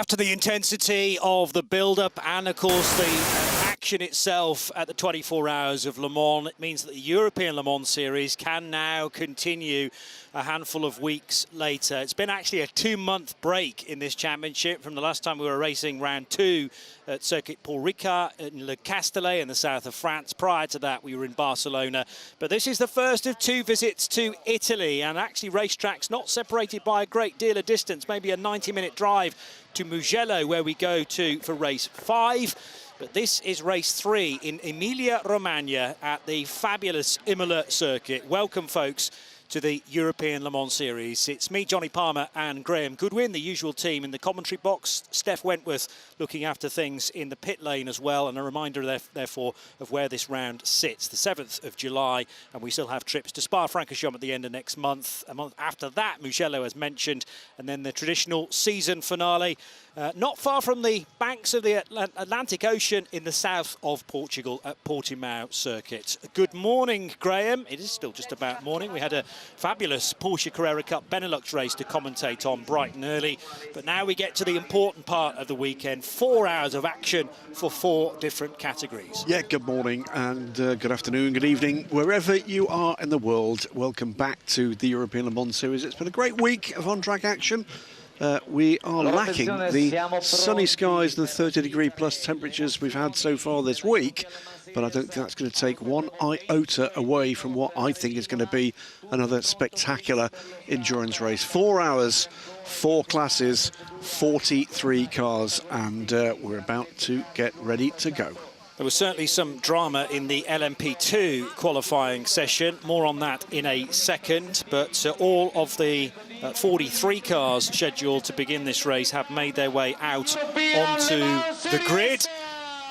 After the intensity of the build-up and, of course, the action itself at the 24 Hours of Le Mans, it means that the European Le Mans Series can now continue a handful of weeks later. It's been actually a 2-month break in this championship from the last time we were racing round 2 at Circuit Paul Ricard in Le Castellet in the south of France. Prior to that, we were in Barcelona. But this is the first of 2 visits to Italy, and actually racetracks not separated by a great deal of distance, maybe a 90-minute drive to Mugello, where we go to for race 5. But this is race 3 in Emilia-Romagna at the fabulous Imola circuit. Welcome, folks, to the European Le Mans Series. It's me, Johnny Palmer, and Graham Goodwin, the usual team in the commentary box. Steph Wentworth looking after things in the pit lane as well, and a reminder, therefore, of where this round sits. The 7th of July, and we still have trips to Spa-Francorchamps at the end of next month. A month after that, Mugello, as mentioned, and then the traditional season finale, not far from the banks of the Atlantic Ocean in the south of Portugal at Portimão circuit. Good morning, Graham. It is still just about morning. We had a fabulous Porsche Carrera Cup Benelux race to commentate on bright and early, but now we get to the important part of the weekend. 4 hours of action for 4 different categories. Yeah, good morning and good afternoon, good evening, wherever you are in the world. Welcome back to the European Le Mans Series. It's been a great week of on-track action. We are lacking the sunny skies and the 30-degree plus temperatures we've had so far this week, but I don't think that's going to take one iota away from what I think is going to be another spectacular endurance race. 4 hours, 4 classes, 43 cars, and we're about to get ready to go. There was certainly some drama in the LMP2 qualifying session. More on that in a second. But all of the 43 cars scheduled to begin this race have made their way out onto the grid.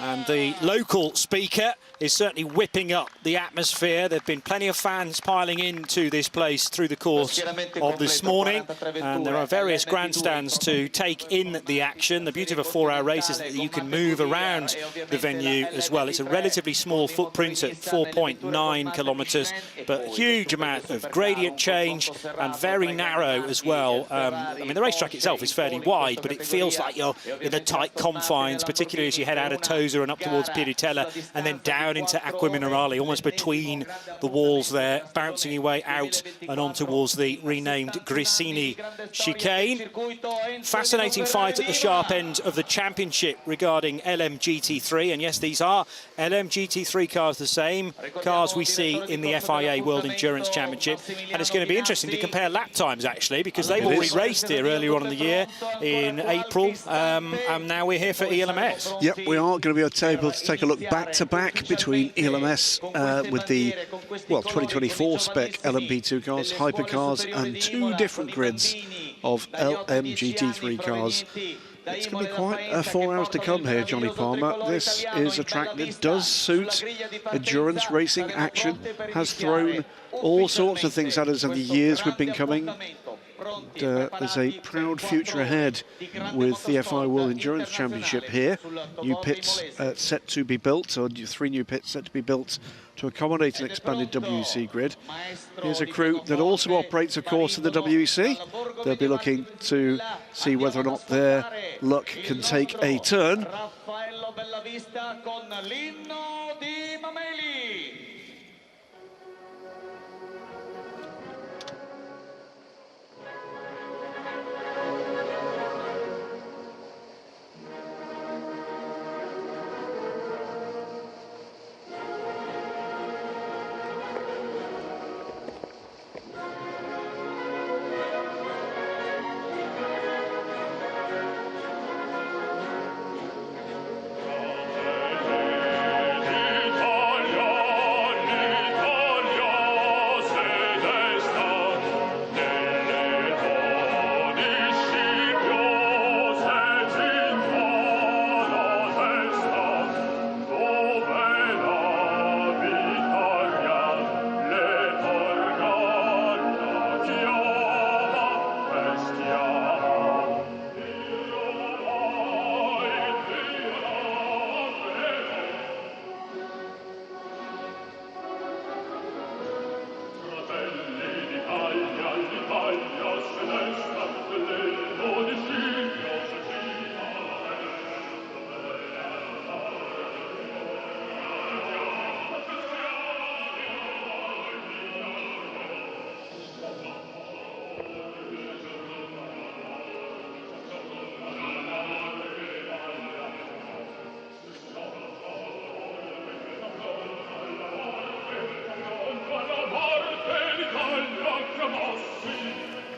And the local speaker is certainly whipping up the atmosphere. There have been plenty of fans piling into this place through the course of this morning. And there are various grandstands to take in the action. The beauty of a 4-hour race is that you can move around the venue as well. It's a relatively small footprint at 4.9 kilometres, but huge amount of gradient change and very narrow as well. I mean, the racetrack itself is fairly wide, but it feels like you're in the tight confines, particularly as you head out of Tosa and up towards Piritella and then down into Acqua Minerale, almost between the walls there, bouncing your way out and on towards the renamed Grissini chicane. Fascinating fight at the sharp end of the championship regarding LMGT3, and yes, these are LMGT3 cars, the same cars we see in the FIA World Endurance Championship, and it's going to be interesting to compare lap times actually, because they've already raced here earlier on in the year in April, and now we're here for ELMS. Yep, we are going to be able to take a look back-to-back between ELMS with the, well, 2024 spec LMP2 cars, hypercars, and 2 different grids of LMGT3 cars. It's going to be quite 4 hours to come here, Johnny Palmer. This is a track that does suit endurance racing action, has thrown all sorts of things at us in the years we've been coming. There's a proud future ahead with the FIA World Endurance Championship here. New pits set to be built, or 3 new pits set to be built to accommodate an expanded WEC grid. Here's a crew that also operates, of course, in the WEC. They'll be looking to see whether or not their luck can take a turn.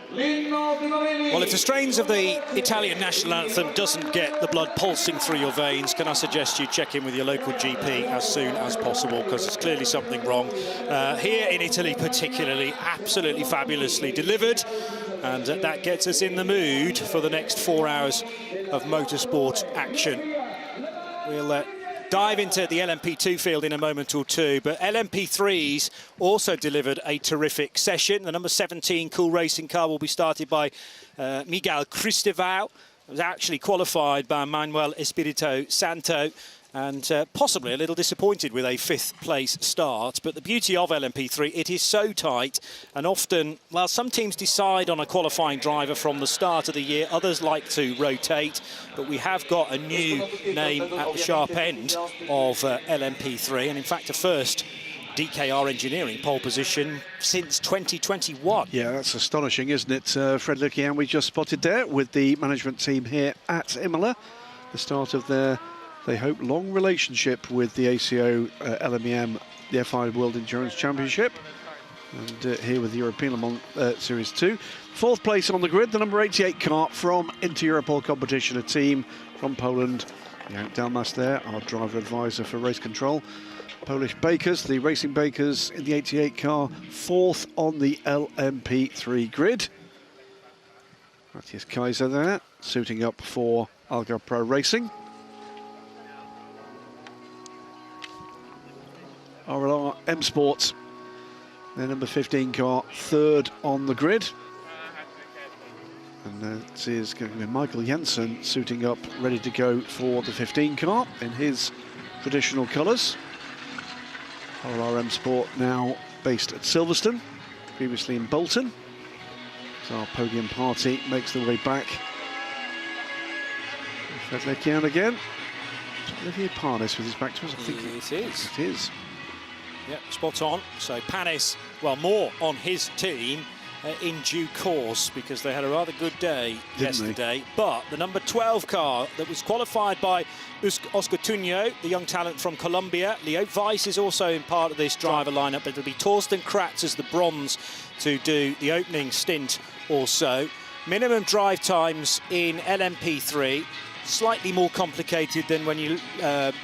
Well, if the strains of the Italian national anthem doesn't get the blood pulsing through your veins, can I suggest you check in with your local GP as soon as possible, because there's clearly something wrong. Here in Italy particularly, absolutely fabulously delivered, and that gets us in the mood for the next 4 hours of motorsport action. We'll dive into the LMP2 field in a moment or two, but LMP3s also delivered a terrific session. The number 17 Cool Racing car will be started by Miguel Cristevao. It was actually qualified by Manuel Espirito Santo, and possibly a little disappointed with a 5th place start. But the beauty of LMP3, it is so tight, and often, well, some teams decide on a qualifying driver from the start of the year, others like to rotate, but we have got a new name at the sharp end of LMP3, and in fact a first DKR Engineering pole position since 2021. Yeah, that's astonishing, isn't it? Fred Lukian we just spotted there with the management team here at Imola, the start of their, they hope, long relationship with the ACO LMEM, the FIA World Endurance Championship, and here with the European Le Mans Series 2. 4th place on the grid, the number 88 car from Inter-Europol competition, a team from Poland. ELMS there, our driver advisor for race control. Polish Bakers, the Racing Bakers in the 88 car, 4th on the LMP3 grid. Matthias Kaiser there, suiting up for Algarve Pro Racing. RLR M Sports, their number 15 car, 3rd on the grid. And that is going to be Michael Jensen suiting up, ready to go for the 15 car in his traditional colours. RLR M Sport now based at Silverstone, previously in Bolton. So our podium party makes their way back. Fred Lekian again. Olivier Parnis with his back to us, I think. It is. It is. Yep, spot on. So Panis, well, more on his team in due course, because they had a rather good day yesterday. But the number 12 car that was qualified by Oscar Tuño, the young talent from Colombia. Leo Weiss is also in part of this driver lineup, but it'll be Torsten Kratz as the bronze to do the opening stint also. Minimum drive times in LMP3, slightly more complicated than when you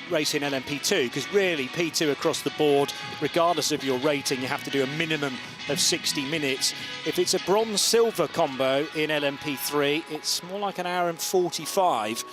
race in LMP2, because really P2 across the board, regardless of your rating, you have to do a minimum of 60 minutes. If it's a bronze-silver combo in LMP3, it's more like an hour and 45.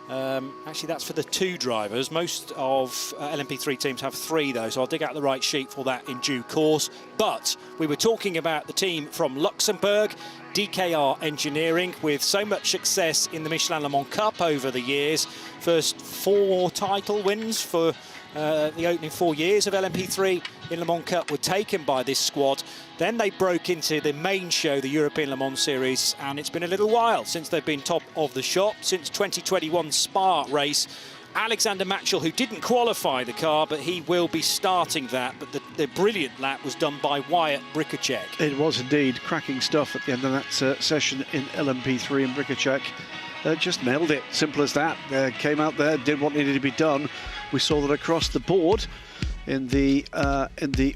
Actually, that's for the 2 drivers. Most of LMP3 teams have 3, though, so I'll dig out the right sheet for that in due course. But we were talking about the team from Luxembourg, DKR Engineering, with so much success in the Michelin Le Mans Cup over the years. First 4 title wins for the opening 4 years of LMP3 in Le Mans Cup were taken by this squad. Then they broke into the main show, the European Le Mans Series, and it's been a little while since they've been top of the shop, since 2021 Spa race. Alexander Matchell, who didn't qualify the car, but he will be starting that. But the brilliant lap was done by Wyatt Bricacek. It was indeed cracking stuff at the end of that session in LMP3, and Bricacek just nailed it. Simple as that. Came out there, did what needed to be done. We saw that across the board in the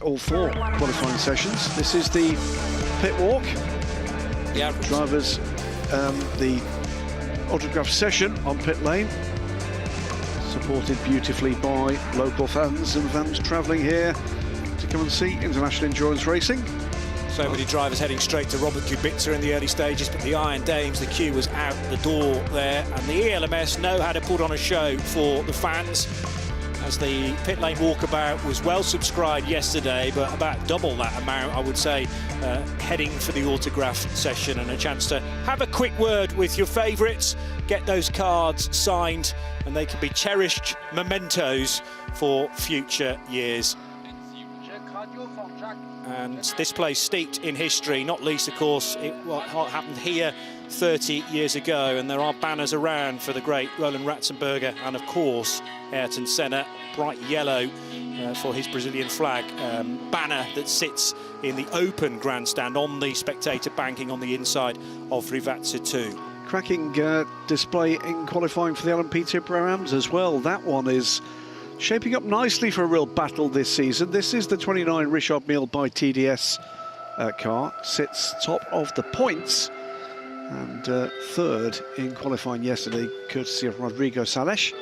all 4 qualifying sessions. This is the pit walk. Yeah, drivers, the autograph session on pit lane, supported beautifully by local fans and fans travelling here to come and see international endurance racing. So many drivers heading straight to Robert Kubica in the early stages, but the Iron Dames, the queue was out the door there, and the ELMS know how to put on a show for the fans, as the pit lane walkabout was well subscribed yesterday, but about double that amount, I would say, heading for the autograph session, and a chance to have a quick word with your favourites, get those cards signed, and they can be cherished mementos for future years. And this place steeped in history, not least, of course, what happened here 30 years ago, and there are banners around for the great Roland Ratzenberger and, of course, Ayrton Senna, bright yellow for his Brazilian flag banner that sits in the open grandstand on the spectator banking on the inside of Rivatsa 2. Cracking display in qualifying for the LMP2 Pro-Ams as well. That one is shaping up nicely for a real battle this season. This is the 29 Richard Mille by TDS car, sits top of the points and third in qualifying yesterday, courtesy of Rodrigo Sales,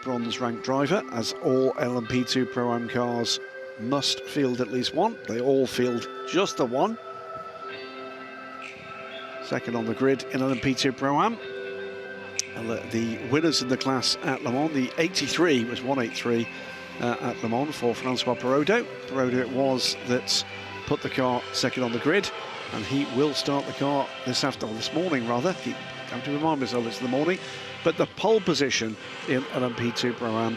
bronze-ranked driver, as all LMP2 Pro-Am cars must field at least one. They all field just the one. Second on the grid in LMP2 Pro-Am. The winners in the class at Le Mans, the 83 was 183 at Le Mans for Francois Perrodo. Perrodo it was that put the car second on the grid, and he will start the car this morning rather. Keep having to remind myself it's the morning. But the pole position in LMP2 Pro-Am,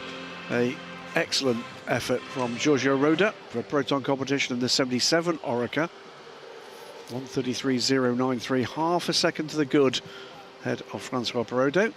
a excellent effort from Giorgio Roda for a Proton competition in the 77 Oreca. 1:33.093, half a second to the good ahead of Francois Perrodo.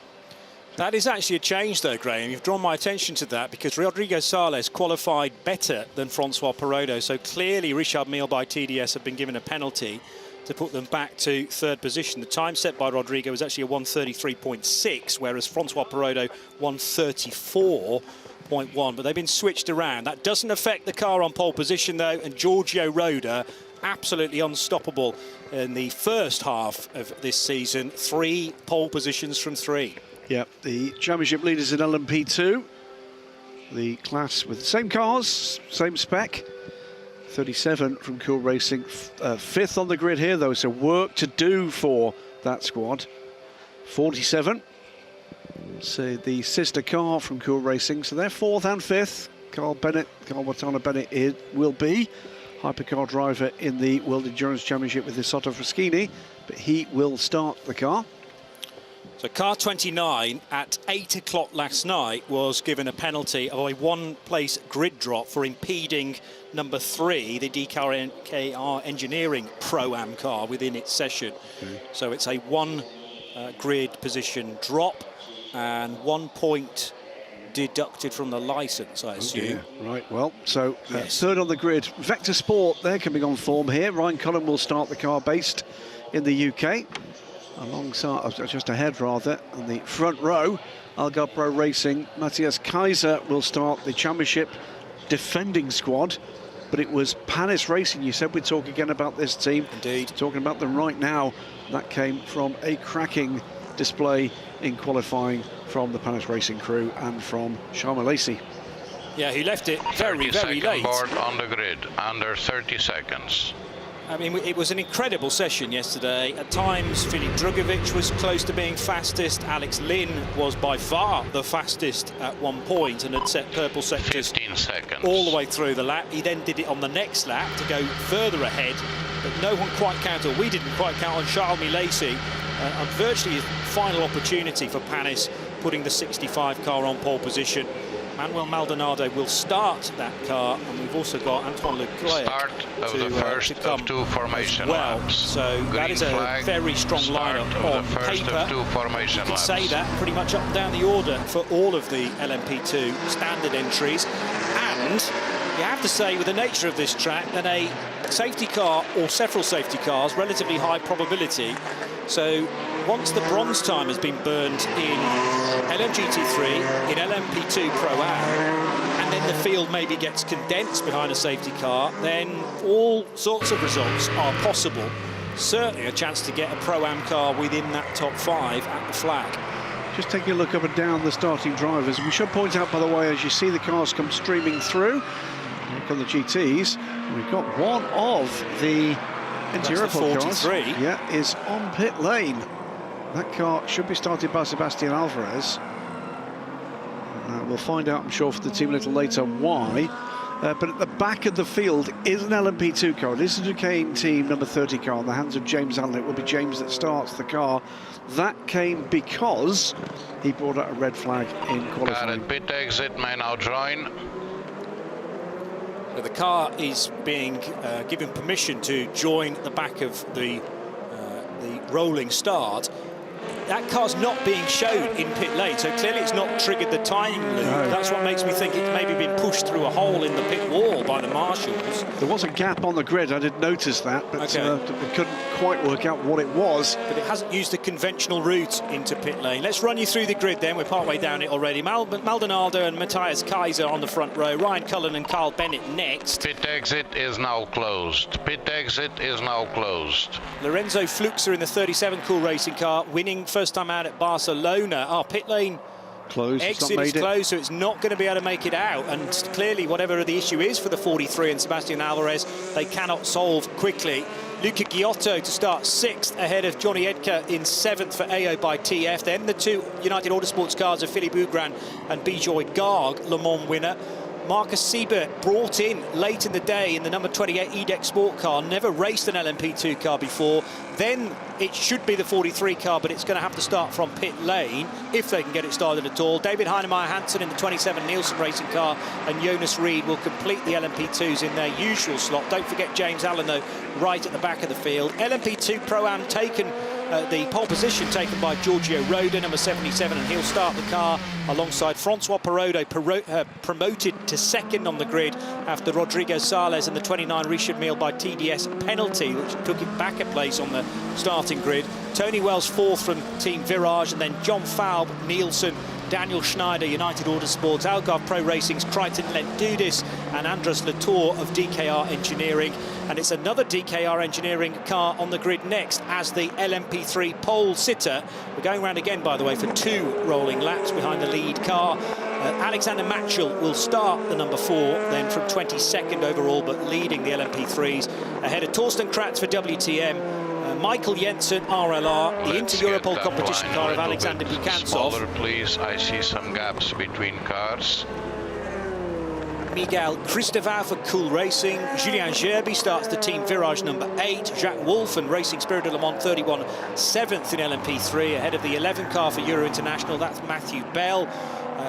That is actually a change though, Graham. You've drawn my attention to that because Rodrigo Sales qualified better than Francois Perrodo. So clearly Richard Mille by TDS have been given a penalty to put them back to third position. The time set by Rodrigo was actually a 1:33.6, whereas Francois Perrodo 1:34.1. But they've been switched around. That doesn't affect the car on pole position though, and Giorgio Roda absolutely unstoppable in the first half of this season. 3 pole positions from 3. Yeah, the championship leaders in LMP2, the class with the same cars, same spec. 37 from Cool Racing, 5th on the grid here though, so work to do for that squad. 47, so the sister car from Cool Racing, so they're 4th and 5th. Carl Watana Bennett will be hypercar driver in the World Endurance Championship with the Soto Fraschini, but he will start the car. So car 29 at 8 o'clock last night was given a penalty of a 1-place grid drop for impeding number 3, the DKR Engineering Pro-Am car within its session. Okay. So it's a 1 grid position drop and 1 point deducted from the licence, I assume. Yeah, right, well, so yes. Third on the grid. Vector Sport, they're coming on form here. Ryan Cullen will start the car based in the UK. Alongside, just ahead rather, on the front row, Algar Pro Racing, Matthias Kaiser will start the championship defending squad. But it was Panis Racing, you said we'd talk again about this team. Indeed. Talking about them right now. That came from a cracking display in qualifying from the Panis Racing crew and from Sharma Lacey. Yeah, he left it very, very late. Board on the grid, under 30 seconds. I mean, it was an incredible session yesterday. At times, Filip Drugovic was close to being fastest. Alex Lynn was by far the fastest at one point and had set purple sectors 15 seconds. all the way through the lap. He then did it on the next lap to go further ahead, but no one quite counted, or we didn't quite count on Charles Milesi. And virtually his final opportunity for Panis, putting the 65 car on pole position. Manuel Maldonado will start that car, and we've also got Antoine Leclerc start of the first of 2 formation laps. So Green that is a very strong lineup on paper. You can say that pretty much up and down the order for all of the LMP2 standard entries. And you have to say, with the nature of this track, that a safety car or several safety cars, relatively high probability. So once the bronze time has been burned in LMGT3, in LMP2 Pro-Am, and then the field maybe gets condensed behind a safety car, then all sorts of results are possible. Certainly a chance to get a Pro-Am car within that top 5 at the flag. Just taking a look up and down the starting drivers. We should point out, by the way, as you see the cars come streaming through, look on the GTs, we've got one of the Europol cars, is on pit lane. That car should be started by Sebastian Alvarez. We'll find out, I'm sure, for the team a little later why. But at the back of the field is an LMP2 car. This is a Duquesne team number 30 car in the hands of James Allen. It will be James that starts the car. That came because he brought out a red flag in qualifying. Pit exit may now join. The car is being given permission to join the back of the rolling start. that car's not being shown in pit lane, so clearly it's not triggered the timing loop. No. That's what makes me think it's maybe been pushed through a hole in the pit wall by the marshals. There was a gap on the grid, I did notice that, but we couldn't quite work out what it was. But it hasn't used the conventional route into pit lane. Let's run you through the grid then. We're partway down it already. Maldonado and Matthias Kaiser on the front row. Ryan Cullen and Carl Bennett next. Pit exit is now closed. Pit exit is now closed. Lorenzo Fluxer in the 37 Cool Racing car, winning first time out at Barcelona. Our pit lane closed. Exit is closed, so it's not going to be able to make it out. And clearly, whatever the issue is for the 43 and Sebastian Alvarez, they cannot solve quickly. Luca Giotto to start 6th ahead of Johnny Edker in 7th for AO by TF. Then the two United Autosports cars of Philippe Bougran and Bijoy Garg, Le Mans winner. Marcus Siebert brought in late in the day in the number 28 EDEC Sport car, never raced an LMP2 car before. Then it should be the 43 car, but it's going to have to start from pit lane if they can get it started at all. David Heinemeier Hansen in the 27 Nielsen Racing car, and Jonas Reed will complete the LMP2s in their usual slot. Don't forget James Allen, though, right at the back of the field. LMP2 Pro-Am taken, the pole position taken by Giorgio Roda, number 77, and he'll start the car alongside Francois Perrodo, promoted to 2nd on the grid after Rodrigo Sales and the 29 Richard Mille by TDS penalty, which took it back a place on the starting grid. Tony Wells 4th from Team Virage, and then John Falb, Nielsen, Daniel Schneider, United Autosports, Algarve Pro Racing's Crichton Lentudis, and Andres Latour of DKR Engineering. And it's another DKR Engineering car on the grid next as the LMP3 pole sitter. We're going around again, by the way, for 2 rolling laps behind the lead car. Alexander Matchell will start the number 4, then from 22nd overall, but leading the LMP3s ahead of Torsten Kratz for WTM. Michael Jensen, RLR, the Inter-Europol competition car of Alexander Bukansov. Smaller, please. I see some gaps between cars. Miguel Cristevao for Cool Racing. Julien Gerby starts the Team Virage number 8. Jacques Wolf and Racing Spirit de Le Mans 31, 7th in LMP3, ahead of the 11 car for Euro International. That's Matthew Bell.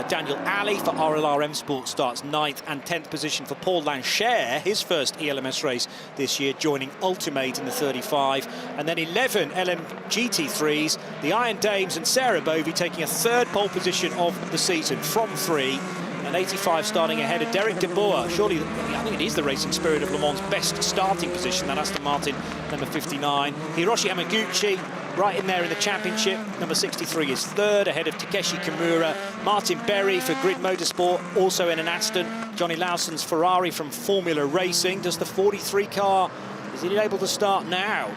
Daniel Alley for RLR M Sport starts 9th, and 10th position for Paul Lancher, his first ELMS race this year, joining Ultimate in the 35. And then 11 LMGT3s, the Iron Dames and Sarah Bovey taking a 3rd pole position of the season from 3. And 85 starting ahead of Derek de Boer. Surely, I think it is the Racing Spirit of Le Mans' best starting position, that Aston Martin, number 59. Hiroshi Hamaguchi, right in there in the championship. Number 63 is 3rd, ahead of Takeshi Kimura. Martin Berry for Grid Motorsport, also in an Aston. Johnny Lawson's Ferrari from Formula Racing. Does the 43 car, is it able to start now?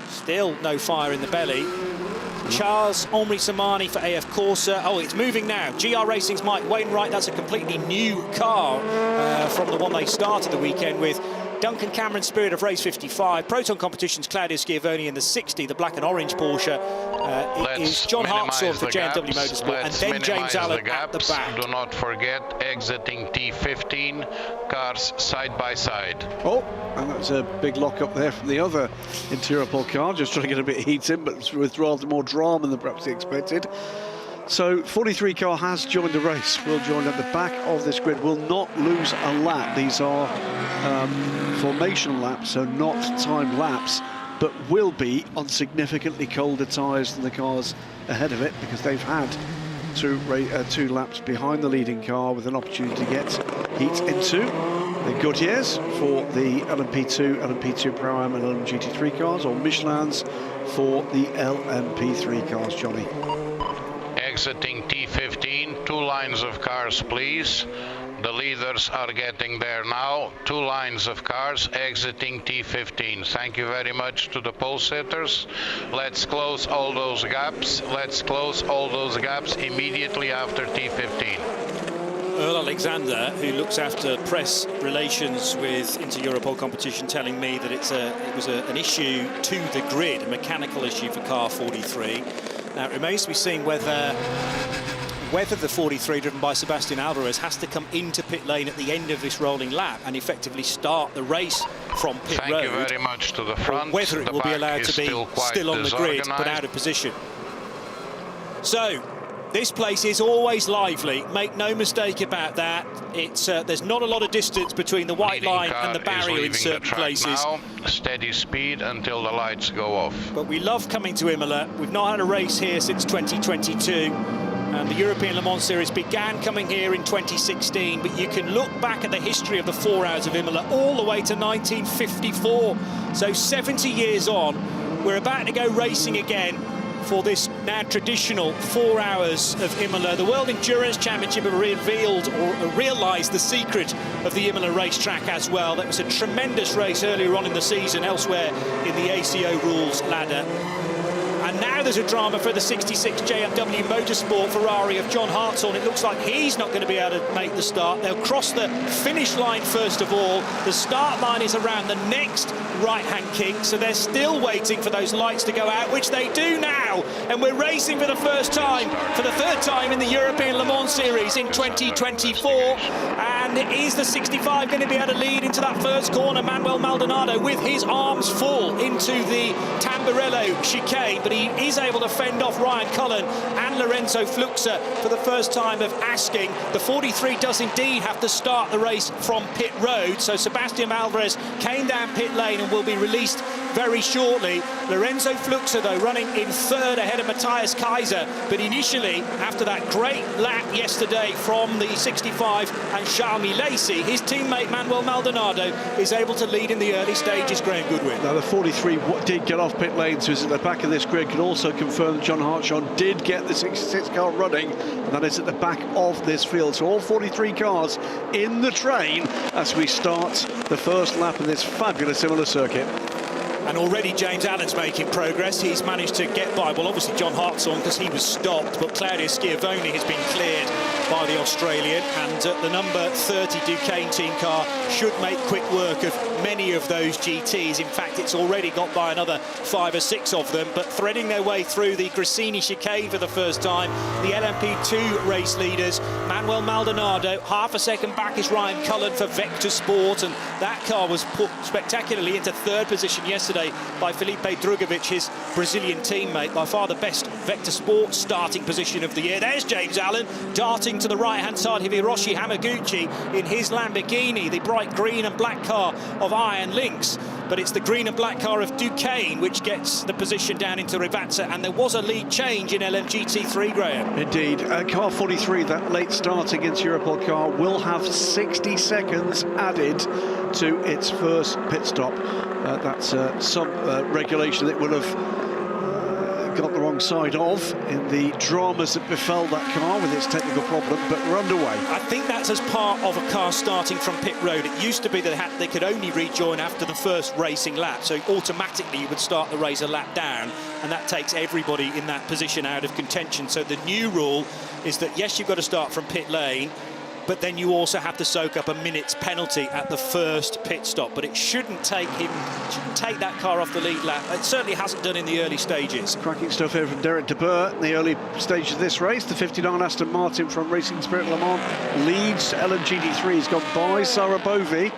Still no fire in the belly. Charles Omri Samani for AF Corsa. Oh, it's moving now. GR Racing's Mike Wainwright. That's a completely new car from the one they started the weekend with. Duncan Cameron, Spirit of Race 55. Proton Competitions, Claudio Schiavone in the 60, the black and orange Porsche. It is John Hartshorn for JMW Motorsport, and then James Allen at the back. Do not forget exiting T15, cars side by side. Oh, and that's a big lock up there from the other Inter-Europol car, just trying to get a bit of heat in, but with rather more drama than perhaps expected. So 43 car has joined the race, will join at the back of this grid, will not lose a lap. These are formation laps, so not time laps, but will be on significantly colder tyres than the cars ahead of it, because they've had two laps behind the leading car with an opportunity to get heat into the Goodyears for the LMP2, LMP2 Pro-Am and LMGT3 cars, or Michelin's for the LMP3 cars, Johnny. Exiting T15, 2 lines of cars, please. The leaders are getting there now. 2 lines of cars exiting T15. Thank you very much to the pole sitters. Let's close all those gaps. Let's close all those gaps immediately after T15. Earl Alexander, who looks after press relations with Inter-Europol competition, telling me that it was an issue to the grid, a mechanical issue for car 43. Now, it remains to be seen whether the 43, driven by Sebastian Alvarez, has to come into pit lane at the end of this rolling lap and effectively start the race from pit road. Thank you very much to the front. Or whether it will be allowed to be still on the grid, but out of position. So, This place is always lively, make no mistake about that. It's there's not a lot of distance between the white line and the barrier in certain places. Now, steady speed until the lights go off. But we love coming to Imola. We've not had a race here since 2022. And the European Le Mans Series began coming here in 2016, but you can look back at the history of the 4 Hours of Imola all the way to 1954. So 70 years on, we're about to go racing again for this now traditional 4 Hours of Imola. The World Endurance Championship have revealed or realised the secret of the Imola racetrack as well. That was a tremendous race earlier on in the season elsewhere in the ACO rules ladder. And now there's a drama for the 66 JMW Motorsport Ferrari of John Hartshorn. It looks like he's not going to be able to make the start. They'll cross the finish line first of all. The start line is around the next right-hand kink, so they're still waiting for those lights to go out, which they do now. And we're racing for the first time, for the third time in the European Le Mans Series in 2024. And is the 65 going to be able to lead into that first corner? Manuel Maldonado with his arms full into the Tamburello chicane, but he is able to fend off Ryan Cullen and Lorenzo Fluxa for the first time of asking. The 43 does indeed have to start the race from pit road, so Sebastian Alvarez came down pit lane and will be released very shortly. Lorenzo Fluxa, though, running in third ahead of Matthias Kaiser, but initially, after that great lap yesterday from the 65 and Charles Lacey, his teammate Manuel Maldonado is able to lead in the early stages. Graham Goodwin. Now, the 43 did get off pit lane, so is at the back of this grid. Can also confirm that John Hartshorn did get the 66 car running, and that is at the back of this field. So all 43 cars in the train as we start the first lap of this fabulous Imola circuit. And already James Allen's making progress. He's managed to get by, well, obviously John Hartshorn because he was stopped, but Claudio Schiavone has been cleared by the Australian, and the number 30 Duquesne team car should make quick work of many of those GTs. In fact, it's already got by another 5 or 6 of them, but threading their way through the Gresini chicane for the first time, the LMP2 race leaders, Manuel Maldonado, half a second back is Ryan Cullen for Vector Sport, and that car was put spectacularly into third position yesterday by Felipe Drugovic, his Brazilian teammate. By far the best Vector Sport starting position of the year. There's James Allen darting to the right-hand side of Hiroshi Hamaguchi in his Lamborghini, the bright green and black car of Iron Lynx. But it's the green and black car of Duquesne which gets the position down into Rivazza, and there was a lead change in LMGT3, Graham. Indeed. Car 43, that late start against Europol car, will have 60 seconds added to its first pit stop. That's some regulation that will have got the wrong side of in the dramas that befell that car with its technical problem, but we're underway. I think that's as part of a car starting from pit road. It used to be that they could only rejoin after the first racing lap, so automatically you would start the race a lap down, and that takes everybody in that position out of contention. So the new rule is that, yes, you've got to start from pit lane, but then you also have to soak up a minute's penalty at the first pit stop. But it shouldn't take that car off the lead lap. It certainly hasn't done in the early stages. Cracking stuff here from Derek de Boer in the early stages of this race. The 59 Aston Martin from Racing Spirit Le Mans leads LMGT3. He's gone by Sarah Bovey.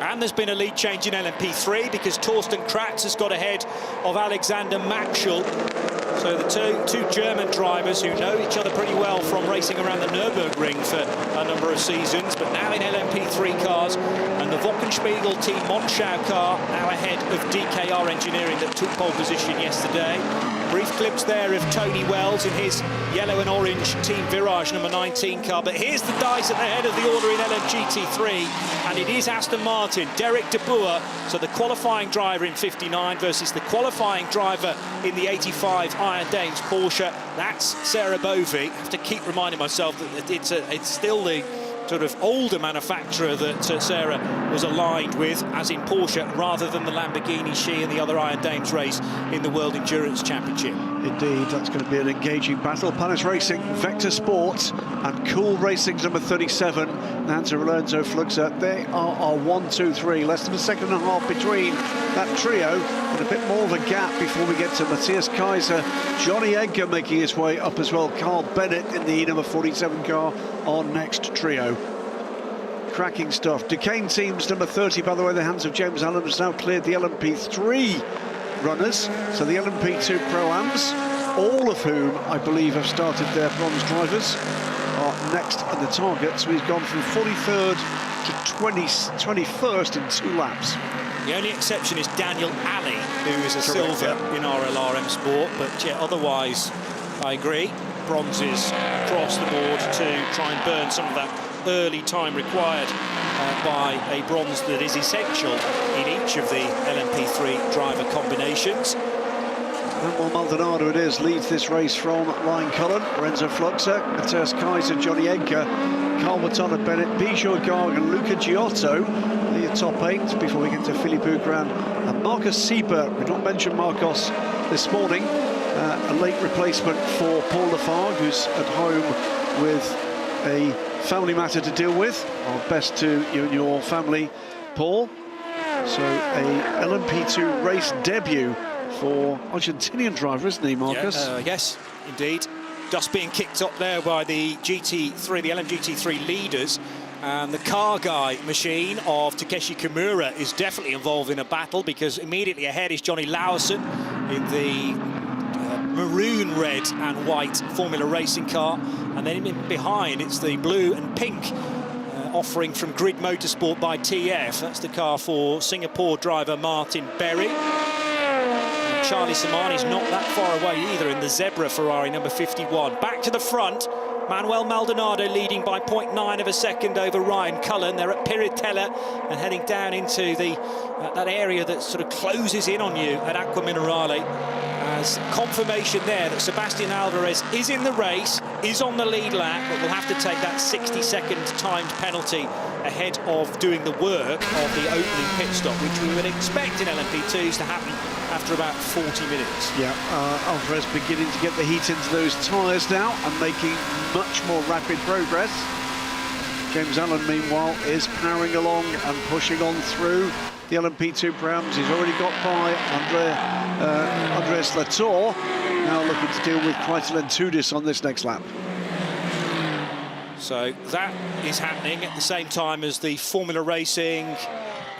And there's been a lead change in LMP3 because Torsten Kratz has got ahead of Alexander Maxwell. So the two German drivers who know each other pretty well from racing around the Nürburgring for a number of seasons, but now in LMP3 cars, and the Wochenspiegel Team Monschau car now ahead of DKR Engineering that took pole position yesterday. Brief clips there of Tony Wells in his yellow and orange Team Virage number 19 car, but here's the dice at the head of the order in LMGT3, and it is Aston Martin, Derek de Boer, so the qualifying driver in 59 versus the qualifying driver in the 85 Iron Dames Porsche. That's Sarah Bovey. I have to keep reminding myself that it's still the sort of older manufacturer that Sarah was aligned with, as in Porsche, rather than the Lamborghini she and the other Iron Dames race in the World Endurance Championship. Indeed, that's going to be an engaging battle. Panis Racing, Vector Sports, and Cool Racing's number 37, Nancy Lorenzo Fluxa. They are our 1, 2, 3. Less than a second and a half between that trio, and a bit more of a gap before we get to Matthias Kaiser. Johnny Edgar making his way up as well. Carl Bennett in the number 47 car on next trio. Cracking stuff. Duquesne team's number 30, by the way, the hands of James Allen, has now cleared the LMP3 runners. So the LMP2 Pro-Ams all of whom I believe have started their bronze drivers, are next in the target. So he's gone from 43rd to 21st in 2 laps. The only exception is Daniel Ali, who is a silver in RLRM Sport, but yeah, otherwise, I agree. Bronzes across the board to try and burn some of that early time required by a bronze that is essential in each of the LMP3 driver combinations. Well, Maldonado it is, leads this race from Ryan Cullen, Renzo Fluxer, Matthias Kaiser, Johnny Edgar, Carl Watana Bennett, Bijou Garg and Luca Giotto, the top 8 before we get to Philippe Ugran and Marcus Sieber. We don't mention Marcos this morning, a late replacement for Paul Lafargue, who's at home with a family matter to deal with. Our best to you and your family, Paul. So a LMP2 race debut for Argentinian driver, isn't he, Marcus? Yes, indeed. Dust being kicked up there by the GT3, the LMGT3 leaders. And the car guy machine of Takeshi Kimura is definitely involved in a battle, because immediately ahead is Johnny Lawson in the maroon, red and white Formula Racing car. And then in behind, it's the blue and pink offering from Grid Motorsport by TF. That's the car for Singapore driver Martin Berry. And Charlie Samani's not that far away either in the Zebra Ferrari number 51. Back to the front. Manuel Maldonado leading by 0.9 of a second over Ryan Cullen. They're at Piritella and heading down into the that area that sort of closes in on you at Aqua Minerale. As confirmation there that Sebastian Alvarez is in the race, is on the lead lap, but will have to take that 60-second timed penalty ahead of doing the work of the opening pit stop, which we would expect in LMP2s to happen after about 40 minutes. Yeah, Alvarez beginning to get the heat into those tyres now and making much more rapid progress. James Allen, meanwhile, is powering along and pushing on through the LMP2 prams. He's already got by Andres Latour, now looking to deal with Kreitl and Tudis on this next lap. So that is happening at the same time as the Formula Racing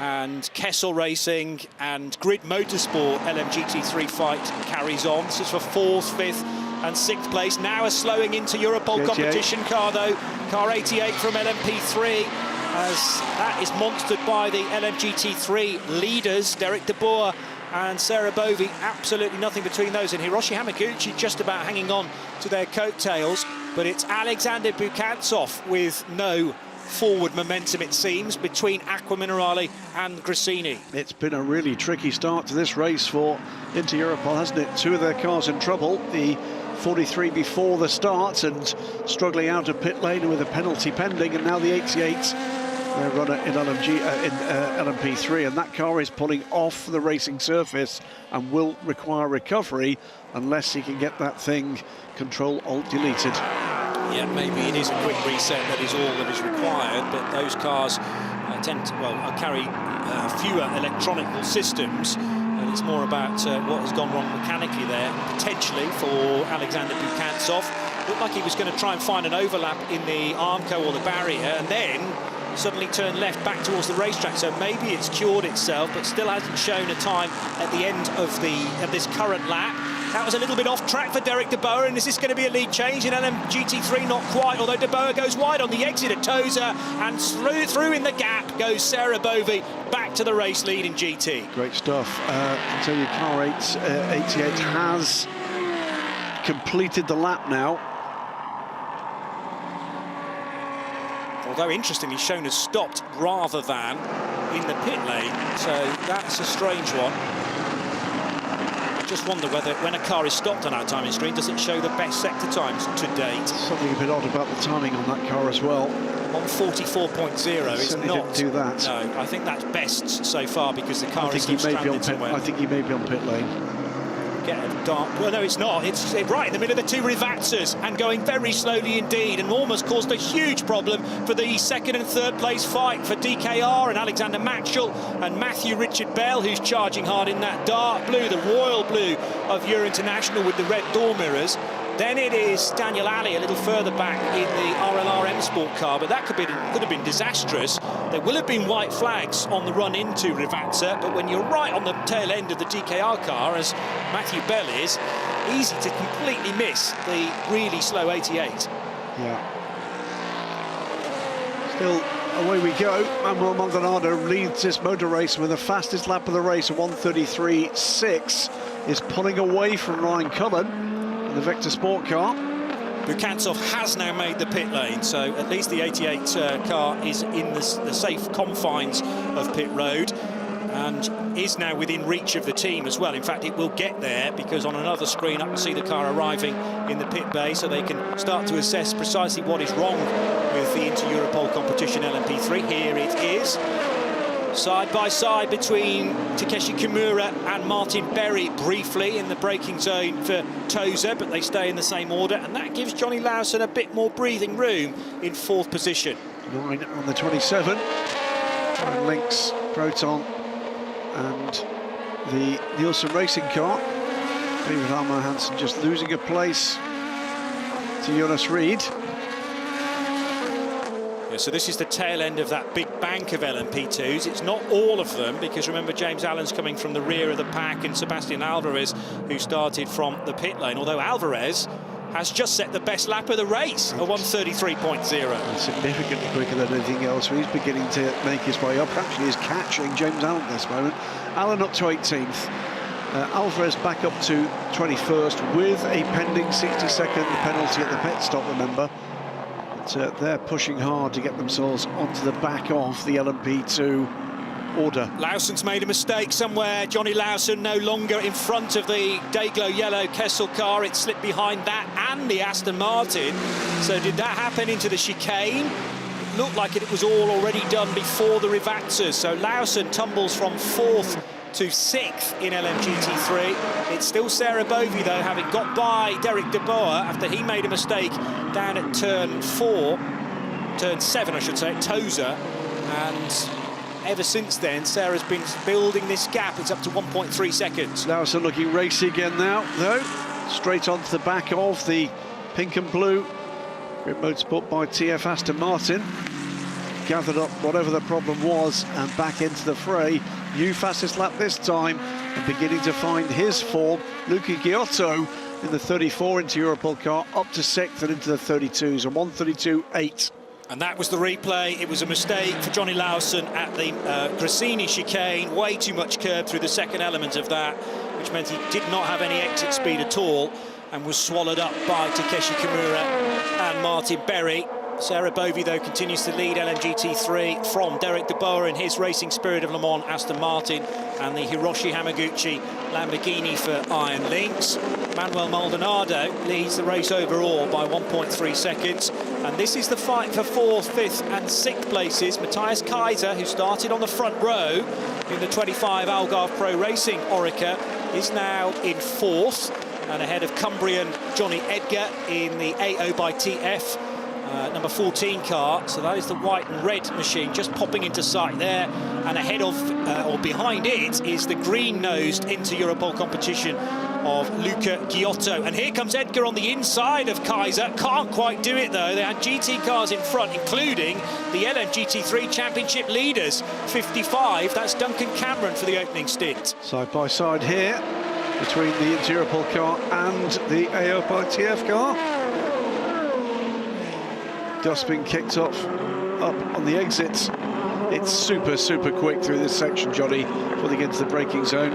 and Kessel Racing and Grid Motorsport LMGT3 fight carries on. This is for 4th, 5th and 6th place. Now a slowing into Europol competition car though. Car 88 from LMP3, as that is monstered by the LMGT3 leaders, Derek De Boer and Sarah Bovey. Absolutely nothing between those, and Hiroshi Hamaguchi just about hanging on to their coattails. But it's Alexander Bukantsov with no forward momentum, it seems, between Aqua Minerale and Gresini. It's been a really tricky start to this race for Inter Europol, hasn't it? 2 of their cars in trouble. The 43 before the start and struggling out of pit lane with a penalty pending, and now the 88, their runner in LMP3, and that car is pulling off the racing surface and will require recovery unless he can get that thing Control-Alt-Deleted. Yeah, maybe it is a quick reset that is all that is required, but those cars tend to, carry fewer electronical systems, and it's more about what has gone wrong mechanically there, potentially for Alexander Bukantsov. Looked like he was going to try and find an overlap in the Armco or the barrier, and then suddenly turned left back towards the racetrack. So maybe it's cured itself, but still hasn't shown a time at the end of this current lap. That was a little bit off track for Derek De Boer, and is this going to be a lead change in LMGT3? Not quite, although De Boer goes wide on the exit at Toza, and through in the gap goes Sarah Bovey back to the race lead in GT. Great stuff. I tell you, car 88 has completed the lap now. Although, interestingly, shown as stopped rather than in the pit lane, so that's a strange one. I just wonder whether, when a car is stopped on our timing screen, does it show the best sector times to date? Something a bit odd about the timing on that car as well. On 44.0, it's not. Didn't do that. No, I think that's best so far because the car is still stranded somewhere. I think he may be on pit lane. Get a dark. Well, no, it's not. It's right in the middle of the 2 Rivazzas and going very slowly indeed, and almost caused a huge problem for the 2nd and 3rd place fight for DKR and Alexander Matchell and Matthew Richard Bell, who's charging hard in that dark blue, the royal blue of Euro International with the red door mirrors. Then it is Daniel Ali a little further back in the RLRM Sport car, but that could have been disastrous. There will have been white flags on the run into Rivazza, but when you're right on the tail end of the DKR car, as Matthew Bell is, easy to completely miss the really slow 88. Yeah. Still, away we go. Manuel Maldonado leads this motor race with the fastest lap of the race, 1:33.6. Is pulling away from Ryan Cullen in the Vector Sport car. Bukantsov has now made the pit lane, so at least the 88 car is in the safe confines of pit road and is now within reach of the team as well. In fact, it will get there because on another screen I can see the car arriving in the pit bay, so they can start to assess precisely what is wrong with the Inter-Europol competition LMP3. Here it is. Side by side between Takeshi Kimura and Martin Berry briefly in the braking zone for Tozer, but they stay in the same order, and that gives Johnny Lawson a bit more breathing room in 4th position. 9 on the 27. And Lynx, Proton and the Nielsen Racing car. David Almer Hansen just losing a place to Jonas Reed. Yeah, so this is the tail end of that big bank of LMP2s. It's not all of them, because remember James Allen's coming from the rear of the pack and Sebastian Alvarez, who started from the pit lane, although Alvarez has just set the best lap of the race, a 1:33.0. Significantly quicker than anything else, so he's beginning to make his way up. Actually, he's catching James Allen at this moment. Allen up to 18th. Alvarez back up to 21st with a pending 60-second penalty at the pit stop, remember. But they're pushing hard to get themselves onto the back of the LMP2 order. Lawson's made a mistake somewhere. Johnny Lawson no longer in front of the Dayglow yellow Kessel car. It slipped behind that and the Aston Martin. So did that happen into the chicane? It looked like it was all already done before the Rivazzas. So Lawson tumbles from 4th to 6th in LMGT3. It's still Sarah Bovey, though, having got by Derek de Boer after he made a mistake down at turn 7, I should say, at Tozer. And ever since then, Sarah's been building this gap. It's up to 1.3 seconds. Lawson looking racy again now, though. Straight onto the back of the pink and blue Grip Motorsport by TF Aston Martin. Gathered up whatever the problem was and back into the fray. New fastest lap this time and beginning to find his form. Luca Giotto in the 34 Inter-Europol car up to 6th and into the 32s, a 1:32.8. And that was the replay. It was a mistake for Johnny Lawson at the Grassini chicane. Way too much curb through the second element of that, which meant he did not have any exit speed at all and was swallowed up by Takeshi Kimura and Martin Berry. Sarah Bovey, though, continues to lead LMGT3 from Derek de Boer in his Racing Spirit of Le Mans Aston Martin and the Hiroshi Hamaguchi Lamborghini for Iron Lynx. Manuel Maldonado leads the race overall by 1.3 seconds. And this is the fight for 4th, 5th and 6th places. Matthias Kaiser, who started on the front row in the 25 Algarve Pro Racing Orica, is now in 4th and ahead of Cumbrian Johnny Edgar in the AO by TF. Number 14 car, so that is the white and red machine just popping into sight there, and ahead of or behind it is the green-nosed Inter-Europol competition of Luca Giotto. And here comes Edgar on the inside of Kaiser. Can't quite do it though. They had GT cars in front, including the LMGT3 Championship leaders, 55. That's Duncan Cameron for the opening stint. Side by side here between the Inter-Europol car and the AO by TF car. Dust being kicked off up on the exits. It's super quick through this section, Johnny, before they get into the braking zone.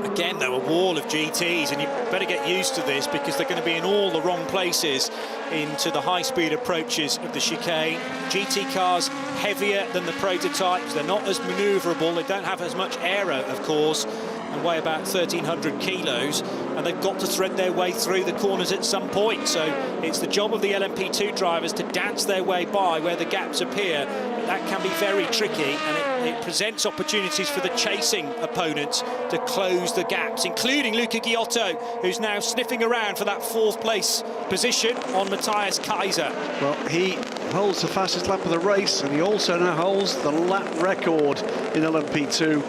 Again, though, a wall of GTs, and you better get used to this because they're going to be in all the wrong places into the high-speed approaches of the chicane. GT cars heavier than the prototypes. They're not as manoeuvrable. They don't have as much aero, of course, and weigh about 1,300 kilos, and they've got to thread their way through the corners at some point. So it's the job of the LMP2 drivers to dance their way by where the gaps appear. But that can be very tricky, and it presents opportunities for the chasing opponents to close the gaps, including Luca Giotto, who's now sniffing around for that 4th place position on Matthias Kaiser. Well, he holds the fastest lap of the race, and he also now holds the lap record in LMP2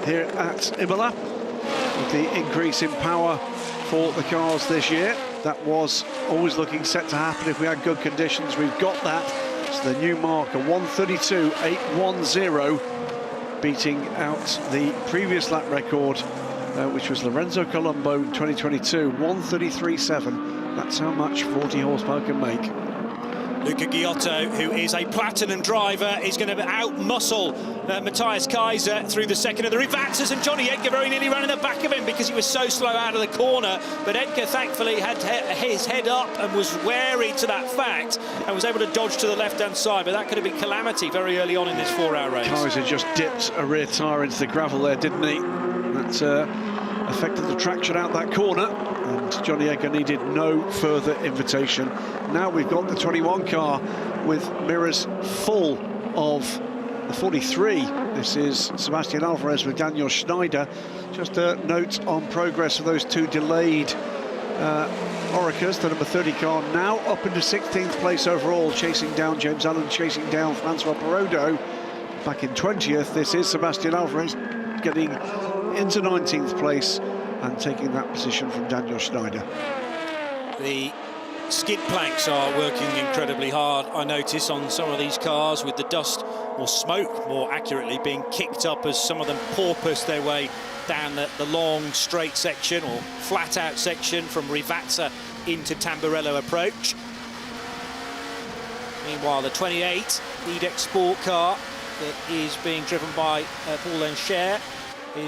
here at Imola. With the increase in power for the cars this year, that was always looking set to happen if we had good conditions. We've got that. So the new marker, 1:32.810, beating out the previous lap record which was Lorenzo Colombo in 2022, 133.7. That's how much 40 horsepower can make. Luca Giotto, who is a platinum driver, is going to out-muscle Matthias Kaiser through the second of the Rivazzas, and Johnny Edgar very nearly ran in the back of him because he was so slow out of the corner. But Edgar, thankfully, had his head up and was wary to that fact and was able to dodge to the left-hand side. But that could have been calamity very early on in this 4-hour race. Kaiser just dipped a rear tyre into the gravel there, didn't he? That affected the traction out that corner, and Johnny Edgar needed no further invitation. Now we've got the 21 car with mirrors full of the 43. This is Sebastian Alvarez with Daniel Schneider. Just a note on progress of those two delayed Oricas. The number 30 car now up into 16th place overall, chasing down James Allen, chasing down Francois Perrodo. Back in 20th, this is Sebastian Alvarez getting into 19th place and taking that position from Daniel Schneider. The skid planks are working incredibly hard, I notice, on some of these cars, with the dust, or smoke more accurately, being kicked up as some of them porpoise their way down the long straight section or flat out section from Rivazza into Tamburello approach. Meanwhile, the 28 EDEX Sport car that is being driven by Paul Lancher,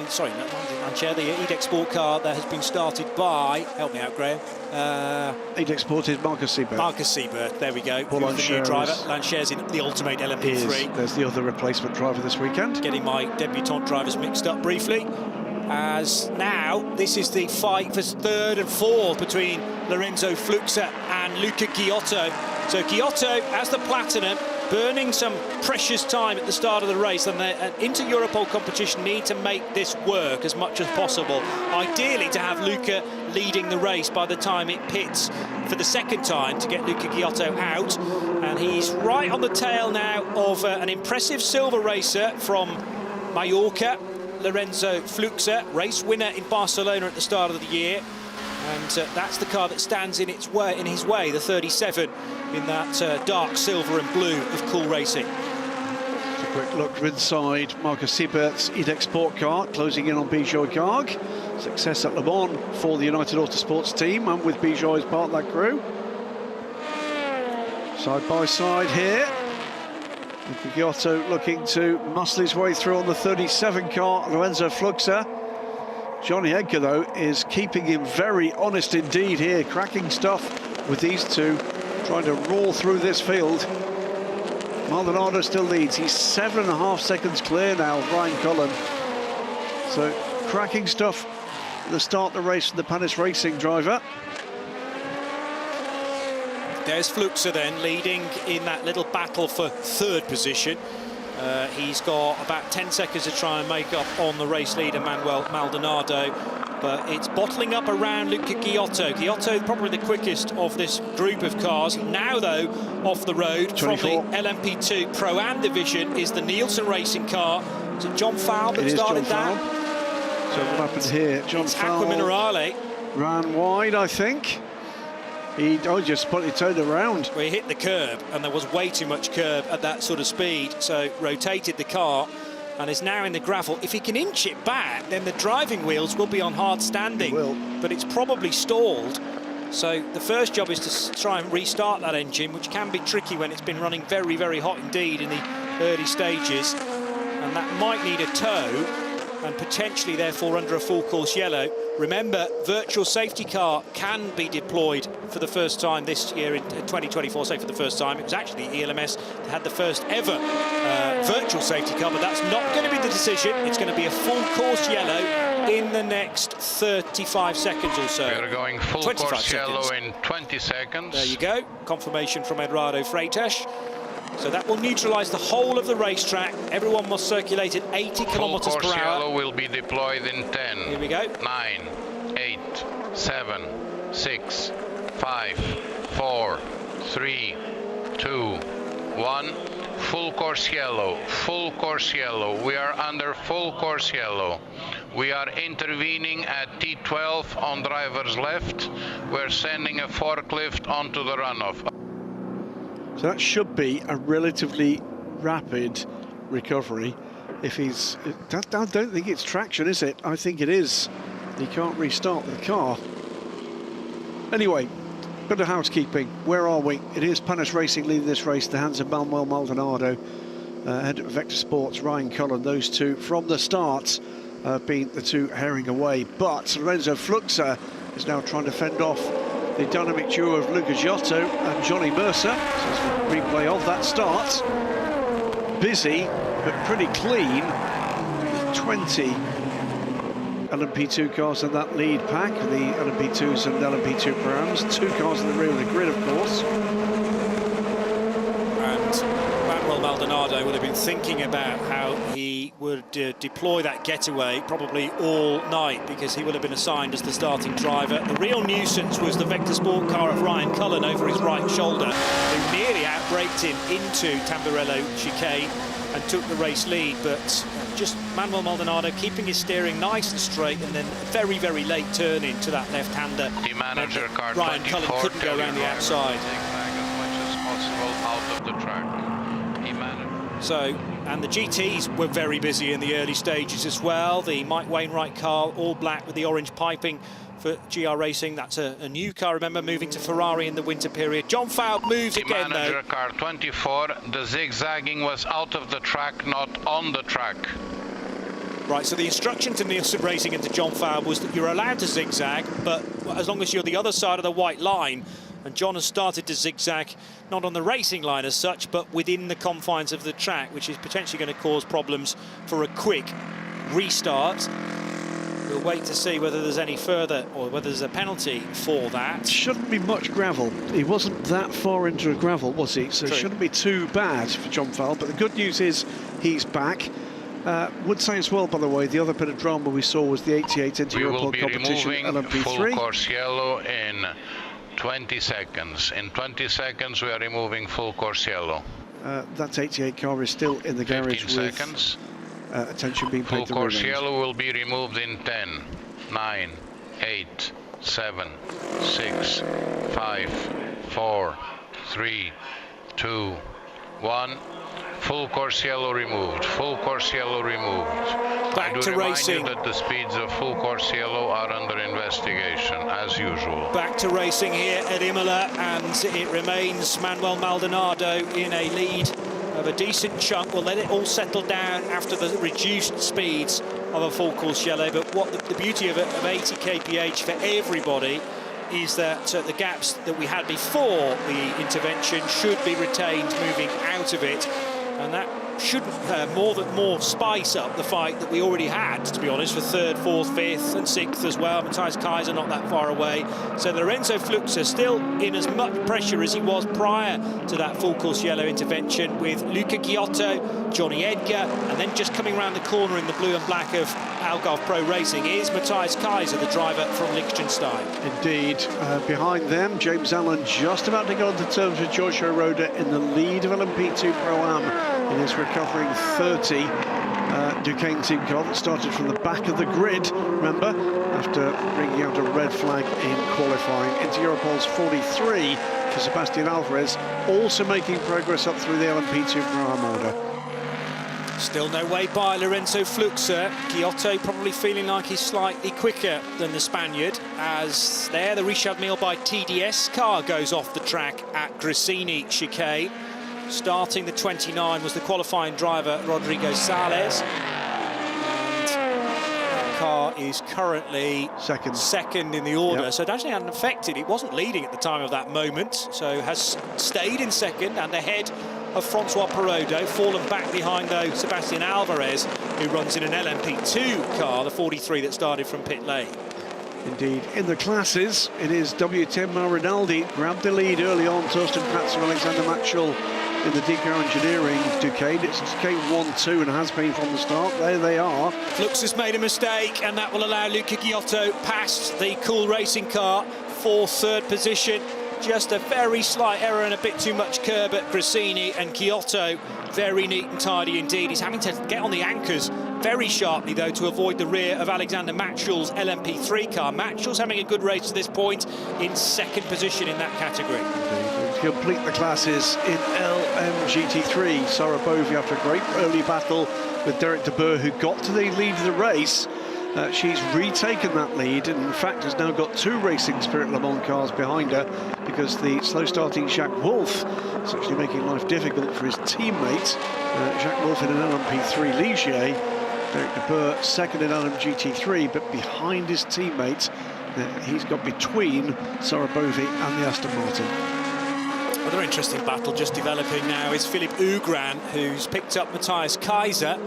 sorry, not Lancher, the EDEX Sport car that has been started by, help me out, Graham. EDEX Sport is Marcus Siebert. Marcus Siebert, there we go. Paul Who's the new driver. Lancher's in the Ultimate LMP3. There's the other replacement driver this weekend. Getting my debutant drivers mixed up briefly. As now, this is the fight for third and fourth between Lorenzo Fluxa and Luca Giotto. So Giotto, as the platinum, burning some precious time at the start of the race, and the inter-Europol competition need to make this work as much as possible. Ideally to have Luca leading the race by the time it pits for the second time to get Luca Giotto out. And he's right on the tail now of an impressive silver racer from Mallorca, Lorenzo Fluxa, race winner in Barcelona at the start of the year. And that's the car that stands in his way, the 37, in that dark silver and blue of Cool Racing. A quick look inside Marcus Siebert's EDEX Sport car, closing in on Bijoy Garg. Success at Le Mans for the United Autosports team, and with Bijoy as part of that crew. Side by side here. Giotto looking to muscle his way through on the 37 car, Lorenzo Fluxa. Johnny Edgar, though, is keeping him very honest indeed here, cracking stuff with these two, trying to roar through this field. Maldonado still leads. He's 7.5 seconds clear now of Ryan Cullen. So, cracking stuff at the start of the race from the Panis Racing driver. There's Fluxa then, leading in that little battle for third position. He's got about 10 seconds to try and make up on the race leader, Manuel Maldonado, but it's bottling up around Luca Giotto. Giotto probably the quickest of this group of cars. Now, though, off the road 24. from the LMP2 Pro-Am division is the Nielsen Racing car. Is it John Fowle that started that? So what happened here? John Fowle Aqua Minerale ran wide, I think. He just spotted it turned around. Well, he hit the curb, and there was way too much curb at that sort of speed, so rotated the car and is now in the gravel. If he can inch it back, then the driving wheels will be on hard standing, but it's probably stalled. So the first job is to try and restart that engine, which can be tricky when it's been running very, very hot indeed in the early stages, and that might need a tow and potentially therefore under a full course yellow. Remember, virtual safety car can be deployed for the first time this year in 2024. Say for the first time, it was actually ELMS that had the first ever virtual safety car, but that's not going to be the decision. It's going to be a full course yellow in the next 35 seconds or so. We're going full course yellow in 20 seconds. There you go, confirmation from Eduardo Freitas. So that will neutralise the whole of the racetrack. Everyone must circulate at 80 kilometers per hour. Full course yellow will be deployed in 10. Here we go. 9, 8, 7, 6, 5, 4, 3, 2, 1. Full course yellow. Full course yellow. We are under full course yellow. We are intervening at T12 on driver's left. We're sending a forklift onto the runoff. So that should be a relatively rapid recovery. If he's... I don't think it's traction, is it? I think it is. He can't restart the car. Anyway, bit of housekeeping. Where are we? It is Panis Racing leading this race. The hands of Manuel Maldonado, head of Vector Sports, Ryan Cullen. Those two from the start have been the two herring away. But Lorenzo Fluxa is now trying to fend off the dynamic duo of Luca Giotto and Johnny Mercer. So it's a replay of that start. Busy, but pretty clean. 20 LMP2 cars in that lead pack, the LMP2s and LMP2 Pros. 2 cars in the rear of the grid, of course. And Manuel Maldonado would have been thinking about how he would deploy that getaway probably all night, because he would have been assigned as the starting driver. The real nuisance was the Vector Sport car of Ryan Cullen over his right shoulder, who nearly outbraked him into Tamburello chicane and took the race lead, but just Manuel Maldonado keeping his steering nice and straight, and then a very, very late turn into that left-hander. The manager car Ryan Cullen couldn't go around the outside. As much as possible out of the track. So, and the GTs were very busy in the early stages as well. The Mike Wainwright car, all black with the orange piping for GR Racing. That's a new car, remember, moving to Ferrari in the winter period. John Fowl moves again, though. The manager car 24, the zigzagging was out of the track, not on the track. Right, so the instruction to Nielsen Racing and to John Fowl was that you're allowed to zigzag, but as long as you're the other side of the white line. And John has started to zigzag, not on the racing line as such, but within the confines of the track, which is potentially going to cause problems for a quick restart. We'll wait to see whether there's any further, or whether there's a penalty for that. Shouldn't be much gravel. He wasn't that far into a gravel, was he? So True. It shouldn't be too bad for John Fowl. But the good news is he's back. Would say as well, by the way, the other bit of drama we saw was the 88 into Europol competition LMP3. Full course yellow in 20 seconds. In 20 seconds, we are removing full course yellow. That 88 car is still in the garage 15 with seconds. Attention being paid Full to course remains. yellow will be removed in 10, 9, 8, 7, 6, 5, 4, 3, 2, 1. Full course yellow removed. Full course yellow removed. Back to racing. I do remind you that the speeds of full course yellow are under investigation, as usual. Back to racing here at Imola, and it remains Manuel Maldonado in a lead of a decent chunk. We'll let it all settle down after the reduced speeds of a full course yellow. But what the beauty of 80 kph for everybody is that the gaps that we had before the intervention should be retained moving out of it, and that should more spice up the fight that we already had, to be honest, for 3rd, 4th, 5th and 6th as well. Matthias Kaiser not that far away. So Lorenzo Fluxa still in as much pressure as he was prior to that full course yellow intervention, with Luca Giotto, Johnny Edgar, and then just coming around the corner in the blue and black of Algarve Pro Racing is Matthias Kaiser, the driver from Liechtenstein. Indeed. Behind them, James Allen just about to go on to terms with Giorgio Roda in the lead of LMP2 Pro-Am in his recovering 30 Duquesne team car that started from the back of the grid, remember, after bringing out a red flag in qualifying. Into Europol's 43 for Sebastian Alvarez, also making progress up through the LMP2 Pro-Am order. Still no way by Lorenzo Fluxa. Giotto probably feeling like he's slightly quicker than the Spaniard, as there the Richard Mille by TDS car goes off the track at Gresini chicane. Starting the 29 was the qualifying driver Rodrigo Sales. And that car is currently second in the order. Yep. So it actually hadn't affected. It wasn't leading at the time of that moment, so has stayed in second and ahead of Francois Perodo, fallen back behind, though, Sebastian Alvarez, who runs in an LMP2 car, the 43 that started from pit lane. Indeed. In the classes, it is W10 Rinaldi grabbed the lead early on. Torsten Patz and Alexander Matschul in the Deco Engineering Duquesne. It's Duquesne 1-2 and has been from the start. There they are. Flux has made a mistake, and that will allow Luca Giotto past the Cool Racing car for 3rd position. Just a very slight error and a bit too much curb at Gresini, and Giotto very neat and tidy indeed. He's having to get on the anchors very sharply, though, to avoid the rear of Alexander Matschul's LMP3 car. Matschul's having a good race to this point, in 2nd position in that category. To complete the classes in LMGT3, Sarah Bovey, after a great early battle with Derek de Boer, who got to the lead of the race, she's retaken that lead, and in fact has now got 2 Racing Spirit Le Mans cars behind her, because the slow-starting Jacques Wolf is actually making life difficult for his teammate. Jacques Wolf in an LMP3 Ligier, Derek de Boer second in LMGT3, but behind his teammate, he's got between Sarabovi and the Aston Martin. Another interesting battle just developing now is Philippe Ugran, who's picked up Matthias Kaiser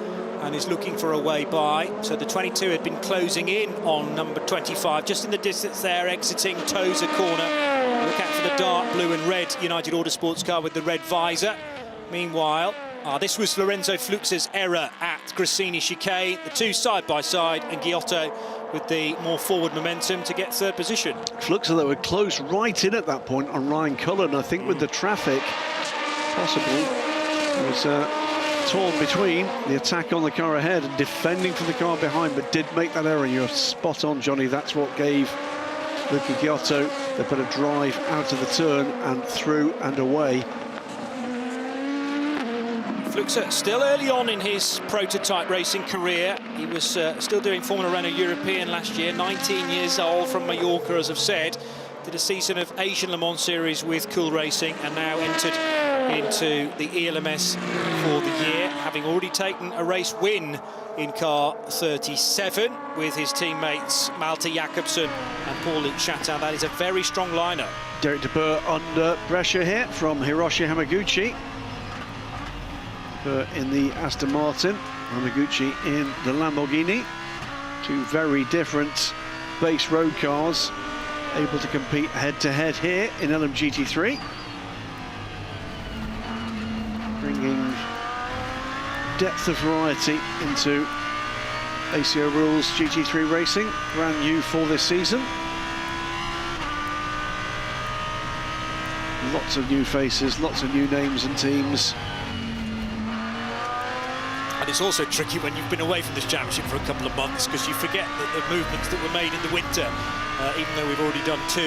and is looking for a way by. So the 22 had been closing in on number 25, just in the distance there, exiting Tosa corner. Look out for the dark blue and red United Autosports car with the red visor. Meanwhile, this was Lorenzo Fluxer's error at Gresini chicane. The 2 side by side, and Giotto with the more forward momentum to get 3rd position. Fluxer, though, were close right in at that point on Ryan Cullen. I think with the traffic, possibly, was torn between the attack on the car ahead and defending for the car behind, but did make that error. You're spot on, Johnny. That's what gave Luca Giotto the better drive out of the turn and through and away. Fluxer still early on in his prototype racing career. He was still doing Formula Renault European last year, 19 years old, from Mallorca, as I've said. Did a season of Asian Le Mans Series with Cool Racing, and now entered into the ELMS for the year, having already taken a race win in car 37 with his teammates Malte Jakobsen and Paul-Luc Chatin. That is a very strong lineup. Derek de Boer under pressure here from Hiroshi Hamaguchi. In the Aston Martin, Hamaguchi in the Lamborghini. 2 very different base road cars, able to compete head-to-head here in LMGT3. Bringing depth of variety into ACO Rules GT3 racing, brand new for this season. Lots of new faces, lots of new names and teams. And it's also tricky when you've been away from this championship for a couple of months, because you forget that the movements that were made in the winter, even though we've already done 2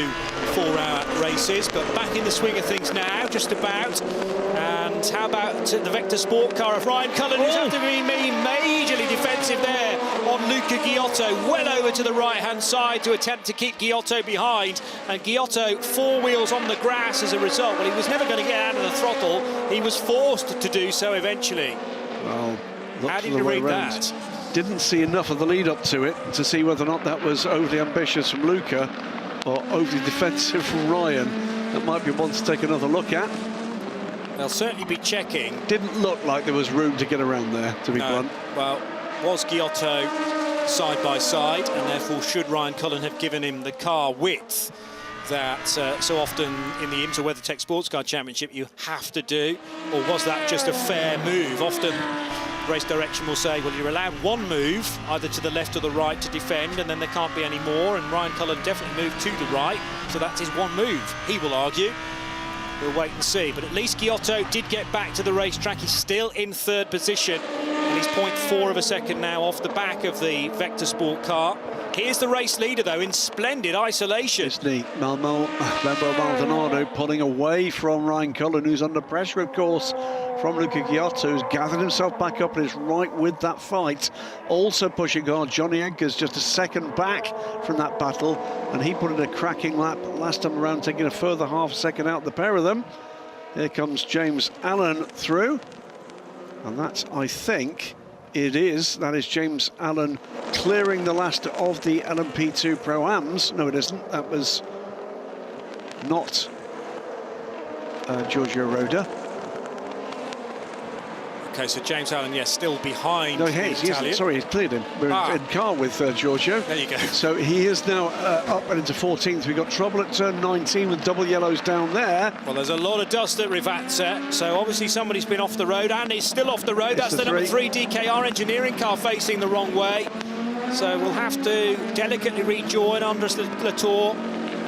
4-hour races. But back in the swing of things now, just about. And how about the Vector Sport car of Ryan Cullen, who's had to be majorly defensive there on Luca Giotto, well over to the right-hand side to attempt to keep Giotto behind. And Giotto 4 wheels on the grass as a result. Well, he was never going to get out of the throttle. He was forced to do so eventually. Well, how did you read that? Didn't see enough of the lead up to it to see whether or not that was overly ambitious from Luca or overly defensive from Ryan. That might be one to take another look at. They'll certainly be checking. Didn't look like there was room to get around there, to be blunt. Well, was Giotto side by side, and therefore should Ryan Cullen have given him the car width that so often in the IMSA WeatherTech Sports Car Championship you have to do, or was that just a fair move? Often race direction will say, well, you're allowed 1 move either to the left or the right to defend, and then there can't be any more. And Ryan Cullen definitely moved to the right, so that's his 1 move, he will argue. We'll wait and see, but at least Giotto did get back to the racetrack. He's still in 3rd position, and he's 0.4 of a second now off the back of the Vector Sport car. Here's the race leader, though, in splendid isolation. It's the Manuel Maldonado pulling away from Ryan Cullen, who's under pressure, of course, from Luca Giotto, who's gathered himself back up and is right with that fight. Also pushing hard, Johnny Edgar's just a second back from that battle, and he put in a cracking lap last time around, taking a further half second out, the pair of them. Here comes James Allen through, and that's, I think, that is James Allen clearing the last of the LMP2 Pro-Ams. No, it isn't. That was not Giorgio Roda. OK, so James Allen, yes, still behind. No, he is. Sorry, he's cleared him. We're in car with Giorgio. There you go. So he is now up and into 14th. We've got trouble at turn 19 with double yellows down there. Well, there's a lot of dust at Rivazza, so obviously somebody's been off the road, and is still off the road. That's the number 3 DKR engineering car facing the wrong way. So we'll have to delicately rejoin Andres Latour.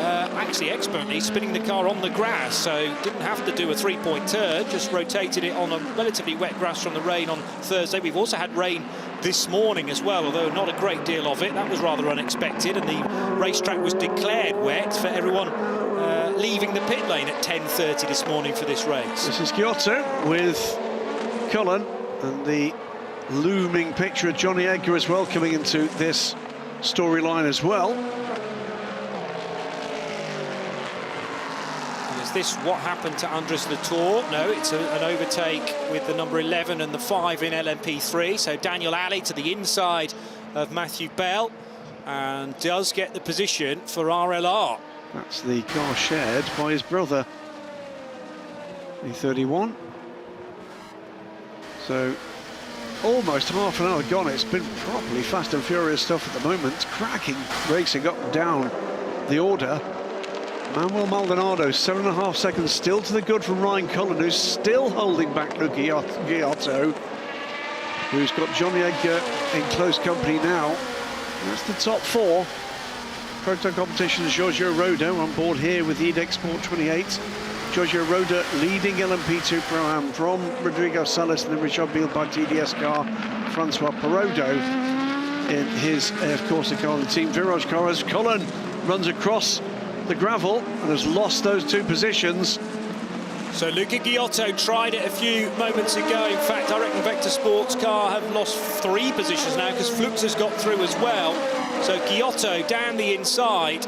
Actually expertly spinning the car on the grass, so didn't have to do a 3-point turn, just rotated it on a relatively wet grass from the rain on Thursday. We've also had rain this morning as well, although not a great deal of it. That was rather unexpected, and the racetrack was declared wet for everyone leaving the pit lane at 10:30 this morning for this race. This is Giotto with Cullen, and the looming picture of Johnny Edgar as well coming into this storyline as well. Is this what happened to Andres Latour? No, it's an overtake with the number 11 and the 5 in LMP3. So Daniel Alley to the inside of Matthew Bell and does get the position for RLR. That's the car shared by his brother, the 31. So almost half an hour gone. It's been properly fast and furious stuff at the moment. Cracking racing up and down the order. Manuel Maldonado, 7.5 seconds still to the good from Ryan Cullen, who's still holding back Luca Giotto, who's got Johnny Edgar in close company now. That's the top 4. Proto competition, Giorgio Roda on board here with EDEC Sport 28. Giorgio Roda leading LMP2 Pro-Am from Rodrigo Salas and the Richard Bilbao TDS car, Francois Perodo in his AF Corsa car on the team Virage car as Cullen runs across the gravel and has lost those 2 positions. So Luca Giotto tried it a few moments ago. In fact, I reckon Vector Sports car have lost 3 positions now because Flux has got through as well. So Giotto down the inside,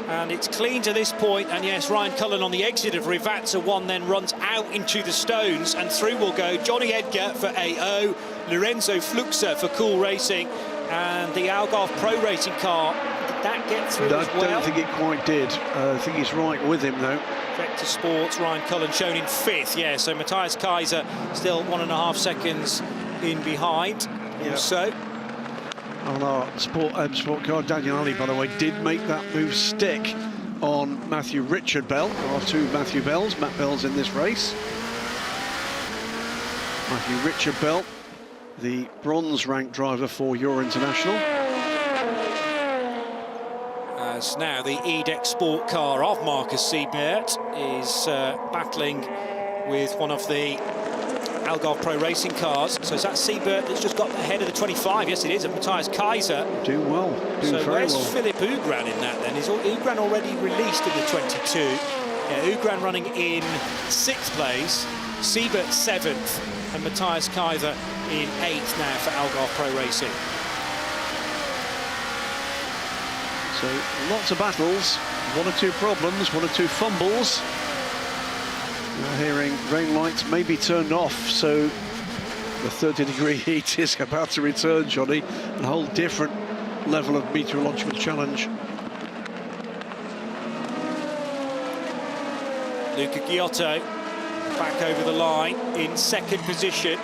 and it's clean to this point. And yes, Ryan Cullen on the exit of Rivazza 1 then runs out into the stones, and through will go Johnny Edgar for AO, Lorenzo Fluxa for Cool Racing, and the Algarve Pro Racing car. Did that get through as well? I don't think it quite did. I think he's right with him though. Vector Sports, Ryan Cullen shown in 5th, yeah, so Matthias Kaiser still 1.5 seconds in behind. Yep. Also, on our sport car, Daniel Alley, by the way, did make that move stick on Matthew Richard Bell. There are 2 Matthew Bells, Matt Bells in this race. Matthew Richard Bell, the bronze-ranked driver for Euro International. As now the EDEC Sport car of Marcus Siebert is battling with one of the Algarve Pro Racing cars. So is that Siebert that's just got ahead of the 25? Yes, it is, of Matthias Kaiser. Doing well, doing so very where's well. Philip Ugran in that then? Is Ugran already released in the 22? Yeah, Ugran running in 6th place, Siebert 7th, and Matthias Kaiser in 8th now for Algarve Pro Racing. So lots of battles, 1 or 2 problems, 1 or 2 fumbles. We're hearing rain lights may be turned off, so the 30-degree heat is about to return, Johnny, and a whole different level of meteorological challenge. Luca Giotto back over the line in 2nd position.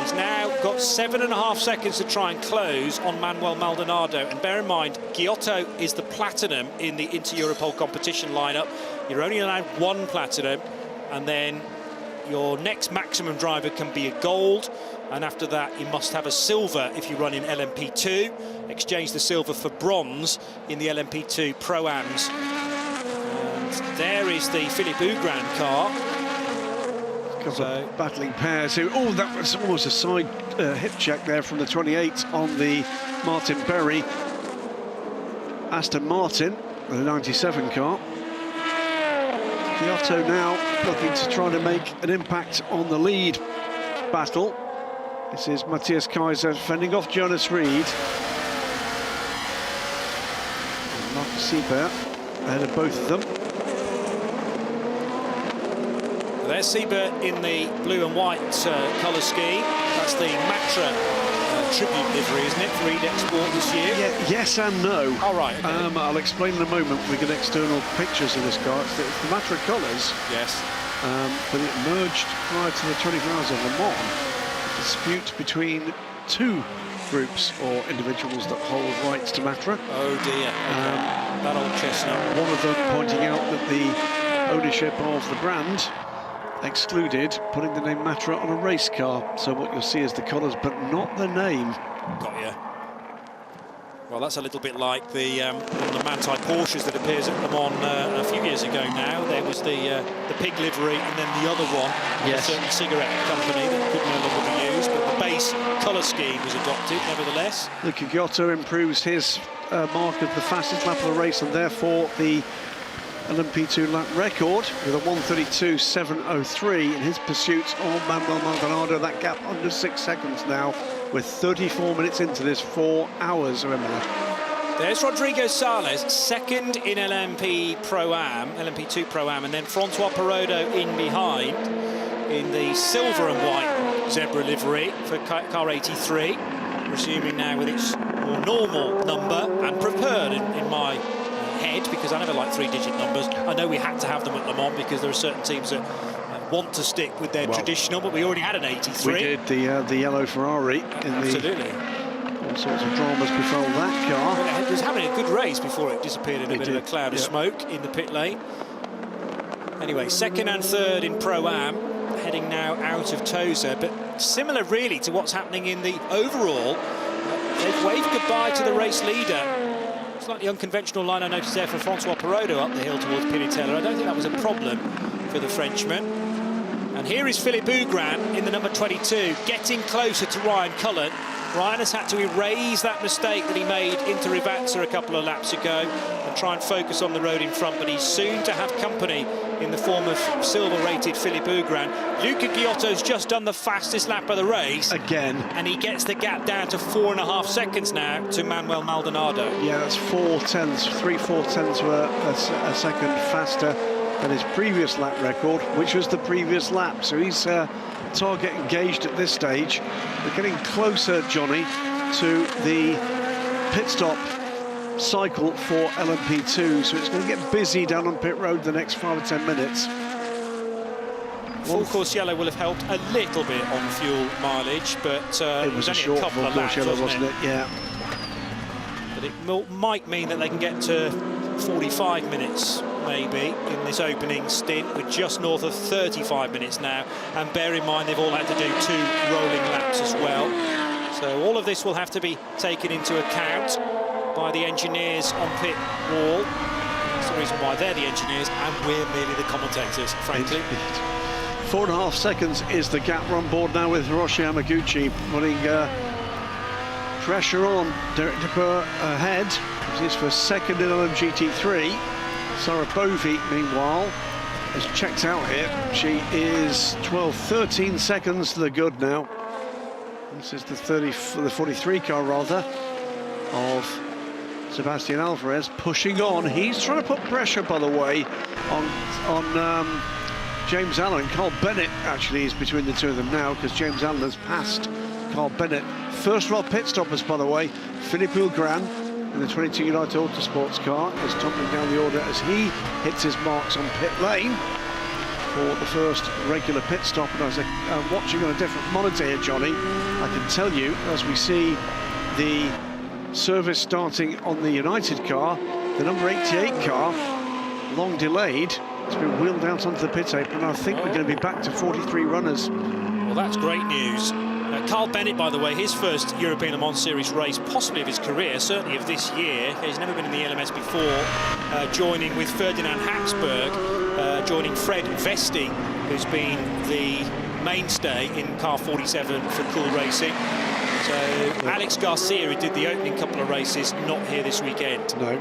He's now got 7.5 seconds to try and close on Manuel Maldonado. And bear in mind, Giotto is the platinum in the Inter-Europol competition lineup. You're only allowed 1 platinum, and then your next maximum driver can be a gold, and after that you must have a silver if you run in LMP2. Exchange the silver for bronze in the LMP2 Pro-Ams. And there is the Philip Ugran car. Couple of battling pairs who, oh, that was almost a side hip check there from the 28 on the Martin Berry Aston Martin, the 97 car. Giotto now looking to try to make an impact on the lead battle. This is Matthias Kaiser fending off Jonas Reed. And Marcus Siebert ahead of both of them. There's Siebert in the blue and white colour scheme. That's the Matra tribute livery, isn't it, for EDEC Sport this year? Yeah, yes and no. All right. Okay. I'll explain in a moment. We get external pictures of this car. It's the Matra colours. Yes. But it merged prior to the 24 Hours of Le Mans. A dispute between 2 groups or individuals that hold rights to Matra. Oh dear. That old chestnut. One of them pointing out that the ownership of the brand excluded putting the name Matra on a race car. So what you'll see is the colours, but not the name. Got you. Well, that's a little bit like the one of the Manti Porsches that appears at Le Mans a few years ago now. There was the pig livery and then the other one, yes, a certain cigarette company that could no longer be used, but the base colour scheme was adopted nevertheless. Luca Giotto improves his mark of the fastest lap of the race and therefore the LMP2 lap record with a 1:32.703 in his pursuit of Manuel Maldonado. That gap under 6 seconds now. We're 34 minutes into this 4 hours of Imola. There's Rodrigo Sales, second in LMP Pro-Am, LMP2 Pro-Am, and then Francois Perrodo in behind in the silver and white zebra livery for car 83, resuming now with its more normal number and preferred in my head, because I never like three-digit numbers. I know we had to have them at Le Mans because there are certain teams that want to stick with their traditional, but we already had an 83. We did, the yellow Ferrari. Absolutely. All sorts of dramas befell that car. Well, it was having a good race before it disappeared in a bit of a cloud of smoke in the pit lane. Anyway, second and third in Pro-Am, heading now out of Tosa, but similar really to what's happening in the overall. They've waved goodbye to the race leader. Slightly unconventional line I noticed there from Francois Perrodo up the hill towards Pinatella. I don't think that was a problem for the Frenchman. And here is Philippe Ougran in the number 22, getting closer to Ryan Cullen. Ryan has had to erase that mistake that he made into Rivazza a couple of laps ago and try and focus on the road in front, but he's soon to have company in the form of silver-rated Philippe Ougran. Luca Giotto's just done the fastest lap of the race. Again. And he gets the gap down to 4.5 seconds now to Manuel Maldonado. Yeah, that's 3/4 of a second faster than his previous lap record, which was the previous lap. So he's target engaged at this stage. We're getting closer, Johnny, to the pit stop cycle for LMP2, so it's going to get busy down on pit road the next 5 or 10 minutes. Full course yellow will have helped a little bit on fuel mileage, but it was only short a couple of laps, yellow, wasn't it? Yeah. But it might mean that they can get to 45 minutes maybe in this opening stint. We're just north of 35 minutes now, and bear in mind they've all had to do 2 rolling laps as well, so all of this will have to be taken into account by the engineers on pit wall. That's the reason why they're the engineers and we're merely the commentators, frankly. 4.5 seconds is the gap. We're on board now with Hiroshi Yamaguchi putting pressure on. Derek DePer ahead. This is for second in LMGT3. Sarah Bovey, meanwhile, has checked out here. She is 13 seconds to the good now. This is the 43 car, rather, of Sebastian Alvarez pushing on. He's trying to put pressure, by the way, on James Allen. Carl Bennett actually is between the two of them now, because James Allen has passed Carl Bennett. First row pit stoppers, by the way, Philippe Ougran in the 22 United Autosports car is toppling down the order as he hits his marks on pit lane for the first regular pit stop. And as I'm watching on a different monitor here, Johnny, I can tell you, as we see the service starting on the United car, the number 88 car, long delayed, has been wheeled out onto the pit apron. I think we're going to be back to 43 runners. Well, that's great news. Carl Bennett, by the way, his first European Le Mans Series race, possibly of his career, certainly of this year. He's never been in the LMS before, joining with Ferdinand Habsburg, joining Fred Vesti, who's been the mainstay in car 47 for Cool Racing. So Alex Garcia, who did the opening couple of races, not here this weekend. No.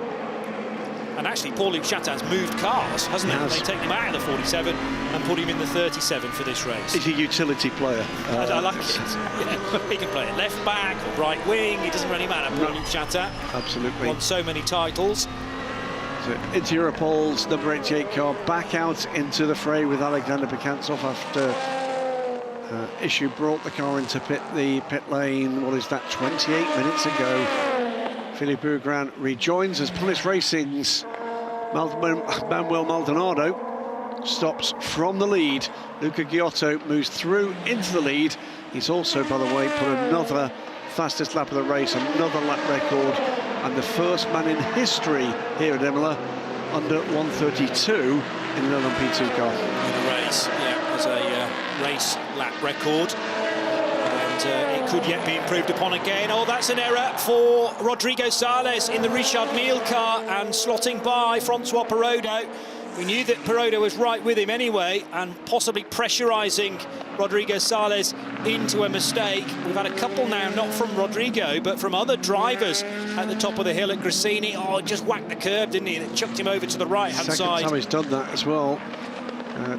And actually, Paul-Luc Chatin's moved cars, hasn't he? They've taken him out of the 47 and put him in the 37 for this race. He's a utility player. I like it. Yeah. He can play at left back or right wing. It doesn't really matter. Paul-Luc Chatin. Absolutely. Won so many titles. So into Europol's number 88 car, back out into the fray with Alexander Bekantsov after issue brought the car into the pit lane. What is that? 28 minutes ago. Philippe Ougran rejoins as Palace Racing's Manuel Maldonado stops from the lead. Luca Giotto moves through into the lead. He's also, by the way, put another fastest lap of the race, another lap record, and the first man in history here at Imola under 132 in an LMP2 car. In a race, yeah, as a race lap record. It could yet be improved upon again. Oh, that's an error for Rodrigo Sales in the Richard Mille car and slotting by Francois Perrodo. We knew that Perrodo was right with him anyway and possibly pressurising Rodrigo Sales into a mistake. We've had a couple now, not from Rodrigo, but from other drivers at the top of the hill at Gresini. Oh, just whacked the curb, didn't he? And it chucked him over to the right-hand side. Second time he's done that as well.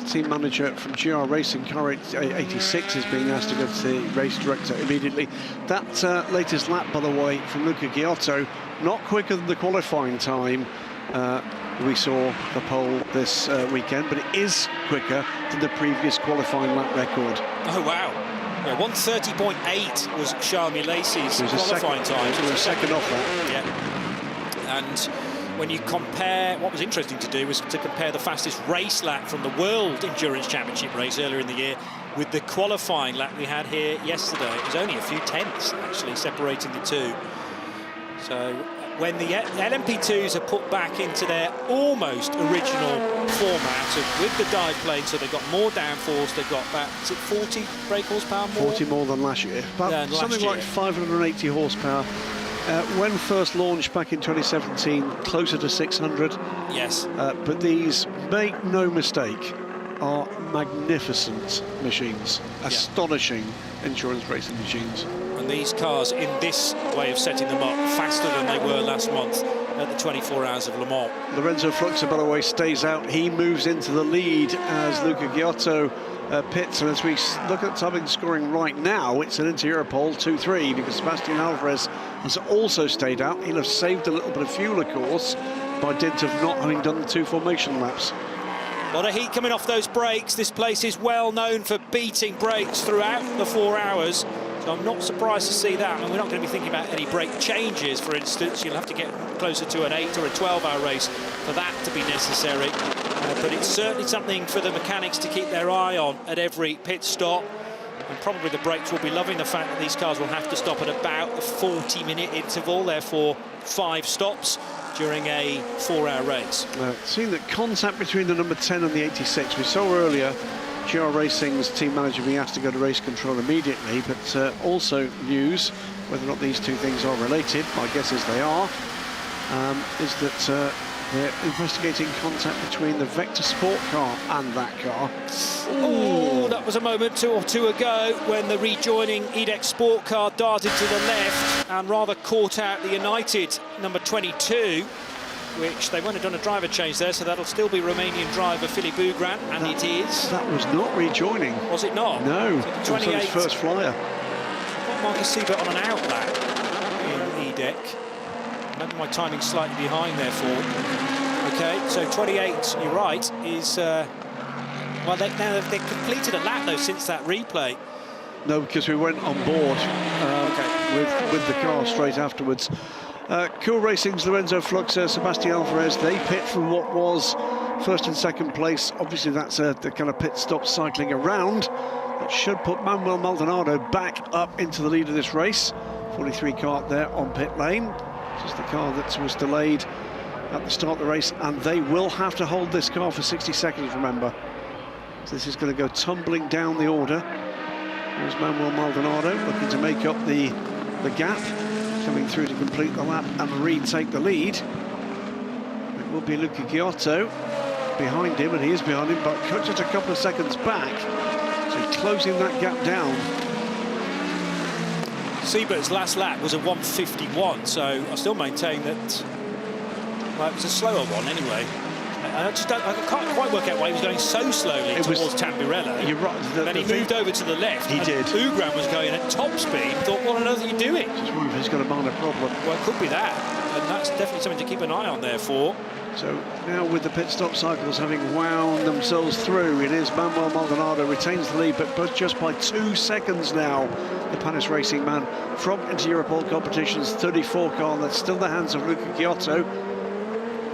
Team manager from GR Racing, car 86, is being asked to go to the race director immediately. That latest lap, by the way, from Luca Giotto, not quicker than the qualifying time we saw the pole this weekend, but it is quicker than the previous qualifying lap record. Oh, wow. Yeah, 1:30.8 was Charmy Lacey's qualifying time. So a second off that. Yeah. And when you compare, what was interesting to do was to compare the fastest race lap from the World Endurance Championship race earlier in the year with the qualifying lap we had here yesterday. It was only a few tenths, actually, separating the two. So when the LMP2s are put back into their almost original format with the dive plane, so they've got more downforce, they've got about, is it 40 brake horsepower more? 40 more than last year. About something like 580 horsepower. When first launched back in 2017, closer to 600. Yes. But these, make no mistake, are magnificent machines. Astonishing endurance racing machines. And these cars, in this way of setting them up, faster than they were last month at the 24 Hours of Le Mans. Lorenzo Fluxa, by the way, stays out. He moves into the lead as Luca Giotto pits. And as we look at timing scoring right now, it's an interior pole, 2-3, because Sebastian Alvarez has also stayed out. He'll have saved a little bit of fuel, of course, by dint of not having done the 2 formation laps. A lot of heat coming off those brakes. This place is well known for beating brakes throughout the 4 hours. So I'm not surprised to see that. I mean, we're not going to be thinking about any brake changes, for instance. You'll have to get closer to an 8 or a 12-hour race for that to be necessary. But it's certainly something for the mechanics to keep their eye on at every pit stop. And probably the brakes will be loving the fact that these cars will have to stop at about a 40-minute interval, therefore 5 stops during a 4-hour race. Seeing that contact between the number 10 and the 86, we saw earlier GR Racing's team manager being asked to go to race control immediately, but also news, whether or not these two things are related, my guess is they are, is that they're investigating contact between the Vector Sport car and that car. Oh, that was a moment or two ago when the rejoining EDEX Sport car darted to the left and rather caught out the United number 22, which they won't have done a driver change there, so that'll still be Romanian driver Philippe Bougran, and it is. That was not rejoining. Was it not? No, so it was his first flyer. Got Marcus Siebert on an outlap in EDEC. Maybe my timing's slightly behind there for. Okay, so 28, you're right, is. Well, they've completed a lap though since that replay. No, because we went on board with the car straight afterwards. Cool Racing's Lorenzo Fluxa, Sebastian Alvarez, they pit from what was first and second place. Obviously, that's the kind of pit stop cycling around. That should put Manuel Maldonado back up into the lead of this race. 43 car there on pit lane. This is the car that was delayed at the start of the race, and they will have to hold this car for 60 seconds, remember. So this is going to go tumbling down the order. There's Manuel Maldonado looking to make up the gap, coming through to complete the lap and retake the lead. It will be Luca Giotto behind him, and he is behind him, but just a couple of seconds back. So closing that gap down. Siebert's last lap was a 1:51, so I still maintain that, well, it was a slower one anyway. I can't quite work out why he was going so slowly towards Tambirello. You're right. Then he moved over to the left. He did. Bougran was going at top speed. Thought, what on earth are you doing? Just wonder if he's got a minor problem. Well, it could be that, and that's definitely something to keep an eye on there for. So now with the pit stop cycles having wound themselves through, it is Manuel Maldonado retains the lead, but just by 2 seconds now. The Panis Racing man from Inter-Europol competitions, 34 car, that's still the hands of Luca Giotto.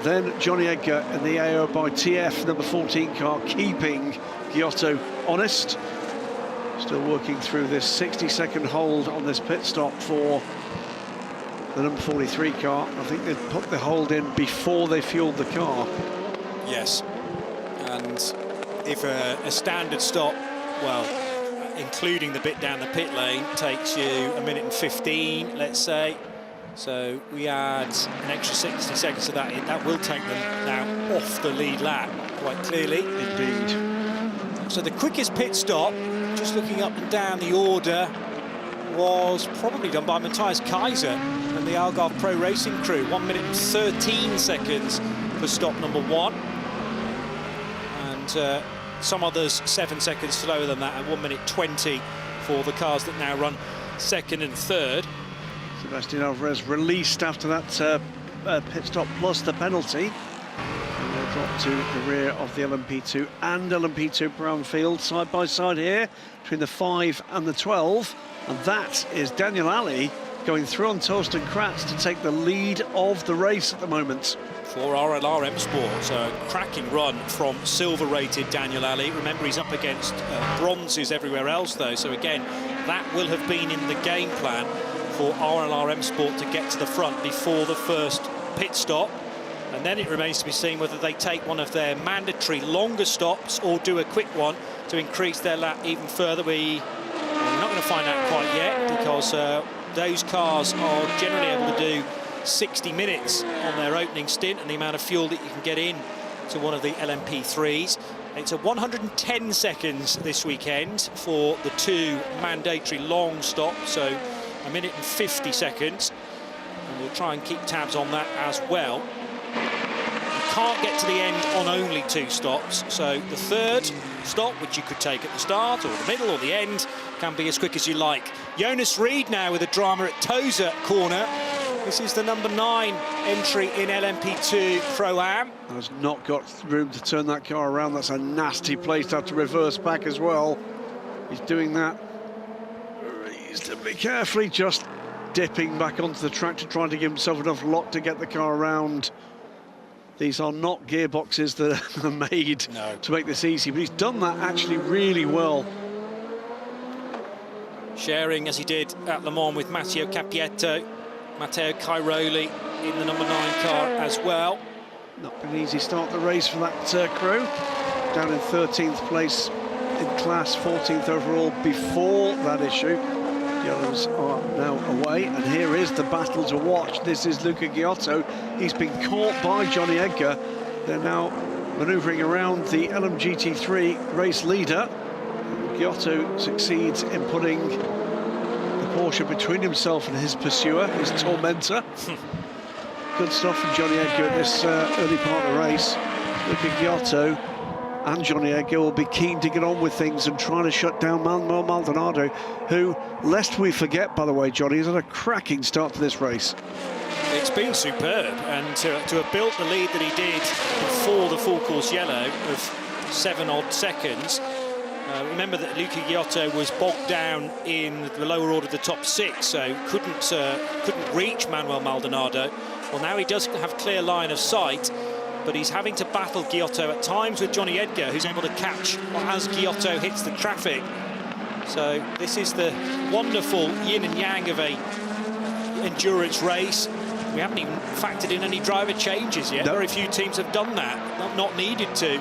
Then Johnny Edgar in the AO by TF, number 14 car, keeping Giotto honest. Still working through this 60-second hold on this pit stop for the number 43 car. I think they've put the hold in before they fueled the car. Yes, and if a standard stop, well, including the bit down the pit lane, takes you 1 minute and 15, let's say. So we add an extra 60 seconds to that. That will take them now off the lead lap, quite clearly. Indeed. So the quickest pit stop, just looking up and down the order, was probably done by Matthias Kaiser and the Algarve Pro Racing crew. 1 minute and 13 seconds for stop number 1. And some others 7 seconds slower than that, at 1 minute 20 for the cars that now run second and third. Sebastian Alvarez released after that pit stop plus the penalty. And they'll drop to the rear of the LMP2 and LMP2 Pro field, side by side here, between the 5 and the 12. And that is Daniel Alley going through on Torsten Kratz to take the lead of the race at the moment. For RM Sport, so a cracking run from silver-rated Daniel Alley. Remember, he's up against bronzes everywhere else, though, so again, that will have been in the game plan for RM Sport to get to the front before the first pit stop. And then it remains to be seen whether they take one of their mandatory longer stops or do a quick one to increase their lap even further. We're not going to find out quite yet, because those cars are generally able to do 60 minutes on their opening stint, and the amount of fuel that you can get in to one of the LMP3s. It's a 110 seconds this weekend for the 2 mandatory long stops, so 1 minute and 50 seconds. And we'll try and keep tabs on that as well. You can't get to the end on only 2 stops, so the third stop, which you could take at the start or the middle or the end, can be as quick as you like. Jonas Reed now with a drama at Tosa corner. This is the number 9 entry in LMP2 Pro-Am. Has not got room to turn that car around. That's a nasty place to have to reverse back as well. He's doing that reasonably carefully, just dipping back onto the track to try to give himself enough lock to get the car around. These are not gearboxes that are made to make this easy, but he's done that actually really well. Sharing, as he did at Le Mans, with Matteo Cappietto, Matteo Cairoli in the number 9 car as well. Not been an easy start the race for that crew. Down in 13th place in class, 14th overall before that issue. The others are now away, and here is the battle to watch. This is Luca Giotto. He's been caught by Johnny Edgar. They're now manoeuvring around the LMGT3 race leader. Giotto succeeds in putting the Porsche between himself and his pursuer, his tormentor. Good stuff from Johnny Edgar at this early part of the race. Luca Giotto and Johnny Edgar will be keen to get on with things and trying to shut down Manuel Maldonado, who, lest we forget, by the way, Johnny, has had a cracking start to this race. It's been superb, and to have built the lead that he did before the full course yellow of 7 odd seconds. Remember that Luca Giotto was bogged down in the lower order of the top 6, so couldn't reach Manuel Maldonado. Well, now he does have clear line of sight, but he's having to battle Giotto at times with Johnny Edgar, who's able to catch as Giotto hits the traffic. So this is the wonderful yin and yang of a endurance race. We haven't even factored in any driver changes yet. Very few teams have done that, not needed to,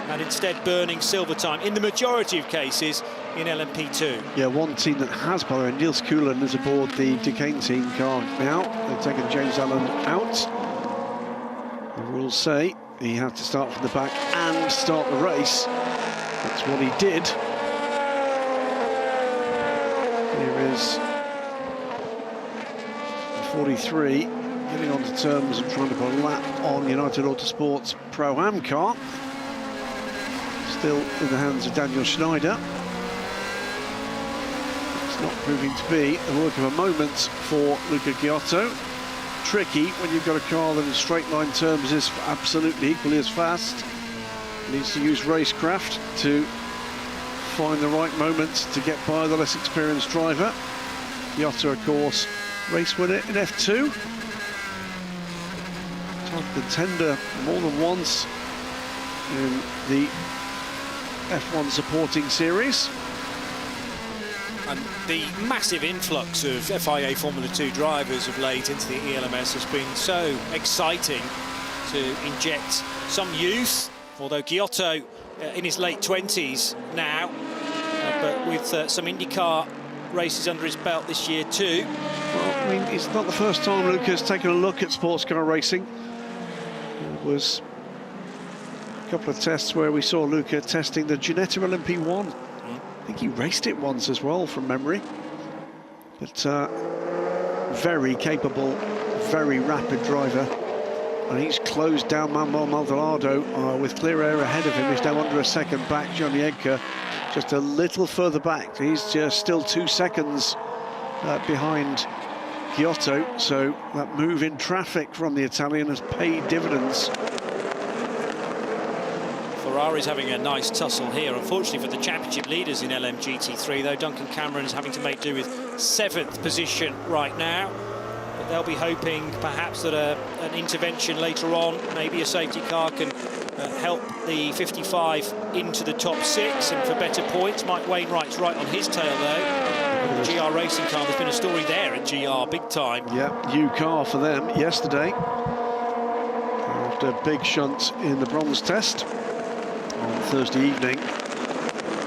and instead burning silver time in the majority of cases in LMP2. Yeah, one team that has, by the way, Niels Coulinan is aboard the Duquesne team car now. They've taken James Allen out. The rules say he had to start from the back and start the race. That's what he did. Here is 43 getting onto terms and trying to put a lap on United Autosport's Pro-Am car. Still in the hands of Daniel Schneider. It's not proving to be the work of a moment for Luca Giotto. Tricky when you've got a car that in straight line terms is absolutely equally as fast. Needs to use racecraft to find the right moment to get by the less experienced driver. Giotto, of course, race winner in F2. Top contender more than once in the F1 supporting series. And the massive influx of FIA Formula 2 drivers of late into the ELMS has been so exciting to inject some youth, although Giotto in his late 20s now, but with some IndyCar races under his belt this year too. Well, I mean, it's not the first time Luca's taken a look at sports car racing. It was a couple of tests where we saw Luca testing the Ginetta LMP1. I think he raced it once as well, from memory. But very capable, very rapid driver. and he's closed down Manuel Maldonado with clear air ahead of him. He's now under a second back. Johnny Edgar just a little further back. He's just still 2 seconds behind Giotto, so that move in traffic from the Italian has paid dividends. Ferrari's having a nice tussle here. Unfortunately for the championship leaders in LMGT3, though, Duncan Cameron's having to make do with 7th position right now. But they'll be hoping perhaps that an intervention later on, maybe a safety car, can help the 55 into the top 6 and for better points. Mike Wainwright's right on his tail, though. The GR racing car, there's been a story there at GR, big time. Yeah, new car for them yesterday. After a big shunt in the bronze test on Thursday evening,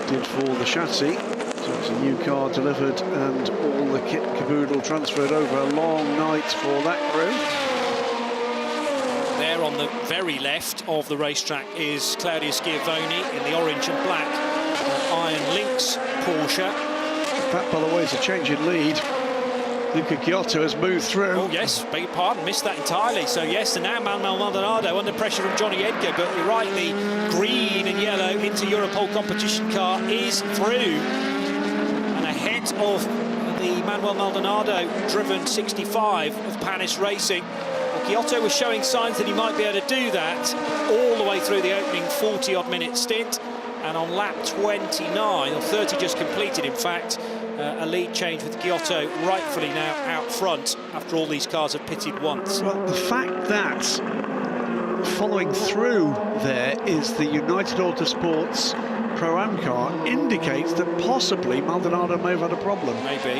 did for the chassis. So it's a new car delivered and all the kit caboodle transferred over. A long night for that crew. There on the very left of the racetrack is Claudio Schiavone in the orange and black Iron Lynx Porsche. That, by the way, is a change in lead. Luca Giotto has moved through. Oh, yes, beg your pardon, missed that entirely. So, yes, and now Manuel Maldonado under pressure from Johnny Edgar, but you're right, the green and yellow into Europole competition car is through. And ahead of the Manuel Maldonado-driven 65 of Panis Racing. Well, Giotto was showing signs that he might be able to do that all the way through the opening 40-odd minute stint. And on lap 29, or 30 just completed, in fact, a lead change with Giotto rightfully now out front after all these cars have pitted once. Well, the fact that following through there is the United Autosports Pro-Am car indicates that possibly Maldonado may have had a problem. Maybe.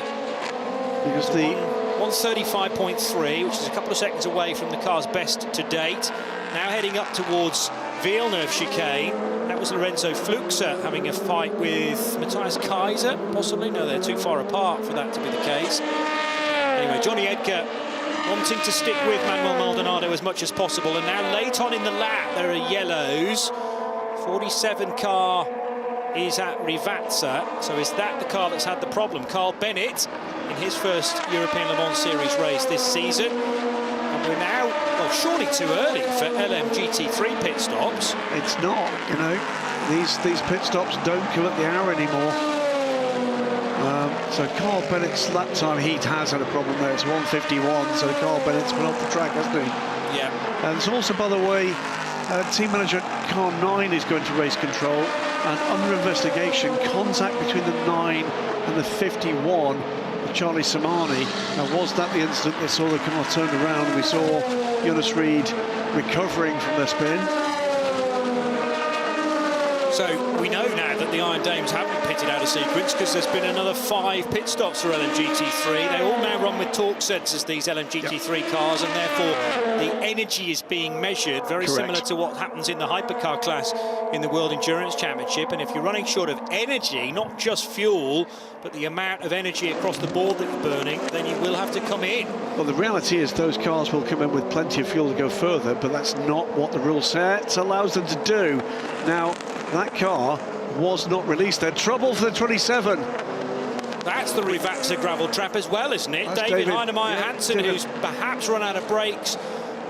Because the 135.3, which is a couple of seconds away from the car's best to date. Now heading up towards Villeneuve chicane. That was Lorenzo Fluxa having a fight with Matthias Kaiser, possibly. No, they're too far apart for that to be the case. Anyway, Johnny Edgar wanting to stick with Manuel Maldonado as much as possible. And now late on in the lap, there are yellows. 47 car is at Rivazza. So is that the car that's had the problem? Carl Bennett in his first European Le Mans Series race this season. And we're now, well, surely too early for LMGT3 pit stops. It's not, you know. These pit stops don't come at the hour anymore. So Carl Bennett's lap time heat has had a problem there. It's 1:51, so Carl Bennett's been off the track, hasn't he? Yeah. And it's also, by the way, team manager car 9 is going to race control, and under investigation, contact between the 9 and the 51. Charlie Samani. Now, was that the incident that saw the car turned around? We saw Jonas Reed recovering from the spin. So we know now that the Iron Dames have been pitted out of sequence because there's been another 5 pit stops for LMGT3. They all now run with torque sensors, these LMGT3 cars, and therefore the energy is being measured, very similar to what happens in the hypercar class in the World Endurance Championship. And if you're running short of energy, not just fuel, but the amount of energy across the board that you're burning, then you will have to come in. Well, the reality is those cars will come in with plenty of fuel to go further, but that's not what the rule set allows them to do. Now, that car was not released. They're trouble for the 27. That's the Rivazza gravel trap as well, isn't it? That's David Heinemeier Hansen, David. who's perhaps run out of brakes,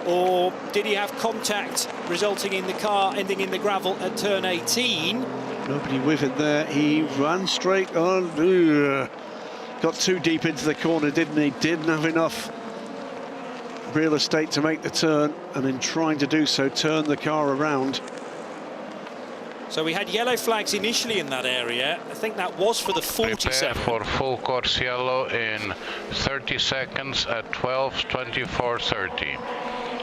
or did he have contact resulting in the car ending in the gravel at turn 18? Nobody with it there. He ran straight on. Got too deep into the corner, didn't he? Didn't have enough real estate to make the turn, and in trying to do so, turn the car around. So we had yellow flags initially in that area. I think that was for the 47. Prepare for full course yellow in 30 seconds at 12:24:30.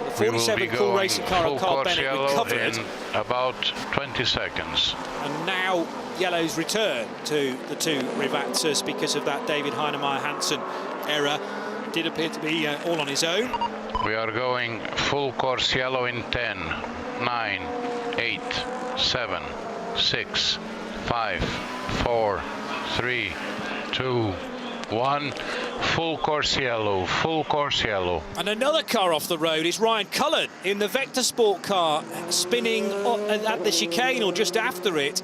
The 47 cool racing car of Carl Bennett recovered in about 20 seconds. And now yellows return to the 2 Rivazzas because of that David Heinemeier Hansen error. Did appear to be all on his own. We are going full course yellow in 10, 9, 8, 7, 6, 5, 4, 3, 2, 1. Full course yellow, full course yellow. And another car off the road is Ryan Cullen in the Vector Sport car, spinning at the chicane or just after it.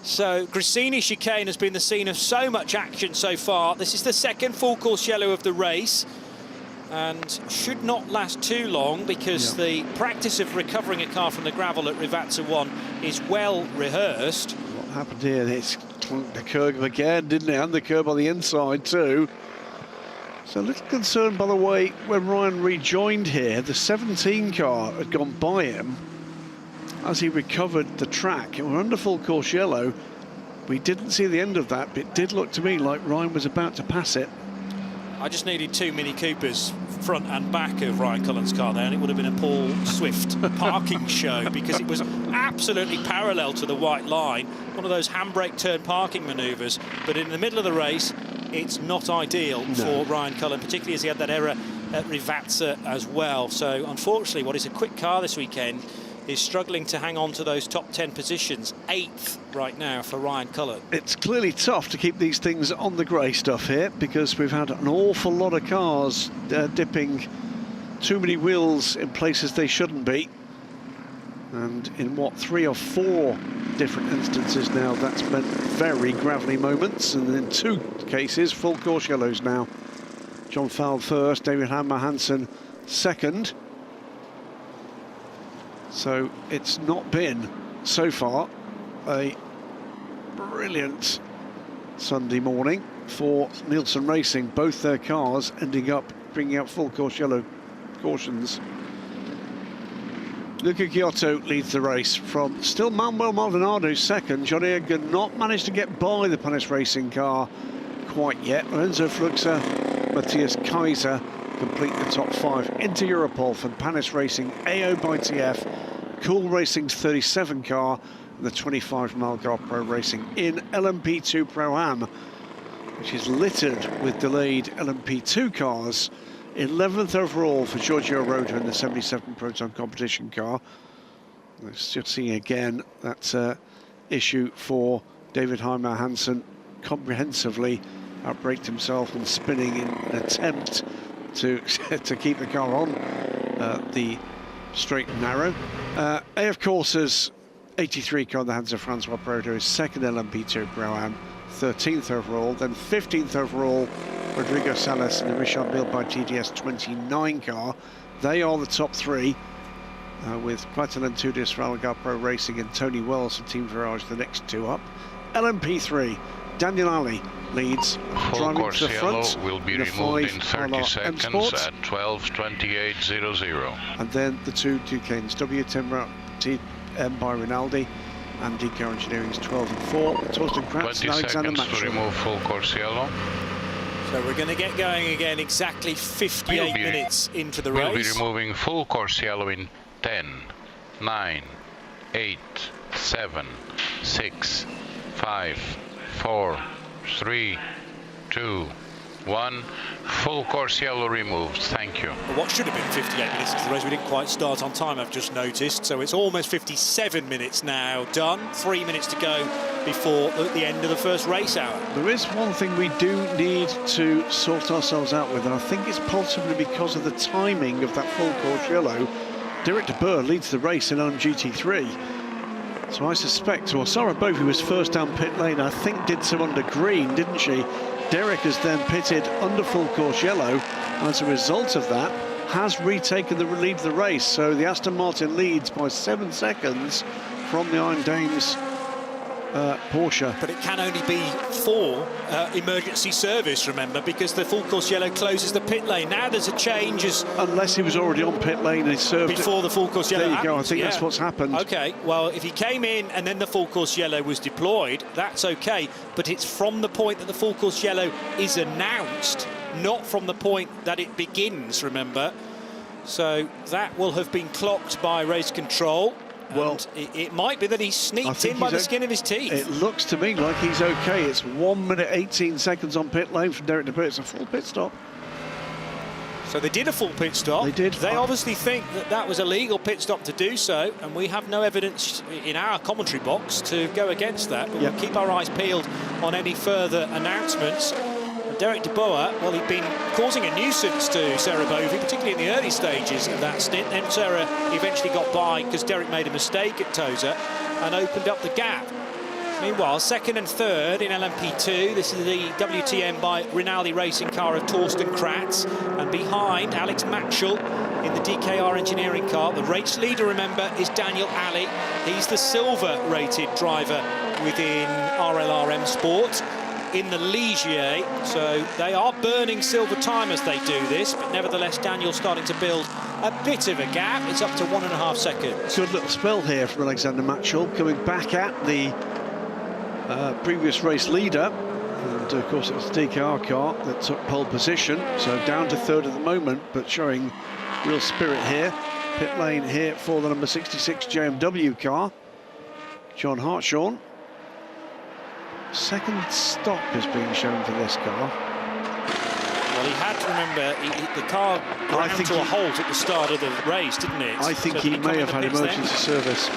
So Grissini chicane has been the scene of so much action so far. This is the second full course yellow of the race. and should not last too long, because the practice of recovering a car from the gravel at Rivazza 1 is well rehearsed. What happened here? It's clunked the curb again, didn't it? And the curb on the inside too. So a little concerned, by the way, when Ryan rejoined here, the 17 car had gone by him as he recovered the track. And we're under full course yellow. We didn't see the end of that, but it did look to me like Ryan was about to pass it. I just needed 2 Mini Coopers front and back of Ryan Cullen's car there, and it would have been a Paul Swift parking show, because it was absolutely parallel to the white line. One of those handbrake turn parking manoeuvres, but in the middle of the race, it's not ideal for Ryan Cullen, particularly as he had that error at Rivazza as well. So unfortunately, what is a quick car this weekend is struggling to hang on to those top 10 positions. 8th right now for Ryan Cullen. It's clearly tough to keep these things on the grey stuff here, because we've had an awful lot of cars dipping too many wheels in places they shouldn't be. And in, what, 3 or 4 different instances now, that's meant very gravelly moments, and in 2 cases, full course yellows now. John Fowle first, David Hammer Hansen second. So it's not been, so far, a brilliant Sunday morning for Nielsen Racing. Both their cars ending up bringing out full course yellow cautions. Luca Giotto leads the race from still Manuel Maldonado second. Johnny Edgar not managed to get by the Panis Racing car quite yet. Lorenzo Fluxa, Matthias Kaiser complete the top 5 into Europol from Panis Racing, AO by TF, Cool Racing's 37 car, and the 25 from Algar Pro Racing in LMP2 Pro-Am, which is littered with delayed LMP2 cars. 11th overall for Giorgio Roda in the 77 Proton competition car. Let's just see again that issue for David Heimer Hansen, comprehensively outbraked himself and spinning in an attempt to keep the car on the straight and narrow. AF Corsa's 83 car in the hands of Francois Proto is second LMP2 Pro-Am, 13th overall, then 15th overall Rodrigo Salas in the Richard Mille by TDS 29 car. They are the top 3, with Platinum Tudis for Algar Pro Racing and Tony Wells and Team Virage the next 2 up. LMP3, Daniel Ali leads, full driving course to the front. yellow will be removed in 30 seconds at 12:28.00. And then the 2 Ducanes, W10 TM by Rinaldi, and Deco Engineering's 12 and 4. Torsten Kratz 20 and Alexander seconds to Matchell. remove full course yellow. So we're going to get going again exactly 58 minutes into the race. We'll be removing full course yellow in 10, 9, 8, 7, 6, 5, 4, 3, 2, 1. Full course yellow removed. Thank you. What should have been 58 minutes into the race, we didn't quite start on time, I've just noticed. So it's almost 57 minutes now done. 3 minutes to go before the end of the first race hour. There is one thing we do need to sort ourselves out with, and I think it's possibly because of the timing of that full course yellow. Derek de Boer leads the race in LMGT3. So I suspect, well, Sarah Bovey was first down pit lane, I think did so under green, didn't she? Derek has then pitted under full course yellow, and as a result of that, has retaken the lead of the race. So the Aston Martin leads by 7 seconds from the Iron Dames Porsche. But it can only be for emergency service, remember, because the full course yellow closes the pit lane. Now there's a change unless he was already on pit lane and he served before the full course yellow. There you go, I think that's what's happened. Okay, well, if he came in and then the full course yellow was deployed, that's okay, but it's from the point that the full course yellow is announced, not from the point that it begins, remember. So that will have been clocked by race control. Well, it might be that he sneaked in by the skin of his teeth. It looks to me like he's okay. It's 1 minute 18 seconds on pit lane from Derek de Boer. It's a full pit stop. So they did a full pit stop. They did. They obviously think that that was a legal pit stop to do so, and we have no evidence in our commentary box to go against that. But we'll keep our eyes peeled on any further announcements. Derek de Boer, well, he'd been causing a nuisance to Sarah Bovey, particularly in the early stages of that stint. Then Sarah eventually got by because Derek made a mistake at Tosa and opened up the gap. Meanwhile, second and third in LMP2. This is the WTM by Rinaldi racing car of Torsten Kratz. And behind, Alex Matchell in the DKR engineering car. The race leader, remember, is Daniel Ali. He's the silver-rated driver within RLRM Sport in the Ligier. So they are burning silver time as they do this. But nevertheless, Daniel's starting to build a bit of a gap. It's up to 1.5 seconds. Good little spell here from Alexander Matchell, coming back at the previous race leader, and of course it was the DKR car that took pole position, so down to third at the moment, but showing real spirit here. Pit lane here for the number 66 JMW car, John Hartshorn. Second stop is being shown for this car. Well, he had to remember, the car ground to a halt at the start of the race, didn't it? I think he may have had emergency service.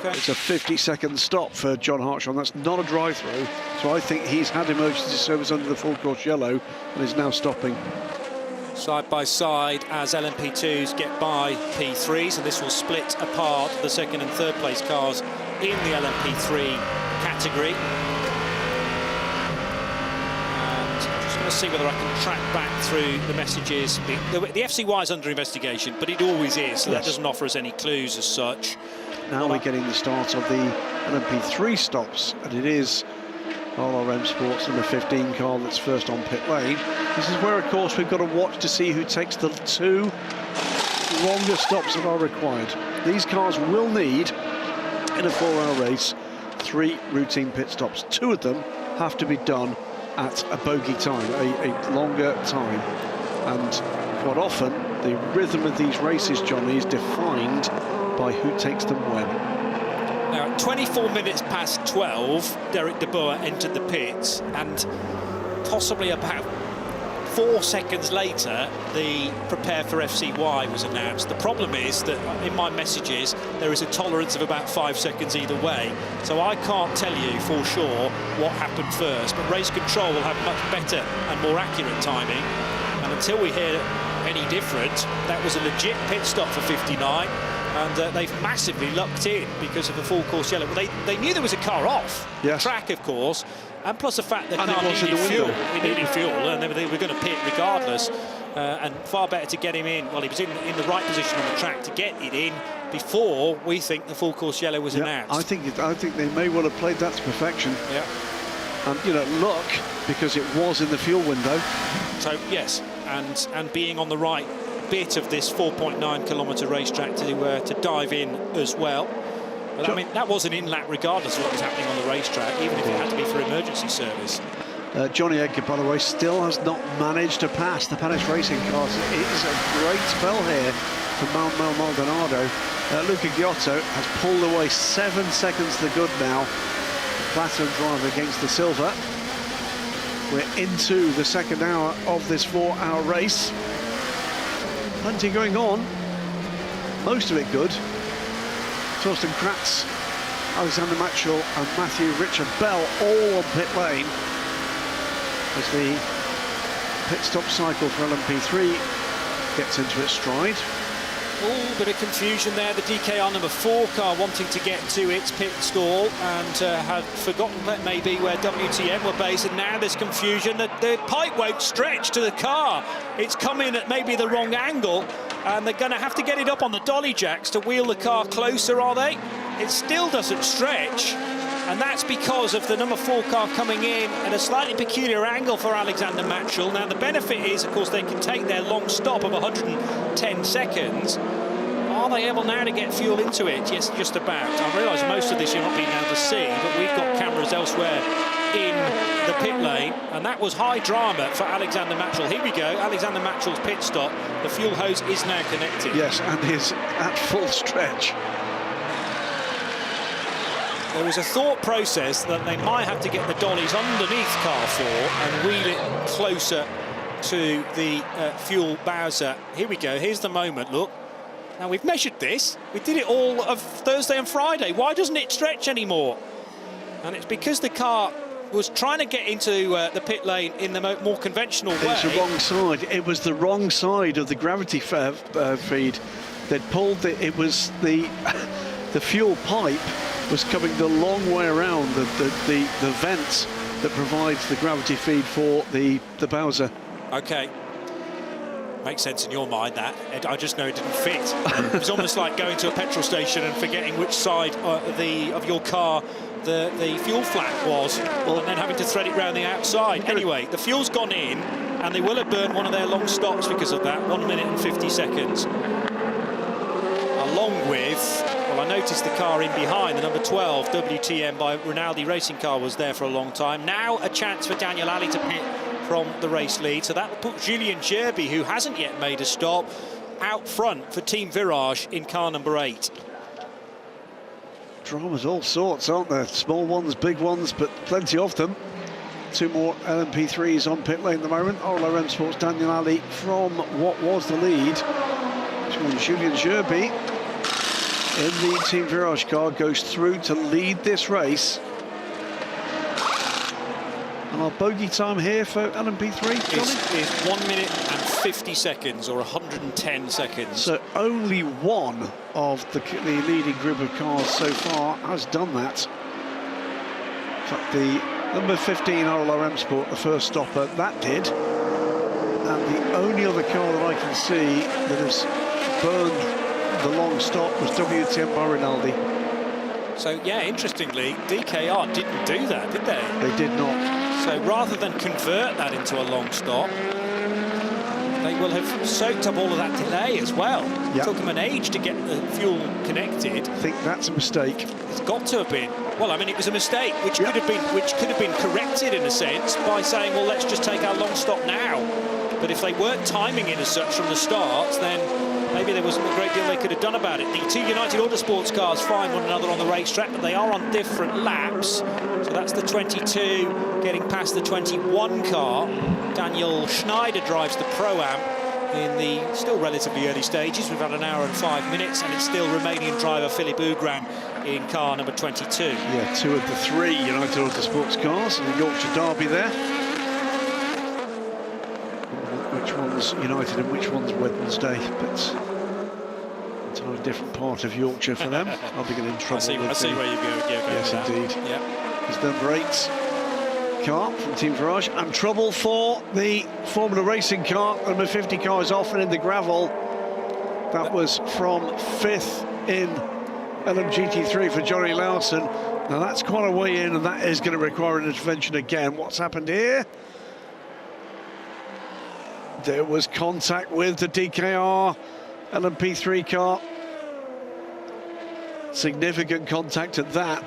It's a 50-second stop for John Hartshorn. That's not a drive-through, so I think he's had emergency service under the full course yellow and is now stopping. Side by side as LMP2s get by P3s, and this will split apart the second and third place cars in the LMP3 category. And I'm just going to see whether I can track back through the messages. The FCY is under investigation, but it always is, so that doesn't offer us any clues as such. Now we're getting the start of the LMP3 stops, and it is RLRM Sports number 15 car that's first on pit lane. This is where, of course, we've got to watch to see who takes the 2 longer stops that are required. These cars will need, in a 4-hour race, 3 routine pit stops. 2 of them have to be done at a bogey time, a longer time. And quite often, the rhythm of these races, Johnny, is defined by who takes them when. Now, at 24 minutes past 12, Derek de Boer entered the pits, and possibly about 4 seconds later, the prepare for FCY was announced. The problem is that in my messages, there is a tolerance of about 5 seconds either way. So I can't tell you for sure what happened first, but race control will have much better and more accurate timing. And until we hear any different, that was a legit pit stop for 59. And they've massively lucked in because of the full course yellow. They knew there was a car off the track, of course, and plus the fact that the car needed fuel. It needed fuel, and they were going to pit regardless. And far better to get him in. Well, he was in the right position on the track to get it in before we think the full course yellow was announced. I think they may well have played that to perfection. Yeah. And you know, luck because it was in the fuel window. So yes, and being on the right bit of this 4.9 kilometre racetrack to dive in as well. But I mean, that was an in-lap regardless of what was happening on the racetrack, even if it had to be for emergency service. Johnny Edgar, by the way, still has not managed to pass the Spanish racing cars. It is a great spell here for Manuel Maldonado. Luca Giotto has pulled away 7 seconds to the good now. Platinum driver against the silver. We're into the second hour of this 4-hour race. Plenty going on, most of it good. Torsten Kratz, Alexander Matchell and Matthew Richard Bell all on pit lane as the pit stop cycle for LMP3 gets into its stride. Oh, bit of confusion there. The DKR number 4 car wanting to get to its pit stall and had forgotten that maybe where WTM were based, and now there's confusion that the pipe won't stretch to the car. It's come in at maybe the wrong angle, and they're going to have to get it up on the dolly jacks to wheel the car closer, are they? It still doesn't stretch, and that's because of the number 4 car coming in at a slightly peculiar angle for Alexander Matchell. Now, the benefit is, of course, they can take their long stop of 110 seconds. Are they able now to get fuel into it? Yes, just about. I realise most of this you're not being able to see, but we've got cameras elsewhere in the pit lane, and that was high drama for Alexander Matchell. Here we go, Alexander Matchell's pit stop. The fuel hose is now connected. Yes, and is at full stretch. There was a thought process that they might have to get the dollies underneath car 4 and wheel it closer to the fuel bowser. Here we go, here's the moment, look. Now, we've measured this. We did it all of Thursday and Friday. Why doesn't it stretch anymore? And it's because the car was trying to get into the pit lane in the more conventional way. It's the wrong side. It was the wrong side of the gravity feed. They'd pulled it was the fuel pipe was coming the long way around the vent that provides the gravity feed for the Bowser. Okay. Makes sense in your mind, that. I just know it didn't fit. It was almost like going to a petrol station and forgetting which side of your car the fuel flap was, and then having to thread it round the outside. Anyway, the fuel's gone in, and they will have burned one of their long stops because of that, 1 minute and 50 seconds. Along with, well, I noticed the car in behind, the number 12, WTM by Rinaldi racing car, was there for a long time. Now a chance for Daniel Ali to pit from the race lead, so that will put Julien Gerby, who hasn't yet made a stop, out front for Team Virage in car number 8. Dramas all sorts, aren't there? Small ones, big ones, but plenty of them. 2 more LMP3s on pit lane at the moment. RM Sports Daniel Ali from what was the lead. Julien Gerby in the Team Virage car goes through to lead this race. And our bogey time here for LMP3 is 1 minute and 50 seconds, or 110 seconds. So only one of the leading group of cars so far has done that. In fact, the number 15 RM Sport, the first stopper, that did. And the only other car that I can see that has burned the long stop was WTM by Rinaldi. So, yeah, interestingly, DKR didn't do that, did they? They did not. So rather than convert that into a long stop, they will have soaked up all of that delay as well. Yep. It took them an age to get the fuel connected. I think that's a mistake. It's got to have been. Well, I mean, it was a mistake, which could have been corrected in a sense by saying, well, let's just take our long stop now. But if they weren't timing it as such from the start, then maybe there wasn't a great deal they could have done about it. The 2 United Autosports cars find one another on the racetrack, but they are on different laps. So that's the 22 getting past the 21 car. Daniel Schneider drives the Pro-Am in the still relatively early stages. We've had an hour and 5 minutes, and it's still Romanian driver Philippe Ugran in car number 22. Yeah, 2 of the 3 United Autosports cars in the Yorkshire Derby there. Which one's United and which one's Wednesday, but entirely different part of Yorkshire for them. I'll be getting in trouble. I see where you're going. Yes, indeed. Yeah. It's number 8 car from Team Virage, and trouble for the Formula Racing car. Number 50 car is off and in the gravel. That was from 5th in LMGT3 for Johnny Lawson. Now that's quite a way in, and that is going to require an intervention again. What's happened here? There was contact with the DKR LMP3 car. Significant contact at that.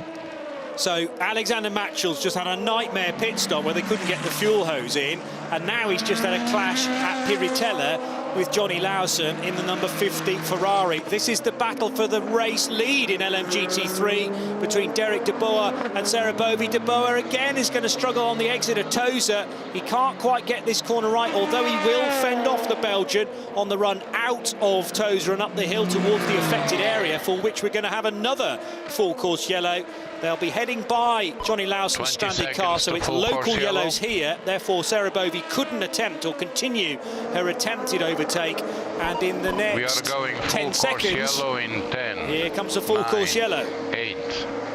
So Alexander Matchell's just had a nightmare pit stop where they couldn't get the fuel hose in, and now he's just had a clash at Piritella with Johnny Lawson in the number 50 Ferrari. This is the battle for the race lead in LMGT3 between Derek De Boer and Sarah Bovey. De Boer again is going to struggle on the exit of Tozer. He can't quite get this corner right, although he will fend off the Belgian on the run out of Tozer and up the hill towards the affected area, for which we're going to have another full course yellow. They'll be heading by Johnny Lawson's stranded car, so it's local yellows here. Therefore, Sarah Bovey couldn't attempt or continue her attempted overtake. And in the next 10 seconds, yellow in 10. Here comes a full course yellow. 8.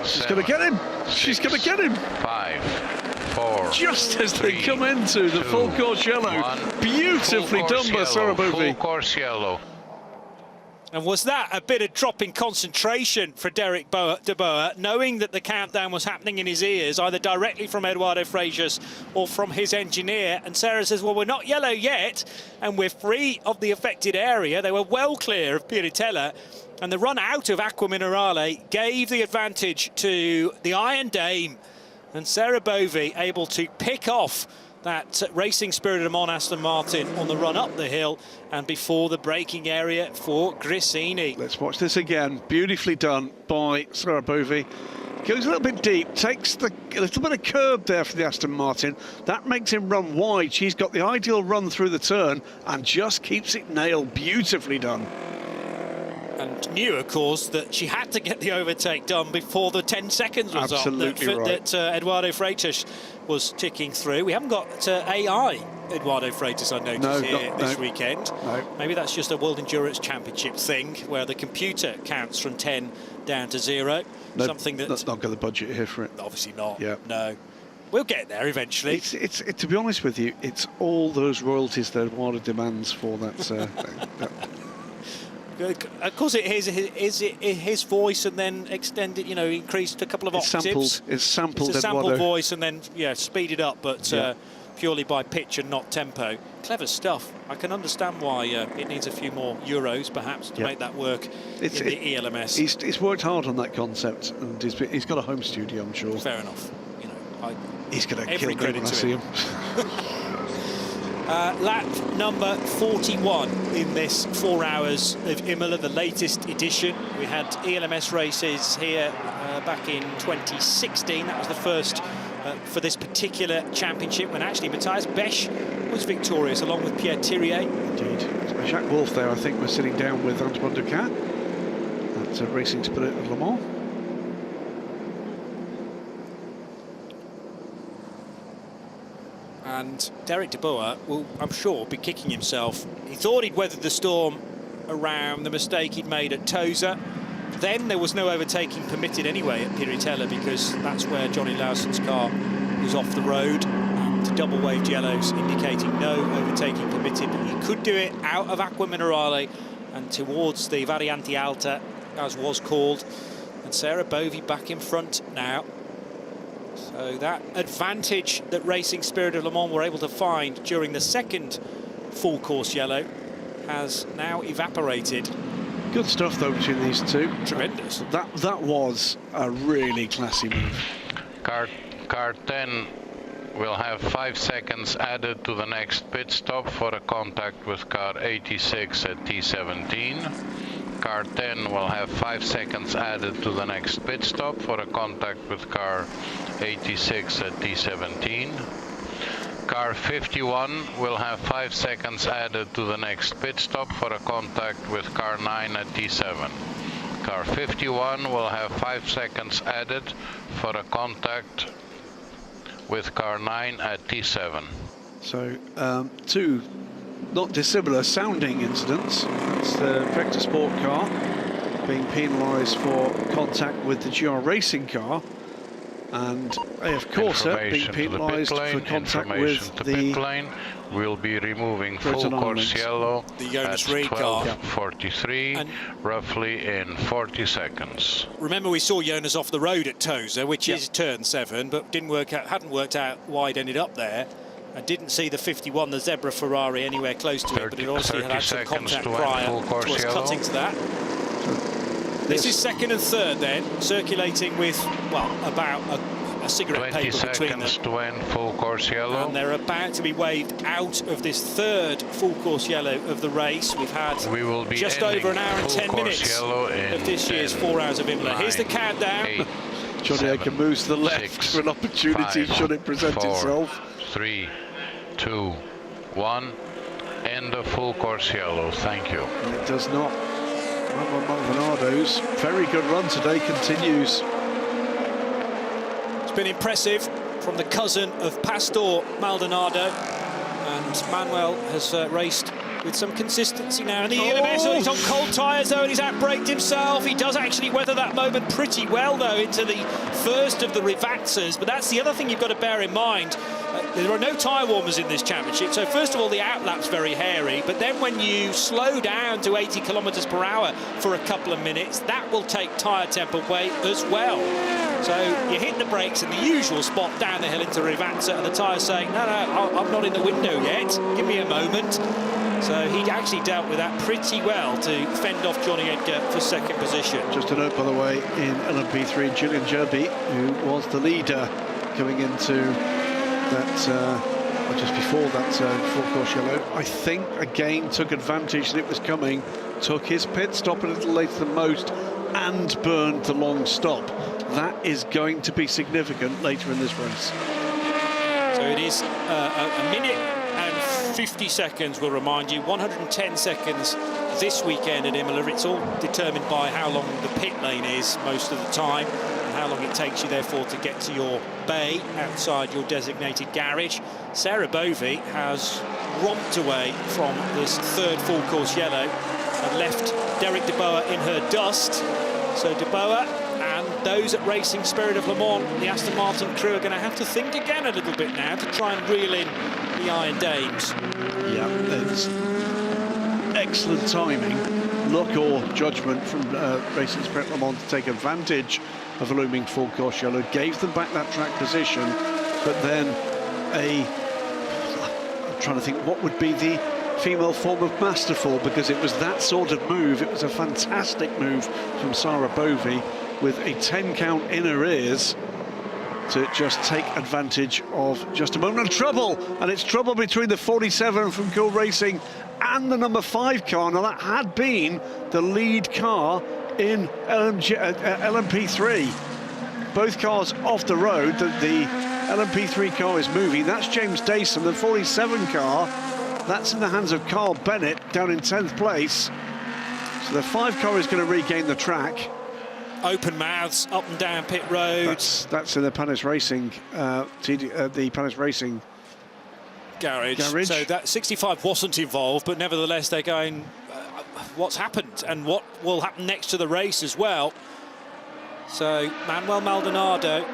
She's going to get him. She's going to get him. 5, 4. Just as they come into the full course yellow. Beautifully done by Sarah Bovey. Full course yellow. And was that a bit of drop in concentration for Derek De Boer, knowing that the countdown was happening in his ears, either directly from Eduardo Freitas or from his engineer? And Sarah says, well, we're not yellow yet, and we're free of the affected area. They were well clear of Piritella, and the run out of Aqua Minerale gave the advantage to the Iron Dame. And Sarah Bovey able to pick off that Racing Spirit of Mon Aston Martin on the run up the hill and before the braking area for Grissini. Let's watch this again. Beautifully done by Sarah Bovey. Goes a little bit deep, takes a little bit of curb there for the Aston Martin. That makes him run wide. She's got the ideal run through the turn and just keeps it nailed. Beautifully done. And knew, of course, that she had to get the overtake done before the 10 seconds was Absolutely up right. that Eduardo Freitas was ticking through. We haven't got AI Eduardo Freitas, I noticed, this weekend. No. Maybe that's just a World Endurance Championship thing, where the computer counts from 10 down to 0. No, Something that's not got the budget here for it. Obviously not. Yeah. No. We'll get there eventually. It's to be honest with you, it's all those royalties that Eduardo demands for that. Of course, it is his voice, and then extended, you know, increased a couple of octaves. It's sampled. It's a sample Eduardo voice, and then speeded up, but purely by pitch and not tempo. Clever stuff. I can understand why it needs a few more euros, perhaps, to make that work in the ELMS. He's worked hard on that concept, and he's got a home studio, I'm sure. Fair enough. You know, he's going to kill me credit when I to see him. Lap number 41 in this 4 hours of Imola, the latest edition. We had ELMS races here back in 2016. That was the first for this particular championship, when actually Matthias Besch was victorious along with Pierre Thirier. Indeed. Jacques Wolf there, I think, was sitting down with Antoine Ducat at Racing Spirit of Le Mans. And Derek de Boer will, I'm sure, be kicking himself. He thought he'd weathered the storm around the mistake he'd made at Tosa. Then there was no overtaking permitted anyway at Piritella, because that's where Johnny Lawson's car was off the road. And double waved yellows indicating no overtaking permitted. But he could do it out of Acqua Minerale and towards the Variante Alta, as was called. And Sarah Bovey back in front now. So that advantage that Racing Spirit of Le Mans were able to find during the second full course yellow has now evaporated. Good stuff, though, between these two. Tremendous. That was a really classy move. Car 10 will have 5 seconds added to the next pit stop for a contact with car 86 at T17. Car 10 will have 5 seconds added to the next pit stop for a contact with car 86 at T17. Car 51 will have 5 seconds added to the next pit stop for a contact with car 9 at T7. Car 51 will have 5 seconds added for a contact with car 9 at T7. So, two not dissimilar sounding incidents. That's the Vector Sport car being penalised for contact with the GR Racing car, and AF Corsa being penalised for contact with the pit lane. We'll be removing full course yellow at 12:43, roughly in 40 seconds. Remember, we saw Jonas off the road at Tosa, which is turn 7, but hadn't worked out why it ended up there. I didn't see the 51, the Zebra Ferrari, anywhere close to it, but it obviously had some contact prior to us cutting to that. This is second and third then, circulating with, well, about a cigarette paper between them. 20 seconds to end full course yellow. And they're about to be waved out of this third full course yellow of the race. We've had just over an hour and 10 minutes of this year's 4 hours of Imola. Here's the countdown. 8, Johnny Aitken moves to the left 6, for an opportunity 5, should it present 4, itself. 3, 2, 1. End of full course yellow. Thank you. And it does not. Manuel Maldonado's very good run today continues. It's been impressive from the cousin of Pastor Maldonado, and Manuel has raced with some consistency now in the ELMS. He's on cold tyres though, and he's outbraked himself. He does actually weather that moment pretty well though into the first of the Rivazzas, but that's the other thing you've got to bear in mind. There are no tyre warmers in this championship, so first of all the outlap's very hairy, but then when you slow down to 80 kilometres per hour for a couple of minutes, that will take tyre temp away as well. So you hit the brakes in the usual spot down the hill into Rivazza, and the tyre's saying, no, I'm not in the window yet, give me a moment. So he actually dealt with that pretty well to fend off Johnny Edgar for second position. Just a note, by the way, in LMP3, Julian Jerby, who was the leader coming into that, or just before that full course yellow, I think again took advantage that it was coming, took his pit stop a little later than most, and burned the long stop. That is going to be significant later in this race. So it is a minute and 50 seconds, we'll remind you, 110 seconds this weekend at Imola. It's all determined by how long the pit lane is most of the time, and how long it takes you, therefore, to get to your bay outside your designated garage. Sarah Bovey has romped away from this third full course yellow and left Derek De Boer in her dust. So De Boer and those at Racing Spirit of Le Mans, the Aston Martin crew, are going to have to think again a little bit now to try and reel in the Iron Dames. Yeah, it's excellent timing, luck or judgment from Racing Spirit Le Mans to take advantage of a looming full course yellow, gave them back that track position, but then I'm trying to think what would be the female form of masterful, because it was that sort of move. It was a fantastic move from Sarah Bovey with a 10 count in her ears to just take advantage of just a moment of trouble. And it's trouble between the 47 from Cool Racing and the number 5 car. Now, that had been the lead car in LMP3. Both cars off the road. The LMP3 car is moving. That's James Dayson. The 47 car, that's in the hands of Carl Bennett down in 10th place. So the 5 car is going to regain the track. Open mouths up and down pit road. That's in the Panis Racing, the Panis Racing garage. So that 65 wasn't involved, but nevertheless they're going, what's happened and what will happen next to the race as well. So Manuel Maldonado,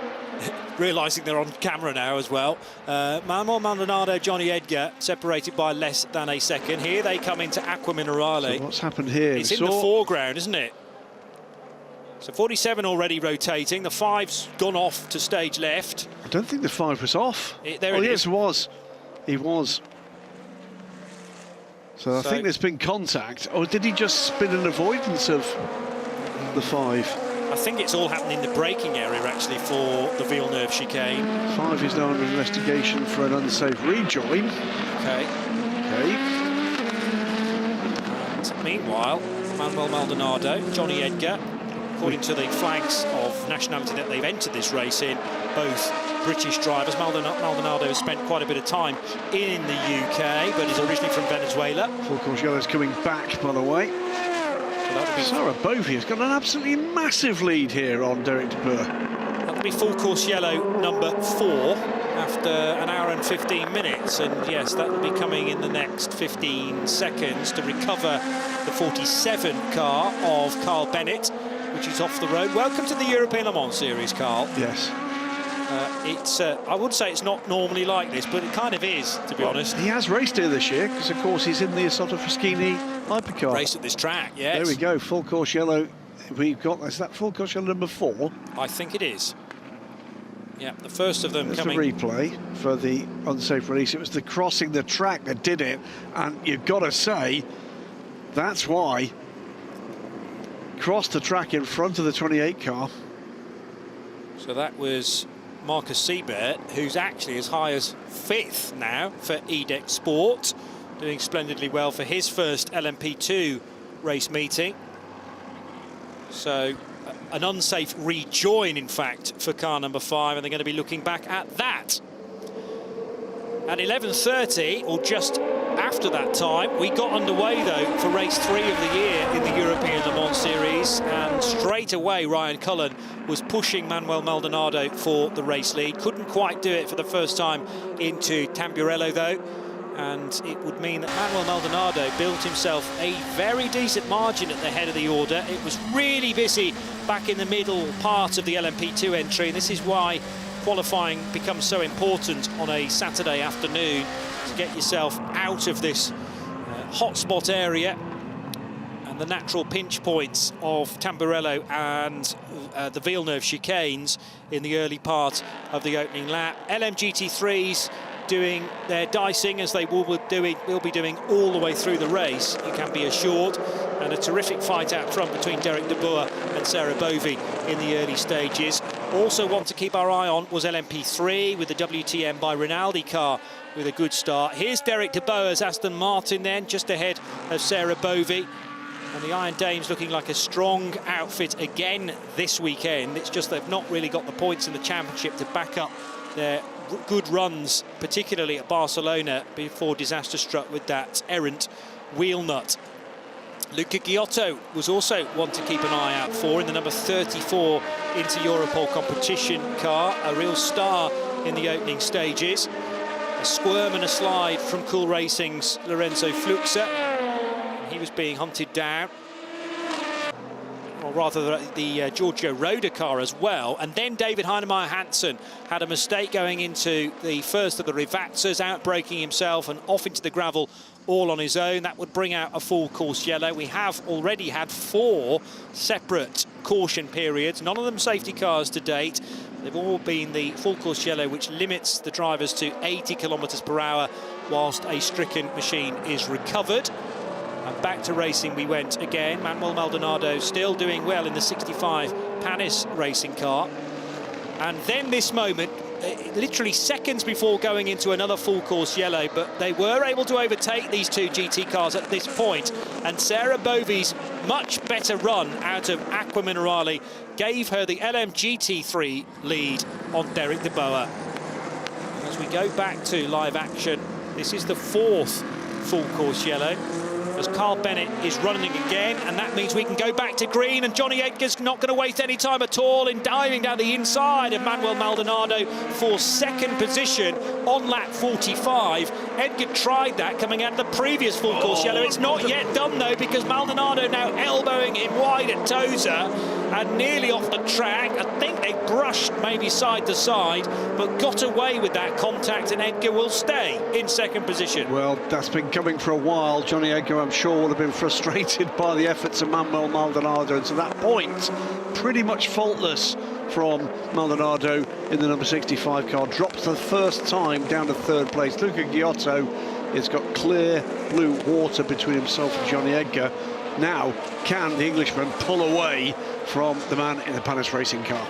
realising they're on camera now as well. Manuel Maldonado, Johnny Edgar, separated by less than a second. Here they come into Aqua Minerale. So what's happened here? It's in the foreground, isn't it? So 47 already rotating. The 5's gone off to stage left. I don't think the 5 was off. Yes, it was. He was. So I think there's been contact. Or did he just spin an avoidance of the 5? I think it's all happened in the braking area, actually, for the Villeneuve chicane. 5 is now under investigation for an unsafe rejoin. Okay. And meanwhile, Manuel Maldonado, Johnny Edgar, according to the flags of nationality that they've entered this race in, both British drivers. Maldonado has spent quite a bit of time in the UK, but is originally from Venezuela. Full course yellow is coming back, by the way. Sarah Bovey has got an absolutely massive lead here on Derek De Boer. That'll be full course yellow number 4 after an hour and 15 minutes. And yes, that will be coming in the next 15 seconds to recover the 47 car of Carl Bennett, which is off the road. Welcome to the European Le Mans Series, Carl. Yes. I would say it's not normally like this, but it kind of is, to be honest. He has raced here this year, because, of course, he's in the Assetto Fraschini hypercar. Raced at this track, yes. There we go, full course yellow. We've got, is that full course yellow number 4? I think it is. Yeah, the first of them coming. The replay for the unsafe release. It was the crossing the track that did it, and you've got to say, that's why. Crossed the track in front of the 28 car. So that was Marcus Siebert, who's actually as high as 5th now for EDEC Sport, doing splendidly well for his first LMP2 race meeting. So an unsafe rejoin, in fact, for car number 5, and they're going to be looking back at that. At 11:30, or just after that time, we got underway, though, for race 3 of the year in the European Le Mans Series, and straight away Ryan Cullen was pushing Manuel Maldonado for the race lead. Couldn't quite do it for the first time into Tamburello, though, and it would mean that Manuel Maldonado built himself a very decent margin at the head of the order. It was really busy back in the middle part of the LMP2 entry, and this is why qualifying becomes so important on a Saturday afternoon, to get yourself out of this hotspot area and the natural pinch points of Tamburello and the Villeneuve chicanes in the early part of the opening lap. LMGT3s doing their dicing, as they will be doing all the way through the race, you can be assured, and a terrific fight out front between Derek De Boer and Sarah Bovey in the early stages. Also want to keep our eye on was LMP3 with the WTM by Rinaldi car with a good start. Here's Derek De Boer's Aston Martin then, just ahead of Sarah Bovey. And the Iron Dames looking like a strong outfit again this weekend. It's just they've not really got the points in the championship to back up their good runs, particularly at Barcelona, before disaster struck with that errant wheel nut. Luca Giotto was also one to keep an eye out for in the number 34 Inter Europol competition car, a real star in the opening stages. A squirm and a slide from Cool Racing's Lorenzo Fluxa. He was being hunted down. Or rather the Giorgio Roda car as well. And then David Heinemeier Hansen had a mistake going into the first of the Rivazzas, outbraking himself and off into the gravel all on his own. That would bring out a full course yellow. We have already had 4 separate caution periods, none of them safety cars to date. They've all been the full course yellow, which limits the drivers to 80 kilometres per hour whilst a stricken machine is recovered. And back to racing we went again. Manuel Maldonado still doing well in the 65 Panis racing car. And then this moment, literally seconds before going into another full course yellow, but they were able to overtake these 2 GT cars at this point. And Sarah Bovey's much better run out of Aqua Minerale gave her the LM GT3 lead on Derek de Boer. As we go back to live action, this is the 4th full course yellow, as Carl Bennett is running again, and that means we can go back to green, and Johnny Edgar's not going to waste any time at all in diving down the inside of Manuel Maldonado for second position on lap 45. Edgar tried that coming out of the previous full course yellow. It's not yet done though, because Maldonado now elbowing him wide at Toza and nearly off the track. I think they brushed maybe side to side, but got away with that contact, and Edgar will stay in second position. Well, that's been coming for a while. Johnny Edgar, I'm sure, would have been frustrated by the efforts of Manuel Maldonado, and to that point, pretty much faultless from Maldonado in the number 65 car. Drops the first time down to 3rd place. Luca Giotto has got clear blue water between himself and Johnny Edgar. Now, can the Englishman pull away from the man in the Panis racing car?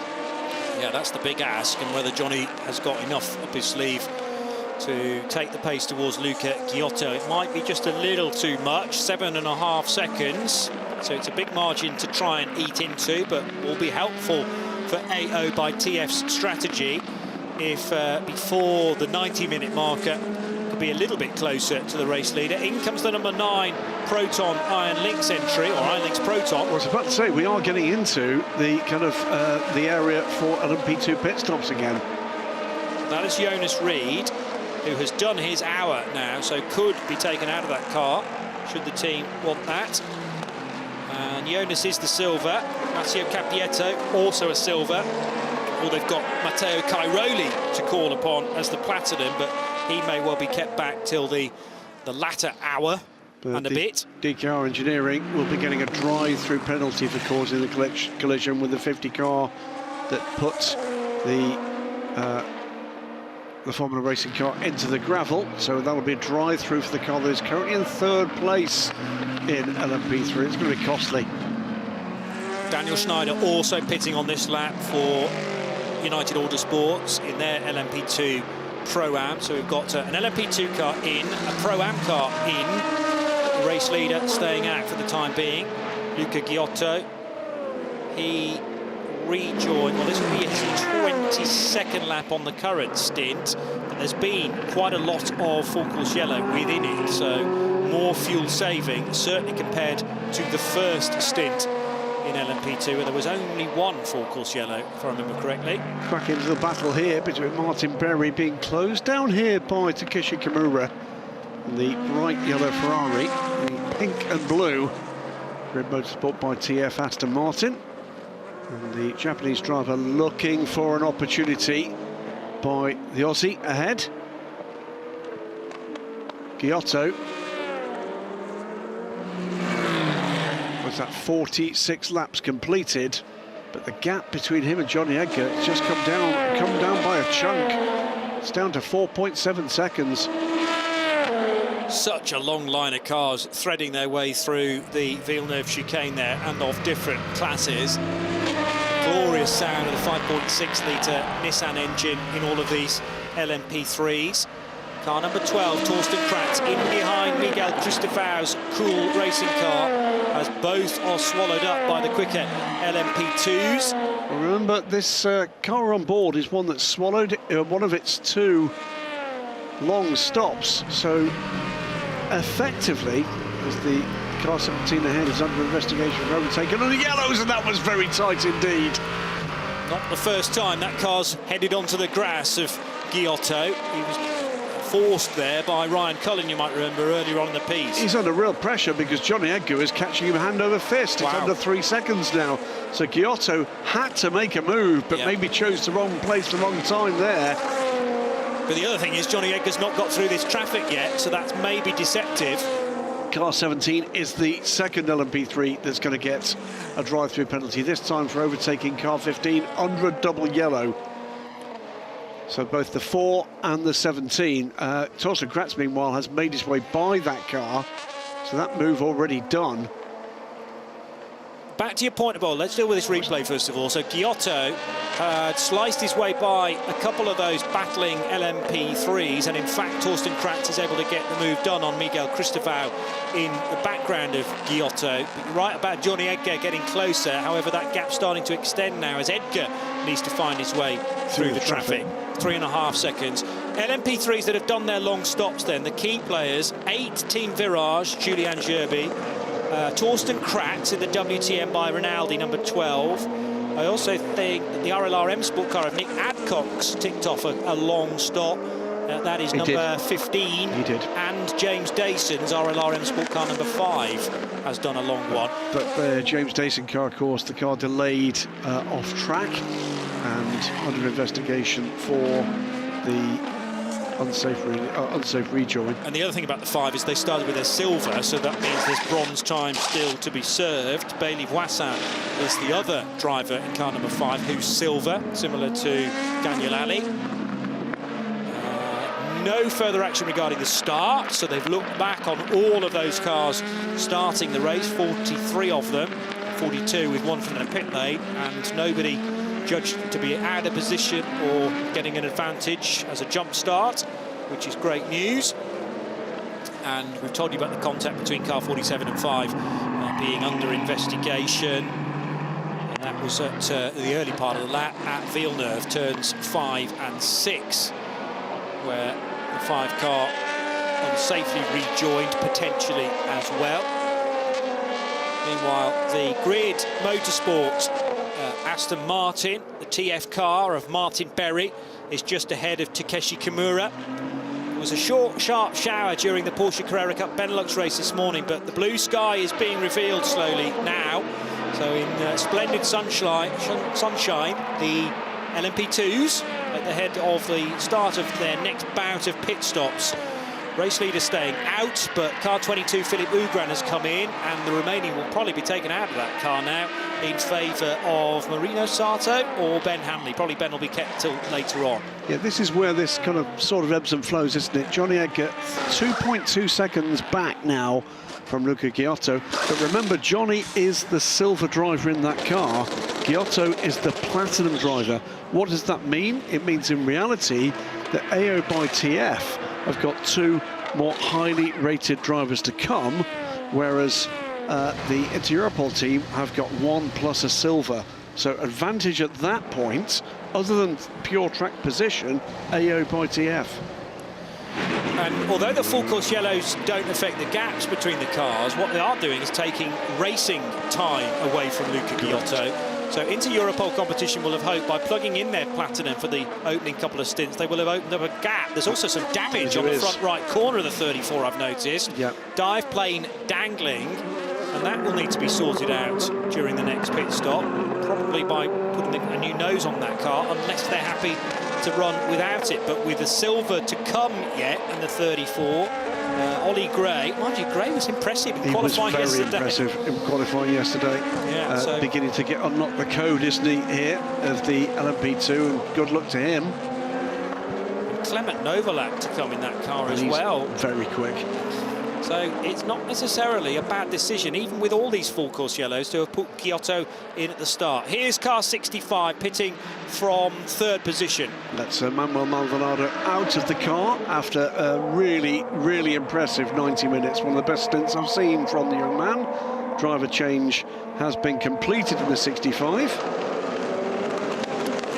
Yeah, that's the big ask, and whether Johnny has got enough up his sleeve to take the pace towards Luca Giotto. It might be just a little too much, 7.5 seconds. So it's a big margin to try and eat into, but will be helpful for AO by TF's strategy if before the 90-minute marker could be a little bit closer to the race leader. In comes the number 9 Proton Iron Lynx entry, or Iron Lynx Proton. I was about to say, we are getting into the kind of the area for LMP2 pit stops again. That is Jonas Reed, who has done his hour now, so could be taken out of that car should the team want that. And Jonas is the silver. Matteo Capietto also a silver. Well, they've got Matteo Cairoli to call upon as the platinum, but he may well be kept back till the latter hour and a bit. DKR Engineering will be getting a drive-through penalty for causing the collision with the 50 car that puts the Formula Racing car into the gravel. So that'll be a drive-through for the car that is currently in 3rd place in LMP3. It's going to be costly. Daniel Schneider also pitting on this lap for United Autosports in their LMP2 Pro-Am. So we've got an LMP2 car in, a Pro-Am car in. The race leader staying out for the time being, Luca Giotto. He rejoined, well, this will be his 22nd lap on the current stint, but there's been quite a lot of full course yellow within it, so more fuel saving, certainly compared to the first stint in LMP2, where there was only 1 full course yellow, if I remember correctly. Back into the battle here between Martin Berry, being closed down here by Takeshi Kimura, and the bright yellow Ferrari, the pink and blue Grid Motorsport by TF Aston Martin. And the Japanese driver looking for an opportunity by the Aussie ahead. Giotto was that 46 laps completed, but the gap between him and Johnny Edgar has just come down by a chunk. It's down to 4.7 seconds. Such a long line of cars threading their way through the Villeneuve chicane there, and of different classes. Glorious sound of the 5.6-litre Nissan engine in all of these LMP3s. Car number 12, Torsten Kratz, in behind Miguel Cristofau's Cool Racing car, as both are swallowed up by the quicker LMP2s. Remember, this car on board is one that swallowed one of its 2 long stops, so effectively, as the car 17 ahead is under investigation for overtaking on the yellows, and that was very tight indeed. Not the first time that car's headed onto the grass of Giotto. He was forced there by Ryan Cullen, you might remember, earlier on in the piece. He's under real pressure because Johnny Edgar is catching him hand over fist. It's under 3 seconds now. So Giotto had to make a move, but maybe chose the wrong place, the wrong time there. But the other thing is Johnny Edgar's not got through this traffic yet, so that's maybe deceptive. Car 17 is the second LMP3 that's going to get a drive-through penalty, this time for overtaking car 15 under a double yellow. So both the 4 and the 17. Thorsten Kratz, meanwhile, has made his way by that car, so that move already done. Back to your point, well, let's deal with this replay first of all. So Giotto had sliced his way by a couple of those battling LMP3s, and in fact Thorsten Kratz is able to get the move done on Miguel Cristobal in the background of Giotto. But you're right about Johnny Edgar getting closer, however that gap's starting to extend now as Edgar needs to find his way through the traffic. 3.5 seconds. LMP3s that have done their long stops then, the key players, 8 Team Virage, Julian Gerbi, Thorsten Kratz in the WTM by Rinaldi, number 12. I also think that the RLRM sport car of Nick Adcock's ticked off a long stop. That is number 15. He did. And James Dayson's RLRM sport car number 5 has done a long one. But the James Dayson car, of course, the car delayed off track and under investigation for the unsafe rejoin. And the other thing about the 5 is they started with their silver, so that means there's bronze time still to be served. Bailey Voisin is the other driver in car number 5 who's silver, similar to Daniel Ali. No further action regarding the start, so they've looked back on all of those cars starting the race, 43 of them, 42 with one from the pit lane, and nobody judged to be out of position or getting an advantage as a jump start, which is great news. And we've told you about the contact between car 47 and 5 being under investigation. And that was at the early part of the lap at Villeneuve, turns 5 and 6, where the 5 car unsafely rejoined potentially as well. Meanwhile, the Grid Motorsport Aston Martin, the TF car of Martin Berry, is just ahead of Takeshi Kimura. It was a short, sharp shower during the Porsche Carrera Cup Benelux race this morning, but the blue sky is being revealed slowly now. So in splendid sunshine, the LMP2s at the head of the start of their next bout of pit stops. Race leader staying out, but car 22 Philippe Ugran has come in, and the remaining will probably be taken out of that car now in favour of Marino Sato or Ben Hamley. Probably Ben will be kept till later on. Yeah, this is where this kind of sort of ebbs and flows, isn't it? Johnny Edgar 2.2 seconds back now from Luca Giotto. But remember, Johnny is the silver driver in that car. Giotto is the platinum driver. What does that mean? It means in reality that AO by TF have got 2 more highly rated drivers to come, whereas the Inter-Europol team have got 1 plus a silver. So advantage at that point, other than pure track position, AO by TF. And although the full course yellows don't affect the gaps between the cars, what they are doing is taking racing time away from Luca Giotto. So Inter-Europol competition will have hoped by plugging in their platinum for the opening couple of stints, they will have opened up a gap. There's also some damage on the front right corner of the 34, I've noticed. Yep. Dive plane dangling, and that will need to be sorted out during the next pit stop, probably by putting a new nose on that car, unless they're happy to run without it. But with the silver to come yet in the 34, Ollie Gray, mind you, Gray was impressive in qualifying yesterday. He was very impressive in qualifying yesterday. Yeah, so beginning to unlock the code, isn't he, here of the LMP2, and good luck to him. Clement Novalak to come in that car as well. Very quick. So it's not necessarily a bad decision, even with all these full course yellows, to have put Giotto in at the start. Here's car 65 pitting from 3rd position. That's Manuel Maldonado out of the car after a really, really impressive 90 minutes. One of the best stints I've seen from the young man. Driver change has been completed in the 65.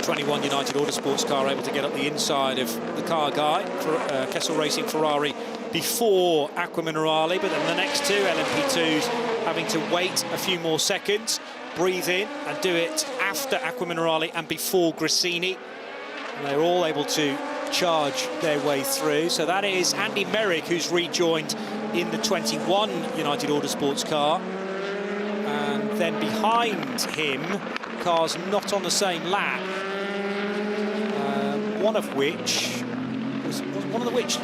21 United Autosports car able to get up the inside of the car guy. For Kessel Racing Ferrari before Acqua Minerale, but then the next two LMP2s having to wait a few more seconds, breathe in and do it after Acqua Minerale and before Grissini. And they're all able to charge their way through. So that is Andy Merrick, who's rejoined in the 21 United Autosports car. And then behind him, cars not on the same lap. One of which was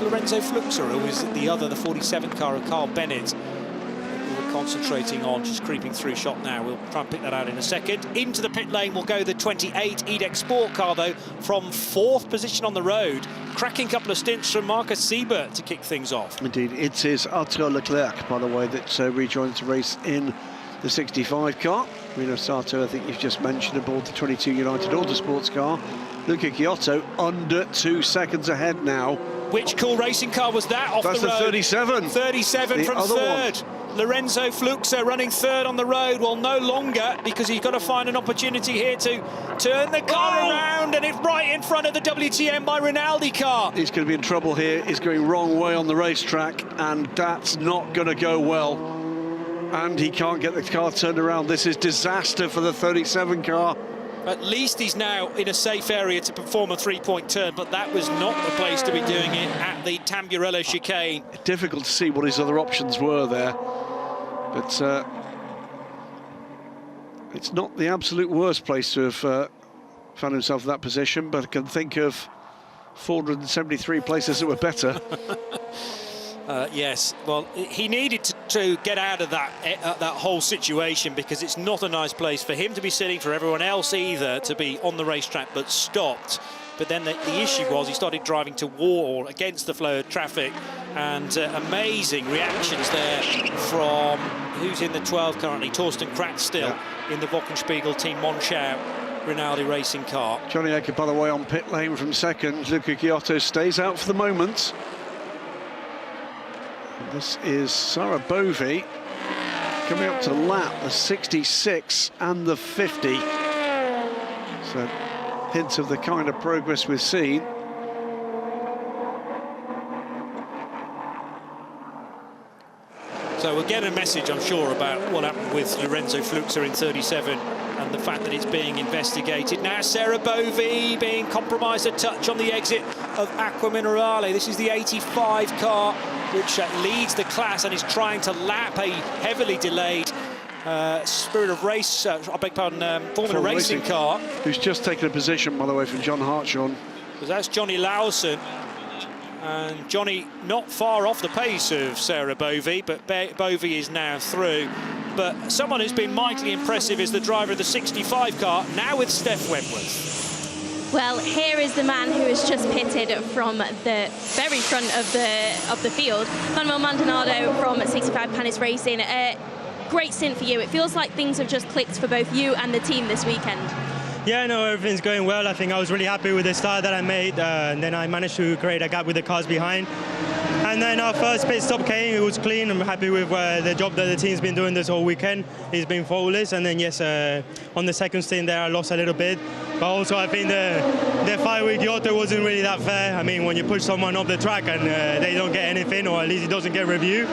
Lorenzo Fluxer, or was it the other, the 47 car of Carl Bennett, we were concentrating on, just creeping through shot now. We'll try and pick that out in a second. Into the pit lane will go the 28 EDEC Sport car, though, from 4th position on the road. Cracking couple of stints from Marcus Siebert to kick things off. Indeed, it is Arthur Leclerc, by the way, that rejoins the race in the 65 car. Rino Sato, I think you've just mentioned, aboard the 22 United Autosports car. Luca Giotto under 2 seconds ahead now. Which cool racing car was that off the road? That's the 37. 37 from third. Lorenzo Fluxer running third on the road. Well, no longer, because he's got to find an opportunity here to turn the car around, and it's right in front of the WTM by Rinaldi car. He's going to be in trouble here. He's going wrong way on the racetrack, and that's not going to go well. And he can't get the car turned around. This is disaster for the 37 car. At least he's now in a safe area to perform a 3-point turn, but that was not the place to be doing it at the Tamburello chicane. Difficult to see what his other options were there, but it's not the absolute worst place to have found himself in that position, but I can think of 473 places that were better. Yes, well, he needed to get out of that whole situation, because it's not a nice place for him to be sitting, for everyone else either to be on the racetrack but stopped. But then the issue was he started driving to war against the flow of traffic, and amazing reactions there from who's in the 12 currently, Torsten Kratz still in the Wochenspiegel Team Monschau Rinaldi racing car. Johnny Ecker, by the way, on pit lane from second. Luca Giotto stays out for the moment. This is Sarah Bovey coming up to lap the 66 and the 50. So hints of the kind of progress we've seen. So we'll get a message, I'm sure, about what happened with Lorenzo Fluxer in 37 and the fact that it's being investigated. Now Sarah Bovey being compromised a touch on the exit of Acqua Minerale. This is the 85 car, which leads the class and is trying to lap a heavily delayed Spirit of Race, I beg pardon, Formula Racing car. Who's just taken a position, by the way, from John Hartshorn. Because that's Johnny Lawson. And Johnny not far off the pace of Sarah Bovey, but Bovey is now through. But someone who's been mightily impressive is the driver of the 65 car, now with Steph Wentworth. Well, here is the man who has just pitted from the very front of the field, Manuel Maldonado from 65 Panis Racing. Great stint for you. It feels like things have just clicked for both you and the team this weekend. Yeah, no, everything's going well. I think I was really happy with the start that I made, and then I managed to create a gap with the cars behind. And then our first pit stop came, it was clean. I'm happy with the job that the team's been doing this whole weekend. It's been flawless. And then, yes, on the second stint there, I lost a little bit. But also, I think the fight with Giotto wasn't really that fair. I mean, when you push someone off the track and they don't get anything, or at least it doesn't get review,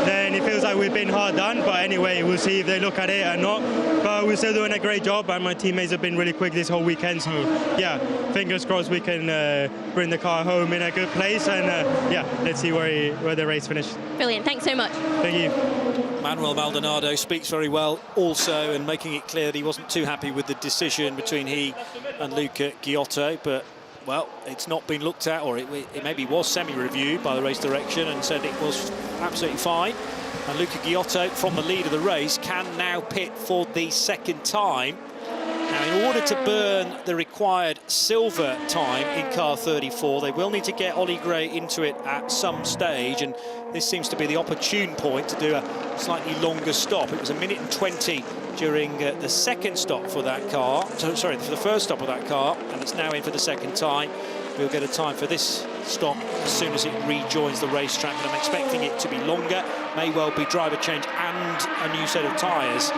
then it feels like we've been hard done. But anyway, we'll see if they look at it or not. But we're still doing a great job, and my teammates have been really quick this whole weekend. So, yeah, fingers crossed we can bring the car home in a good place. And, yeah, let's see where the race finished. Brilliant. Thanks so much. Thank you. Manuel Maldonado speaks very well also, and making it clear that he wasn't too happy with the decision between he and Luca Giotto, but well, it's not been looked at, or it maybe was semi-reviewed by the race direction and said it was absolutely fine. And Luca Giotto, from the lead of the race, can now pit for the second time. Now, in order to burn the required silver time in car 34, they will need to get Ollie Gray into it at some stage, and this seems to be the opportune point to do a slightly longer stop. It was 1 minute and 20 during the second stop for that car, sorry, for the first stop of that car, and it's now in for the second time. We'll get a time for this stop as soon as it rejoins the racetrack, but I'm expecting it to be longer. May well be driver change and a new set of tyres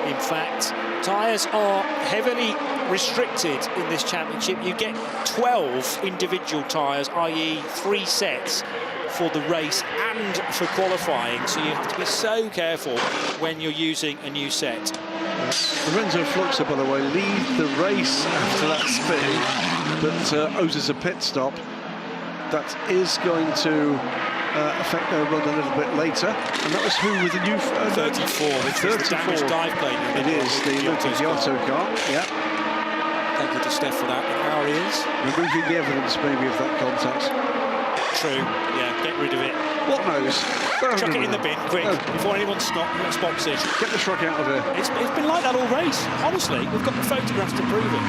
in fact. Tyres are heavily restricted in this championship. You get 12 individual tyres, i.e. 3 sets for the race and for qualifying, so you have to be so careful when you're using a new set. Lorenzo Fluxer, by the way, lead the race after that spin, but owes a pit stop. That is going to affect their run a little bit later. And that was who with the new 34, which is the damaged dive plane. It is the Luca Giotto car. Yeah. Thank you to Steph for that. And our ears. Removing the evidence maybe of that contact. True. Yeah, get rid of it. What knows? Chuck it in the bin quick before anyone spots it. Get the truck out of here. It's been like that all race. Honestly, we've got the photographs to prove it.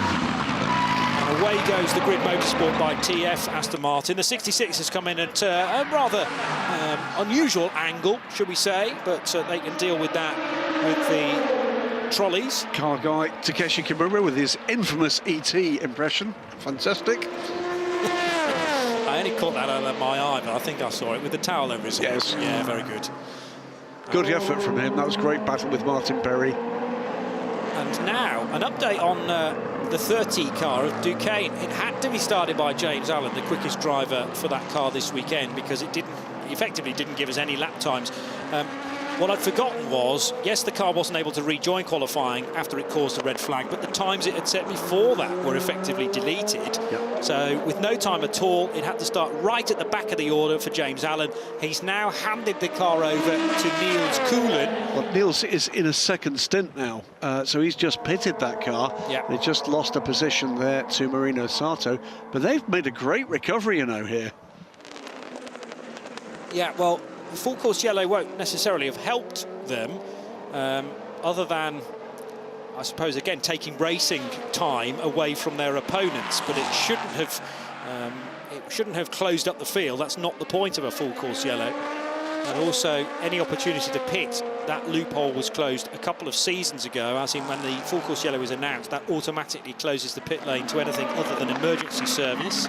And away goes the grid motorsport by TF Aston Martin. The 66 has come in at a rather unusual angle, should we say, but they can deal with that with the trolleys. Car guy Takeshi Kimura with his infamous ET impression. Fantastic. I only caught that out of my eye, but I think I saw it with the towel over his head. Yes. Yeah, very good. Good effort from him. That was a great battle with Martin Berry. And now, an update on the 30 car of Duquesne. It had to be started by James Allen, the quickest driver for that car this weekend, because it effectively didn't give us any lap times. What I'd forgotten was, yes, the car wasn't able to rejoin qualifying after it caused a red flag, but the times it had set before that were effectively deleted. Yep. So with no time at all, it had to start right at the back of the order for James Allen. He's now handed the car over to Niels Coulen. Well, Niels is in a second stint now, so he's just pitted that car. Yep. They just lost a position there to Marino Sato, but they've made a great recovery, you know, here. Yeah, well, full course yellow won't necessarily have helped them, other than, I suppose, again, taking racing time away from their opponents. But it shouldn't have closed up the field. That's not the point of a full course yellow. And also, any opportunity to pit, that loophole was closed a couple of seasons ago, as in when the full course yellow was announced, that automatically closes the pit lane to anything other than emergency service.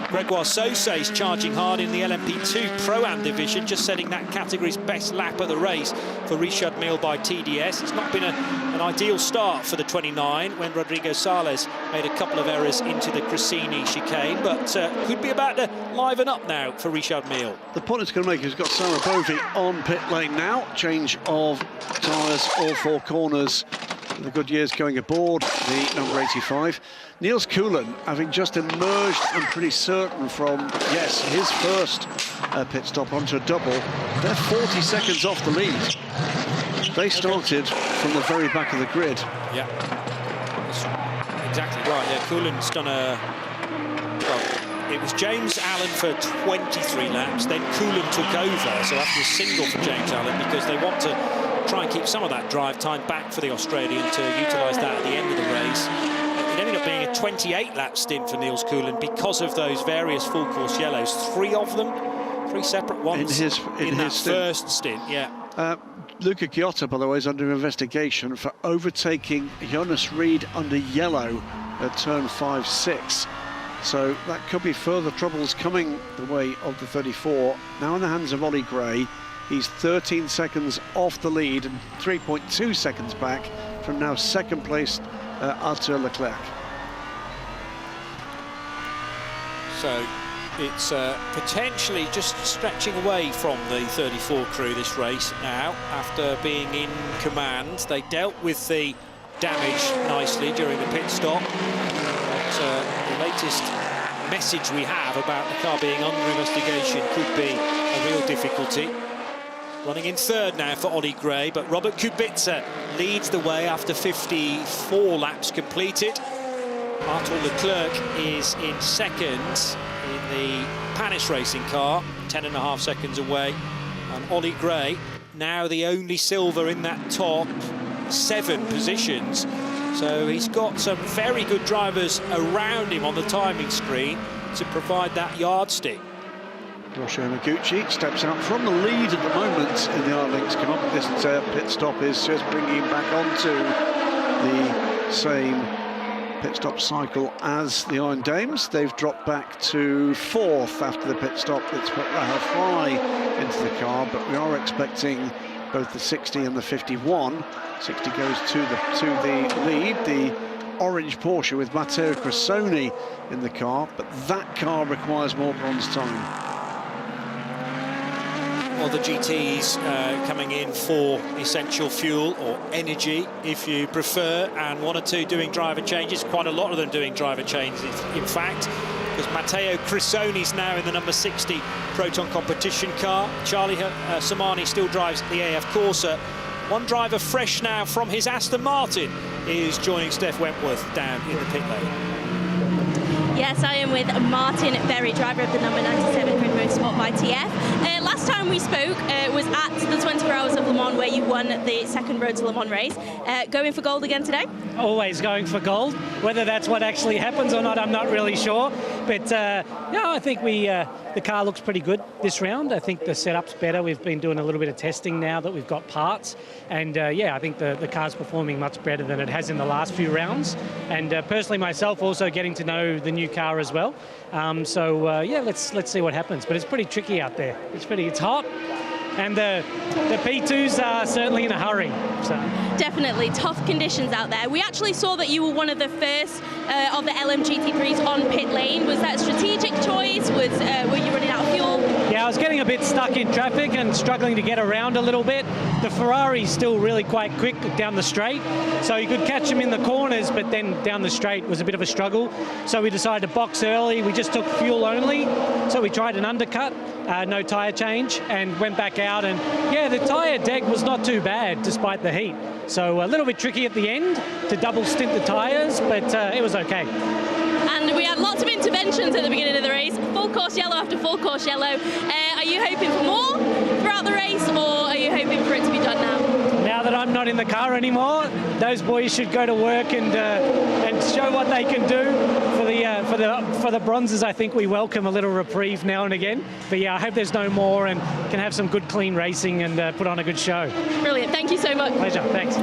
Gregoire Sauzet is charging hard in the LMP2 Pro-Am division, just setting that category's best lap of the race for Richard Mille by TDS. It's not been an ideal start for the 29 when Rodrigo Sales made a couple of errors into the Cressini chicane, but could be about to liven up now for Richard Mille. The point it's going to make is got Sarah Bovey on pit lane now. Change of tyres, all 4 corners. The Goodyear's going aboard the number 85. Niels Coulen, having just emerged and pretty certain from, yes, his first pit stop onto a double, they're 40 seconds off the lead. They started from the very back of the grid. Yeah, that's exactly right. Yeah, Coulen's done well, it was James Allen for 23 laps, then Coulen took over, so after a single for James Allen, because they want to try and keep some of that drive time back for the Australian to utilise that at the end of the race. It ended up being a 28-lap stint for Niels Coulen because of those various full course yellows. 3 of them, 3 separate ones in that first stint. Yeah. Luca Giotto, by the way, is under investigation for overtaking Jonas Reed under yellow at turn 5-6. So that could be further troubles coming the way of the 34. Now in the hands of Ollie Gray. He's 13 seconds off the lead and 3.2 seconds back from now second placed Arthur Leclerc. So it's potentially just stretching away from the 34 crew this race now after being in command. They dealt with the damage nicely during the pit stop. But the latest message we have about the car being under investigation could be a real difficulty. Running in third now for Ollie Gray, but Robert Kubica leads the way after 54 laps completed. Arthur Leclerc is in second in the Panis racing car, 10.5 seconds away. And Ollie Gray, now the only silver in that top 7 positions. So he's got some very good drivers around him on the timing screen to provide that yardstick. Rosho Noguchi steps out from the lead at the moment in the R-Links come up. This pit stop is just bringing him back onto the same pit stop cycle as the Iron Dames. They've dropped back to 4th after the pit stop. That's put Rahal Fry into the car, but we are expecting both the 60 and the 51. 60 goes to the lead, the orange Porsche with Matteo Cressoni in the car, but that car requires more bronze time. Well, the GT's coming in for essential fuel, or energy if you prefer, and one or two doing driver changes, quite a lot of them doing driver changes in fact, because Matteo Cressoni's now in the number 60 Proton competition car. Charlie Samani still drives the AF Corsa. One driver fresh now from his Aston Martin is joining Steph Wentworth down in the pit lane. Yes, I am with Martin Berry, driver of the number 97 Grid Motorsport by TF. Last time we spoke was at the 24 Hours of Le Mans, where you won the second Road to Le Mans race. Going for gold again today? Always going for gold. Whether that's what actually happens or not, I'm not really sure. But no, I think the car looks pretty good this round. I think the setup's better. We've been doing a little bit of testing now that we've got parts. And yeah, I think the car's performing much better than it has in the last few rounds. And personally myself, also getting to know the new car as well. So yeah, let's see what happens. But it's pretty tricky out there. It's hot. And the P2s are certainly in a hurry. So. Definitely tough conditions out there. We actually saw that you were one of the first of the LMGT3s on pit lane. Was that a strategic choice? Were you running out of fuel? Yeah, I was getting a bit stuck in traffic and struggling to get around a little bit. The Ferrari's still really quite quick down the straight, so you could catch them in the corners, but then down the straight was a bit of a struggle. So we decided to box early. We just took fuel only, so we tried an undercut, no tyre change, and went back out. And yeah, the tyre deck was not too bad despite the heat. So a little bit tricky at the end to double stint the tyres, but it was okay. And we had lots of interventions at the beginning of the race, full course yellow after full course yellow. Are you hoping for more throughout the race, or are you hoping for it to be done now? Now that I'm not in the car anymore, those boys should go to work and show what they can do for the bronzes. I think we welcome a little reprieve now and again. But yeah, I hope there's no more and can have some good clean racing and put on a good show. Brilliant, thank you so much. Pleasure, thanks.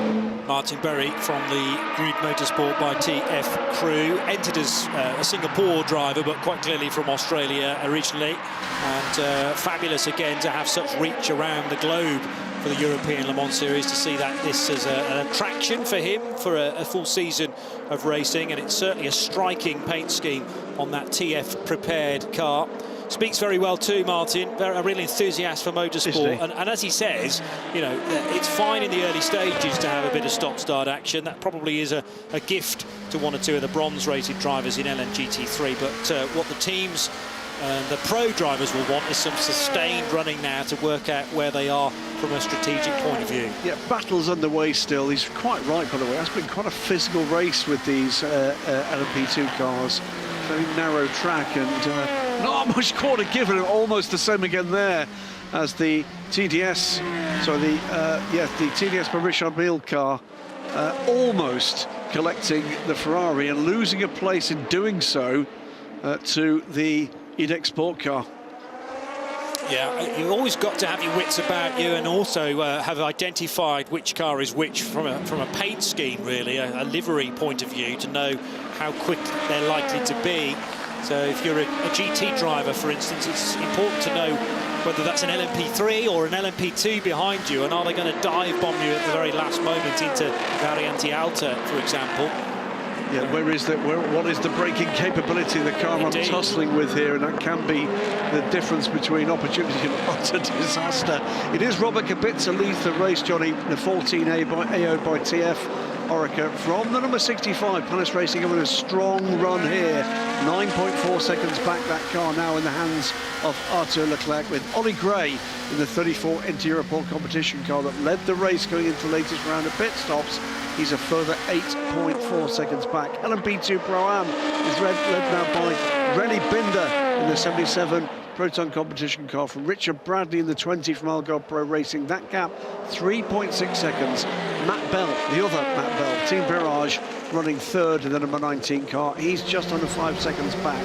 Martin Berry from the Grid Motorsport by TF crew, entered as a Singapore driver, but quite clearly from Australia originally. And fabulous again to have such reach around the globe for the European Le Mans Series, to see that this as an attraction for him for a full season of racing. And it's certainly a striking paint scheme on that TF prepared car. Speaks very well too, Martin, a real enthusiast for motorsport. And as he says, you know, it's fine in the early stages to have a bit of stop-start action. That probably is a gift to one or two of the bronze-rated drivers in LMGT3. But what the teams and the pro drivers will want is some sustained running now to work out where they are from a strategic point of view. Yeah, battle's underway still. He's quite right, by the way. It's been quite a physical race with these LMP2 cars. Very narrow track and not much quarter given. Almost the same again there as the TDS. So the TDS by Richard Mille car, almost collecting the Ferrari and losing a place in doing so to the EDEX Sport car. Yeah, you've always got to have your wits about you, and also have identified which car is which from a paint scheme, really, a livery point of view, to know how quick they're likely to be. So if you're a GT driver, for instance, it's important to know whether that's an LMP3 or an LMP2 behind you, and are they going to dive bomb you at the very last moment into Variante Alta, for example. Yeah, what is the braking capability of the car I'm tussling with here, and that can be the difference between opportunity and utter disaster. It is Robert Kubica leads the race, Johnny, the 14A by AO by TF. Orica from the number 65, Palace Racing having a strong run here. 9.4 seconds back, that car now in the hands of Arthur Leclerc, with Ollie Gray in the 34 Inter-Europol competition car that led the race going into the latest round of pit stops. He's a further 8.4 seconds back. LMP2 Pro-Am is led now by Rennie Binder in the 77 Proton competition car from Richard Bradley in the 20 from Algarve Pro Racing. That gap, 3.6 seconds. Matt Bell, the other Matt Bell, Team Barrage, running third in the number 19 car. He's just under 5 seconds back.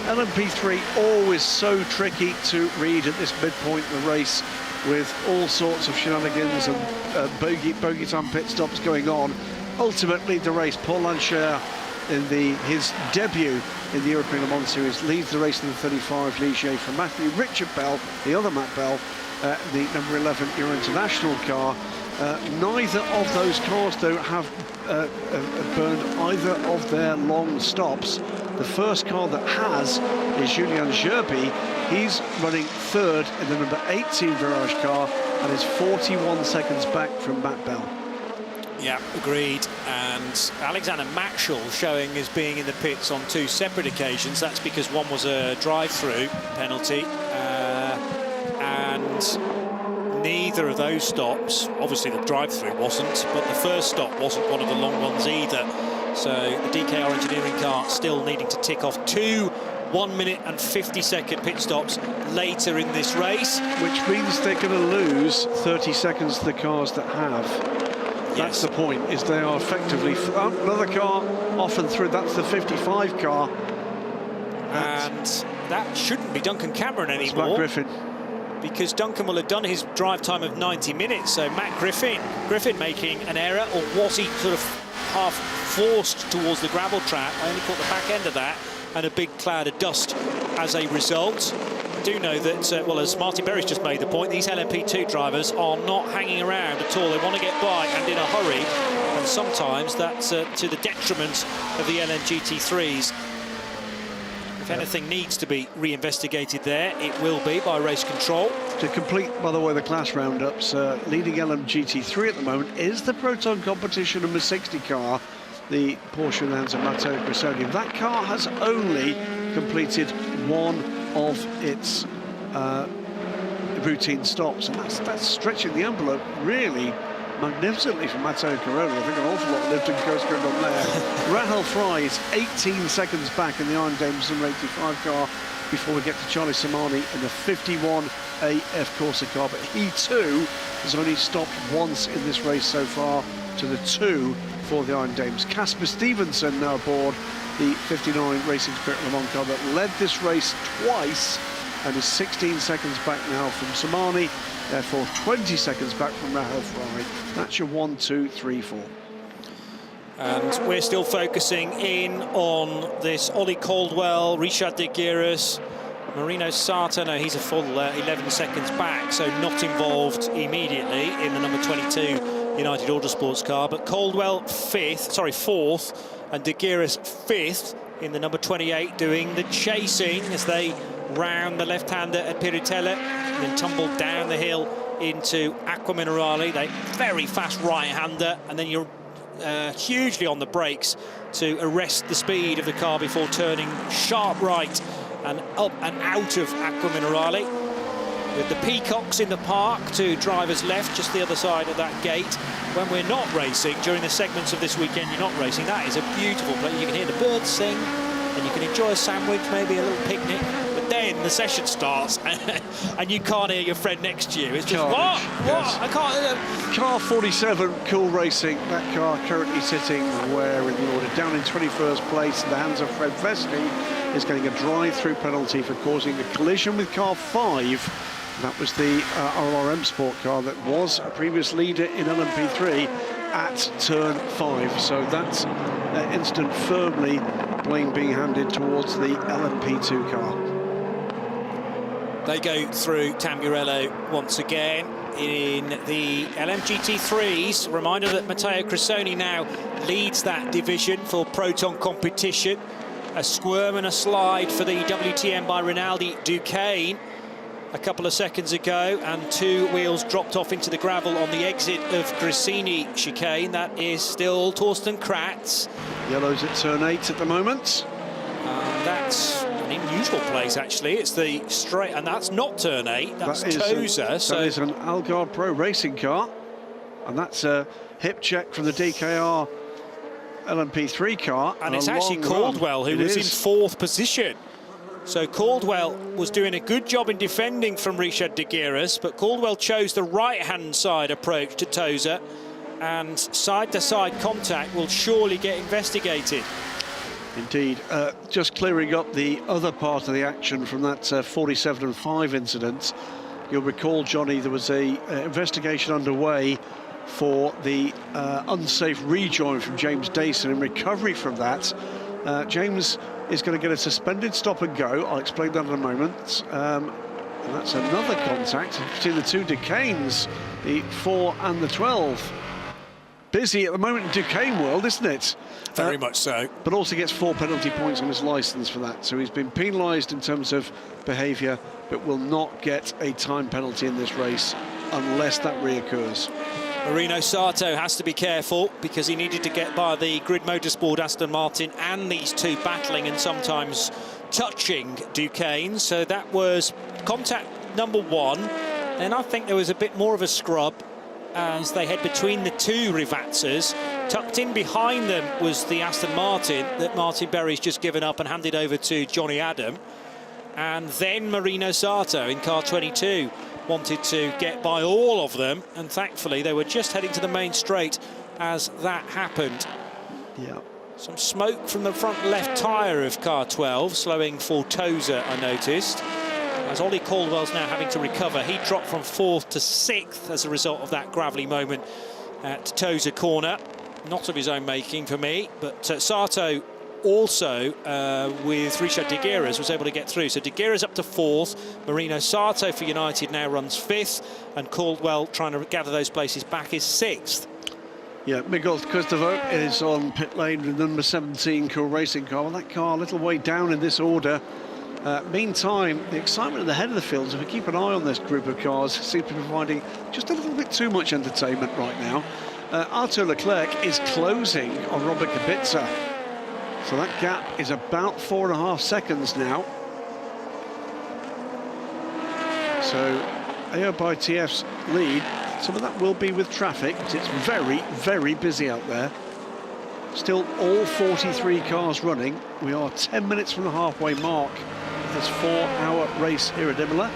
LMP3 always so tricky to read at this midpoint in the race, with all sorts of shenanigans and bogey time pit stops going on. Ultimately, the race, Paul Lancher in his debut in the European Le Mans Series, leads the race in the 35 Ligier for Matthew. Richard Bell, the other Matt Bell, the number 11 Euro International car. Neither of those cars, though, have burned either of their long stops. The first car that has is Julian Gerby. He's running third in the number 18 Virage car and is 41 seconds back from Matt Bell. Yeah, agreed. And Alexander Maxwell showing as being in the pits on 2 separate occasions. That's because one was a drive-through penalty, and neither of those stops, obviously the drive-through wasn't, but the first stop wasn't one of the long ones either. So the DKR engineering car still needing to tick off 2 1-minute and 50-second pit stops later in this race. Which means they're going to lose 30 seconds to the cars that have. That's the point, is they are effectively... another car off and through, that's the 55 car. And that shouldn't be Duncan Cameron anymore. Matt Griffin. Because Duncan will have done his drive time of 90 minutes. So Matt Griffin making an error, or was he sort of half forced towards the gravel trap? I only caught the back end of that, and a big cloud of dust as a result. I do know that, well, as Martin Berry's just made the point, these LMP2 drivers are not hanging around at all. They want to get by and in a hurry, and sometimes that's to the detriment of the LMGT3s. If anything needs to be re-investigated there, it will be by race control. To complete, by the way, the class roundups, leading LMGT3 at the moment is the Proton Competition number 60 car, the Porsche in the hands of Matteo Cressoni. That car has only completed one of its routine stops, and that's stretching the envelope really magnificently from Matteo Cressoni. I think an awful lot of lift and coast going on there. Rahel Fry is 18 seconds back in the Iron Dames number 85 car before we get to Charlie Samani in the 51 AF Corsa car, but he too has only stopped once in this race so far, to the 2 for the Iron Dames. Casper Stevenson now aboard the 59 Racing Spirit Le Mans car that led this race twice and is 16 seconds back now from Samani, therefore 20 seconds back from Rahel Fry. That's your 1, 2, 3, 4. And we're still focusing in on this Ollie Caldwell, Richard de Guiris, Marino Sato. No, he's a full 11 seconds back, so not involved immediately in the number 22 United Autosports car. But Caldwell fourth, and de Guiris 5th in the number 28, doing the chasing as they round the left-hander at Piritella and then tumble down the hill into Acqua Minerale. They very fast right-hander, and then you're hugely on the brakes to arrest the speed of the car before turning sharp right and up and out of Acqua Minerale, with the Peacocks in the park to drivers left, just the other side of that gate. When we're not racing, during the segments of this weekend you're not racing, that is a beautiful place. You can hear the birds sing, and you can enjoy a sandwich, maybe a little picnic. But then the session starts, and you can't hear your friend next to you. It's just, what? I can't... Car 47, Cool Racing. That car currently sitting where in the order? Down in 21st place in the hands of Fred Vesti, is getting a drive-through penalty for causing a collision with car 5. That was the RRM Sport car that was a previous leader in LMP3 at turn 5. So that incident firmly being handed towards the LMP2 car. They go through Tamburello once again in the LMGT3s. Reminder that Matteo Cressoni now leads that division for Proton competition. A squirm and a slide for the WTM by Rinaldi Duquesne a couple of seconds ago, and 2 wheels dropped off into the gravel on the exit of Grissini chicane. That is still Torsten Kratz. Yellows at turn 8 at the moment. That's an unusual place, actually. It's the straight, and that's not turn 8, that's Tosa. That is an Algarve Pro racing car, and that's a hip check from the DKR LMP3 car. And it's actually Caldwell who was in 4th position. So Caldwell was doing a good job in defending from Richard de Guiris, but Caldwell chose the right-hand side approach to Tosa, and side-to-side contact will surely get investigated. Indeed. Just clearing up the other part of the action from that 47 and 5 incident. You'll recall, Johnny, there was a investigation underway for the unsafe rejoin from James Dayson. In recovery from that, James is going to get a suspended stop and go. I'll explain that in a moment. And that's another contact between the two Duquesnes, the 4 and the 12. Busy at the moment in Duquesne world, isn't it? Very much so. But also gets 4 penalty points on his licence for that. So he's been penalised in terms of behaviour, but will not get a time penalty in this race unless that reoccurs. Marino Sato has to be careful because he needed to get by the Grid Motorsport Aston Martin and these two battling and sometimes touching Duquesne. So that was contact number 1. And I think there was a bit more of a scrub as they head between the two Rivazzas. Tucked in behind them was the Aston Martin that Martin Berry's just given up and handed over to Johnny Adam. And then Marino Sato in car 22 wanted to get by all of them, and thankfully they were just heading to the main straight as that happened. Yeah. Some smoke from the front left tyre of car 12, slowing for Toza, I noticed. As Ollie Caldwell's now having to recover. He dropped from 4th to 6th as a result of that gravelly moment at Toza corner. Not of his own making for me, but Sato also with Richard De Gueras was able to get through. So De Gueras up to 4th, Marino Sato for United now runs 5th, and Caldwell trying to gather those places back is 6th. Yeah, Miguel Cristobal is on pit lane with number 17 Cool Racing car. Well, that car a little way down in this order. Meantime, the excitement at the head of the field, if we keep an eye on this group of cars, seems to be providing just a little bit too much entertainment right now. Arthur Leclerc is closing on Robert Kubica. So that gap is about 4.5 seconds now. So AOBITF's lead, some of that will be with traffic, but it's very, very busy out there. Still all 43 cars running. We are 10 minutes from the halfway mark of this 4-hour race here at Imola.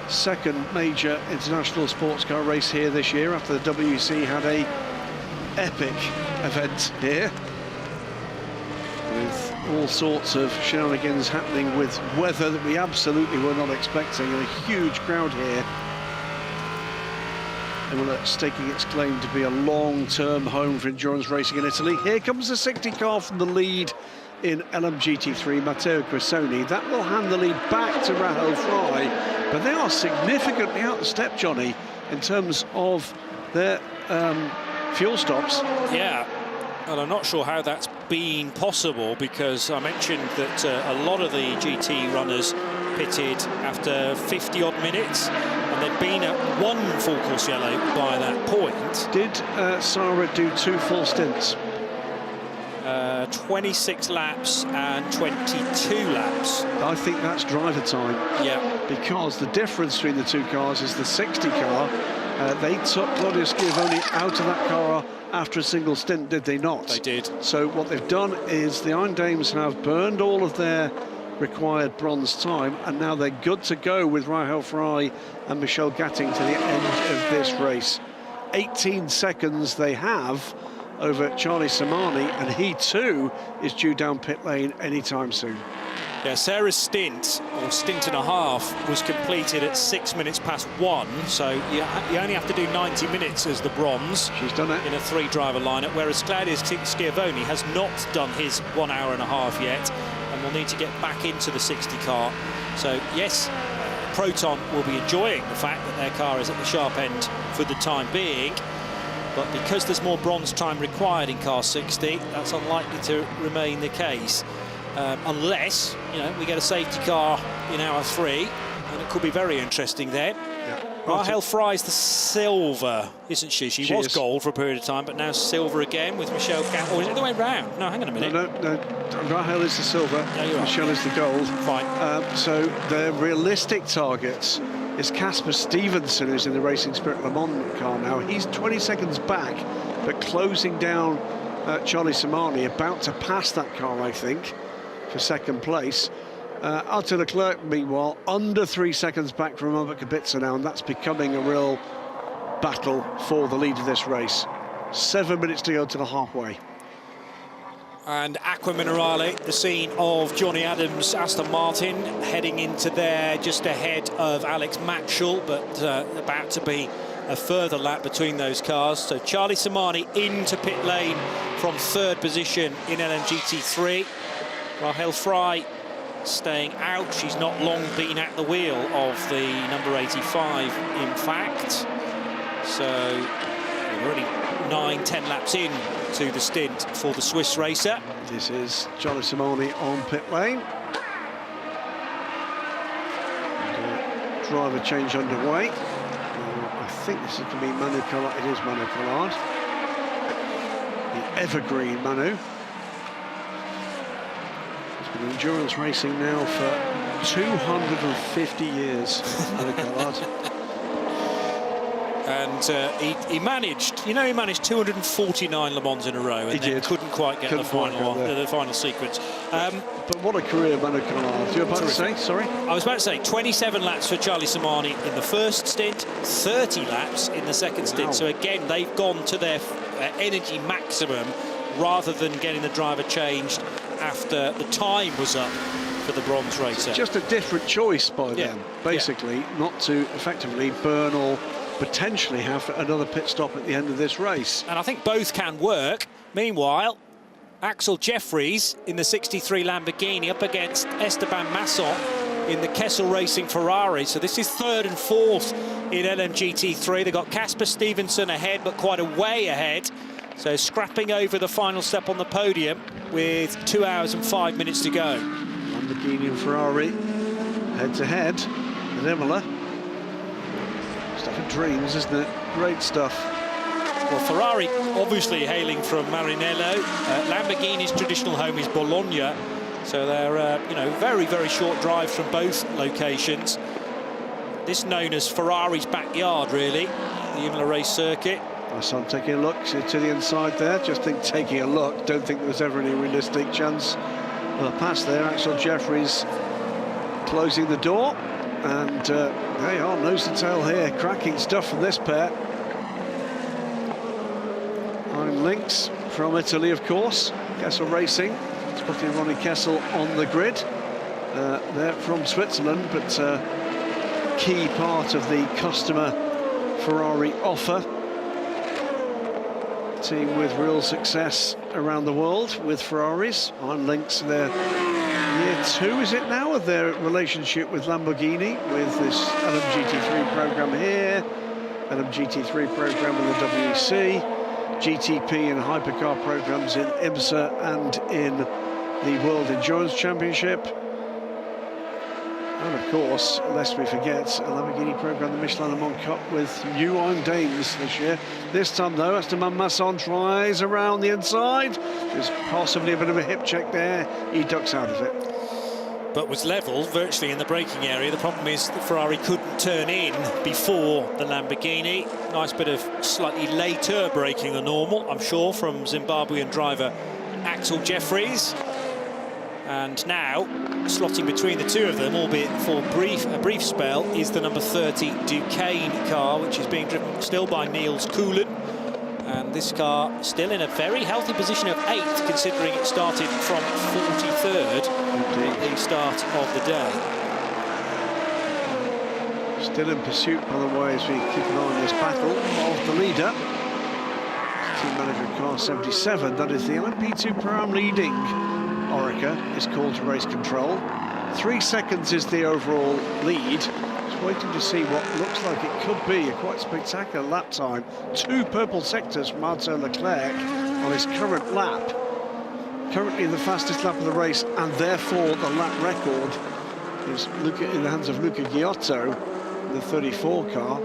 Second major international sports car race here this year after the WEC had a epic event here with all sorts of shenanigans happening with weather that we absolutely were not expecting, and a huge crowd here. Imola staking its claim to be a long-term home for endurance racing in Italy. Here comes the 60 car from the lead in LMGT3, Matteo Cressoni. That will hand the lead back to Rahul Fry, but they are significantly out of step, Johnny, in terms of their fuel stops. Yeah, and I'm not sure how that's been possible, because I mentioned that a lot of the GT runners pitted after 50-odd minutes, and they'd been at 1 full course yellow by that point. Did Sarah do 2 full stints? 26 laps and 22 laps. I think that's driver time. Yeah. Because the difference between the two cars is the 60 car. They took Claudio Schiavone out of that car after a single stint, did they not? They did. So what they've done is the Iron Dames have burned all of their required bronze time, and now they're good to go with Rahul Fry and Michel Gatting to the end of this race. 18 seconds they have over Charlie Samani, and he too is due down pit lane anytime soon. Yeah, Sarah's stint, or stint and a half, was completed at 6 minutes past 1, so you only have to do 90 minutes as the bronze. She's done it. In a 3-driver lineup, whereas Claudio Schiavone has not done his 1 hour and a half yet, and will need to get back into the 60 car. So yes, Proton will be enjoying the fact that their car is at the sharp end for the time being, but because there's more bronze time required in car 60, that's unlikely to remain the case. Unless, you know, we get a safety car in hour 3, and it could be very interesting then. Yeah. Rahul Fry's the silver, isn't she? She was is. Gold for a period of time, but now silver again with Michelle Gatting. Or is it the way round? No, hang on a minute. No, Rahul is the silver, Michelle is the gold. Fine. So the realistic targets is Casper Stevenson, who's in the Racing Spirit Le Mans car now. He's 20 seconds back, but closing down Charlie Samani, about to pass that car, I think, for second place. Arthur Leclerc, meanwhile, under 3 seconds back from Robert Kubica now, and that's becoming a real battle for the lead of this race. 7 minutes to go to the halfway. And Aqua Minerale, the scene of Johnny Adams' Aston Martin, heading into there just ahead of Alex Matchell, but about to be a further lap between those cars. So Charlie Samani into pit lane from 3rd position in LMGT3. Rahel Fry staying out. She's not long been at the wheel of the number 85, in fact. So we're already 9-10 laps in to the stint for the Swiss racer. This is Charlie Simoni on pit lane. And, driver change underway. I think this is going to be Manu Collard. It is Manu Collard. The evergreen Manu. He's been endurance racing now for 250 years, Manu Collard. And he managed, you know, he managed 249 Le Mans in a row, and then couldn't quite get the final sequence. But what a career Manu Collard. You were about to say, sorry? I was about to say 27 laps for Charlie Samani in the first stint, 30 laps in the second stint. So again, they've gone to their energy maximum rather than getting the driver changed after the time was up for the bronze racer. It's just a different choice by them, basically, not to effectively burn or potentially have another pit stop at the end of this race. And I think both can work. Meanwhile, Axel Jeffries in the 63 Lamborghini up against Esteban Masson in the Kessel Racing Ferrari. So this is 3rd and 4th in LMGT3. They've got Casper Stevenson ahead, but quite a way ahead. So scrapping over the final step on the podium with 2 hours and 5 minutes to go. Lamborghini and Ferrari head-to-head at Imola. Stuff of dreams, isn't it? Great stuff. Well, Ferrari obviously hailing from Maranello. Lamborghini's traditional home is Bologna, so they're you know, very, very short drives from both locations. This known as Ferrari's backyard, really, the Imola race circuit. My son taking a look to the inside there. Just think taking a look. Don't think there was ever any realistic chance of a pass there. Axel Jeffries closing the door. And they are nose to tail here. Cracking stuff from this pair. Iron Lynx from Italy, of course. Kessel Racing. It's putting Ronnie Kessel on the grid. They're from Switzerland, but key part of the customer Ferrari offer. Team with real success around the world with Ferraris. Iron Lynx, their year 2, is it now, of their relationship with Lamborghini, with this LMGT3 program here, LMGT3 program with the WEC, GTP and hypercar programs in IMSA and in the World Endurance Championship. And of course, lest we forget, a Lamborghini program, the Michelin Le Mans Cup with new Iron Dames this year. This time though, Esteban Masson tries around the inside. There's possibly a bit of a hip check there. He ducks out of it. But was level virtually in the braking area. The problem is that Ferrari couldn't turn in before the Lamborghini. Nice bit of slightly later braking than normal, I'm sure, from Zimbabwean driver Axel Jeffries. And now, slotting between the two of them, albeit for a brief spell, is the number 30 Duquesne car, which is being driven still by Niels Coulen. And this car still in a very healthy position of 8th, considering it started from 43rd at the start of the day. Still in pursuit, by the way, as we keep an eye on this battle of the leader. Team manager car 77, that is the LMP2 Pro leading. Orica is called to race control. 3 seconds is the overall lead. Just waiting to see what looks like it could be a quite spectacular lap time. 2 purple sectors from Martin Leclerc on his current lap. Currently the fastest lap of the race, and therefore the lap record is in the hands of Luca Giotto, the 34 car.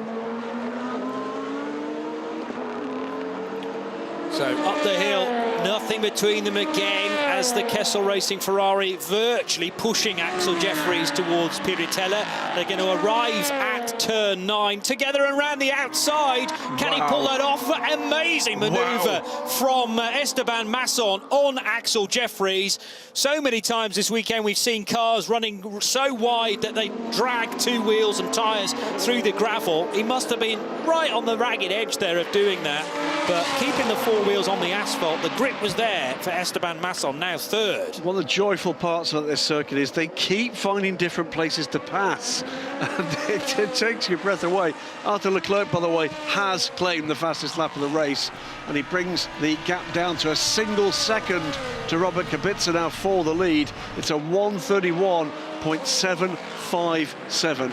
So up the hill, nothing between them again, as the Kessel Racing Ferrari virtually pushing Axel Jeffries towards Piritella. They're going to arrive at turn 9 together and round the outside. Can he pull that off? Amazing manoeuvre from Esteban Masson on Axel Jeffries. So many times this weekend we've seen cars running so wide that they drag 2 wheels and tyres through the gravel. He must have been right on the ragged edge there of doing that, but keeping the 4 wheels on the asphalt. The grip was was there for Esteban Masson, now third. One of the joyful parts of this circuit is they keep finding different places to pass. And it takes your breath away. Arthur Leclerc, by the way, has claimed the fastest lap of the race, and he brings the gap down to a single second to Robert Kubica now for the lead. It's a 1:31.757.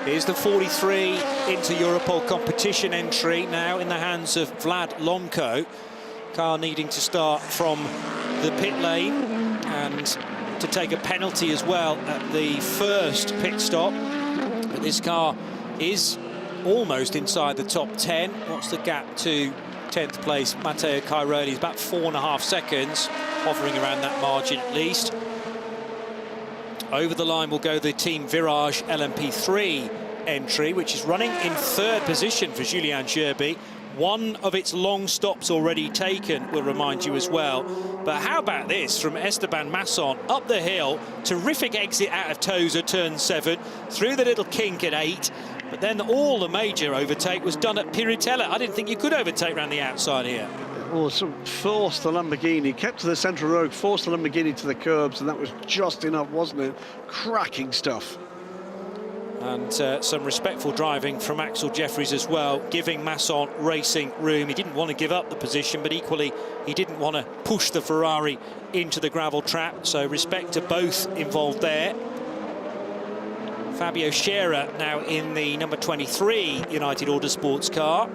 Here's the 43 into Europol competition entry now in the hands of Vlad Lomko. Car needing to start from the pit lane and to take a penalty as well at the first pit stop. But this car is almost inside the top 10. What's the gap to 10th place Matteo Cairoli? Is about 4.5 seconds, hovering around that margin at least. Over the line will go the Team Virage LMP3 entry, which is running in third position for Julien Gerby. One of its long stops already taken, we'll remind you as well. But how about this from Esteban Masson up the hill? Terrific exit out of Tosa, turn 7, through the little kink at 8. But then all the major overtake was done at Piritella. I didn't think you could overtake around the outside here. Well, forced the Lamborghini, kept to the central road, forced the Lamborghini to the curbs, and that was just enough, wasn't it? Cracking stuff. And some respectful driving from Axel Jeffries as well, giving Masson racing room. He didn't want to give up the position, but equally he didn't want to push the Ferrari into the gravel trap. So respect to both involved there. Fabio Scherer now in the number 23 United Autosports car.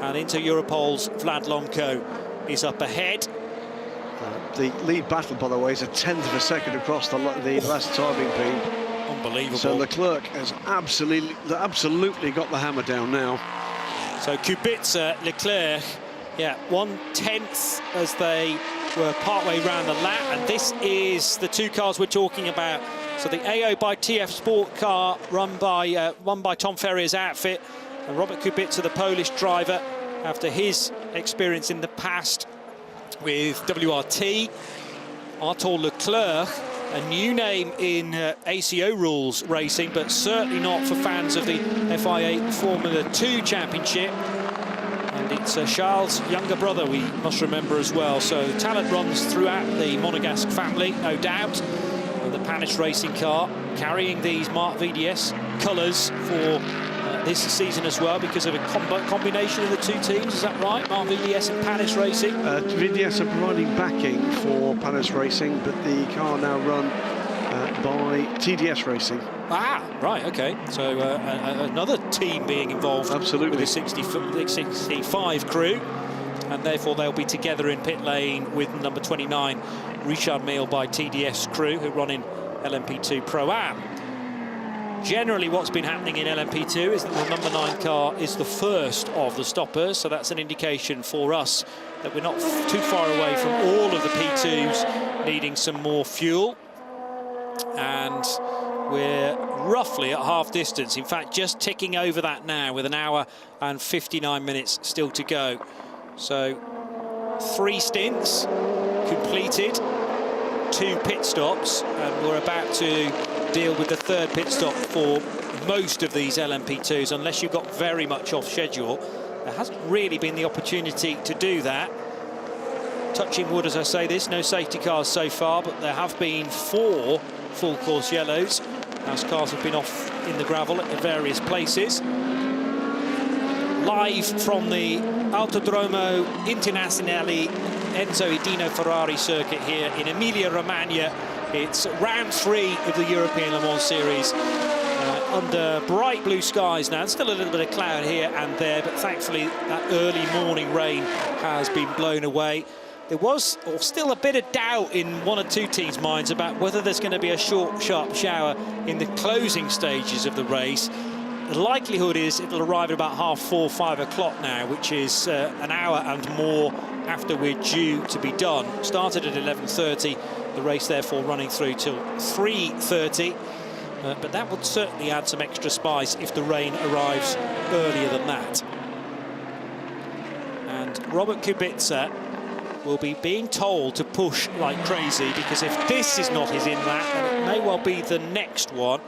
And into Europol's Vlad Lomko is up ahead. The lead battle, by the way, is a 1/10 of a second across the last timing beam. Unbelievable. So Leclerc has absolutely got the hammer down now. So Kubica, Leclerc, yeah, 1/10 as they were partway round the lap. And this is the two cars we're talking about. So the AO by TF Sport car run by Tom Ferrier's outfit. And Robert Kubica, the Polish driver, after his experience in the past with WRT. Arthur Leclerc, a new name in ACO rules racing, but certainly not for fans of the FIA Formula 2 Championship. And it's Charles' younger brother, we must remember as well. So the talent runs throughout the Monegasque family, no doubt. And the Panish racing car carrying these Mark VDS colours for this season as well, because of a combination of the two teams, is that right? Mark VDS and Panish Racing? VDS are providing backing for Panish Racing, but the car now run by TDS Racing. Ah, right, OK. So another team being involved. Absolutely. With the 65 crew, and therefore they'll be together in pit lane with number 29, Richard Mille by TDS crew, who run in LMP2 Pro-Am. Generally, what's been happening in LMP2 is that the number 9 car is the first of the stoppers, so that's an indication for us that we're not too far away from all of the P2s needing some more fuel. And we're roughly at half distance, in fact, just ticking over that now with 1 hour and 59 minutes still to go. So 3 stints completed, 2 pit stops, and we're about to deal with the 3rd pit stop for most of these LMP2s, unless you've got very much off schedule. There hasn't really been the opportunity to do that. Touching wood as I say this, no safety cars so far, but there have been 4 full course yellows as cars have been off in the gravel at various places. Live from the Autodromo Internazionale Enzo Edino Ferrari circuit here in Emilia-Romagna. It's round 3 of the European Le Mans Series under bright blue skies now. Still a little bit of cloud here and there, but thankfully that early morning rain has been blown away. There was still a bit of doubt in 1 or 2 teams' minds about whether there's going to be a short, sharp shower in the closing stages of the race. The likelihood is it'll arrive at about 4:30, 5 o'clock now, which is an hour and more after we're due to be done. Started at 11:30, the race therefore running through till 3:30. But that would certainly add some extra spice if the rain arrives earlier than that. And Robert Kubica will be being told to push like crazy, because if this is not his in-lap, then it may well be the next one.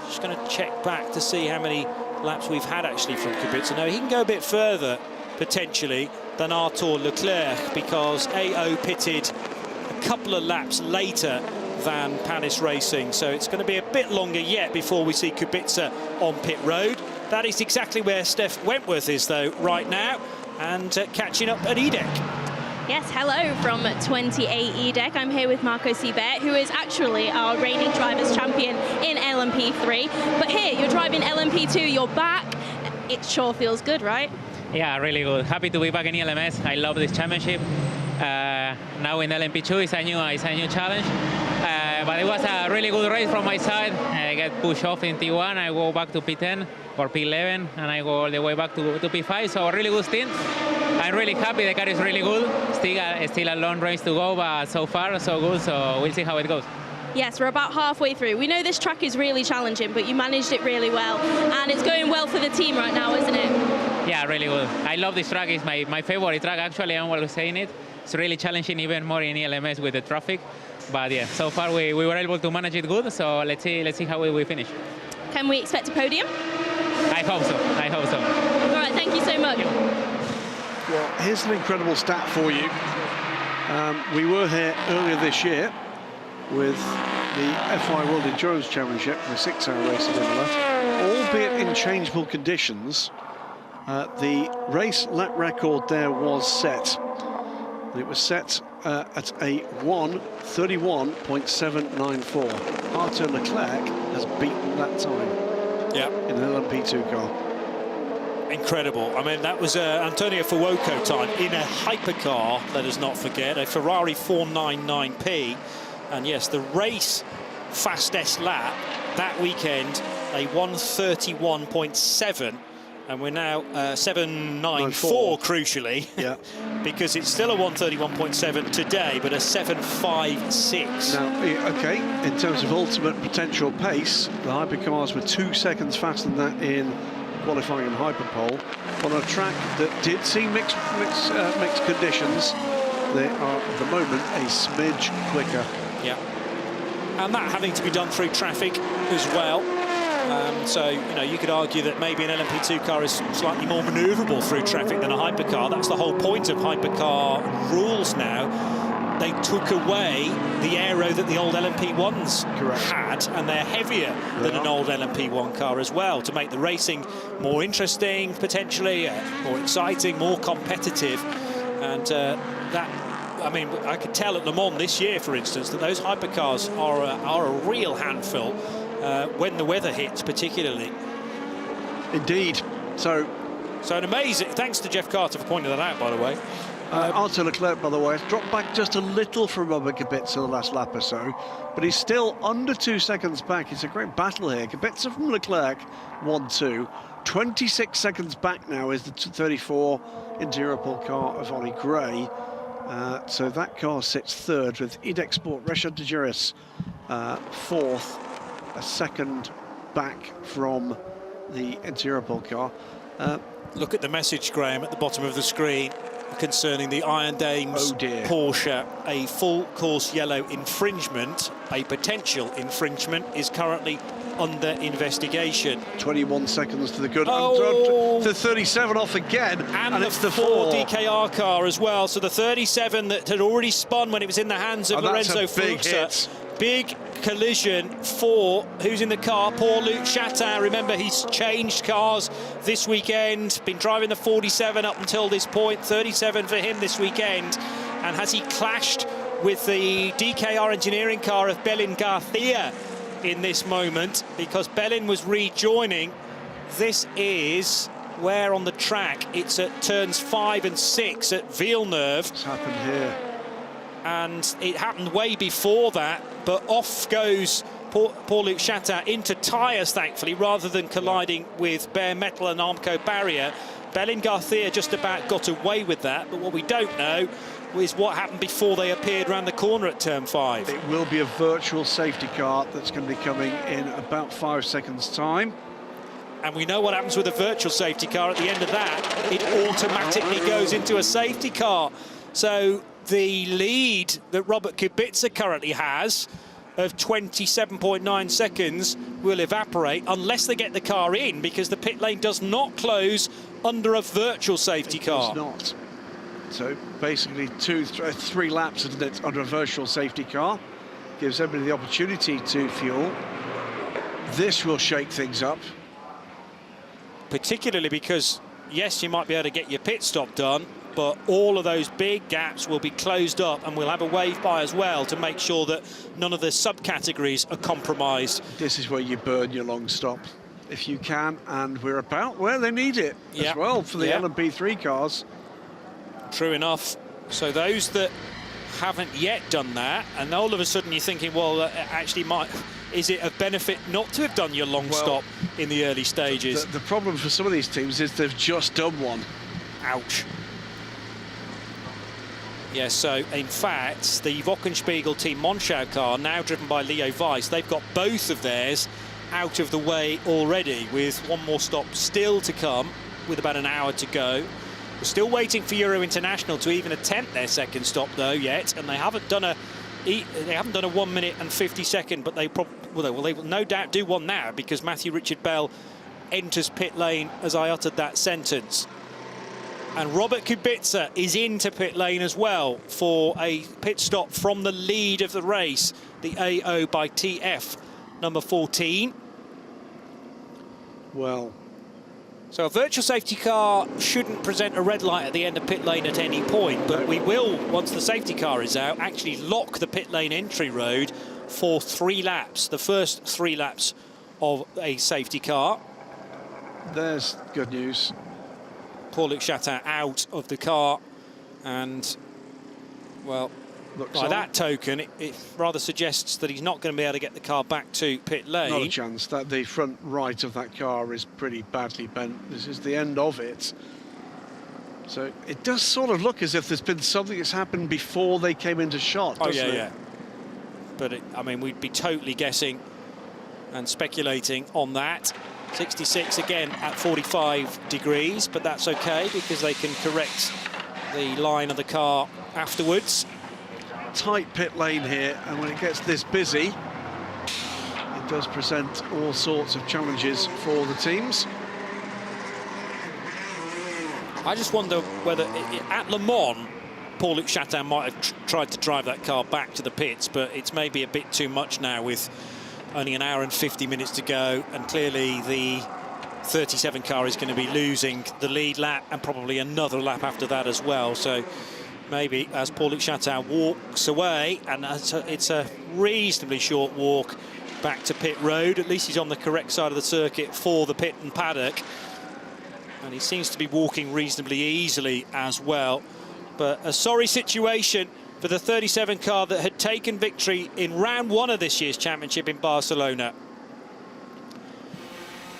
Just going to check back to see how many laps we've had actually from Kubica. No, he can go a bit further, potentially. than Arthur Leclerc, because AO pitted a couple of laps later than Panis Racing, so it's going to be a bit longer yet before we see Kubica on pit road. That is exactly where Steph Wentworth is, though, right now, and catching up at EDEC. Yes, hello from 28 EDEC. I'm here with Marco Seibert, who is actually our reigning drivers' champion in LMP3. But here, you're driving LMP2, you're back. It sure feels good, right? Yeah, really good. Happy to be back in ELMS. I love this championship. Now in LMP2 it's a new challenge. But it was a really good race from my side. I get pushed off in T1, I go back to P10 or P11, and I go all the way back to P5. So a really good stint. I'm really happy. The car is really good. Still a long race to go, but so far so good. So we'll see how it goes. Yes, we're about halfway through. We know this track is really challenging, but you managed it really well. And it's going well for the team right now, isn't it? Yeah, really good. I love this track. It's my favorite track, actually. I'm always saying it. It's really challenging, even more in ELMS with the traffic. But yeah, so far we were able to manage it good. So let's see how we finish. Can we expect a podium? I hope so. I hope so. All right, thank you so much. Well, here's an incredible stat for you. We were here earlier this year with the FIA World Endurance Championship, the 6-hour race at Imola, albeit in changeable conditions. The race lap record there was set. It was set at a 1:31.794. Arthur Leclerc has beaten that time. Yeah, in an LMP2 car. Incredible. I mean, that was Antonio Fuoco time in a hypercar, let us not forget, a Ferrari 499P. And yes, the race fastest lap that weekend, a 1:31.7, and we're now 7:94, crucially. Yeah. Because it's still a 1:31.7 today, but a 7:56. Now, okay, in terms of ultimate potential pace, the hypercars were 2 seconds faster than that in qualifying and hyperpole. On a track that did see mixed conditions, they are at the moment a smidge quicker. Yeah, and that having to be done through traffic as well. So, you know, you could argue that maybe an LMP2 car is slightly more manoeuvrable through traffic than a hypercar. That's the whole point of hypercar rules now. They took away the aero that the old LMP1s had, and they're heavier than an old LMP1 car as well, to make the racing more interesting, potentially, more exciting, more competitive. And I mean, I could tell at Le Mans this year, for instance, that those hypercars are a real handful when the weather hits, particularly. Indeed. So an amazing. Thanks to Jeff Carter for pointing that out, by the way. Arthur Leclerc, by the way, has dropped back just a little from Robert Kubica the last lap or so, but he's still under 2 seconds back. It's a great battle here. Kubica from Leclerc, 1-2. 26 seconds back now is the 34 interior pole car of Ollie Gray. So that car sits third, with EDEC Sport Richard de Juris fourth, a second back from the interior pole car. Look at the message, Graham, at the bottom of the screen concerning the Iron Dames Porsche. A full course yellow infringement, a potential infringement, is currently under investigation. 21 seconds to the good. Oh. The 37 off again, and it's the 4 DKR car as well. So the 37 that had already spun when it was in the hands of Lorenzo Fuchs. Big collision for who's in the car, Paul-Luc Chatin. Remember, he's changed cars this weekend, been driving the 47 up until this point, 37 for him this weekend. And has he clashed with the DKR engineering car of Belin Garcia in this moment? Because Belin was rejoining. This is where on the track? It's at turns 5 and 6 at Villeneuve. What's happened here? And it happened way before that, but off goes Paul-Luc Chatin into tyres, thankfully, rather than colliding with bare metal and Armco barrier. Belin Garcia just about got away with that, but what we don't know is what happened before they appeared around the corner at turn 5. It will be a virtual safety car that's going to be coming in about 5 seconds' time. And we know what happens with a virtual safety car. At the end of that, it automatically goes into a safety car. So the lead that Robert Kubica currently has of 27.9 seconds will evaporate unless they get the car in, because the pit lane does not close under a virtual safety car. It does not. So basically 3 laps, isn't it, under a virtual safety car. Gives everybody the opportunity to fuel. This will shake things up. Particularly because, yes, you might be able to get your pit stop done, but all of those big gaps will be closed up, and we'll have a wave by as well to make sure that none of the subcategories are compromised. This is where you burn your long stop, if you can, and we're about where they need it as well for the LMP3 cars. True enough. So those that haven't yet done that, and all of a sudden you're thinking, well, actually, is it a benefit not to have done your long stop in the early stages? The problem for some of these teams is they've just done one. Ouch. Yes, so in fact, the Wochenspiegel Team Monschau car, now driven by Leo Weiss, they've got both of theirs out of the way already, with one more stop still to come, with about an hour to go. We're still waiting for Euro International to even attempt their second stop though yet, and they haven't done a 1 minute and 50 second, but they will no doubt do one now, because Matthew Richard Bell enters pit lane as I uttered that sentence. And Robert Kubica is into pit lane as well for a pit stop from the lead of the race, the AO by TF, number 14. Well, so a virtual safety car shouldn't present a red light at the end of pit lane at any point, but we will, once the safety car is out, actually lock the pit lane entry road for 3 laps, the first 3 laps of a safety car. There's good news. Paul-Luc Chatin out of the car, and, well, by that token, it rather suggests that he's not going to be able to get the car back to pit lane. Not a chance. That the front right of that car is pretty badly bent. This is the end of it. So it does sort of look as if there's been something that's happened before they came into shot, doesn't it? Yeah. But, I mean, we'd be totally guessing and speculating on that. 66 again at 45 degrees, but that's okay because they can correct the line of the car afterwards. Tight pit lane here, and when it gets this busy, it does present all sorts of challenges for the teams. I just wonder whether at Le Mans, Paul-Luc Chatin might have tried to drive that car back to the pits, but it's maybe a bit too much now with only an hour and 50 minutes to go, and clearly the 37 car is going to be losing the lead lap and probably another lap after that as well. So maybe as Paul-Luc Chatin walks away, and it's a reasonably short walk back to pit road, at least he's on the correct side of the circuit for the pit and paddock, and he seems to be walking reasonably easily as well. But a sorry situation for the 37 car that had taken victory in round 1 of this year's championship in Barcelona.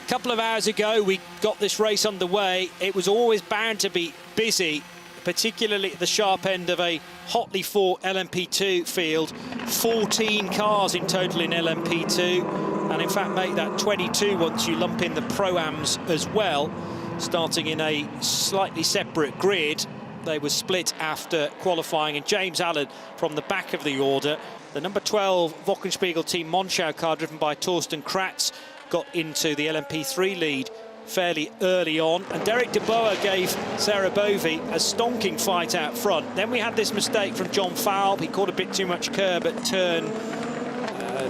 A couple of hours ago, we got this race underway. It was always bound to be busy, particularly at the sharp end of a hotly fought LMP2 field. 14 cars in total in LMP2, and in fact make that 22 once you lump in the Pro-Ams as well, starting in a slightly separate grid. They were split after qualifying, and James Allen from the back of the order. The number 12 Wochenspiegel Team Monschau car, driven by Torsten Kratz, got into the LMP3 lead fairly early on, and Derek de Boer gave Sarah Bovey a stonking fight out front. Then we had this mistake from John Fowle. He caught a bit too much curb at turn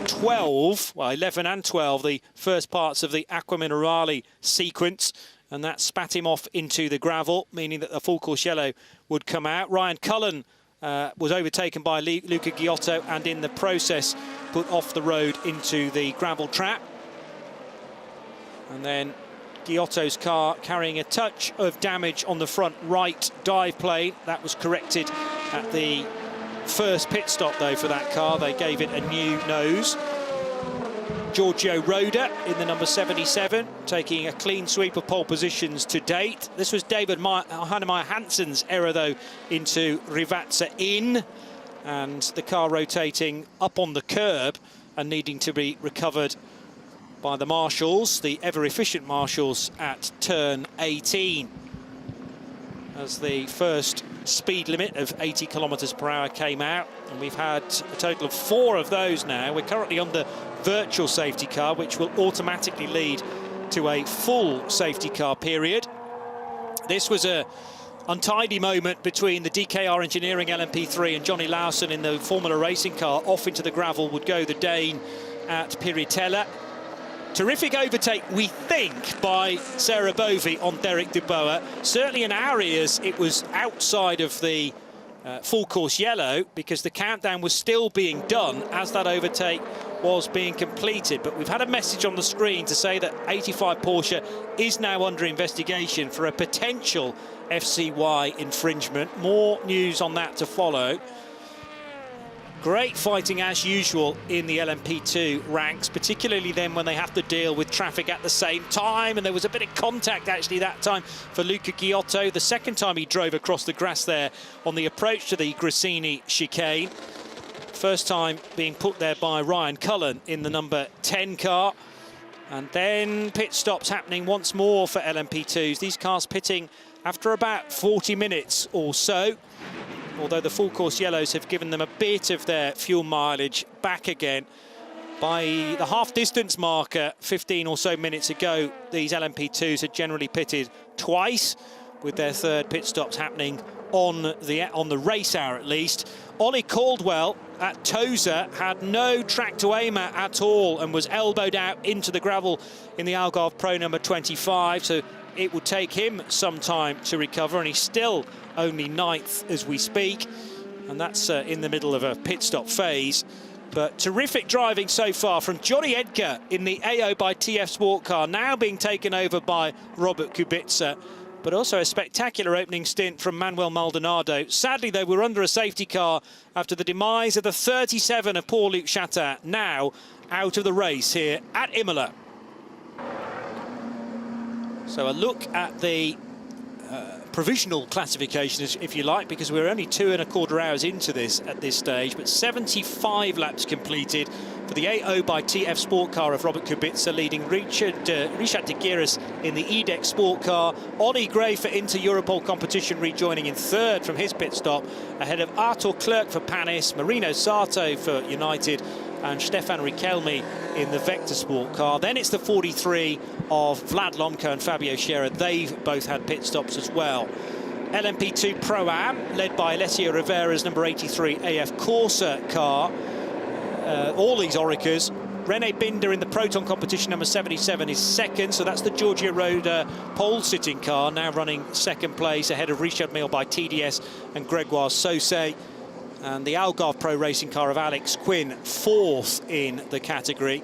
12, well, 11 and 12, the first parts of the Acqua Minerale sequence, and that spat him off into the gravel, meaning that the full course yellow would come out. Ryan Cullen was overtaken by Luca Giotto, and in the process put off the road into the gravel trap. And then Giotto's car carrying a touch of damage on the front right dive plane. That was corrected at the first pit stop, though, for that car. They gave it a new nose. Giorgio Roda in the number 77, taking a clean sweep of pole positions to date. This was David Hannemeyer Hansen's error, though, into Rivazza in, and the car rotating up on the curb and needing to be recovered by the marshals, the ever-efficient marshals, at turn 18. As the first speed limit of 80 kilometres per hour came out, and we've had a total of 4 of those now. We're currently on the virtual safety car, which will automatically lead to a full safety car period. This was a untidy moment between the DKR Engineering LMP3 and Johnny Lawson in the Formula Racing car. Off into the gravel would go the Dane at Piritella. Terrific overtake, we think, by Sarah Bovey on Derek Dubois. Certainly in our ears, it was outside of the full course yellow because the countdown was still being done as that overtake was being completed. But we've had a message on the screen to say that 85 Porsche is now under investigation for a potential FCY infringement. More news on that to follow. Great fighting as usual in the LMP2 ranks, particularly then when they have to deal with traffic at the same time. And there was a bit of contact actually that time for Luca Giotto, the second time he drove across the grass there on the approach to the Grissini chicane. First time being put there by Ryan Cullen in the number 10 car. And then pit stops happening once more for LMP2s. These cars pitting after about 40 minutes or so, although the full course yellows have given them a bit of their fuel mileage back again. By the half distance marker 15 or so minutes ago, these LMP2s had generally pitted twice, with their third pit stops happening on the race hour at least. Ollie Caldwell at Tosa had no track to aim at all and was elbowed out into the gravel in the Algarve Pro number 25, so it would take him some time to recover, and he's still only 9th as we speak, and that's in the middle of a pit stop phase. But terrific driving so far from Johnny Edgar in the AO by TF Sport car, now being taken over by Robert Kubica, but also a spectacular opening stint from Manuel Maldonado. Sadly, though, we're under a safety car after the demise of the 37 of Paul-Luc Chatin, now out of the race here at Imola. So a look at the provisional classification, if you like, because we're only 2¼ hours into this at this stage, but 75 laps completed for the AO by TF Sport car of Robert Kubica, leading Richard de Guiris in the EDEC Sport car. Ollie Gray for Inter Europol competition rejoining in 3rd from his pit stop, ahead of Artur Klerk for Panis, Marino Sato for United, and Stefan Riquelme in the Vector Sport car. Then it's the 43 of Vlad Lomko and Fabio Scherer. They've both had pit stops as well. LMP2 Pro-Am, led by Alessio Rivera's number 83 AF Corsa car. All these Oricas. Rene Binder in the Proton competition number 77 is 2nd, so that's the Giorgio Roda pole-sitting car, now running 2nd place, ahead of Richard Mille by TDS and Gregoire Sausset. And the Algarve Pro Racing car of Alex Quinn, 4th in the category.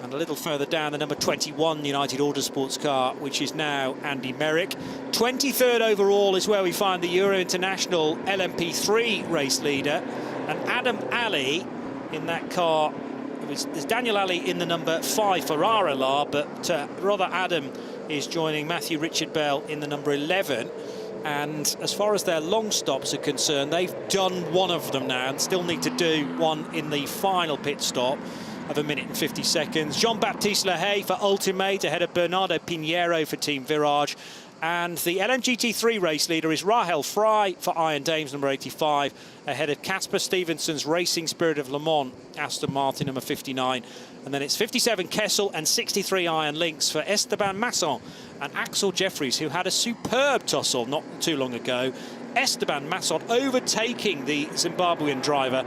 And a little further down, the number 21 United Autosports car, which is now Andy Merrick. 23rd overall is where we find the Euro International LMP3 race leader. And Adam Ali in that car, there's Daniel Ali in the number 5 Ferrari La, but rather Adam is joining Matthew Richard Bell in the number 11. And as far as their long stops are concerned, they've done one of them now and still need to do one in the final pit stop of 1 minute and 50 seconds. Jean-Baptiste Lehay for Ultimate, ahead of Bernardo Pinheiro for Team Virage. And the LMGT3 race leader is Rahel Fry for Iron Dames, number 85, ahead of Casper Stevenson's Racing Spirit of Le Mans, Aston Martin, number 59. And then it's 57 Kessel and 63 Iron Lynx for Esteban Masson and Axel Jeffries, who had a superb tussle not too long ago. Esteban Masson overtaking the Zimbabwean driver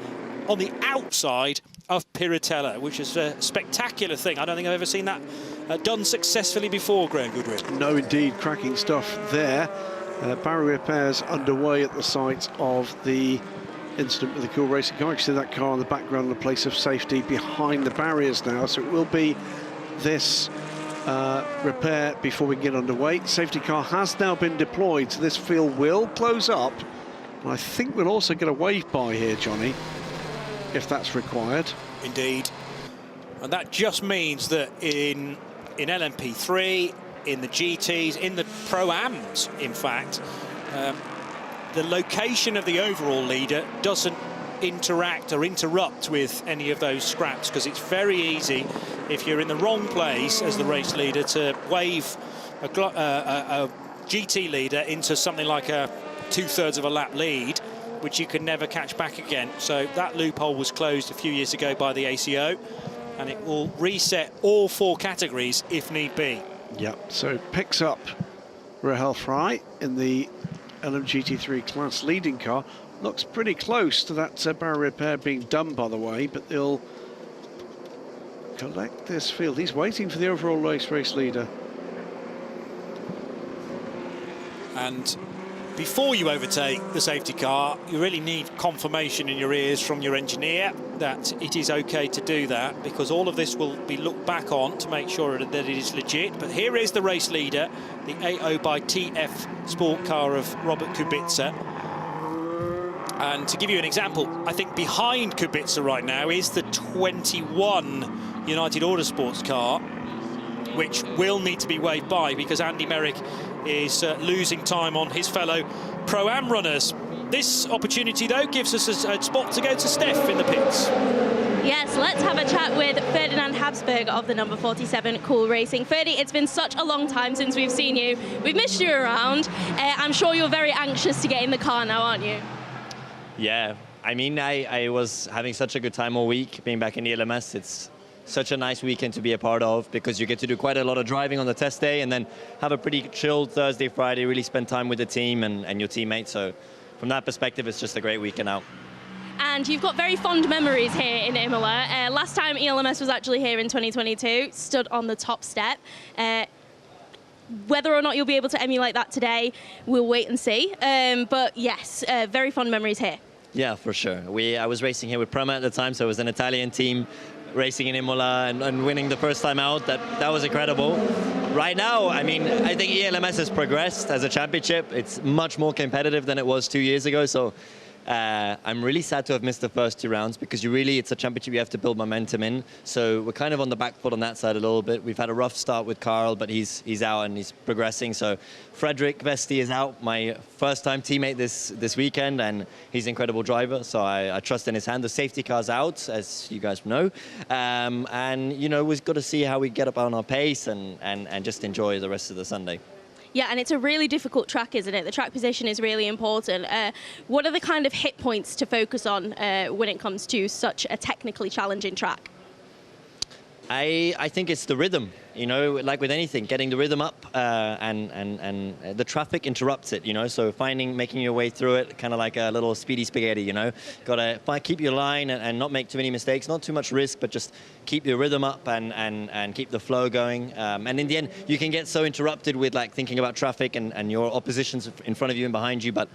on the outside of Piritella, which is a spectacular thing. I don't think I've ever seen that done successfully before, Graham Goodwin. No, indeed, cracking stuff there. Barrier repairs underway at the site of the incident with the Cool Racing car. You can see that car in the background, the place of safety behind the barriers now. So it will be this repair before we get underway. Safety car has now been deployed, so this field will close up. And I think we'll also get a wave by here, Johnny, if that's required. Indeed. And that just means that in LMP3, in the GTs, in the Pro-Ams, in fact, the location of the overall leader doesn't interact or interrupt with any of those scraps, because it's very easy, if you're in the wrong place as the race leader, to wave a GT leader into something like a 2/3 of a lap lead, which you can never catch back again. So that loophole was closed a few years ago by the ACO, and it will reset all 4 categories if need be. Yeah, so it picks up Rahel Fry in the LMGT3 class leading car. Looks pretty close to that barrier repair being done, by the way, but they'll collect this field. He's waiting for the overall race leader. And before you overtake the safety car, you really need confirmation in your ears from your engineer that it is okay to do that, because all of this will be looked back on to make sure that it is legit. But here is the race leader, the AO by TF sport car of Robert Kubica. And to give you an example, I think behind Kubica right now is the 21 United Autosports car, which will need to be waved by because Andy Merrick is losing time on his fellow Pro-Am runners. This opportunity, though, gives us a spot to go to Steph in the pits. Yes, let's have a chat with Ferdinand Habsburg of the number 47 Cool Racing. Ferdy, it's been such a long time since we've seen you. We've missed you around. I'm sure you're very anxious to get in the car now, aren't you? Yeah, I mean, I was having such a good time all week being back in the LMS. It's such a nice weekend to be a part of because you get to do quite a lot of driving on the test day and then have a pretty chilled Thursday, Friday, really spend time with the team and your teammates. So from that perspective, it's just a great weekend out. And you've got very fond memories here in Imola. Last time ELMS was actually here in 2022, stood on the top step. Whether or not you'll be able to emulate that today, we'll wait and see. But yes, very fond memories here. Yeah, for sure. I was racing here with Prema at the time, so it was an Italian team racing in Imola and winning the first time out. That was incredible. Right now, I mean, I think ELMS has progressed as a championship. It's much more competitive than it was 2 years ago. So I'm really sad to have missed the first 2 rounds because it's a championship you have to build momentum in. So we're kind of on the back foot on that side a little bit. We've had a rough start with Carl, but he's out and he's progressing. So Frederick Vesti is out, my first-time teammate this weekend, and he's an incredible driver. So I trust in his hand. The safety car's out, as you guys know. And, you know, we've got to see how we get up on our pace and just enjoy the rest of the Sunday. Yeah, and it's a really difficult track, isn't it? The track position is really important. What are the kind of hit points to focus on when it comes to such a technically challenging track? I think it's the rhythm, you know, like with anything, getting the rhythm up and the traffic interrupts it, you know, so making your way through it, kind of like a little speedy spaghetti, you know. Got to keep your line and not make too many mistakes, not too much risk, but just keep your rhythm up and keep the flow going. And in the end, you can get so interrupted with like thinking about traffic and your oppositions in front of you and behind you, but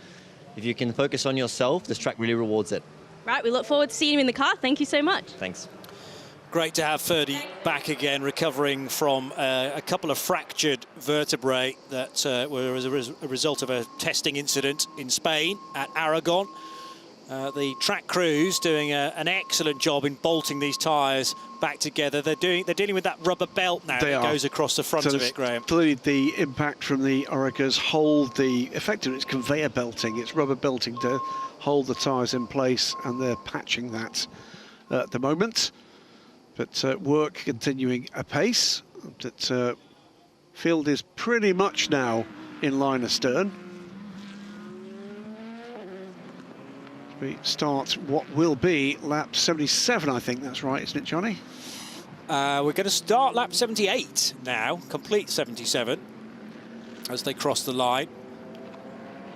if you can focus on yourself, this track really rewards it. Right, we look forward to seeing you in the car. Thank you so much. Thanks. Great to have Ferdy back again, recovering from a couple of fractured vertebrae that were as a result of a testing incident in Spain at Aragon. The track crews doing an excellent job in bolting these tyres back together. They're dealing with that rubber belt now that goes across the front of it, Graham. Clearly the impact from the Orica's hold effectively it's conveyor belting, it's rubber belting to hold the tyres in place, and they're patching that at the moment. But work continuing apace. That field is pretty much now in line astern. We start what will be lap 77, I think that's right, isn't it, Johnny? We're going to start lap 78 now, complete 77, as they cross the line.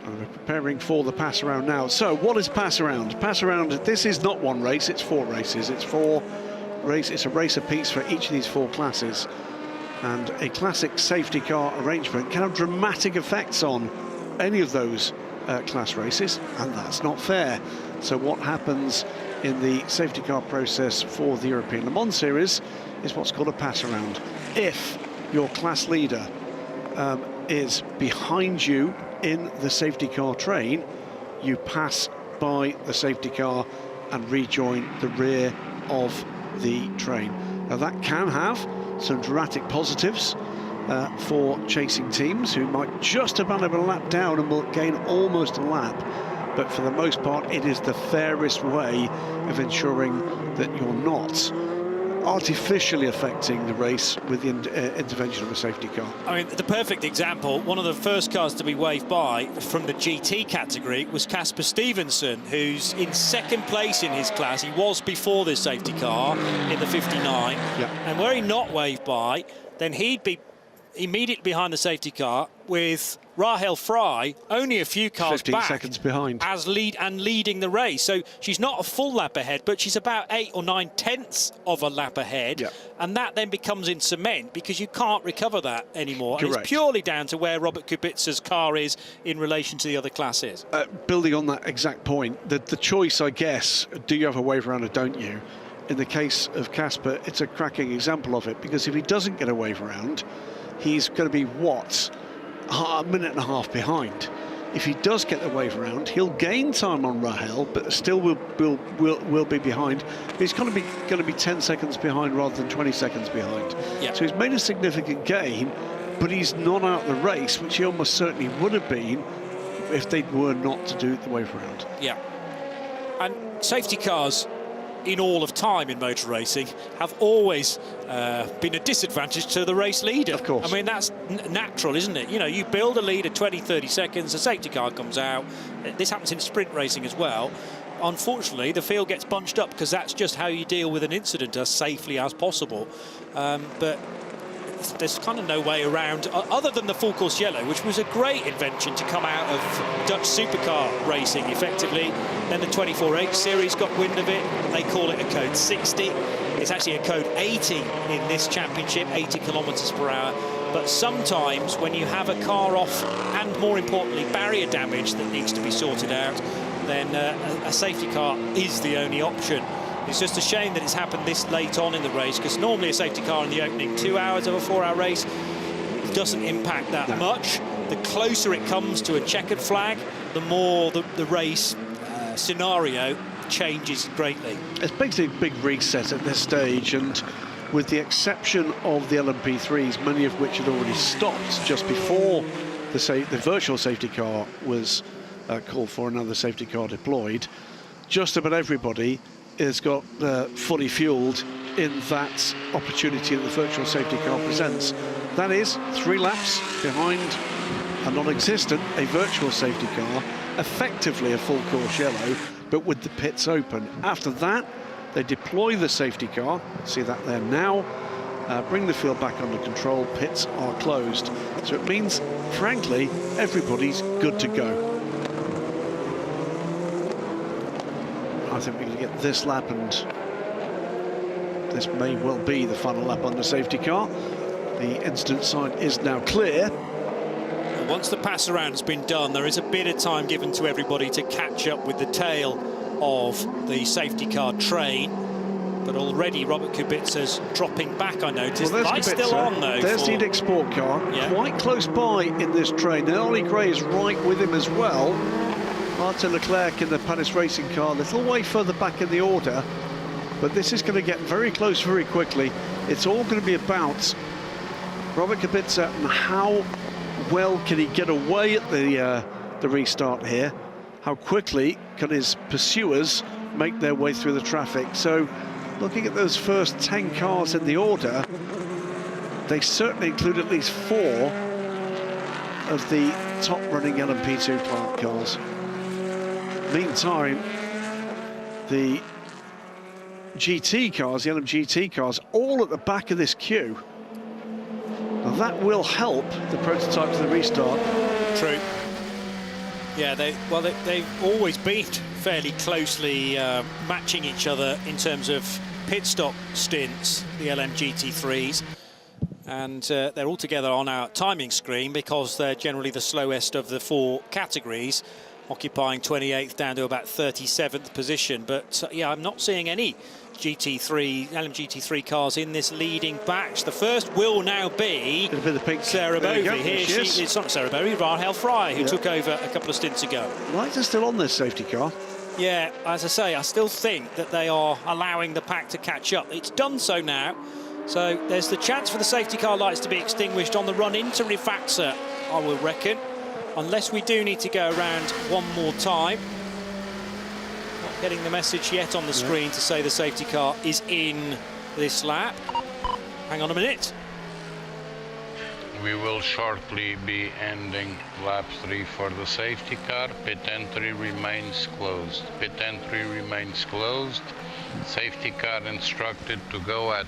And we're preparing for the pass around now. So what is pass around? Pass around, this is not one race, it's 4 races. It's a race apiece for each of these 4 classes, and a classic safety car arrangement can have dramatic effects on any of those class races, and that's not fair. So what happens in the safety car process for the European Le Mans Series is what's called a pass around. If your class leader is behind you in the safety car train, you pass by the safety car and rejoin the rear of the train. Now that can have some dramatic positives for chasing teams who might just have run over a lap down and will gain almost a lap, but for the most part it is the fairest way of ensuring that you're not artificially affecting the race with the intervention of a safety car. I mean, the perfect example, one of the first cars to be waved by from the GT category was Casper Stevenson, who's in 2nd place in his class. He was before this safety car in the 59. Yeah. And were he not waved by, then he'd be immediately behind the safety car, with Rahel Fry only a few cars 15 back, seconds behind, as leading the race. So she's not a full lap ahead, but she's about 8 or 9 tenths of a lap ahead. Yep. And that then becomes in cement because you can't recover that anymore. Correct. And it's purely down to where Robert Kubica's car is in relation to the other classes. Building on that exact point, the choice, I guess, do you have a wave around or don't you? In the case of Casper, it's a cracking example of it, because if he doesn't get a wave around, he's going to be, what, a minute and a half behind. If he does get the wave around, he'll gain time on Rahel, but still will be behind. He's going to be 10 seconds behind rather than 20 seconds behind. Yeah. So he's made a significant gain, but he's not out the race, which he almost certainly would have been if they were not to do the wave around. Yeah. And safety cars in all of time in motor racing have always been a disadvantage to the race leader. Of course. I mean, that's natural, isn't it? You know, you build a lead at 20, 30 seconds, a safety car comes out. This happens in sprint racing as well. Unfortunately, the field gets bunched up because that's just how you deal with an incident as safely as possible. But there's kind of no way around, other than the full course yellow, which was a great invention to come out of Dutch supercar racing effectively. Then the 24H series got wind of it. They call it a code 60. It's actually a code 80 in this championship, 80 kilometers per hour. But sometimes when you have a car off, and more importantly, barrier damage that needs to be sorted out, then a safety car is the only option. It's just a shame that it's happened this late on in the race, because normally a safety car in the opening 2 hours of a 4-hour race doesn't impact that much. The closer it comes to a checkered flag, the more the race scenario changes greatly. It's basically a big reset at this stage, and with the exception of the LMP3s, many of which had already stopped just before the virtual safety car was called for, another safety car deployed, just about everybody has got fully fueled in that opportunity that the virtual safety car presents. That is 3 laps behind a non-existent, a virtual safety car, effectively a full course yellow, but with the pits open. After that, they deploy the safety car, see that there now, bring the field back under control, pits are closed. So it means, frankly, everybody's good to go. I think we're going to get this lap, and this may well be the final lap on the safety car. The incident sign is now clear. Once the pass around has been done, there is a bit of time given to everybody to catch up with the tail of the safety car train. But already Robert Kubica's dropping back, I noticed. Well, Light's still on, though. There's the export car, quite close by in this train. And Ollie Gray is right with him as well. Martin Leclerc in the Panis Racing car, a little way further back in the order. But this is going to get very close very quickly. It's all going to be about Robert Kubica and how well can he get away at the restart here. How quickly can his pursuers make their way through the traffic. So looking at those first 10 cars in the order, they certainly include at least 4 of the top running LMP2 plant cars. Meantime, the GT cars, the LM GT cars, all at the back of this queue. Now that will help the prototype to the restart. True. Yeah, they've always been fairly closely matching each other in terms of pit stop stints, the LM GT3s. And they're all together on our timing screen because they're generally the slowest of the 4 categories, occupying 28th down to about 37th position. But yeah, I'm not seeing any LM GT3 cars in this leading batch. The first will now be the pink. Sarah Bovey. It's not Sarah Bovey, Rahel Fry, who took over a couple of stints ago. Lights are still on this safety car. Yeah, as I say, I still think that they are allowing the pack to catch up. It's done so now. So there's the chance for the safety car lights to be extinguished on the run into Rifaxa, I will reckon, unless we do need to go around one more time. Not getting the message yet on the screen to say the safety car is in this lap. Hang on a minute. We will shortly be ending lap 3 for the safety car. Pit entry remains closed. Pit entry remains closed. Safety car instructed to go at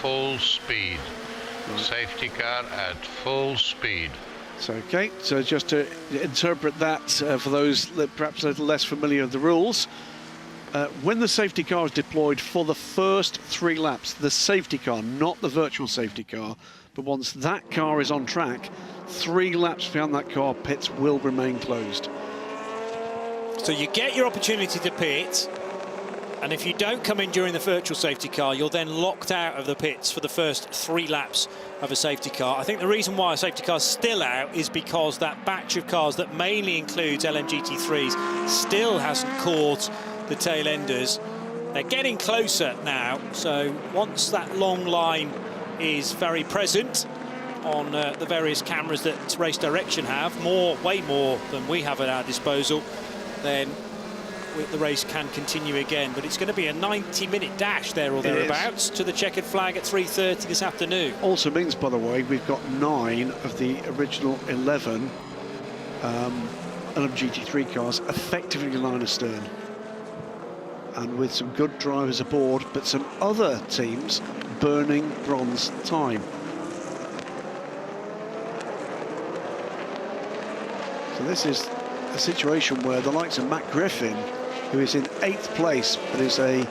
full speed. Safety car at full speed. So, okay, so just to interpret that for those that perhaps a little less familiar with the rules, when the safety car is deployed for the first 3 laps, the safety car, not the virtual safety car, but once that car is on track, 3 laps behind that car, pits will remain closed. So you get your opportunity to pit, and if you don't come in during the virtual safety car, you're then locked out of the pits for the first 3 laps of a safety car. I think the reason why a safety car is still out is because that batch of cars that mainly includes LMGT3s still hasn't caught the tail enders. They're getting closer now, so once that long line is very present on the various cameras that Race Direction have, way more than we have at our disposal, then the race can continue again. But it's going to be a 90-minute dash there or thereabouts to the checkered flag at 3:30 this afternoon. Also means, by the way, we've got 9 of the original 11 LMGT3 cars effectively line astern, and with some good drivers aboard, but some other teams burning bronze time. So this is a situation where the likes of Matt Griffin, who is in 8th place but is a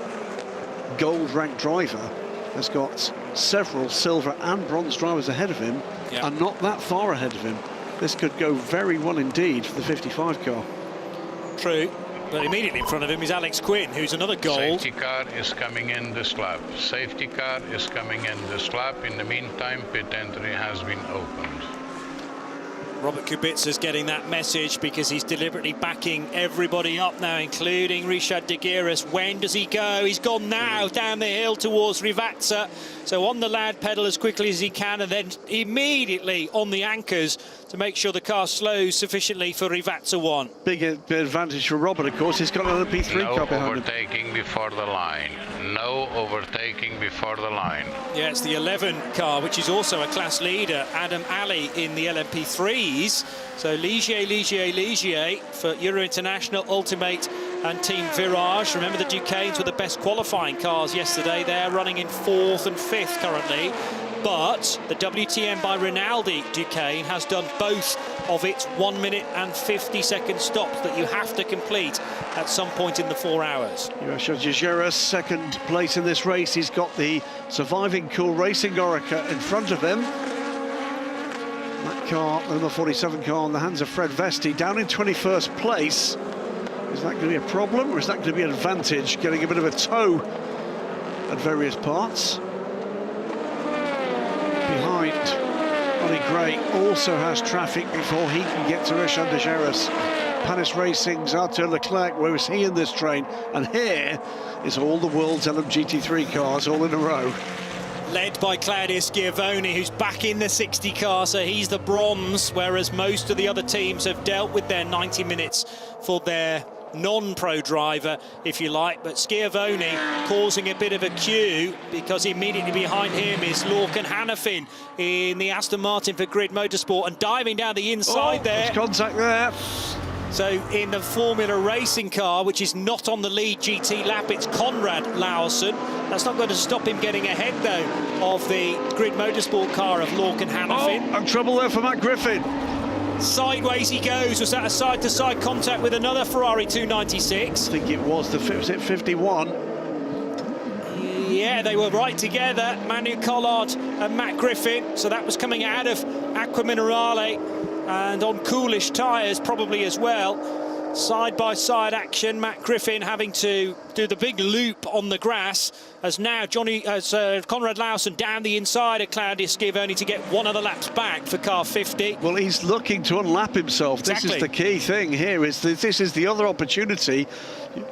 gold ranked driver, has got several silver and bronze drivers ahead of him, and not that far ahead of him. This could go very well indeed for the 55 car. True, but immediately in front of him is Alex Quinn, who's another gold. Safety car is coming in this lap. Safety car is coming in this lap. In the meantime, pit entry has been opened. Robert Kubica's getting that message because he's deliberately backing everybody up now, including Richard de Guiris. When does he go? He's gone now down the hill towards Rivazza. So on the loud pedal as quickly as he can, and then immediately on the anchors to make sure the car slows sufficiently for Rivazza 1. Big advantage for Robert, of course. He's got an LMP3 car behind him. No overtaking before the line. No overtaking before the line. Yeah, it's the 11 car, which is also a class leader, Adam Ali in the LMP3s. So Ligier for Euro International, Ultimate and Team Virage. Remember, the Ducanes were the best qualifying cars yesterday. They're running in 4th and 5th currently. But the WTM by Rinaldi Ducane has done both of its 1 minute and 50-second stops that you have to complete at some point in the 4 hours. Richard de Guiris, 2nd place in this race. He's got the surviving Cool Racing Orica in front of him. That car, the number 47 car, in the hands of Fred Vesti, down in 21st place. Is that going to be a problem, or is that going to be an advantage, getting a bit of a tow at various parts? Behind, Ollie Gray also has traffic before he can get to Richard de Guiris. Panis Racing's Arthur Leclerc, where is he in this train? And here is all the world's LMGT3 cars all in a row. Led by Claudio Schiavone, who's back in the 60 car, so he's the bronze, whereas most of the other teams have dealt with their 90 minutes for their non-pro driver, if you like. But Schiavone causing a bit of a queue, because immediately behind him is Lorcan Hannafin in the Aston Martin for Grid Motorsport, and diving down the inside there. There's contact there. So in the Formula Racing car, which is not on the lead GT lap, it's Conrad Lawson. That's not going to stop him getting ahead, though, of the Grid Motorsport car of Lorcan Hannafin. Oh, and trouble there for Matt Griffin. Sideways he goes. Was that a side-to-side contact with another Ferrari 296? I think it was the 51. Yeah, they were right together, Manu Collard and Matt Griffin. So that was coming out of Acqua Minerale and on coolish tyres probably as well. Side-by-side action, Matt Griffin having to do the big loop on the grass, as now Conrad Lawson down the inside of Claudio Schiavone to get 1 of the laps back for car 50. Well, he's looking to unlap himself. Exactly. This is the key thing here, is that this is the other opportunity.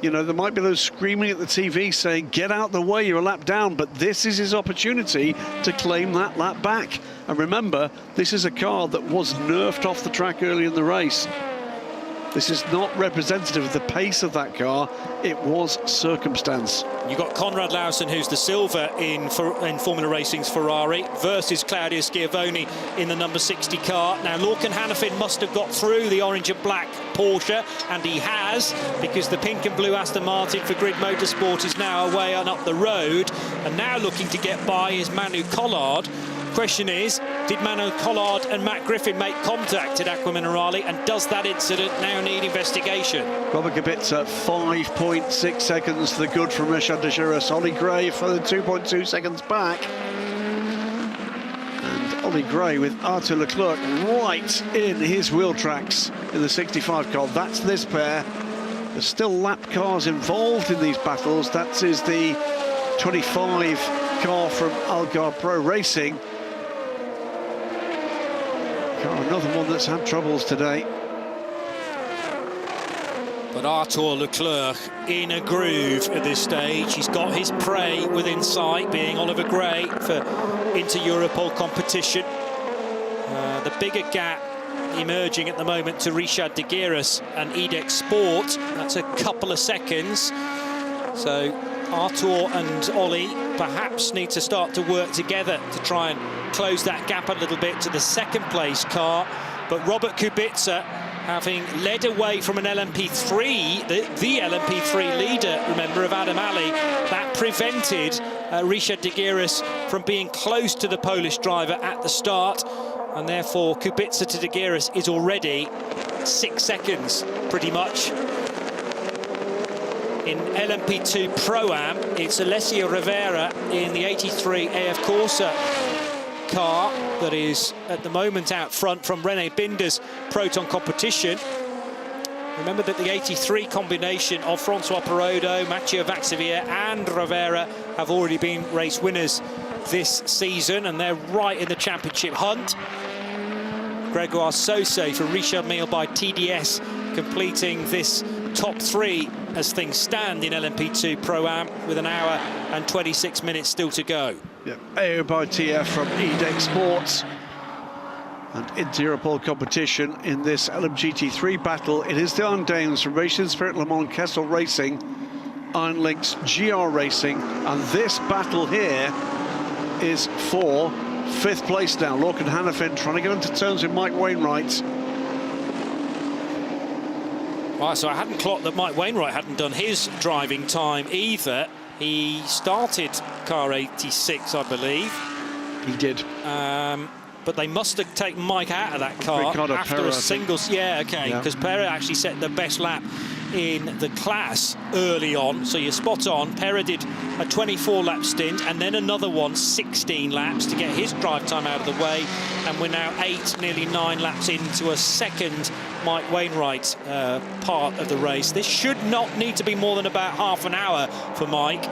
You know, there might be those screaming at the TV saying, get out the way, you're a lap down, but this is his opportunity to claim that lap back. And remember, this is a car that was nerfed off the track early in the race. This is not representative of the pace of that car. It was circumstance. You've got Conrad Lawson, who's the silver in Formula Racing's Ferrari, versus Claudio Schiavone in the number 60 car. Now, Lorcan Hannafin must have got through the orange and black Porsche, and he has, because the pink and blue Aston Martin for Grid Motorsport is now away and up the road. And now looking to get by is Manu Collard. Question is, Did Manu Collard and Matt Griffin make contact at Aqua Minerale, and does that incident now need investigation? Robert Kubica, 5.6 seconds to the good from Richard de Giras. Ollie Gray further 2.2 seconds back. And Ollie Gray with Arthur Leclerc right in his wheel tracks in the 65 car. That's this pair. There's still lap cars involved in these battles. That is the 25 car from Algarve Pro Racing. Another one that's had troubles today. But Arthur Leclerc in a groove at this stage. He's got his prey within sight, being Oliver Gray for inter-Europol competition. The bigger gap emerging at the moment to Richard de Giras and EDEX Sport. That's a couple of seconds. So Arthur and Ollie perhaps need to start to work together to try and close that gap a little bit to the second place car. But Robert Kubica, having led away from an LMP3, the LMP3 leader, remember, of Adam Ali, that prevented Richard de Giras from being close to the Polish driver at the start, and therefore Kubica to de Giras is already 6 seconds pretty much. In LMP2 Pro-Am, it's Alessio Rivera in the 83 AF Corsa car that is at the moment out front from René Binder's Proton competition. Remember that the 83 combination of Francois Perrodo, Matteo Vaxivier and Rivera have already been race winners this season, and they're right in the championship hunt. Gregoire Sauce for Richard Mille by TDS completing this top 3 as things stand in LMP2 Pro-Am with an hour and 26 minutes still to go. Yeah, AO by TF from EDEX Sports. And inter-Europol competition in this LMGT3 battle. It is the Iron Downs from Racing Spirit Le Mans Kessel Racing, Iron Links GR Racing, and this battle here is for 5th place now. Lorcan Hannafin trying to get into terms with Mike Wainwright. Right, so I hadn't clocked that Mike Wainwright hadn't done his driving time either. He started car 86, I believe. He did. But they must have taken Mike out of that car Ricardo after Pera, a single. Yeah, okay, because Pera actually set the best lap in the class early on, so you're spot on. Pera did a 24-lap stint and then another one, 16 laps, to get his drive time out of the way, and we're now 8, nearly 9 laps into a second Mike Wainwright part of the race. This should not need to be more than about half an hour for Mike,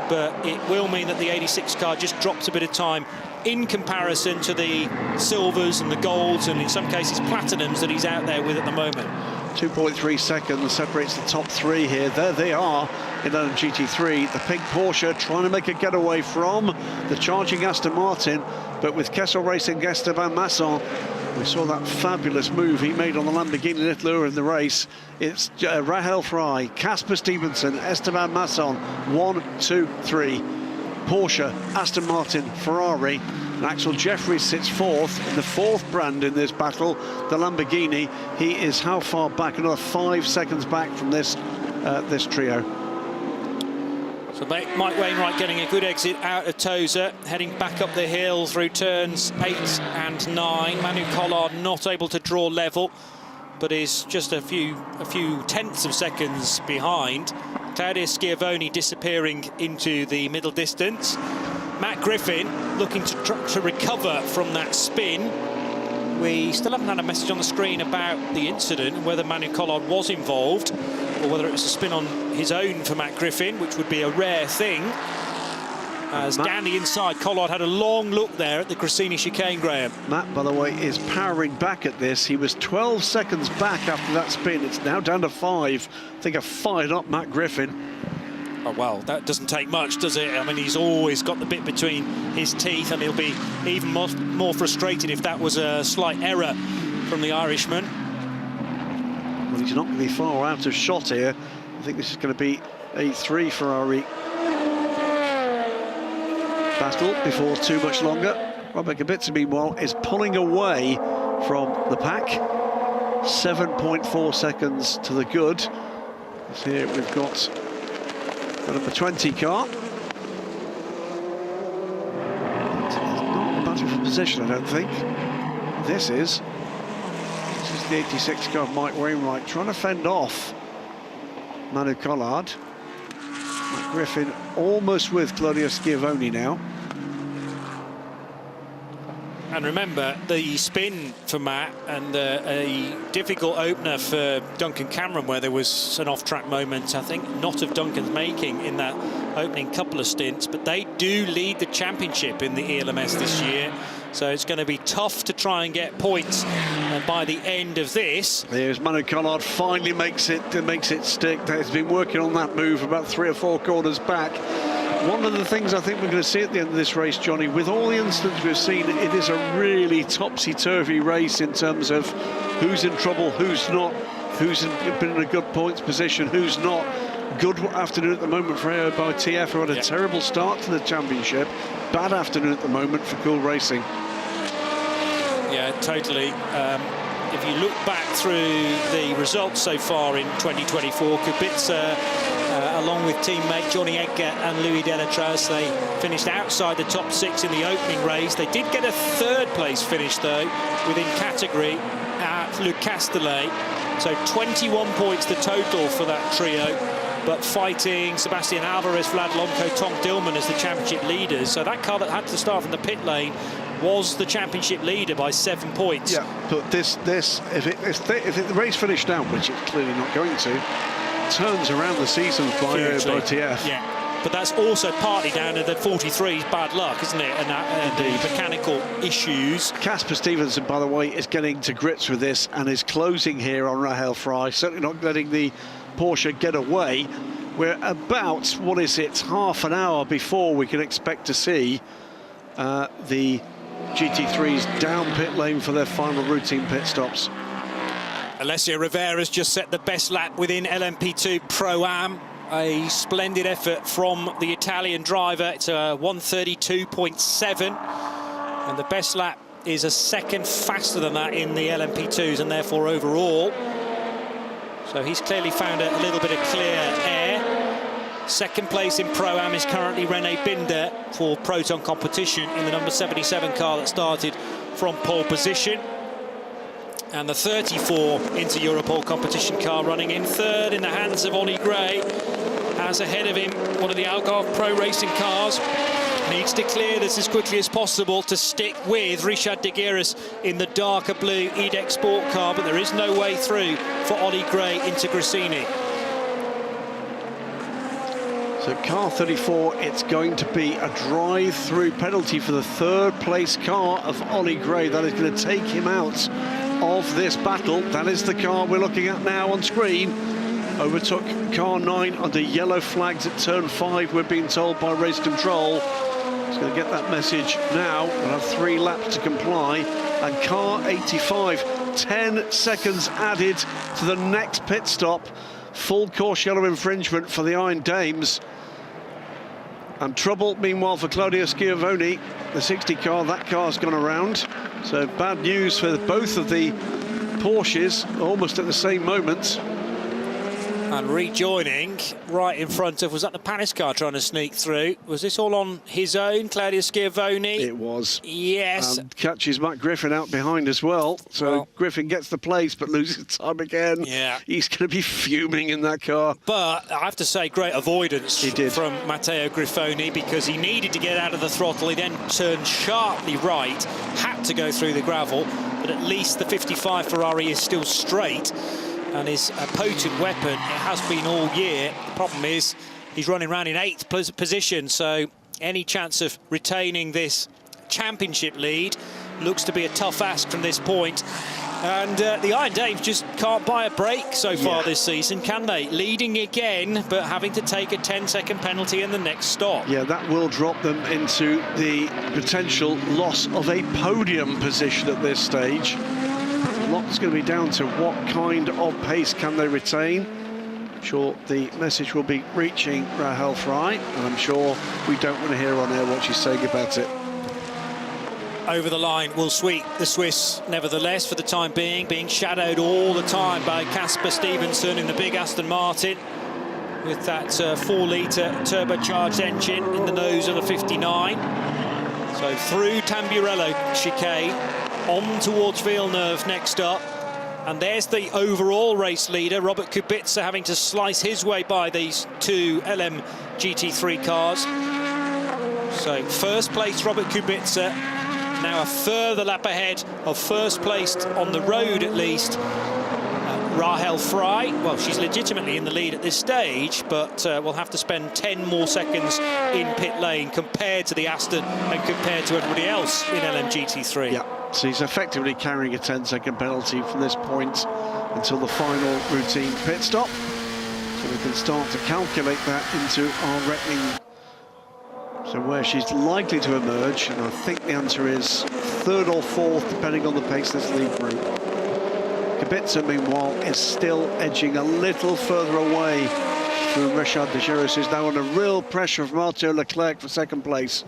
but it will mean that the 86 car just drops a bit of time in comparison to the silvers and the golds and in some cases platinums that he's out there with at the moment. 2.3 seconds separates the top 3 here. There they are in LMGT3. The pink Porsche trying to make a getaway from the charging Aston Martin, but with Kessel Racing Esteban Masson, we saw that fabulous move he made on the Lamborghini a little earlier in the race. It's Rahel Fry, Casper Stevenson, Esteban Masson, 1, 2, 3. Porsche, Aston Martin, Ferrari, and Axel Jeffries sits 4th in the 4th brand in this battle, the Lamborghini. He is how far back? Another 5 seconds back from this this trio. So Mike Wainwright getting a good exit out of Tosa, heading back up the hill through turns 8 and 9. Manu Collard not able to draw level, but is just a few tenths of seconds behind. Claudio Schiavone disappearing into the middle distance. Matt Griffin looking to recover from that spin. We still haven't had a message on the screen about the incident and whether Manu Collard was involved or whether it was a spin on his own for Matt Griffin, which would be a rare thing. As down the inside, Collard had a long look there at the Grassini chicane, Graham. Matt, by the way, is powering back at this. He was 12 seconds back after that spin. It's now down to 5. I think a fired up Matt Griffin. Oh, well, that doesn't take much, does it? I mean, he's always got the bit between his teeth, and he'll be even more frustrated if that was a slight error from the Irishman. Well, he's not going to be far out of shot here. I think this is going to be a 3 Ferrari battle before too much longer. Robert Kubica, meanwhile, is pulling away from the pack. 7.4 seconds to the good. So here we've got the number 20 car. It's not a bad battling for position, I don't think. This is the 86 car of Mike Wainwright trying to fend off Manu Collard. Mike Griffin almost with Claudio Schiavone now. And remember, the spin for Matt and a difficult opener for Duncan Cameron, where there was an off-track moment, I think, not of Duncan's making in that opening couple of stints, but they do lead the championship in the ELMS this year. So it's going to be tough to try and get points by the end of this. There's Manu Collard, finally makes it stick. He's been working on that move about 3 or 4 corners back. One of the things I think we're going to see at the end of this race, Johnny, with all the incidents we've seen, it is a really topsy-turvy race in terms of who's in trouble, who's not, who's been in a good points position, who's not. Good afternoon at the moment for AOTF, who had a terrible start to the championship. Bad afternoon at the moment for Cool Racing. Yeah, totally. If you look back through the results so far in 2024, Kubica, along with teammate Johnny Edgar and Louis Delatraz, they finished outside the top 6 in the opening race. They did get a 3rd place finish, though, within category at Le Castellet. So 21 points the total for that trio, but fighting Sebastian Alvarez, Vlad Lomko, Tom Dillman as the championship leaders. So that car that had to start from the pit lane was the championship leader by 7 points. Yeah, but if the race finished now, which it's clearly not going to, turns around the season for AOTF. Yeah, but that's also partly down to the 43's bad luck, isn't it? And the mechanical issues. Casper Stevenson, by the way, is getting to grips with this and is closing here on Rahel Fry, certainly not letting the Porsche get away. We're about, what is it, half an hour before we can expect to see the GT3s down pit lane for their final routine pit stops. Alessio Rivera's just set the best lap within LMP2 Pro-Am. A splendid effort from the Italian driver. It's a 132.7, and the best lap is a second faster than that in the LMP2s, and therefore overall. So he's clearly found a little bit of clear air. Second place in Pro-Am is currently René Binder for Proton competition in the number 77 car that started from pole position. And the 34 Inter Europol competition car running in 3rd in the hands of Ollie Gray, has ahead of him one of the Algarve Pro Racing cars. Needs to clear this as quickly as possible to stick with Richard de Guiris in the darker blue EDEC Sport car, but there is no way through for Ollie Gray into Grissini. So car 34, it's going to be a drive-through penalty for the 3rd place car of Ollie Gray. That is going to take him out of this battle. That is the car we're looking at now on screen. Overtook car 9 under yellow flags at turn 5, we're being told by race control. He's going to get that message now. We'll have 3 laps to comply. And car 85, 10 seconds added to the next pit stop. Full course yellow infringement for the Iron Dames. And trouble, meanwhile, for Claudio Schiavone, the 60 car. That car's gone around. So bad news for both of the Porsches, almost at the same moment. And rejoining right in front of, was that the Panis car trying to sneak through? Was this all on his own, Claudio Schiavone? It was. Yes. And catches Matt Griffin out behind as well. So Griffin gets the place but loses time again. Yeah. He's going to be fuming in that car. But I have to say, great avoidance from Matteo Griffoni, because he needed to get out of the throttle. He then turned sharply right, had to go through the gravel, but at least the 55 Ferrari is still straight and is a potent weapon. It has been all year. The problem is he's running around in 8th position, so any chance of retaining this championship lead looks to be a tough ask from this point. And the Iron Dames just can't buy a break so far this season, can they? Leading again, but having to take a 10-second penalty in the next stop. Yeah, that will drop them into the potential loss of a podium position at this stage. A lot's going to be down to what kind of pace can they retain. I'm sure the message will be reaching Rahel Fry, and I'm sure we don't want to hear on air what she's saying about it. Over the line will sweep the Swiss, nevertheless, for the time being shadowed all the time by Casper Stevenson in the big Aston Martin, with that 4-litre turbocharged engine in the nose of the 59. So through Tamburello chicane, on towards Villeneuve next up. And there's the overall race leader, Robert Kubica, having to slice his way by these two LMGT3 cars. So first place, Robert Kubica, now a further lap ahead of first place on the road at least. Rahel Fry, well, she's legitimately in the lead at this stage, but we'll have to spend 10 more seconds in pit lane compared to the Aston and compared to everybody else in LMGT3. Yeah, so he's effectively carrying a 10-second penalty from this point until the final routine pit stop. So we can start to calculate that into our reckoning. So where she's likely to emerge, and I think the answer is third or fourth, depending on the pace this lead group. Kubica, meanwhile, is still edging a little further away from Richard de Geus, who's now under real pressure from Arthur Leclerc for second place.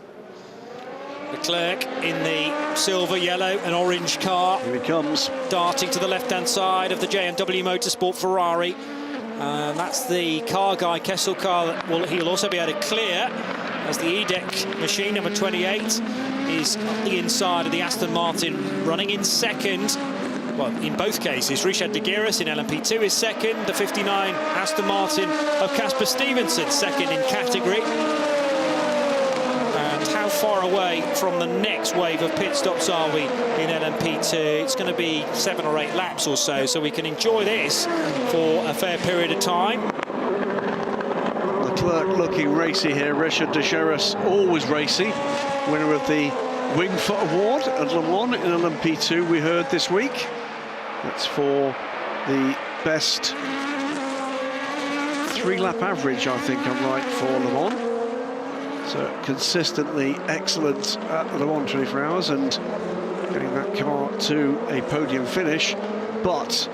Leclerc in the silver, yellow and orange car. Here he comes. Darting to the left-hand side of the JMW Motorsport Ferrari. That's the car guy, Kessel car. He'll also be able to clear as the E-Deck machine, number 28, is on the inside of the Aston Martin, running in second. Well, in both cases, Richard de Geus in LMP2 is second. The 59 Aston Martin of Casper Stevenson, second in category. And how far away from the next wave of pit stops are we in LMP2? It's going to be 7 or 8 laps or so we can enjoy this for a fair period of time. Leclerc looking racy here. Richard de Geus, always racy. Winner of the Wingfoot Award at Le Mans in LMP2, we heard this week. That's for the best 3-lap average, I think I'm right, for Le Mans. So consistently excellent at Le Mans 24 Hours and getting that car to a podium finish. But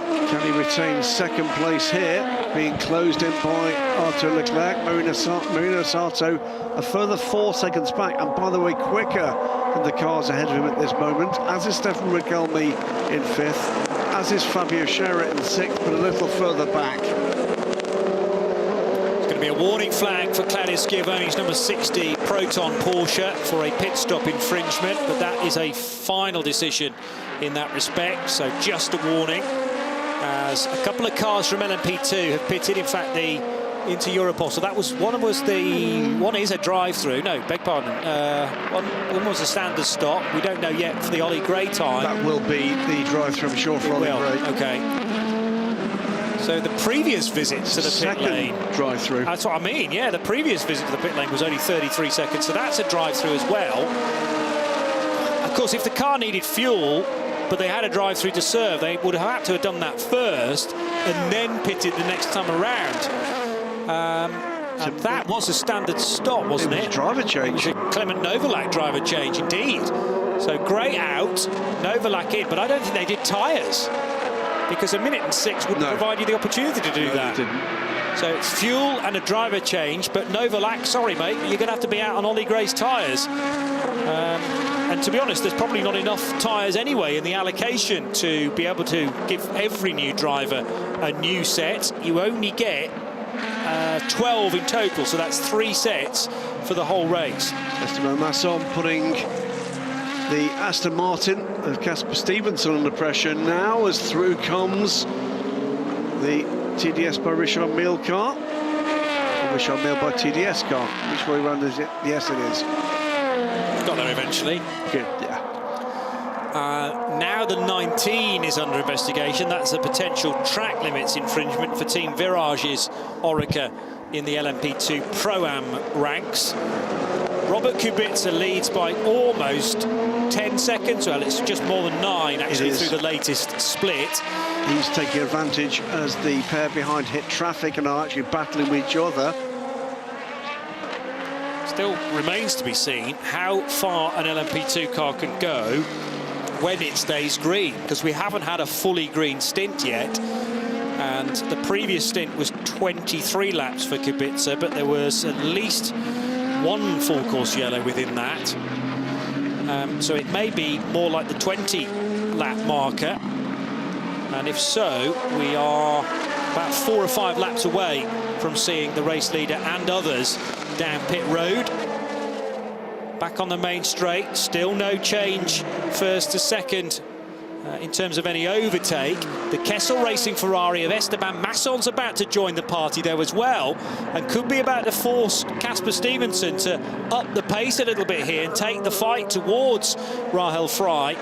can he retain second place here, being closed in by Arthur Leclerc? Marino Sato a further 4 seconds back, and by the way, quicker than the cars ahead of him at this moment, as is Stefan Riquelme in 5th, as is Fabio Scherer in 6th, but a little further back. It's going to be a warning flag for Claudio Schiavone's number 60 Proton Porsche for a pit stop infringement, but that is a final decision in that respect, so just a warning. As a couple of cars from LMP2 have pitted, in fact, the into Europol. So that was one is a drive-through. No, beg pardon. One was a standard stop. We don't know yet for the Ollie Gray time. That will be the drive-through, I'm sure, for Ollie Gray. Okay. So the previous visit to the pit lane, drive-through. That's what I mean. Yeah, the previous visit to the pit lane was only 33 seconds. So that's a drive-through as well. Of course, if the car needed fuel, but they had a drive-through to serve, they would have had to have done that first and then pitted the next time around. And that was a standard stop, wasn't it? It was a driver change. It was a Clement Novalak driver change, indeed. So Gray out, Novalak in, but I don't think they did tyres, because a minute and 6 wouldn't provide you the opportunity to do that. They didn't. So it's fuel and a driver change, but Novalak, sorry mate, you're going to have to be out on Ollie Gray's tyres. And to be honest, there's probably not enough tyres anyway in the allocation to be able to give every new driver a new set. You only get 12 in total, so that's 3 sets for the whole race. Esteban Masson putting the Aston Martin of Casper Stevenson under pressure now, as through comes the TDS by Richard Mille car. Or Richard Mille by TDS car. Which way round is it? Yes, it is. Got there eventually. Good, yeah. Now the 19 is under investigation. That's a potential track limits infringement for Team Virage's Orica in the LMP2 Pro-Am ranks. Robert Kubica leads by almost 10 seconds. Well, it's just more than 9 actually through the latest split. He's taking advantage as the pair behind hit traffic and are actually battling with each other. Still remains to be seen how far an LMP2 car can go when it stays green, because we haven't had a fully green stint yet, and the previous stint was 23 laps for Kubica, but there was at least 1 full course yellow within that, so it may be more like the 20 lap marker, and if so, we are about 4 or 5 laps away from seeing the race leader and others down pit road. back on the main straight. Still no change first to second in terms of any overtake. The Kessel Racing Ferrari of Esteban Masson's about to join the party though as well, and could be about to force Casper Stevenson to up the pace a little bit here and take the fight towards Rahel Fry.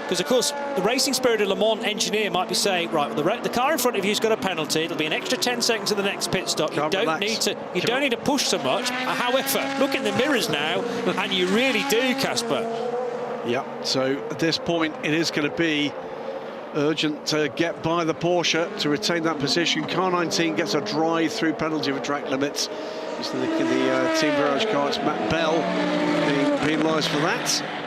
Because, of course, the Racing Spirit of Le Mans engineer might be saying, right, well, the car in front of you's got a penalty. It'll be an extra 10 seconds at the next pit stop. You don't need to push so much. However, look in the mirrors now, and you really do, Casper. Yeah, so at this point, it is going to be urgent to get by the Porsche to retain that position. Car 19 gets a drive-through penalty for track limits. It's the Team Virage car. It's Matt Bell being penalised for that.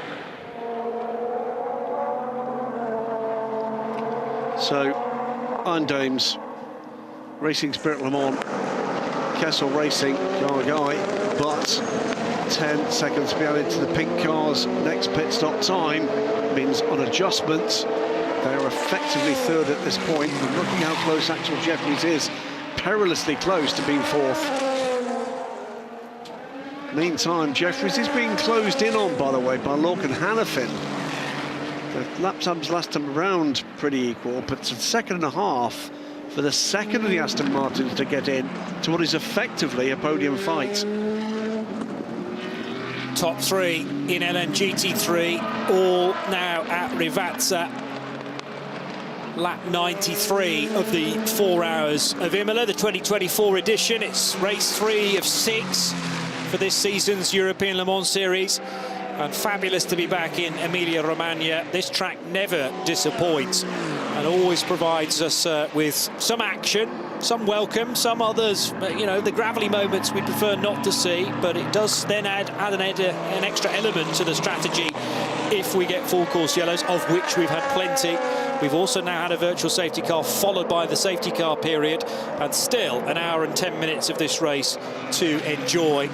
So, Iron Dames, Racing Spirit Le Mans, Kessel Racing, car guy, but 10 seconds to be added to the pink car's next pit stop time means on adjustments, they are effectively third at this point. And looking how close Axel Jeffries is, perilously close to being fourth. Meantime, Jeffries is being closed in on, by the way, by Lorcan Hannafin. The lap times last time around pretty equal, but it's a second and a half for the second of the Aston Martins to get in to what is effectively a podium fight. Top three in LMGT3, all now at Rivazza. Lap 93 of the 4 hours of Imola, the 2024 edition. It's race 3 of 6 for this season's European Le Mans Series. And fabulous to be back in Emilia-Romagna. This track never disappoints and always provides us with some action, some welcome, some others, you know, the gravelly moments we prefer not to see, but it does then add an extra element to the strategy if we get full course yellows, of which we've had plenty. We've also now had a virtual safety car followed by the safety car period, and still an hour and 10 minutes of this race to enjoy.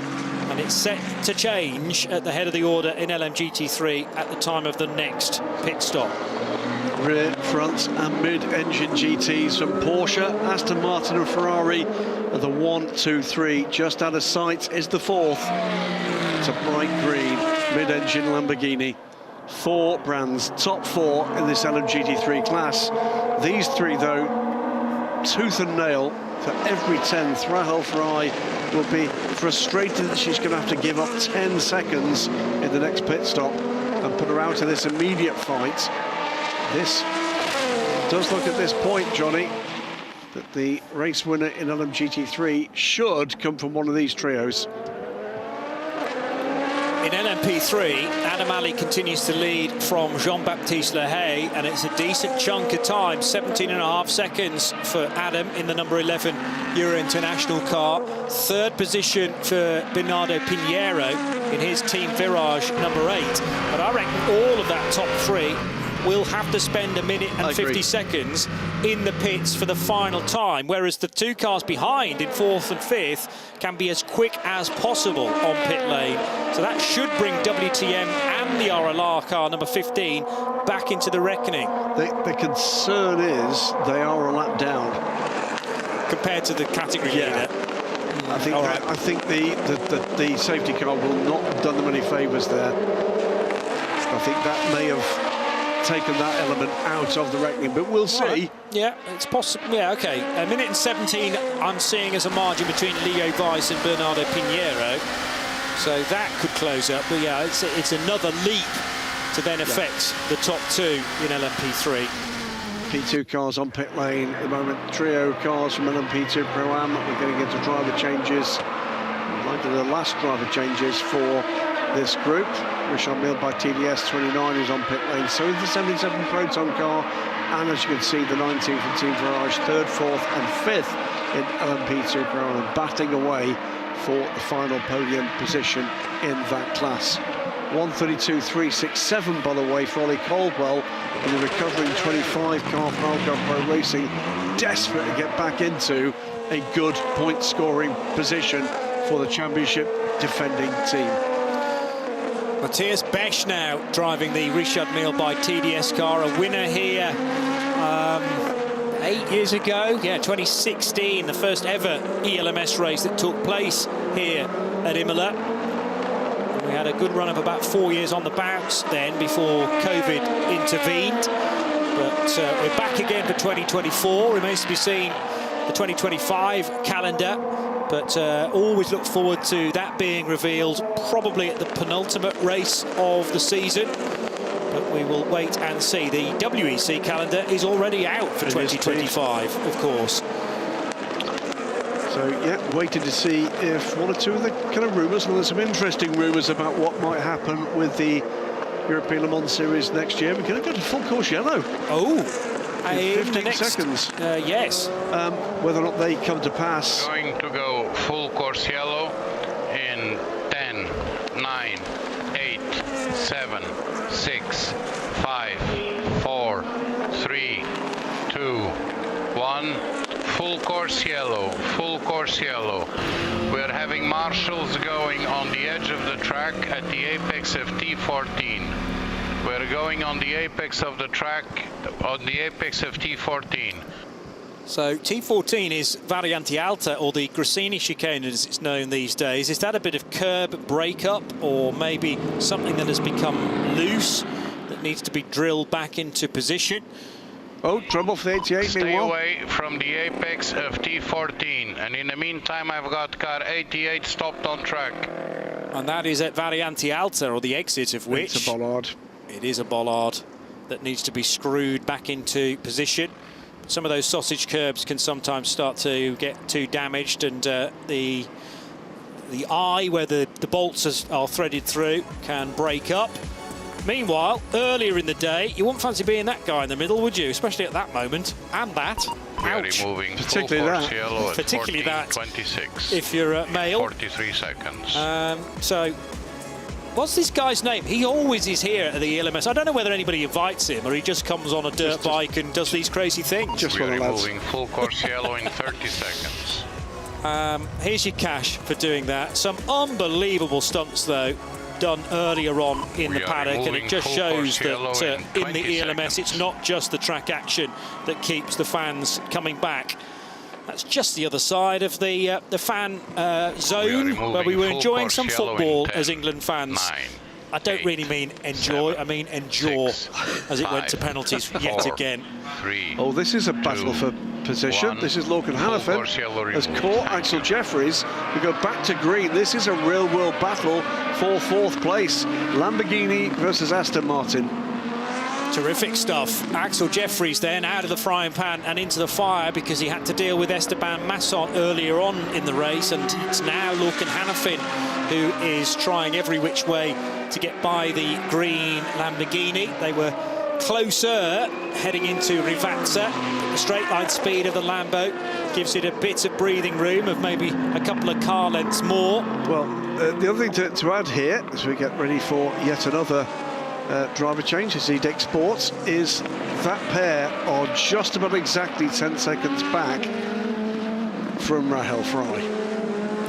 And it's set to change at the head of the order in LMGT3 at the time of the next pit stop. Rear, front and mid-engine GTs from Porsche, Aston Martin and Ferrari are the 1, 2, 3. Just out of sight is the fourth. It's a bright green mid-engine Lamborghini. 4 brands, top 4 in this LMGT3 class. These 3, though, tooth and nail for every 10th. Rahel Fry will be frustrated that she's going to have to give up 10 seconds in the next pit stop and put her out of this immediate fight. This does look at this point, Johnny, that the race winner in LMGT3 should come from one of these trios. In LMP3, Adam Ali continues to lead from Jean-Baptiste Lehay, and it's a decent chunk of time, 17.5 seconds for Adam in the number 11 Euro International car. Third position for Bernardo Pinheiro in his Team Virage number 8. But I reckon all of that top 3 will have to spend 1 minute and 50 seconds in the pits for the final time, whereas the 2 cars behind in 4th and 5th can be as quick as possible on pit lane. So that should bring WTM and the RLR car number 15 back into the reckoning. The concern is they are a lap down compared to the category leader. I think the safety car will not have done them any favours there. I think that may have taken that element out of the reckoning, but we'll see. Right. Yeah, it's possible. Yeah, okay. 1 minute and 17 I'm seeing as a margin between Leo Weiss and Bernardo Pinheiro. So that could close up. But yeah, it's another leap to then affect the top 2 in LMP3. P2 cars on pit lane at the moment. Trio cars from LMP2 Pro-Am. We're getting into driver changes. Likely the last driver changes for this group. Richard Mille by TDS 29 is on pit lane. So is the 77 Proton car, and as you can see, the 19 from Team Virage, 3rd, 4th and 5th in LMP2 Pro, and batting away for the final podium position in that class. 132.367, by the way, for Ollie Caldwell in the recovering 25 car for Algar Pro Racing, desperate to get back into a good point scoring position for the championship defending team. Matthias Besch now driving the Richard Mille by TDS car, a winner here 8 years ago, 2016, the first ever ELMS race that took place here at Imola. We had a good run of about 4 years on the bounce then before COVID intervened. But we're back again for 2024. Remains to be seen the 2025 calendar. But always look forward to that being revealed probably at the penultimate race of the season. But we will wait and see. The WEC calendar is already out for 2025, of course. So, yeah, waiting to see if one or two of the kind of rumours, well, there's some interesting rumours about what might happen with the European Le Mans Series next year. We're going to go to full course yellow. Oh, in 15 seconds. Yes. Whether or not they come to pass. Going to go full course yellow in 10, 9, 8, 7, 6, 5, 4, 3, 2, 1. Full course yellow, full course yellow. We're having marshals going on the edge of the track at the apex of T14. We're going on the apex of the track, on the apex of T14. So T14 is Variante Alta, or the Grassini chicane as it's known these days. Is that a bit of curb breakup, or maybe something that has become loose that needs to be drilled back into position? Oh, trouble for the 88. Stay meanwhile. away from the apex of T14. And in the meantime, I've got car 88 stopped on track. And that is at Variante Alta, or the exit of which... It's a bollard. It is a bollard that needs to be screwed back into position. Some of those sausage curbs can sometimes start to get too damaged, and the eye where the bolts are threaded through can break up. Meanwhile, earlier in the day, you wouldn't fancy being that guy in the middle, would you? Especially at that moment. And that. Ouch. Removing Particularly full course that. yellow at Particularly 14:26. If you're male. 43 seconds. So, what's this guy's name? He always is here at the ELMS. I don't know whether anybody invites him or he just comes on a dirt bike and does these crazy things. Just We're one of the lads. removing full course yellow in 30 seconds. Here's your cash for doing that. Some unbelievable stunts, though, done earlier on in the paddock, and it just shows that in the ELMS it's not just the track action that keeps the fans coming back. That's just the other side of the fan zone, where we were enjoying some football as England fans. 9, I don't really mean enjoy, 7, I mean endure, 6, as it went 5, to penalties yet 4, again. 3, Oh, this is a battle 2, for position. 1. This is Lorcan Full Hannafin course yellow has removed. caught Thank Axel you. Jeffries. We go back to green. This is a real-world battle for fourth place. Lamborghini versus Aston Martin. Terrific stuff. Axel Jeffries then out of the frying pan and into the fire because he had to deal with Esteban Masson earlier on in the race, and it's now Lorcan Hannafin who is trying every which way to get by the green Lamborghini. They were closer heading into Rivazza. The straight line speed of the Lambo gives it a bit of breathing room of maybe a couple of car lengths more. Well, the other thing to add here, as we get ready for yet another driver change, as EDEC Sports, is that pair are just about exactly 10 seconds back from Rahel Fry.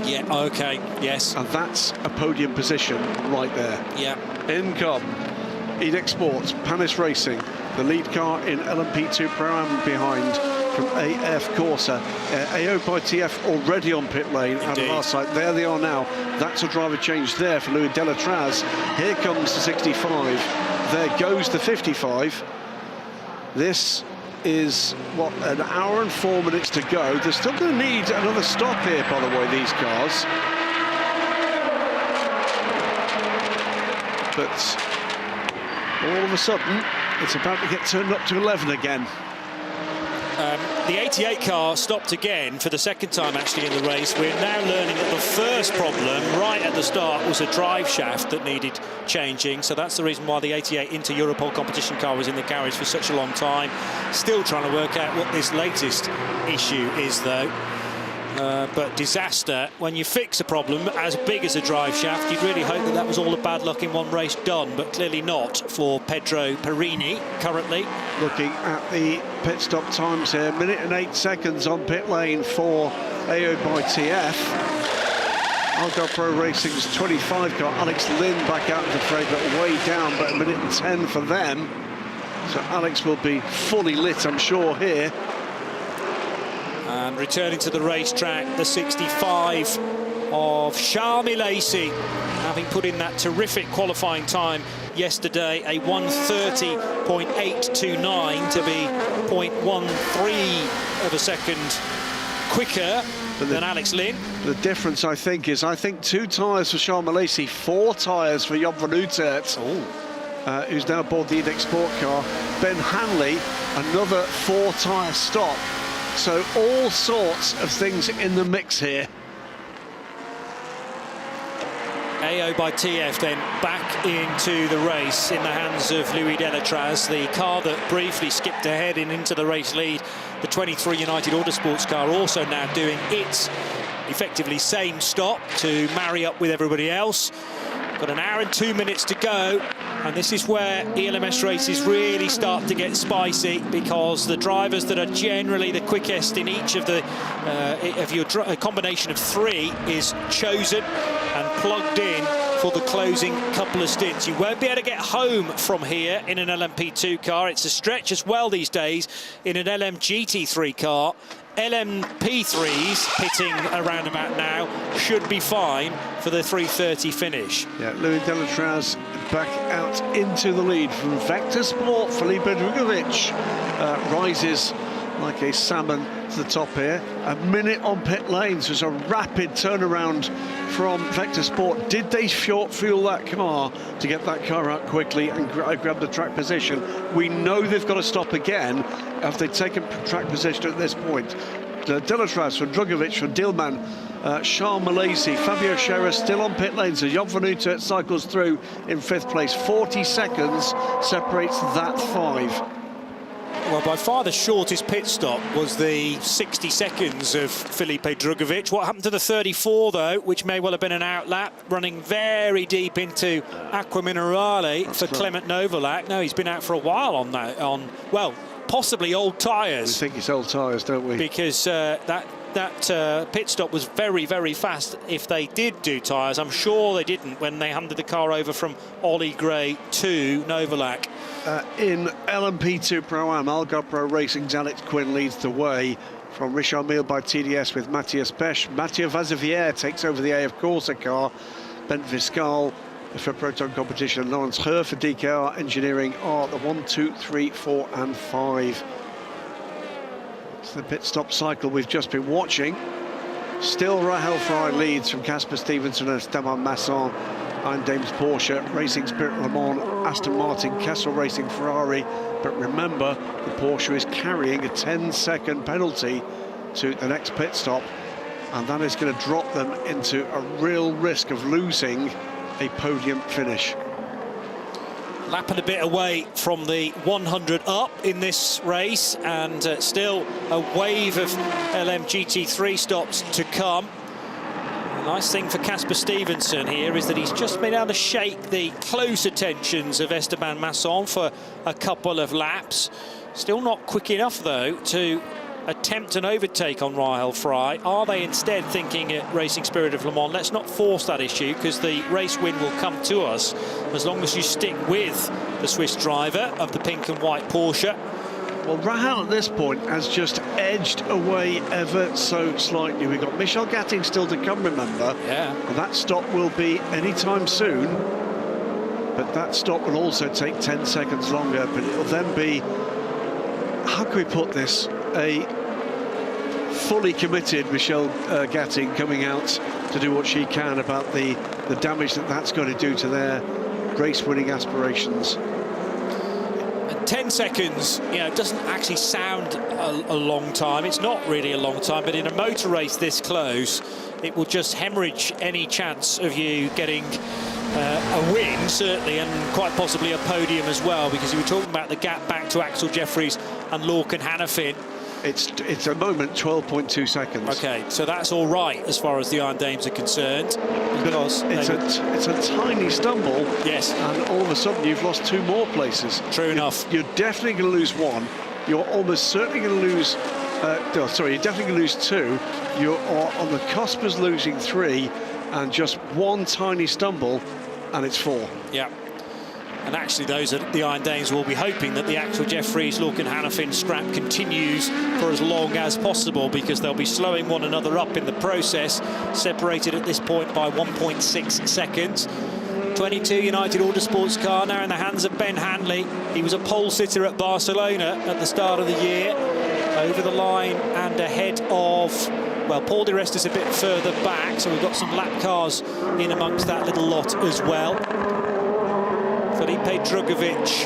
Yeah, okay, yes. And that's a podium position right there. Yeah. In come EDEC Sports, Panis Racing, the lead car in LMP2 Pro Am behind from AF Corsa. AO by TF already on pit lane out of our side. There they are now. That's a driver change there for Louis Delatraz. Here comes the 65. There goes the 55. This is, what, an hour and 4 minutes to go. They're still going to need another stop here, by the way, these cars. But all of a sudden, it's about to get turned up to 11 again. The 88 car stopped again for the second time actually in the race. We're now learning that the first problem right at the start was a drive shaft that needed changing, so that's the reason why the 88 Inter Europol competition car was in the garage for such a long time. Still trying to work out what this latest issue is, though. But disaster. When you fix a problem as big as a drive shaft, you'd really hope that that was all the bad luck in one race done, but clearly not for Pedro Perini currently. Looking at the pit stop times here, 1 minute and 8 seconds on pit lane for AO by TF. Algarve Pro Racing's 25 car, Alex Lynn back out of the fray, but way down, but 1 minute and 10 for them. So Alex will be fully lit, I'm sure, here. And returning to the racetrack, the 65 of Charles Lacey, having put in that terrific qualifying time yesterday, a 1:30.829 to be 0.13 of a second quicker than Alex Lynn. The difference, I think 2 tyres for Charles Lacey, 4 tyres for Jan van Uitert, who's now aboard the Index Sport car. Ben Hanley, another 4-tyre stop. So all sorts of things in the mix here. AO by TF then back into the race in the hands of Louis Delatraz, the car that briefly skipped ahead and into the race lead. The 23 United Autosports car also now doing its effectively same stop to marry up with everybody else. Got an hour and 2 minutes to go, and this is where ELMS races really start to get spicy, because the drivers that are generally the quickest in each of the a combination of 3 is chosen and plugged in for the closing couple of stints. You won't be able to get home from here in an LMP2 car. It's a stretch as well these days in an LMGT3 car. LMP3s pitting around about now should be fine for the 3:30 finish. Yeah, Louis Delatraz back out into the lead from Vector Sport. Felipe Drugovich rises like a salmon to the top here. A minute on pit lanes. There's a rapid turnaround from Vector Sport. Did they short fuel that car to get that car out quickly and grab the track position? We know they've got to stop again if they've taken track position at this point. Delatraz from Drugovich from Dillman, Charles Lacey, Fabio Scherer still on pit lanes as Jan van Uitert cycles through in 5th place. 40 seconds separates that 5. Well, by far the shortest pit stop was the 60 seconds of Felipe Drugovich. What happened to the 34, though, which may well have been an outlap, running very deep into Aqua Minerale for Clement Novalak. No, he's been out for a while on that, well, possibly old tyres. We think it's old tyres, don't we? Because that pit stop was very, very fast if they did do tyres. I'm sure they didn't when they handed the car over from Ollie Gray to Novalak. In LMP2 Pro-Am, Algar Pro Racing's Alex Quinn leads the way from Richard Mille by TDS with Matthias Pesch. Mathieu Vazevière takes over the AF Corsa car. Bent Viscal for Proton Competition and Lawrence Herr for DKR Engineering are the 1, 2, 3, 4 and 5. It's the pit stop cycle we've just been watching. Still Rahel Fry leads from Casper Stevenson and Esteban Masson. Iron Dames Porsche, Racing Spirit Le Mans, Aston Martin, Kessel Racing Ferrari. But remember, the Porsche is carrying a 10-second penalty to the next pit stop, and that is going to drop them into a real risk of losing a podium finish. Lapping a bit away from the 100 up in this race, and still a wave of LMGT3 stops to come. The nice thing for Casper Stevenson here is that he's just been able to shake the close attentions of Esteban Masson for a couple of laps. Still not quick enough, though, to attempt an overtake on Rahel Fry. Are they instead thinking at Racing Spirit of Le Mans, let's not force that issue, because the race win will come to us as long as you stick with the Swiss driver of the pink and white Porsche. Well, Rahel at this point has just edged away ever so slightly. We've got Michel Gatting still to come, remember. Yeah. And that stop will be anytime soon. But that stop will also take 10 seconds longer. But it'll then be, how can we put this, a fully committed Michel Gatting coming out to do what she can about the damage that's going to do to their race-winning aspirations. 10 seconds, you know, it doesn't actually sound a long time. It's not really a long time, but in a motor race this close, it will just hemorrhage any chance of you getting a win, certainly, and quite possibly a podium as well, because you were talking about the gap back to Axel Jeffries and Lorcan Hannafin. It's a moment, 12.2 seconds. Okay, so that's all right as far as the Iron Dames are concerned. Because it's a tiny stumble. Yes. And all of a sudden you've lost 2 more places. True enough. You're definitely going to lose 1. You're almost certainly going to lose... you're definitely going to lose 2. You are on the cusp of losing 3, and just 1 tiny stumble, and it's 4. Yeah. And actually, those at the Iron Dames will be hoping that the Axel Jeffries, Lorcan Hannafin scrap continues for as long as possible, because they'll be slowing one another up in the process, separated at this point by 1.6 seconds. 22 United Autosports car now in the hands of Ben Hanley. He was a pole sitter at Barcelona at the start of the year. Over the line and ahead of, well, Paul di Resta's a bit further back, so we've got some lap cars in amongst that little lot as well. Felipe Drugovich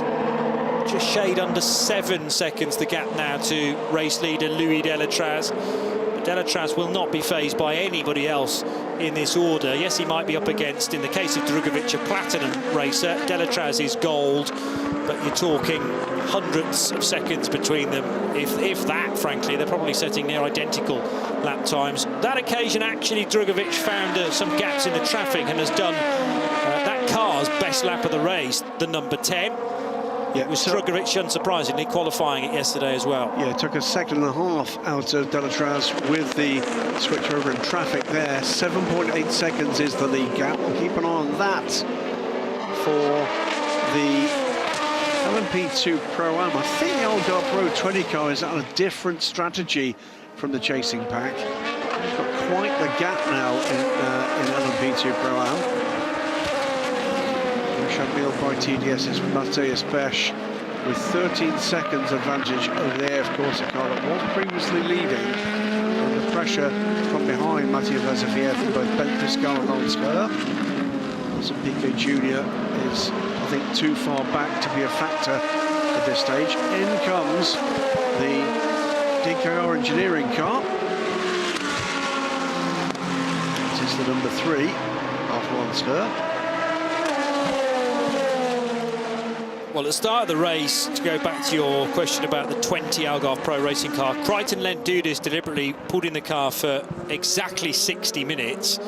just shade under 7 seconds the gap now to race leader Louis Delatraz. But Delatraz will not be fazed by anybody else in this order. Yes, he might be up against, in the case of Drugovich, a platinum racer. Delatraz is gold, but you're talking hundreds of seconds between them, if that. Frankly, they're probably setting near identical lap times. That occasion, actually, Drugovich found some gaps in the traffic and has done that car's best lap of the race, the number 10. Yeah, it was Drugovich, unsurprisingly, qualifying it yesterday as well. Yeah, it took a second and a half out of Delatraz with the switch over in traffic there. 7.8 seconds is the lead gap. We'll keep an eye on that for the LMP2 Pro-Am. I think the Algarve Pro 20 car is on a different strategy from the chasing pack. We've got quite the gap now in LMP2 Pro-Am. Champion by TDS's Mateus Besch with 13 seconds advantage over there. Of course, a car that was previously leading. And the pressure from behind Mathieu Vazevier from both Ben Piscar and Lance Kerr. Also, Piquet Jr. is, I think, too far back to be a factor at this stage. In comes the DKR engineering car. This is the number 3 of Lance Kerr. Well, at the start of the race, to go back to your question about the 20 Algarve Pro racing car, Crichton Lentdudis deliberately pulled in the car for exactly 60 minutes,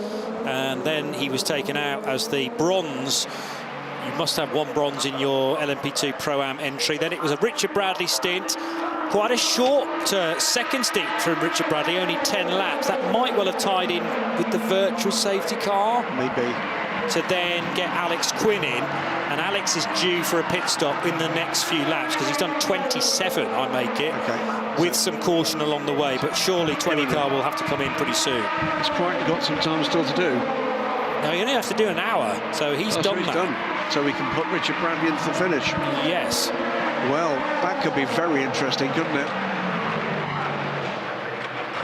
and then he was taken out as the bronze. You must have 1 bronze in your LMP2 Pro-Am entry. Then it was a Richard Bradley stint. Quite a short second stint from Richard Bradley, only 10 laps. That might well have tied in with the virtual safety car. Maybe. To then get Alex Quinn in, and Alex is due for a pit stop in the next few laps because he's done 27, I make it, with some caution along the way, but surely 20 car will have to come in pretty soon. He's quite got some time still to do. No, he only has to do an hour, so he's done that. So we can put Richard Bradley into the finish. Yes. Well, that could be very interesting, couldn't it?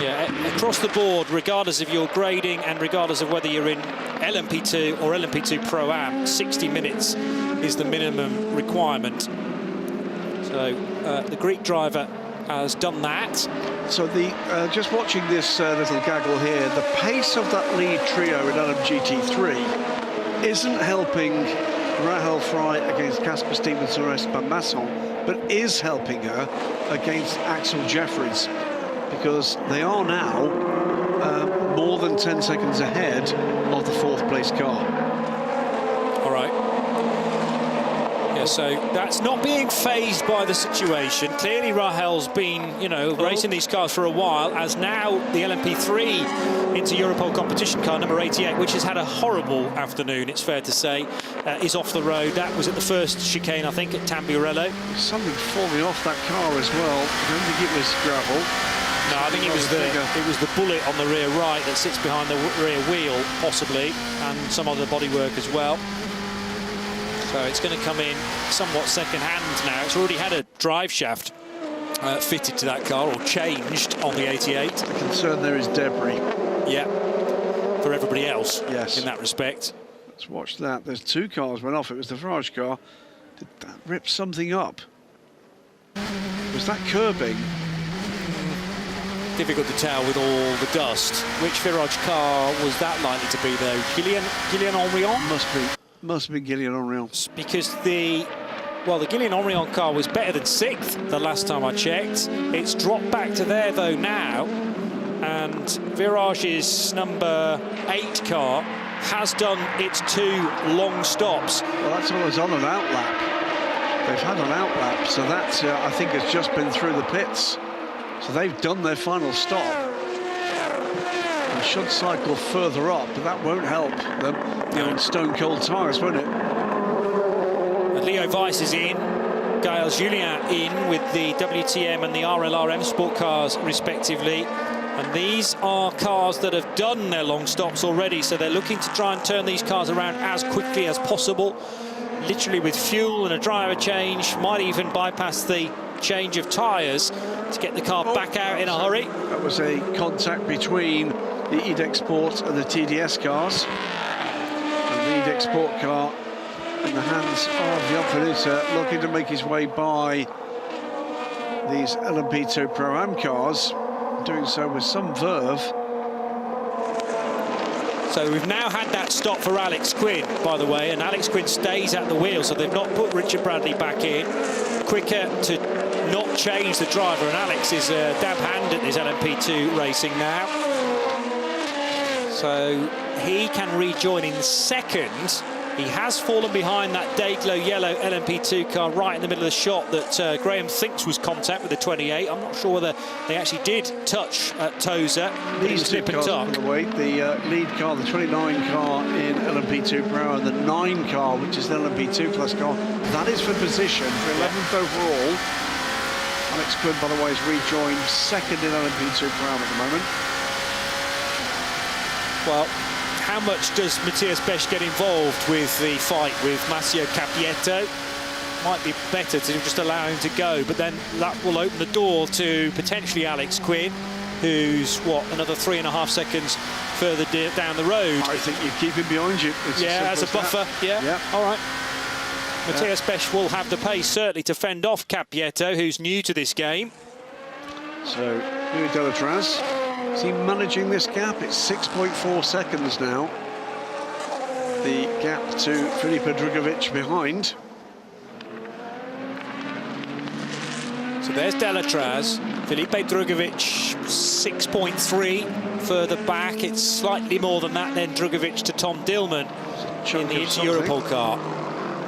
Yeah, across the board, regardless of your grading and regardless of whether you're in LMP2 or LMP2 Pro-Am, 60 minutes is the minimum requirement. So the Greek driver has done that. So the just watching this little gaggle here, the pace of that lead trio in LMGT3 isn't helping Rahel Fry against Casper Stevenson or Esteban Masson, but is helping her against Axel Jeffries, because they are now more than 10 seconds ahead of the 4th place car. All right. Yeah, so that's not being fazed by the situation. Clearly, Rahel's been, you know, racing these cars for a while, as now the LMP3 into Europol competition car number 88, which has had a horrible afternoon, it's fair to say, is off the road. That was at the first chicane, I think, at Tamburello. Something falling off that car as well. I don't think it was gravel. No, I think it was the bullet on the rear right that sits behind the rear wheel, possibly, and some other bodywork as well. So it's going to come in somewhat second-hand now. It's already had a drive shaft fitted to that car, or changed on the 88. The concern there is debris. Yeah, for everybody else, yes, in that respect. Let's watch that. There's 2 cars went off. It was the Farage car. Did that rip something up? Was that curbing? Difficult to tell with all the dust. Which Farage car was that likely to be, though? Guillaume Henrion? Must have been Guillaume Henrion. Because the Guillaume Henrion car was better than 6th the last time I checked. It's dropped back to there, though, now. And Virage's number 8 car has done its 2 long stops. Well, that's always on an outlap. They've had an outlap, so that, I think, has just been through the pits. So they've done their final stop. They should cycle further up, but that won't help them. You know, in stone-cold tyres, won't it? At Leo Weiss is in, Gaël Julien in with the WTM and the RLRM Sport cars respectively. And these are cars that have done their long stops already, so they're looking to try and turn these cars around as quickly as possible, literally with fuel and a driver change, might even bypass the change of tyres to get the car back out in a hurry. That was a contact between the EDEX Sport and the TDS cars. And the EDEX Sport car in the hands of the Operator, looking to make his way by these LMP2 Pro-Am cars, doing so with some verve. So we've now had that stop for Alex Quinn, by the way, and Alex Quinn stays at the wheel, so they've not put Richard Bradley back in. Quicker to not change the driver, and Alex is a dab hand at this LMP2 racing now. So he can rejoin in second. He has fallen behind that Dayglow yellow LMP2 car right in the middle of the shot that Graham thinks was contact with the 28. I'm not sure whether they actually did touch Tozer. These two cars, by the way, the lead car, the 29 car in LMP2 Pro, and the 9 car, which is the LMP2 Plus car, that is for position for 11th overall. Alex Quinn, by the way, has rejoined second in LMP2 Pro at the moment. Well, how much does Matthias Besch get involved with the fight with Massimo Cappietto? Might be better to just allow him to go, but then that will open the door to potentially Alex Quinn, who's, what, another 3.5 seconds further down the road. I think you keep him behind you. It's as a buffer, yeah. All right. Matthias Besch will have the pace, certainly, to fend off Cappietto, who's new to this game. So, Louis Delatraz, is he managing this gap? It's 6.4 seconds now. The gap to Filipe Drugovich behind. So there's Delatraz. Filipe Drugovich 6.3 further back. It's slightly more than that then Drugovich to Tom Dillman in the Inter-Europol car.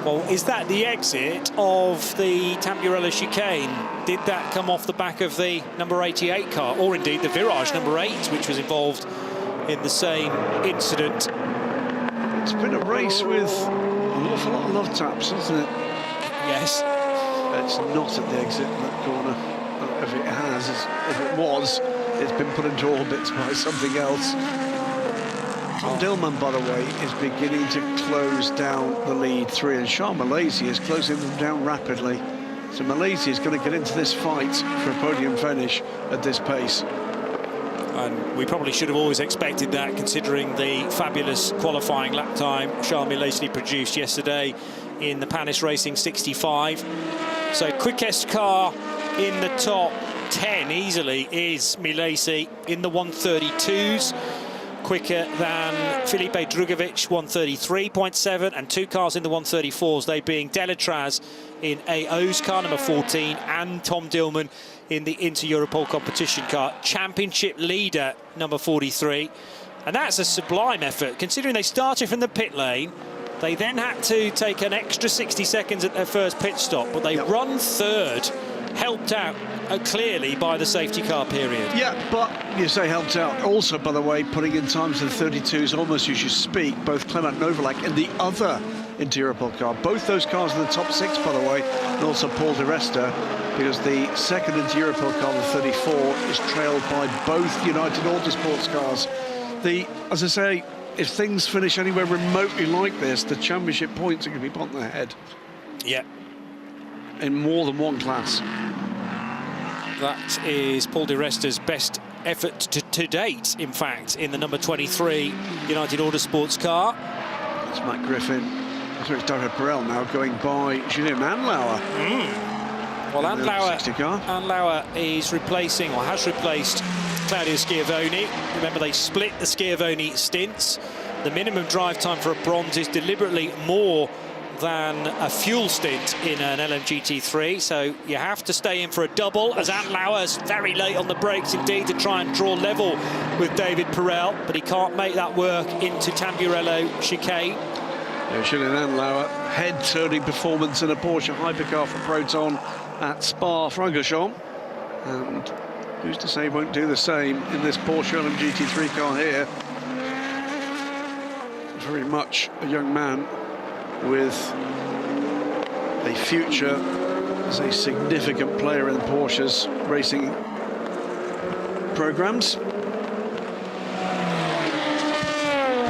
Well, is that the exit of the Tamburello chicane? Did that come off the back of the number 88 car, or indeed the Virage number 8, which was involved in the same incident? It's been a race with an awful lot of love taps, hasn't it? Yes. It's not at the exit in that corner. If it has, if it was, it's been put into orbit by something else. Tom Dillman, by the way, is beginning to close down the lead 3, and Charles Malaysia is closing them down rapidly. So Malaysia is going to get into this fight for a podium finish at this pace. And we probably should have always expected that, considering the fabulous qualifying lap time Charles Malaysia produced yesterday in the Panis Racing 65. So quickest car in the top 10 easily is Milesi in the 132s. Quicker than Filipe Drugovich, 133.7, and 2 cars in the 134s, they being Delatraz in AO's car, number 14, and Tom Dillman in the Inter-Europol competition car. Championship leader, number 43. And that's a sublime effort, considering they started from the pit lane. They then had to take an extra 60 seconds at their first pit stop, but they run third, helped out clearly by the safety car period. Yeah, but you say helped out. Also, by the way, putting in times in the 32s almost as you speak, both Clement Novalak and the other Inter-Europol car. Both those cars in the top 6, by the way, and also Paul Di Resta, because the second Inter-Europol car, the 34, is trailed by both United Autosports cars. As I say, if things finish anywhere remotely like this, the championship points are going to be put on their head. Yeah. In more than one class. That is Paul Di Resta's best effort to date, in fact, in the number 23 United Autosports car. It's Matt Griffin. I think it's David Perel now going by Julien Andlauer. Well, Andlauer is replacing, or has replaced, Claudio Schiavone. Remember, they split the Schiavone stints. The minimum drive time for a bronze is deliberately more than a fuel stint in an LMGT3, so you have to stay in for a double, as Andlauer's very late on the brakes indeed to try and draw level with David Perel, but he can't make that work into Tamburello chicane. Yeah, Julien Andlauer, head-turning performance in a Porsche hypercar for Proton at Spa-Francorchamps, and who's to say won't do the same in this Porsche LMGT3 car here. Very much a young man with a future as a significant player in Porsche's racing programs.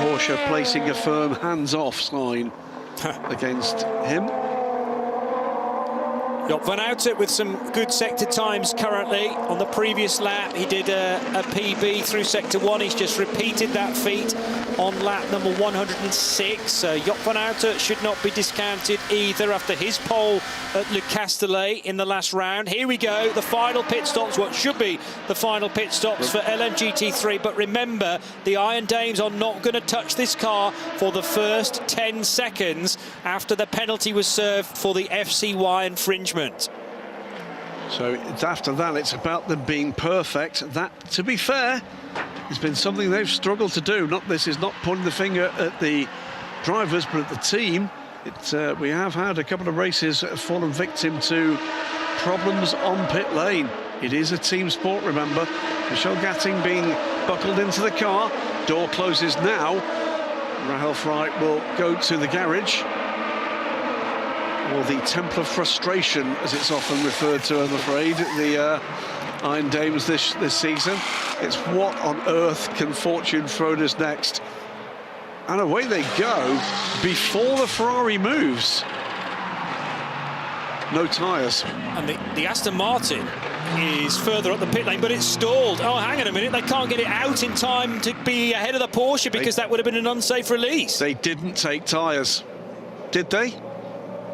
Porsche placing a firm hands-off sign against him. Joop van Houten with some good sector times currently. On the previous lap, he did a PB through sector 1. He's just repeated that feat on lap number 106. So Joop van Houten should not be discounted either after his pole at Le Castellet in the last round. Here we go, the final pit stops, what should be the final pit stops for LMGT3. But remember, the Iron Dames are not going to touch this car for the first 10 seconds after the penalty was served for the FCY infringement. So after that, it's about them being perfect. That, to be fair, has been something they've struggled to do. This is not pointing the finger at the drivers, but at the team. We have had a couple of races fallen victim to problems on pit lane. It is a team sport, remember. Michel Gatting being buckled into the car. Door closes now. Rahel Frey will go to the garage. Or the Temple of Frustration, as it's often referred to, I'm afraid, the Iron Dames this season. It's what on earth can fortune throw us next? And away they go before the Ferrari moves. No tyres. And the Aston Martin is further up the pit lane, but it's stalled. Oh, hang on a minute, they can't get it out in time to be ahead of the Porsche because that would have been an unsafe release. They didn't take tyres, did they?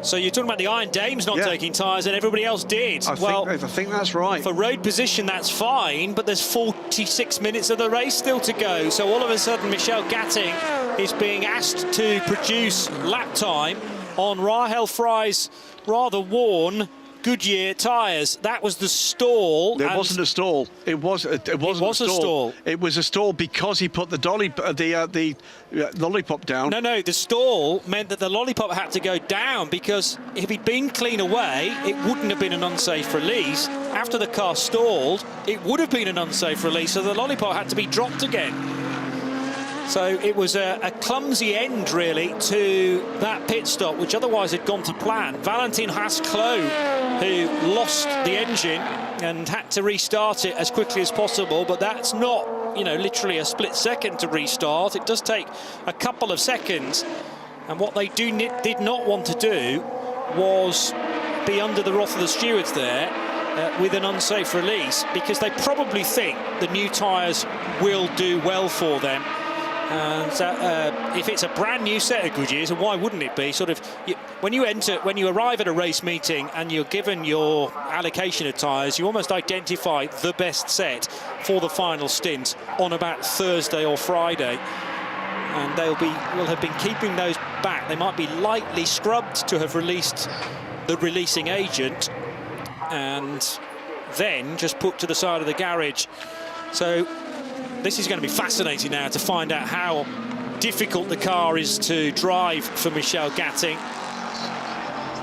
So you're talking about the Iron Dames not taking tyres and everybody else did. I think that's right. For road position, that's fine, but there's 46 minutes of the race still to go. So all of a sudden, Michel Gatting is being asked to produce lap time on Rahel Frey's rather worn Goodyear tyres. That was the stall. It wasn't a stall. It wasn't a stall. It was a stall because he put the lollipop down. No, the stall meant that the lollipop had to go down because if he'd been clean away, it wouldn't have been an unsafe release. After the car stalled, it would have been an unsafe release, so the lollipop had to be dropped again. So it was a clumsy end, really, to that pit stop, which otherwise had gone to plan. Valentin Haas-Clos, who lost the engine and had to restart it as quickly as possible, but that's not, you know, literally a split second to restart. It does take a couple of seconds, and what they did not want to do was be under the wrath of the stewards there with an unsafe release, because they probably think the new tyres will do well for them. And if it's a brand new set of Goodyears, and why wouldn't it be? Sort of when you arrive at a race meeting and you're given your allocation of tyres, you almost identify the best set for the final stint on about Thursday or Friday, and will have been keeping those back. They might be lightly scrubbed to have released the releasing agent, and then just put to the side of the garage. So this is going to be fascinating now to find out how difficult the car is to drive for Michel Gatting,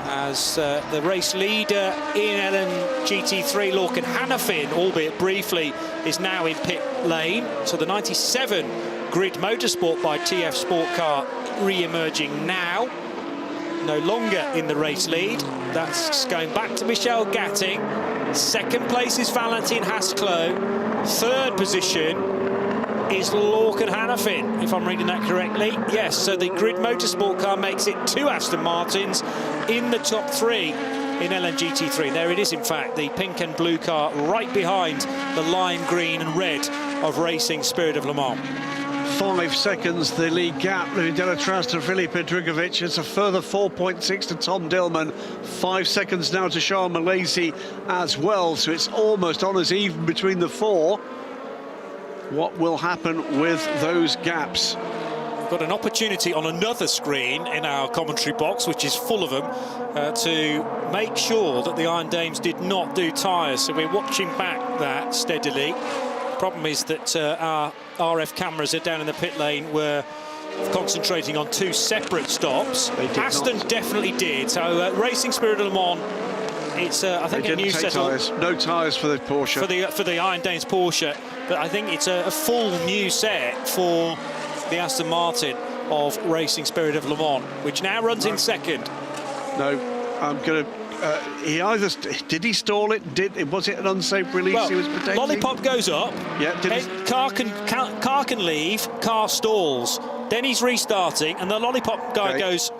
as the race leader in LMGT3, Lorcan Hannafin, albeit briefly, is now in pit lane. So the 97 Grid Motorsport by TF Sport car re-emerging now, no longer in the race lead. That's going back to Michel Gatting. Second place is Valentin Haas-Clos. Third position is Lorcan Hannafin, if I'm reading that correctly. Yes, so the Grid Motorsport car makes it two Aston Martins in the top three in LMGT3. There it is, in fact, the pink and blue car right behind the lime green and red of Racing Spirit of Le Mans. 5 seconds, the lead gap. Louis Delatraz to Filipe Drugovich. It's a further 4.6 to Tom Dillman. 5 seconds now to Charles Malaysia as well. So it's almost on as even between the four. What will happen with those gaps? We've got an opportunity on another screen in our commentary box, which is full of them, to make sure that the Iron Dames did not do tyres. So we're watching back that steadily. The problem is that our RF cameras are down in the pit lane were concentrating on two separate stops. Aston definitely did. So Racing Spirit of Le Mans, it's I think a new set of no tyres for the Porsche, for the Iron Danes Porsche, but I think it's a full new set for the Aston Martin of Racing Spirit of Le Mans, which now runs in second. No, I'm going to... he either... Did he stall it? Was it an unsafe release Well, he was protecting? lollipop goes up. Yeah, Car can leave, car stalls. Then he's restarting, and the lollipop guy goes,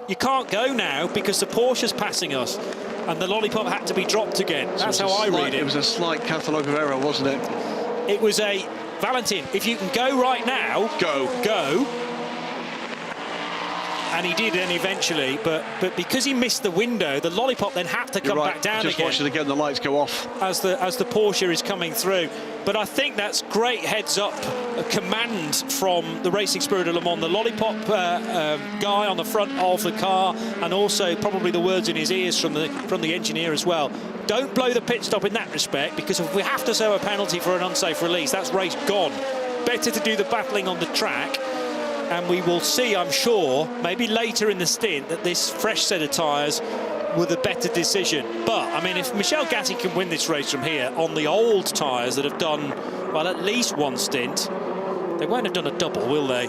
you can't go now because the Porsche's passing us. And the lollipop had to be dropped again. So that's how I read it. It was a slight catalogue of error, wasn't it? It was a... Valentin, if you can go right now... Go. And he did then eventually, but because he missed the window, the lollipop then had to come back down again. Just watch it again, the lights go off. As the Porsche is coming through. But I think that's great heads-up command from the Racing Spirit of Le Mans, the lollipop guy on the front of the car, and also probably the words in his ears from the engineer as well. Don't blow the pit stop in that respect, because if we have to serve a penalty for an unsafe release, that's race gone. Better to do the battling on the track. And we will see, I'm sure, maybe later in the stint, that this fresh set of tyres were the better decision. But, I mean, if Michel Gatti can win this race from here on the old tyres that have done, well, at least one stint, they won't have done a double, will they?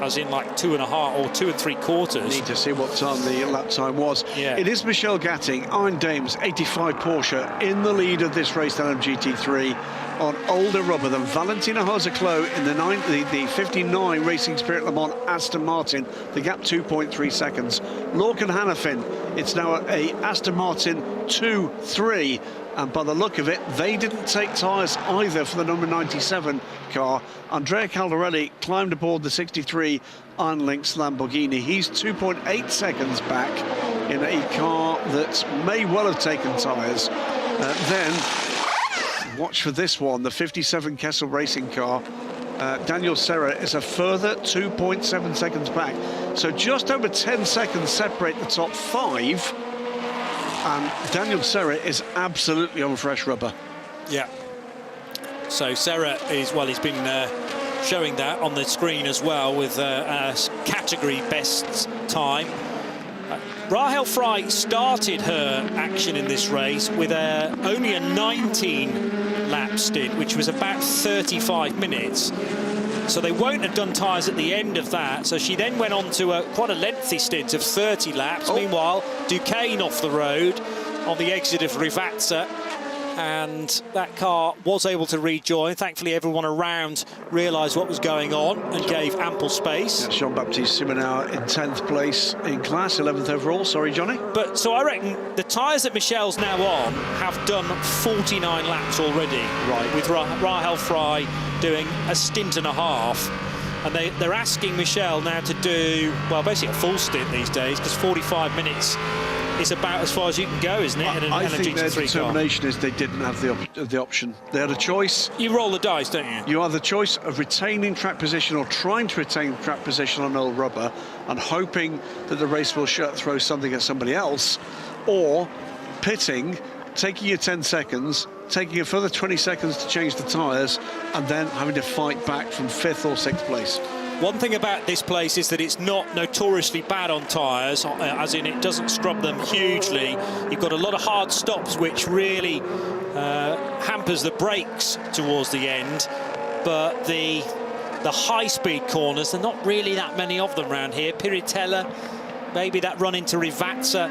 As in, like, 2.5 or 2 3/4. Need to see what time the lap time was. Yeah. It is Michel Gatti, Iron Dames 85 Porsche, in the lead of this race, LMGT3, on older rubber than Valentino Hoseclo in the 59 Racing Spirit Le Mans Aston Martin. The gap 2.3 seconds. Lorcan Hannafin, it's now a Aston Martin 2-3. And by the look of it, they didn't take tyres either for the number 97 car. Andrea Caldarelli climbed aboard the 63 Iron Lynx Lamborghini. He's 2.8 seconds back in a car that may well have taken tyres. Then, watch for this one, the 57 Kessel Racing car. Daniel Serra is a further 2.7 seconds back. So just over 10 seconds separate the top 5. And Daniel Serra is absolutely on fresh rubber. Yeah. So Serra is, well, he's been showing that on the screen as well with a category best time. Rahel Frey started her action in this race with only a 19-lap stint, which was about 35 minutes. So they won't have done tyres at the end of that. So she then went on to quite a lengthy stint of 30 laps. Meanwhile, Duquesne off the road on the exit of Rivazza. And that car was able to rejoin. Thankfully, everyone around realised what was going on and gave ample space. Jean-Baptiste Simonauer in 10th place in class, 11th overall. Sorry, Johnny. But so I reckon the tyres that Michel's now on have done 49 laps already. Right. With Rahel Frey doing a stint and a half. And they're asking Michel now to do, well, basically a full stint these days, because 45 minutes is about as far as you can go, isn't it? I think their determination is they didn't have the option. They had a choice. You roll the dice, don't you? You have the choice of retaining track position or trying to retain track position on old rubber and hoping that the race will throw something at somebody else, or pitting, taking your 10 seconds, taking a further 20 seconds to change the tyres, and then having to fight back from 5th or 6th place. One thing about this place is that it's not notoriously bad on tyres, as in it doesn't scrub them hugely. You've got a lot of hard stops, which really hampers the brakes towards the end. But the high-speed corners, there are not really that many of them around here. Piritella, maybe that run into Rivazza,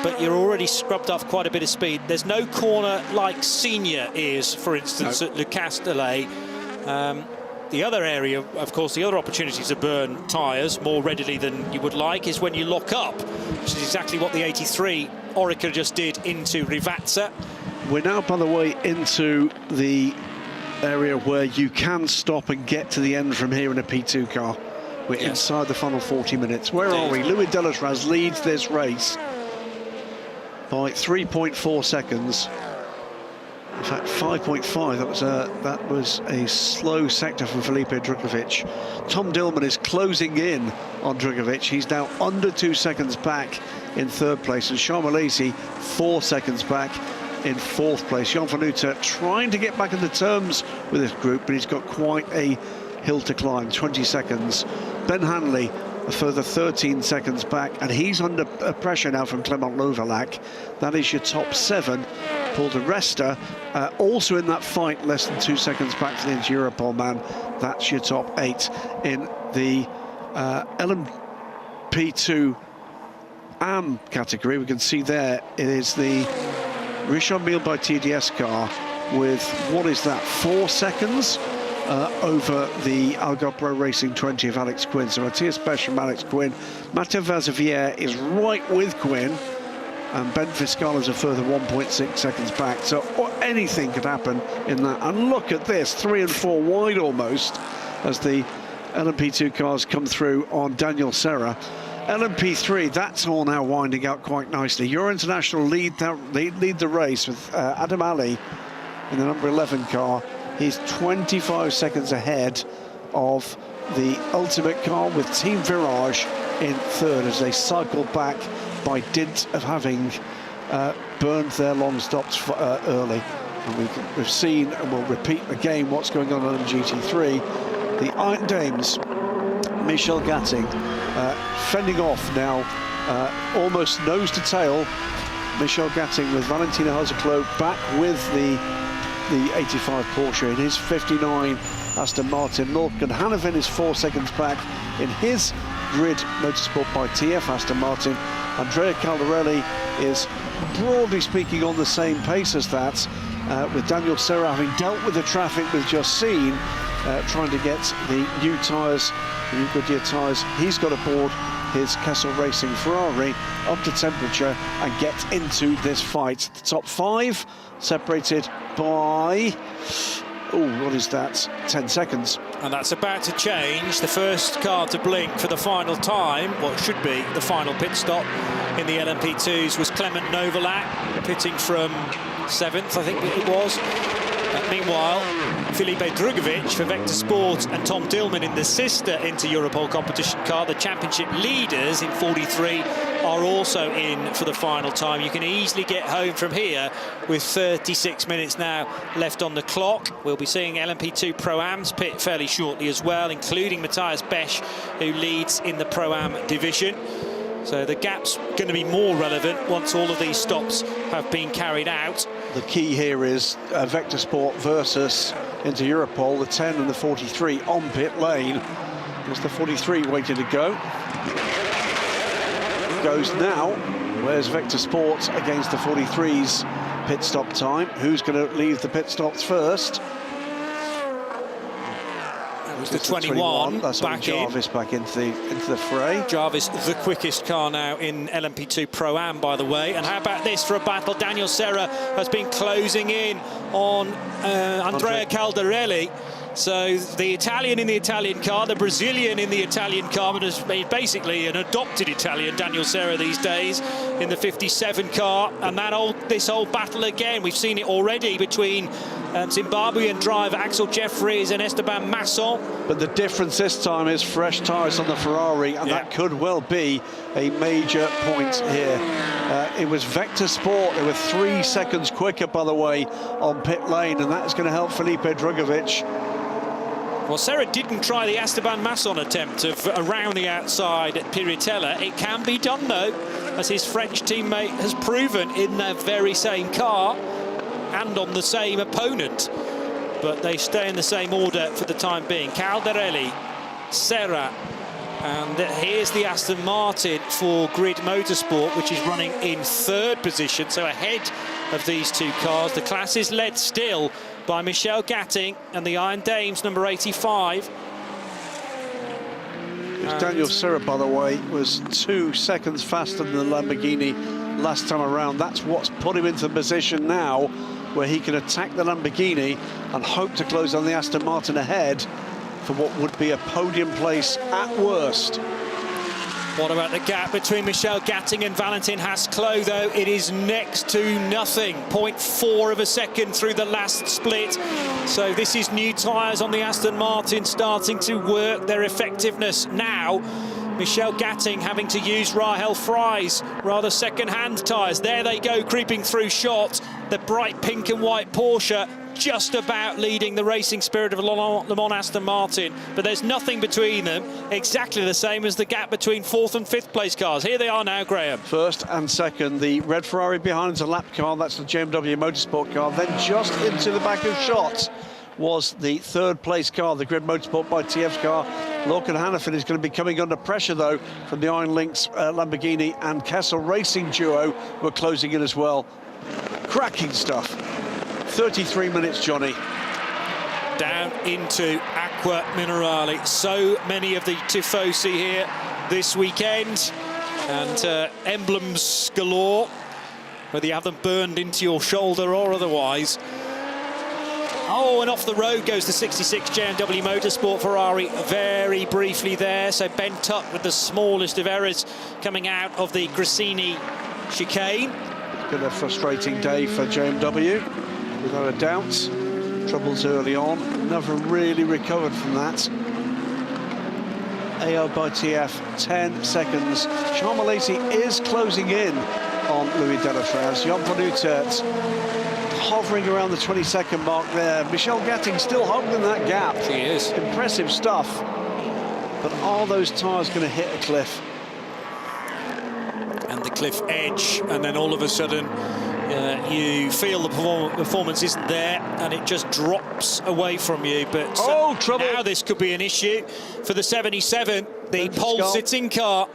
but you're already scrubbed off quite a bit of speed. There's no corner like Senior is, for instance, at Le Castellet. The other area, of course, the other opportunity to burn tyres more readily than you would like is when you lock up, which is exactly what the 83 Orica just did into Rivazza. We're now, by the way, into the area where you can stop and get to the end from here in a P2 car. We're inside the final 40 minutes. Where are we? Louis Delatraz leads this race by 3.4 seconds. In fact, 5.5. That was a slow sector from Felipe Drugovich. Tom Dillman is closing in on Drugovich. He's now under 2 seconds back in 3rd place, and Charles Malaysi 4 seconds back in 4th place. Jan van Uter trying to get back into terms with this group, but he's got quite a hill to climb, 20 seconds. Ben Hanley a further 13 seconds back, and he's under pressure now from Clement Louvelac. That is your top 7. Paul de Resta also in that fight, less than 2 seconds back for the Europol man. That's your top 8 in the LMP2 Pro-Am category, we can see there it is the Richard Mille by TDS car with, what is that, 4 seconds over the Algarve Pro Racing 20 of Alex Quinn. So Matthias Besch from Alex Quinn. Mathieu Vazevière is right with Quinn, and Ben Fiscala's a further 1.6 seconds back. So anything could happen in that. And look at this, 3 and 4 wide almost, as the LMP2 cars come through on Daniel Serra. LMP3, that's all now winding up quite nicely. Euro International lead the race with Adam Ali in the number 11 car. He's 25 seconds ahead of the Ultimate car, with Team Virage in third as they cycle back by dint of having burned their long stops early. And we've seen, and we'll repeat again, what's going on GT3. The Iron Dames, Michel Gatting, fending off now, almost nose to tail. Michel Gatting with Valentina Haseklo back with the 85 Porsche in his 59 Aston Martin. Morgan Hannafin is 4 seconds back in his Grid Motorsport by TF Aston Martin. Andrea Caldarelli is, broadly speaking, on the same pace as that, with Daniel Serra having dealt with the traffic we've just seen, trying to get the new tyres, the new Goodyear tyres. He's got aboard his Kessel Racing Ferrari up to temperature and get into this fight. The top 5 separated by, what is that, 10 seconds. And that's about to change. The first car to blink for the final time, what should be the final pit stop in the LMP2s, was Clement Novalak, pitting from 7th, I think it was. Meanwhile, Filipe Drugovic for Vector Sport and Tom Dillman in the sister Inter Europol competition car, the championship leaders in 43, are also in for the final time. You can easily get home from here with 36 minutes now left on the clock. We'll be seeing LMP2 Pro-Ams pit fairly shortly as well, including Matthias Besch, who leads in the Pro-Am division. So the gap's going to be more relevant once all of these stops have been carried out. The key here is Vector Sport versus Inter Europol, the 10 and the 43 on pit lane. There's the 43 waiting to go. Goes now. Where's Vector Sport against the 43's pit stop time? Who's going to leave the pit stops first? The 21 that's back Jarvis back into the fray. Jarvis, the quickest car now in LMP2 Pro-Am, by the way. And how about this for a battle? Daniel Serra has been closing in on Andrea Caldarelli. So the Italian in the Italian car, the Brazilian in the Italian car, but has made basically an adopted Italian, Daniel Serra, these days in the 57 car. And this old battle again, we've seen it already between Zimbabwean driver Axel Jeffries and Esteban Masson. But the difference this time is fresh tyres on the Ferrari, and that could well be a major point here. It was Vector Sport, they were 3 seconds quicker, by the way, on pit lane, and that's going to help Filipe Drugovic. Well, Serra didn't try the Esteban Masson attempt of around the outside at Piritella. It can be done, though, as his French teammate has proven in the very same car and on the same opponent. But they stay in the same order for the time being. Caldarelli, Serra, and here's the Aston Martin for Grid Motorsport, which is running in 3rd position, so ahead of these two cars. The class is led still by Michel Gatting and the Iron Dames, number 85. Daniel Serra, by the way, was 2 seconds faster than the Lamborghini last time around. That's what's put him into the position now where he can attack the Lamborghini and hope to close on the Aston Martin ahead for what would be a podium place at worst. What about the gap between Michel Gatting and Valentin Haseklo, though? It is next to nothing. 0.4 of a second through the last split. So this is new tyres on the Aston Martin starting to work their effectiveness now. Michel Gatting having to use Rahel Fry's rather second-hand tyres. There they go, creeping through shot. The bright pink and white Porsche just about leading the racing spirit of Le Mans Aston Martin, but there's nothing between them, exactly the same as the gap between 4th and 5th place cars. Here they are now, Graham. 1st and 2nd, the red Ferrari behind is a lap car, that's the JMW Motorsport car, then just into the back of shot was the third place car, the Grid Motorsport by TF's car. Lorcan Hannafin is going to be coming under pressure, though, from the Iron Lynx Lamborghini and Kessel Racing duo, who are closing in as well. Cracking stuff. 33 minutes, Johnny. Down into Acqua Minerale. So many of the Tifosi here this weekend, and emblems galore, whether you have them burned into your shoulder or otherwise. Oh, and off the road goes the 66 JMW Motorsport Ferrari very briefly there, so bent up with the smallest of errors coming out of the Grissini chicane. It's been a frustrating day for JMW, without a doubt. Troubles early on, never really recovered from that. AO by TF, 10 seconds. Charmalesi is closing in on Louis Delatraz. Jan van Uitert hovering around the 22nd mark there. Michelle Gatting still holding that gap. She is. Impressive stuff. But are those tyres going to hit a cliff? And the cliff edge, and then all of a sudden you feel the performance isn't there, and it just drops away from you. But trouble. Now this could be an issue for the 77, the pole-sitting car.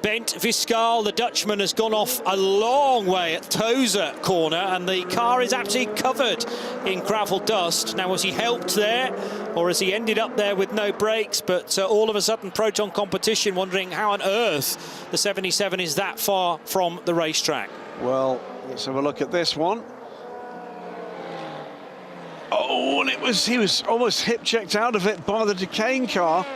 Bent Viscal, the Dutchman, has gone off a long way at Tozer corner, and the car is actually covered in gravel dust. Now, was he helped there, or has he ended up there with no brakes? But all of a sudden, Proton Competition wondering how on earth the 77 is that far from the racetrack. Well, let's have a look at this one. Oh, and he was almost hip-checked out of it by the Duquesne car.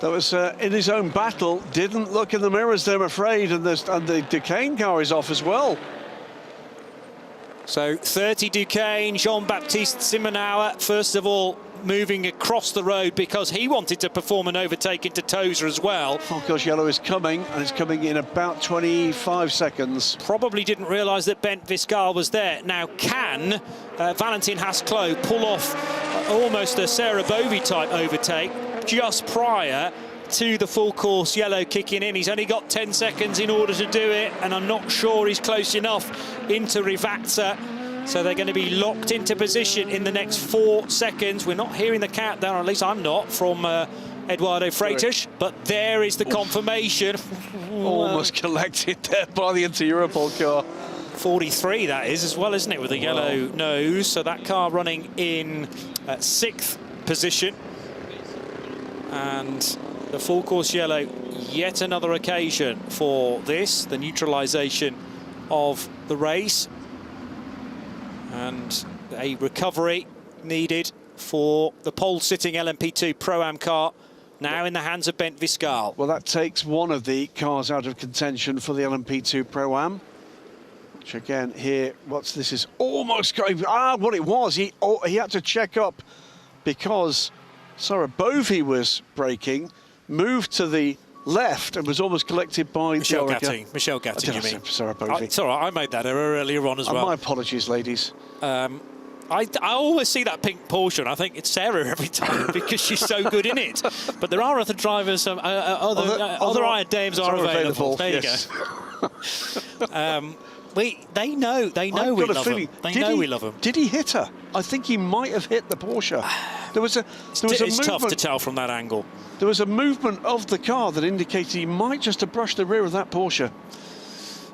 That was in his own battle, didn't look in the mirrors there, I'm afraid, and the Duquesne car is off as well. So 30 Duquesne, Jean-Baptiste Simonauer, first of all, moving across the road because he wanted to perform an overtake into Tozer as well. Falco's yellow is coming, and it's coming in about 25 seconds. Probably didn't realise that Bent Viscal was there. Now, can Valentin Hasclot pull off almost a Sarah Bovey type overtake just prior to the full course yellow kicking in? He's only got 10 seconds in order to do it, and I'm not sure he's close enough into Rivazza. So they're going to be locked into position in the next 4 seconds. We're not hearing the countdown, or at least I'm not, from Eduardo Freitas, but there is the confirmation. Almost collected there by the Inter-Europol car. 43 that is as well, isn't it, with a yellow nose? So that car running in 6th position. And the full course yellow, yet another occasion for this, the neutralisation of the race. And a recovery needed for the pole-sitting LMP2 Pro-Am car, now in the hands of Bent Viscal. Well, that takes one of the cars out of contention for the LMP2 Pro-Am. Which again, here, this is almost going... what it was, he had to check up because Sarah Bovey was braking, moved to the left and was almost collected by Michelle Gatting. Michelle Gatting, you mean? Sarah Bovey. It's all right, I made that error earlier on as well. My apologies, ladies. I always see that pink Porsche and I think it's Sarah every time because she's so good in it. But there are other drivers, other Iron Dames are available. There you go. They know we love them. They know we love them. Did he hit her? I think he might have hit the Porsche. It's tough to tell from that angle. There was a movement of the car that indicated he might just have brushed the rear of that Porsche.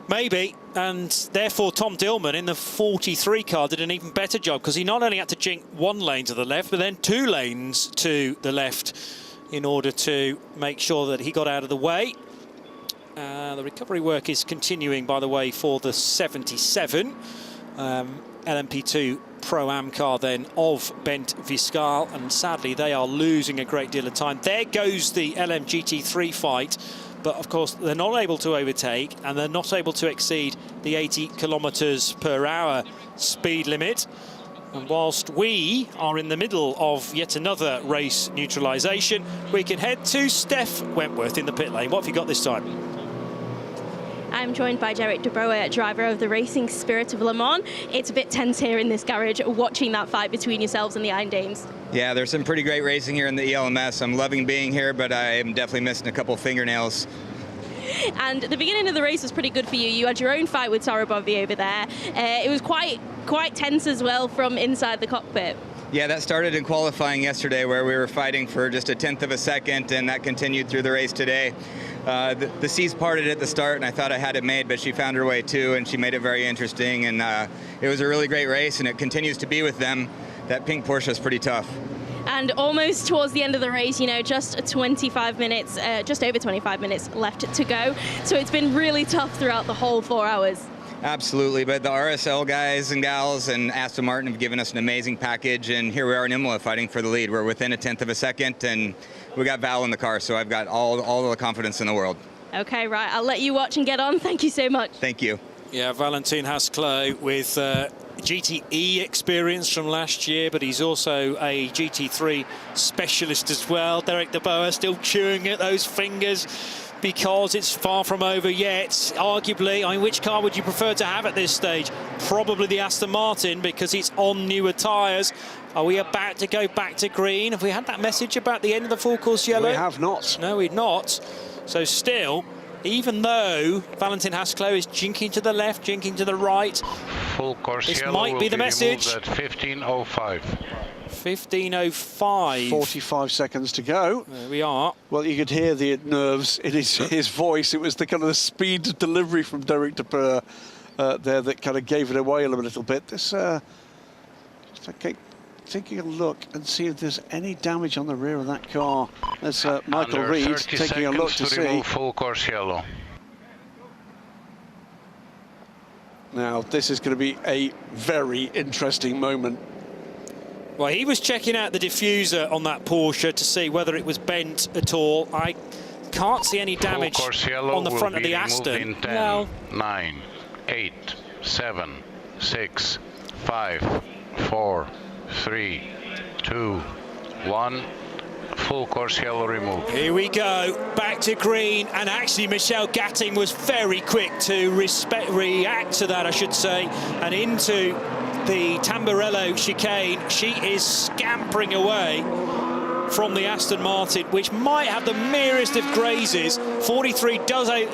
Maybe, and therefore Tom Dillman in the 43 car did an even better job because he not only had to jink one lane to the left, but then 2 lanes to the left in order to make sure that he got out of the way. The recovery work is continuing, by the way, for the 77 LMP2 Pro-Am car then of Bent Viscal, and sadly they are losing a great deal of time. There goes the LMGT3 fight, but of course they're not able to overtake and they're not able to exceed the 80 kilometres per hour speed limit. And whilst we are in the middle of yet another race neutralisation, we can head to Steph Wentworth in the pit lane. What have you got this time? I'm joined by Derek De Brouwer, driver of the Racing Spirit of Le Mans. It's a bit tense here in this garage, watching that fight between yourselves and the Iron Dames. Yeah, there's some pretty great racing here in the ELMS. I'm loving being here, but I am definitely missing a couple fingernails. And the beginning of the race was pretty good for you. You had your own fight with Sarah Bovey over there. It was quite tense as well from inside the cockpit. Yeah, that started in qualifying yesterday where we were fighting for just a 1/10 of a second, and that continued through the race today. The seas parted at the start, and I thought I had it made, but she found her way too, and she made it very interesting, and it was a really great race, and it continues to be with them. That pink Porsche is pretty tough. And almost towards the end of the race, you know, just 25 minutes, just over 25 minutes left to go. So it's been really tough throughout the whole 4 hours. Absolutely, but the RSL guys and gals and Aston Martin have given us an amazing package, and here we are in Imola fighting for the lead. We're within a 1/10 of a second, and we got Val in the car, so I've got all the confidence in the world. Okay, right, I'll let you watch and get on. Thank you so much. Thank you. Yeah, Valentin Hasklow with GTE experience from last year, but he's also a GT3 specialist as well. Derek de Boer still chewing at those fingers because it's far from over yet. Arguably, I mean, which car would you prefer to have at this stage? Probably the Aston Martin, because it's on newer tyres. Are we about to go back to green? Have we had that message about the end of the full course yellow? We have not. No, we've not. So still, even though Valentin Hasklow is jinking to the left, jinking to the right, Full course this yellow might be the message. At 15:05. 15:05. 45 seconds to go. There we are. Well, you could hear the nerves in his voice. It was the kind of the speed of delivery from Derek de Boer there that kind of gave it away a little bit. This, taking a look and see if there's any damage on the rear of that car. There's Michael Under Reed 30 taking a look to see. remove full course yellow. Now, this is going to be a very interesting moment. Well, he was checking out the diffuser on that Porsche to see whether it was bent at all. I can't see any damage on the front of the Aston. In 10, 9, 8, 7, 6, 5, 4, 3, 2, 1. Full course yellow removed. Here we go, back to green, and actually Michelle Gatting was very quick to react to that, I should say, and into the Tamburello chicane. She is scampering away from the Aston Martin, which might have the merest of grazes. 43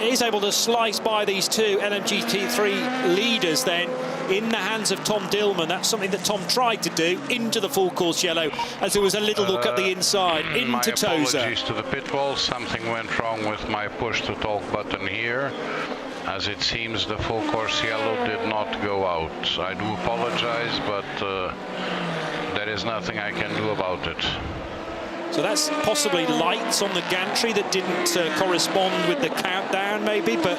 is able to slice by these two LMGT3 leaders then in the hands of Tom Dillman. That's something that Tom tried to do into the full course yellow, as there was a little look at the inside into Toza. My apologies to the pit wall. Something went wrong with my push to talk button here, as it seems the full course yellow did not go out. I do apologize, but there is nothing I can do about it. So that's possibly lights on the gantry that didn't correspond with the countdown, maybe, but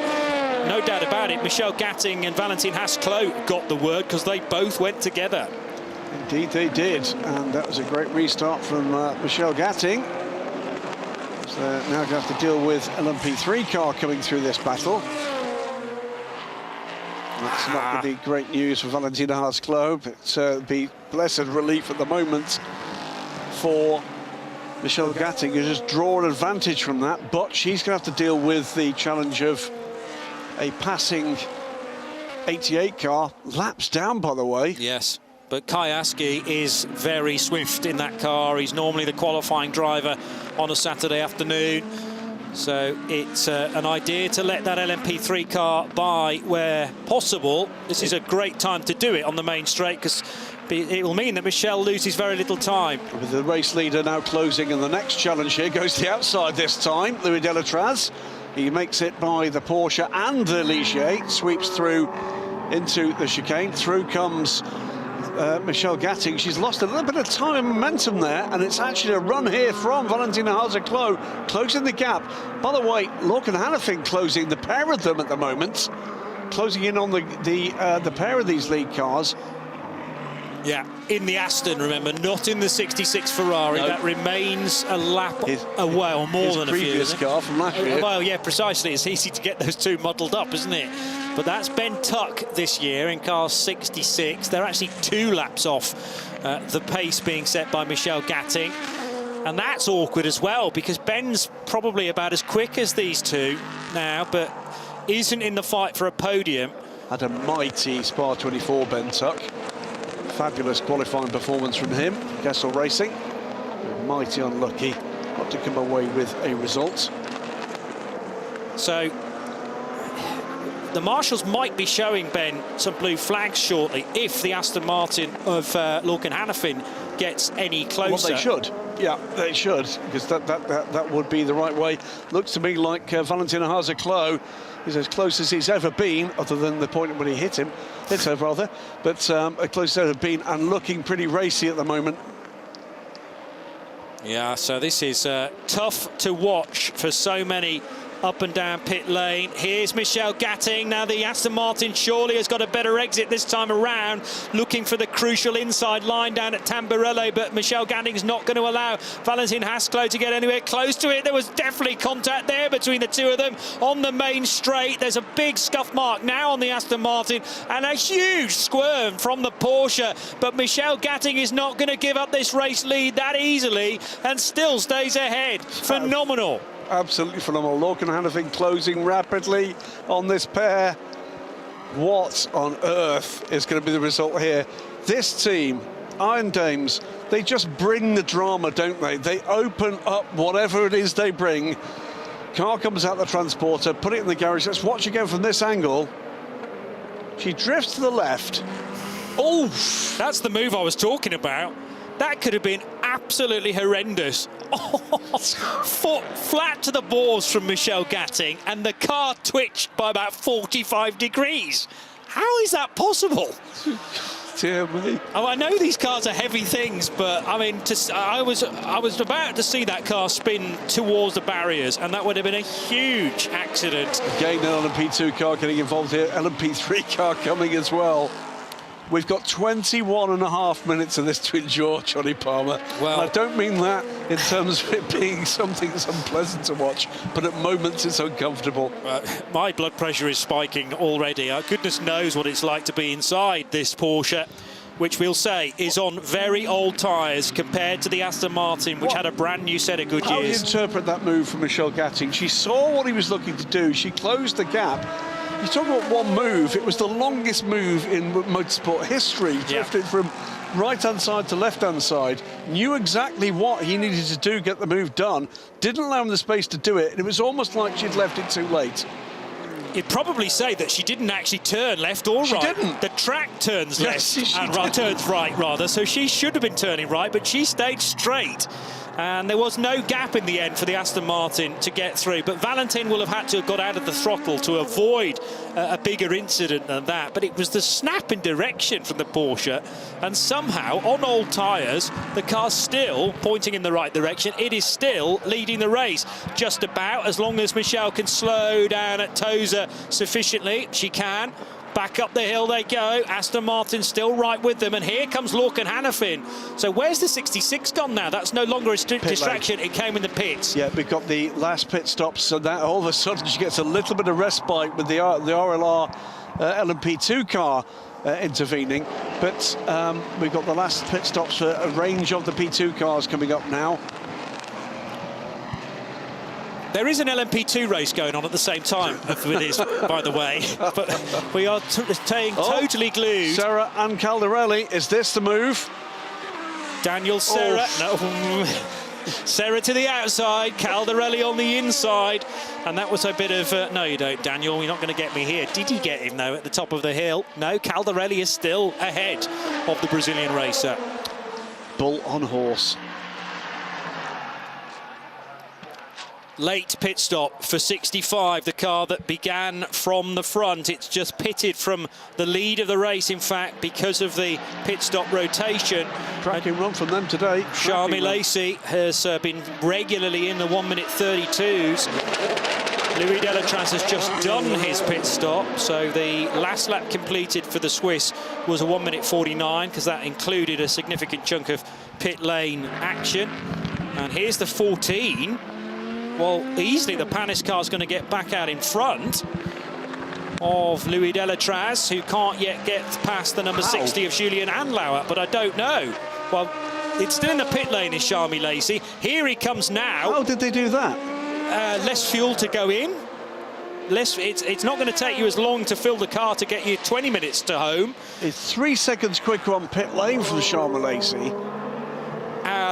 no doubt about it, Michelle Gatting and Valentin Hasklow got the word because they both went together. Indeed they did, and that was a great restart from Michelle Gatting. So now going to have to deal with LMP3 car coming through this battle. That's not going to be great news for Valentina Hasklow, but it'll be blessed relief at the moment for Michelle Gatting, who just draw an advantage from that, but she's going to have to deal with the challenge of a passing 88 car, laps down, by the way. Yes, but Kai Aski is very swift in that car. He's normally the qualifying driver on a Saturday afternoon. So it's an idea to let that LMP3 car by where possible. This is a great time to do it on the main straight, because it will mean that Michelle loses very little time. With the race leader now closing, and the next challenge here goes to the outside this time. Louis Delatraz, he makes it by the Porsche and the Ligier, sweeps through into the chicane. Through comes Michelle Gatting. She's lost a little bit of time and momentum there, and it's actually a run here from Valentina Hasklow, closing the gap. By the way, Lorcan Hannafin closing the pair of them at the moment, closing in on the pair of these lead cars. Yeah, in the Aston, remember, not in the 66 Ferrari. No. That remains a lap away, or more than a few. His previous car from last year. Well, yeah, precisely. It's easy to get those two muddled up, isn't it? But that's Ben Tuck this year in car 66. They're actually 2 laps off the pace being set by Michelle Gatting. And that's awkward as well, because Ben's probably about as quick as these two now, but isn't in the fight for a podium. Had a mighty Spa 24, Ben Tuck. Fabulous qualifying performance from him. Kessel Racing, mighty unlucky not to come away with a result. So the marshals might be showing Ben some blue flags shortly if the Aston Martin of Lorcan Hannafin gets any closer. Well, they should. Yeah, they should, because that would be the right way. Looks to me like Valentin Haase-Clos is as close as he's ever been, other than the point when he hit her, rather. But as close as ever been, and looking pretty racy at the moment. Yeah, so this is tough to watch for so many up and down pit lane. Here's Michelle Gatting. Now the Aston Martin surely has got a better exit this time around, looking for the crucial inside line down at Tamburello, but Michelle Gatting's not going to allow Valentin Haase-Clos to get anywhere close to it. There was definitely contact there between the two of them on the main straight. There's a big scuff mark now on the Aston Martin and a huge squirm from the Porsche, but Michelle Gatting is not going to give up this race lead that easily and still stays ahead. Phenomenal. Absolutely phenomenal. Lorcan Hannafin closing rapidly on this pair. What on earth is going to be the result here? This team, Iron Dames, they just bring the drama, don't they? They open up whatever it is they bring. Car comes out the transporter, put it in the garage. Let's watch again from this angle. She drifts to the left. Oh, that's the move I was talking about. That could have been absolutely horrendous. Foot flat to the balls from Michelle Gatting, and the car twitched by about 45 degrees. How is that possible? Dear me. Oh, I know these cars are heavy things, but I mean, I was about to see that car spin towards the barriers, and that would have been a huge accident. Again, an LMP2 car getting involved here. LMP3 car coming as well. We've got 21.5 minutes of this to endure, Johnny Palmer. Well, and I don't mean that in terms of it being something that's unpleasant to watch, but at moments it's uncomfortable. My blood pressure is spiking already. Goodness knows what it's like to be inside this Porsche, which we'll say is on very old tyres compared to the Aston Martin, which had a brand new set of Goodyears. How do you interpret that move from Michelle Gatting? She saw what he was looking to do. She closed the gap. You talk about one move, it was the longest move in motorsport history. Drifted from right-hand side to left-hand side, knew exactly what he needed to do, get the move done, didn't allow him the space to do it, and it was almost like she'd left it too late. You'd probably say that she didn't actually turn left or right. She didn't. The track turns left and turns right, rather, so she should have been turning right, but she stayed straight. And there was no gap in the end for the Aston Martin to get through. But Valentin will have had to have got out of the throttle to avoid a bigger incident than that. But it was the snap in direction from the Porsche. And somehow, on old tyres, the car's still pointing in the right direction. It is still leading the race. Just about, as long as Michelle can slow down at Tosa sufficiently. She can. Back up the hill they go. Aston Martin still right with them. And here comes Lorcan Hannafin. So where's the 66 gone now? That's no longer a distraction. It came in the pits. Yeah, we've got the last pit stops. So that all of a sudden she gets a little bit of respite with the RLR LMP2 car intervening. But we've got the last pit stops for a range of the P2 cars coming up now. There is an LMP2 race going on at the same time with this, by the way. But we are staying totally glued. Serra and Caldarelli, is this the move? Daniel Serra, no. Serra to the outside, Caldarelli on the inside. And that was a bit of, no you don't, Daniel, you're not going to get me here. Did he get him, though, at the top of the hill? No, Caldarelli is still ahead of the Brazilian racer. Bull on horse. Late pit stop for 65, the car that began from the front. It's just pitted from the lead of the race, in fact, because of the pit stop rotation. Cracking run from them today. Charmy Lacey has been regularly in the 1:32s. Louis Delatraz has just done his pit stop, so the last lap completed for the Swiss was a 1:49, because that included a significant chunk of pit lane action. And here's the 14. Well, easily the Panis car's going to get back out in front of Louis Delatraz, who can't yet get past the number 60 of Julien Andlauer, but I don't know. Well, it's still in the pit lane, is Charmy Lacey. Here he comes now. How did they do that? Less fuel to go in. It's not going to take you as long to fill the car to get you 20 minutes to home. It's 3 seconds quicker on pit lane from Charmy Lacey.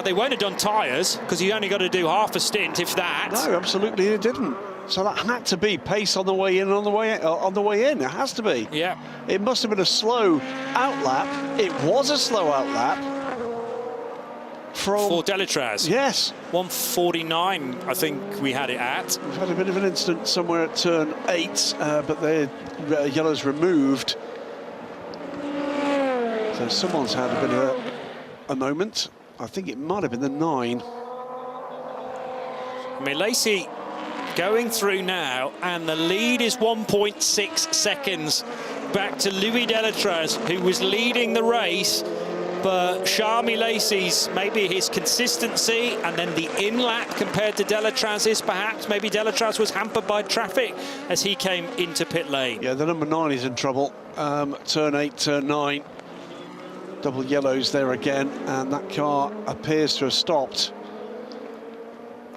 They won't have done tyres, because you only got to do half a stint, if that. No, absolutely it didn't. So that had to be pace on the way in, on the way in. It has to be. Yeah. It must have been a slow outlap. It was a slow outlap. For Delatraz. Yes. 1:49, I think we had it at. We've had a bit of an incident somewhere at turn 8, but the yellow's removed. So someone's had a bit of a moment. I think it might have been the 9. I mean, Lacey going through now, and the lead is 1.6 seconds back to Louis Delatraz, who was leading the race. But Charmy Lacey's, maybe his consistency and then the in-lap compared to Delatraz's, perhaps. Maybe Delatraz was hampered by traffic as he came into pit lane. Yeah, the number 9 is in trouble. Turn 8, turn 9. Double yellows there again, and that car appears to have stopped.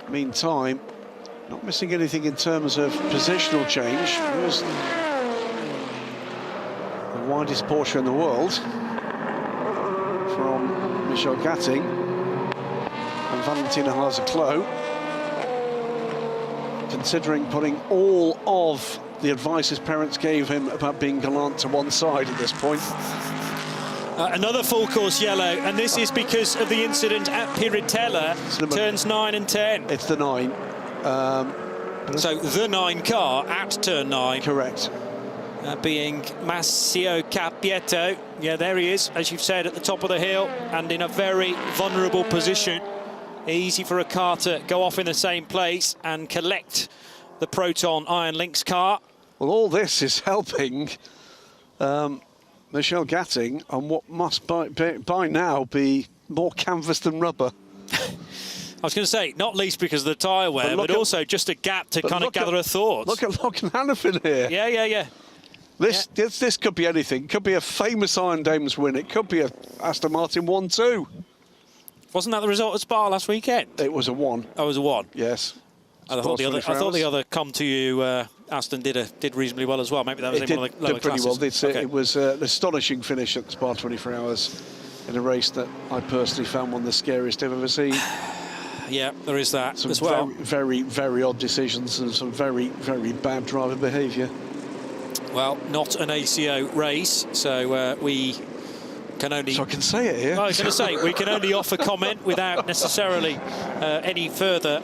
Meantime, not missing anything in terms of positional change. It was the widest Porsche in the world from Michel Gatting and Valentina Haase-Clos, considering putting all of the advice his parents gave him about being gallant to one side at this point. Another full course yellow, and this is because of the incident at Piritella, turns 9 and 10. It's the 9. So the 9 car at turn 9. Correct. Being Massimo Cappietto. Yeah, there he is, as you've said, at the top of the hill and in a very vulnerable position. Easy for a car to go off in the same place and collect the Proton Iron Lynx car. Well, all this is helping Michel Gatting on what must by now be more canvas than rubber. I was going to say, not least because of the tyre wear, but also just a gap to kind of gather her thoughts. Look at Lachlan Hannafin here. Yeah. This could be anything. It could be a famous Iron Dames win. It could be a Aston Martin 1-2. Wasn't that the result at Spa last weekend? It was a 1. Oh, it was a 1. Yes. I thought the other come to you Aston did reasonably well as well. Maybe that was in one of the lower pretty classes. Well. It was an astonishing finish at the Spa 24 Hours in a race that I personally found one of the scariest I've ever seen. Yeah, there is that some as well. Very, very odd decisions and some very, very bad driver behaviour. Well, not an ACO race, so we can only... So I can say it here. I was going to say, we can only offer comment without necessarily any further...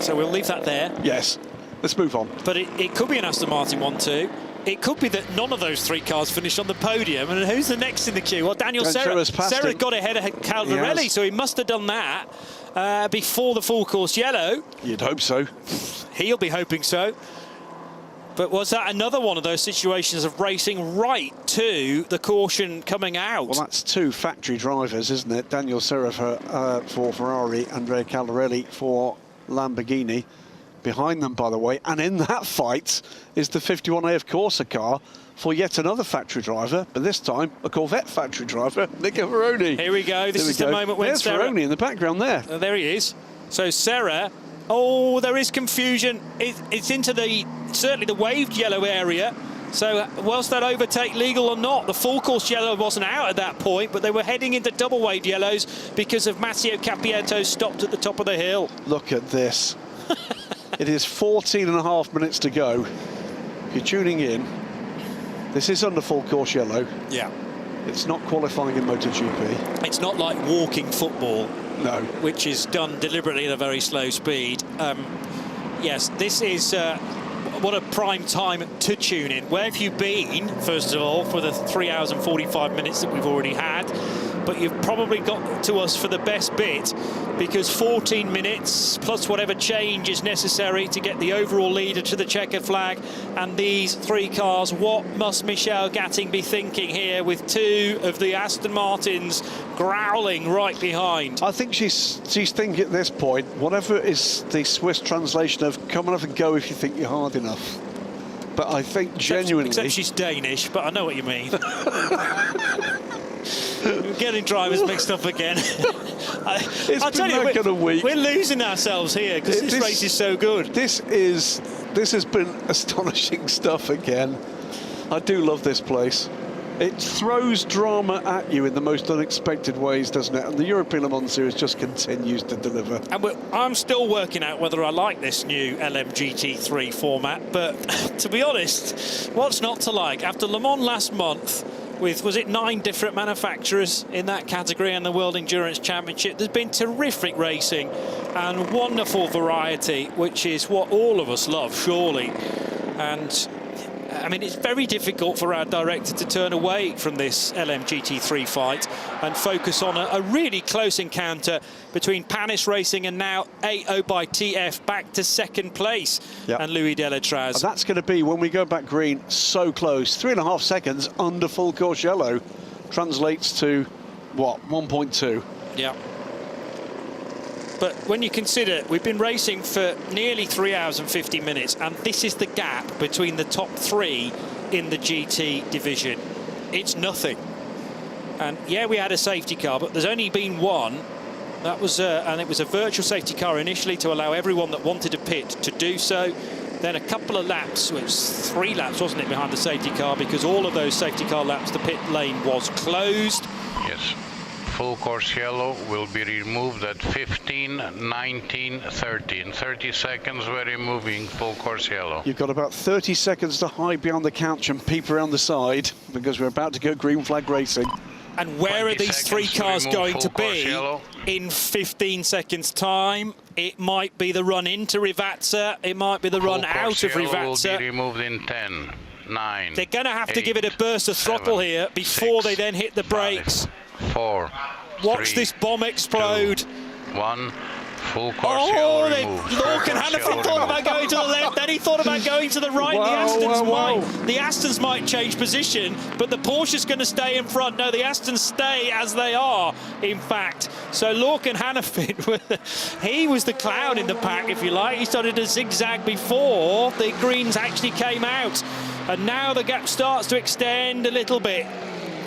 so we'll leave that there. Yes, let's move on. But it could be an Aston Martin 1-2. It could be that none of those 3 cars finished on the podium. And who's the next in the queue? Well, Daniel Serra. Serra got ahead of Caldarelli, so he must have done that before the full course yellow. You'd hope so. He'll be hoping so. But was that another one of those situations of racing right to the caution coming out? Well, that's 2 factory drivers, isn't it? Daniel Serra for Ferrari, Andrea Caldarelli for Lamborghini. Behind them, by the way, and in that fight is the 51 AF Corsa car for yet another factory driver, but this time a Corvette factory driver, Nico Veroni. Here we go. This is the moment when There's Serra... Veroni in the background there. There he is. So Serra... Oh, there is confusion. It's into certainly the waved yellow area. So was that overtake legal or not? The full course yellow wasn't out at that point, but they were heading into double waved yellows because of Massimo Cappietto stopped at the top of the hill. Look at this. It is 14.5 minutes to go. If you're tuning in, this is under full course yellow. Yeah. It's not qualifying in MotoGP. It's not like walking football. No. Which is done deliberately at a very slow speed. Yes, this is what a prime time to tune in. Where have you been, first of all, for the 3 hours and 45 minutes that we've already had? But you've probably got to us for the best bit, because 14 minutes plus whatever change is necessary to get the overall leader to the checkered flag. And these 3 cars, what must Michel Gatting be thinking here with 2 of the Aston Martins growling right behind? I think she's thinking at this point, whatever is the Swiss translation of come on up and go if you think you're hard enough. But I think genuinely... Except she's Danish, but I know what you mean. We're getting drivers mixed up again. I'll tell you, we're losing ourselves here because this race is so good. This has been astonishing stuff again. I do love this place. It throws drama at you in the most unexpected ways, doesn't it? And the European Le Mans Series just continues to deliver. And I'm still working out whether I like this new LMGT3 format, but to be honest, what's not to like? After Le Mans last month, with, was it 9 different manufacturers in that category in the World Endurance Championship. There's been terrific racing and wonderful variety, which is what all of us love, surely. And I mean, it's very difficult for our director to turn away from this LMGT3 fight and focus on a really close encounter between Panis Racing and now AO by TF back to second place, and Louis Delatraz. And that's going to be, when we go back green, so close. 3.5 seconds under full course yellow translates to, what, 1.2? Yeah. But when you consider we've been racing for nearly 3 hours and 50 minutes, and this is the gap between the top 3 in the GT division, it's nothing. And yeah, we had a safety car, but there's only been one. That was and it was a virtual safety car initially to allow everyone that wanted to pit to do so. Then a couple of laps, which was 3 laps, wasn't it, behind the safety car, because all of those safety car laps, the pit lane was closed. Yes. Full course yellow will be removed at 15, 19, 30. In 30 seconds, we're removing full course yellow. You've got about 30 seconds to hide behind the couch and peep around the side, because we're about to go green flag racing. And where are these 3 cars going to be in 15 seconds' time? It might be the run into Rivazza. It might be the run out of Rivazza. Will be removed in 10, 9. They're going to have to give it a burst of throttle here before they then hit the brakes. 4. Watch this bomb explode. 2, 1. Full course yellow removed. Lorcan Hannafin thought about going to the left, then he thought about going to the right. The Astons might change position, but the Porsche's going to stay in front. No, the Astons stay as they are, in fact. So Lorcan Hannafin, he was the cloud in the pack, if you like. He started to zigzag before the greens actually came out. And now the gap starts to extend a little bit.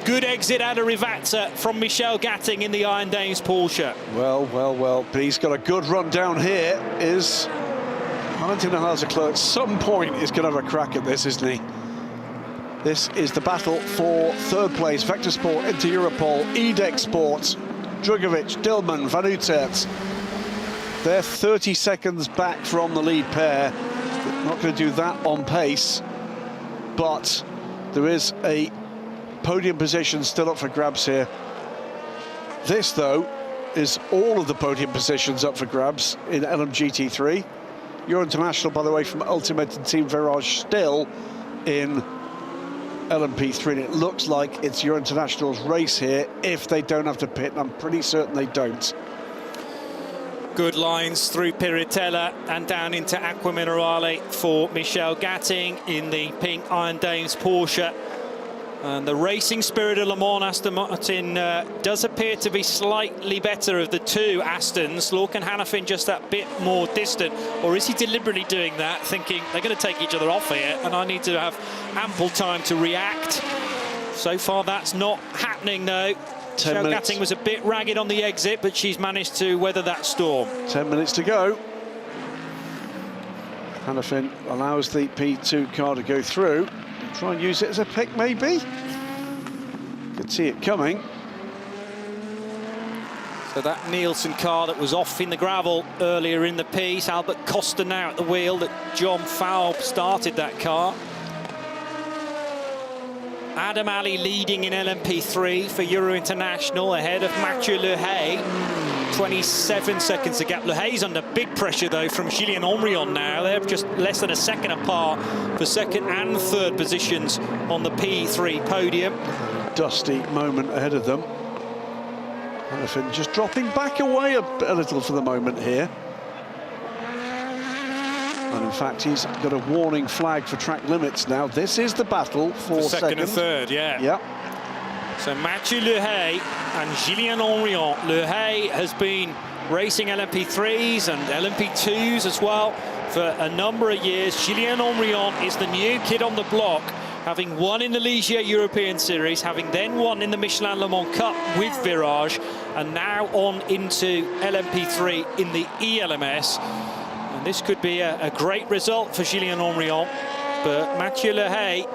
Good exit out of Rivazza from Michel Gatting in the Iron Dames Porsche. Well, but he's got a good run down here. Is Valentin Haase-Leclerc at some point is going to have a crack at this, isn't he? This is the battle for 3rd place. Vector Sport, Inter Europol, EDEC Sport, Drugovic, Dillman, Van Utert. They're 30 seconds back from the lead pair. Not going to do that on pace, but there is a podium position still up for grabs here. This, though, is all of the podium positions up for grabs in LMGT3. Euro International, by the way, from Ultimate and Team Virage still in LMP3, and it looks like it's Euro International's race here if they don't have to pit, and I'm pretty certain they don't. Good lines through Piratella and down into Aqua Minerale for Michel Gatting in the pink Iron Dames Porsche. And the racing spirit of Le Mans Aston Martin does appear to be slightly better of the 2 Astons. Lorcan Hannafin just that bit more distant. Or is he deliberately doing that, thinking they're going to take each other off here and I need to have ample time to react? So far, that's not happening, though. Michel Gatting was a bit ragged on the exit, but she's managed to weather that storm. 10 minutes to go. Hannafin allows the P2 car to go through. Try and use it as a pick, maybe. Could see it coming. So that Nielsen car that was off in the gravel earlier in the piece, Albert Costa now at the wheel, that John Fowle started that car. Adam Ali leading in LMP3 for Euro International ahead of Mathieu Le Hay. 27 seconds to gap. Le Hay's under big pressure, though, from Julien Omrion now. They're just less than a second apart for 2nd and 3rd positions on the P3 podium. Dusty moment ahead of them. Hannafin just dropping back away a little for the moment here. And in fact, he's got a warning flag for track limits now. This is the battle for 2nd and 3rd, yeah. So Mathieu Le Hay and Julien Omrion. Le Hay has been racing LMP3s and LMP2s as well for a number of years. Julien Omrion is the new kid on the block, having won in the Ligier European Series, having then won in the Michelin Le Mans Cup with Virage, and now on into LMP3 in the ELMS. And this could be a great result for Julien Omrion, but Mathieu Le Hay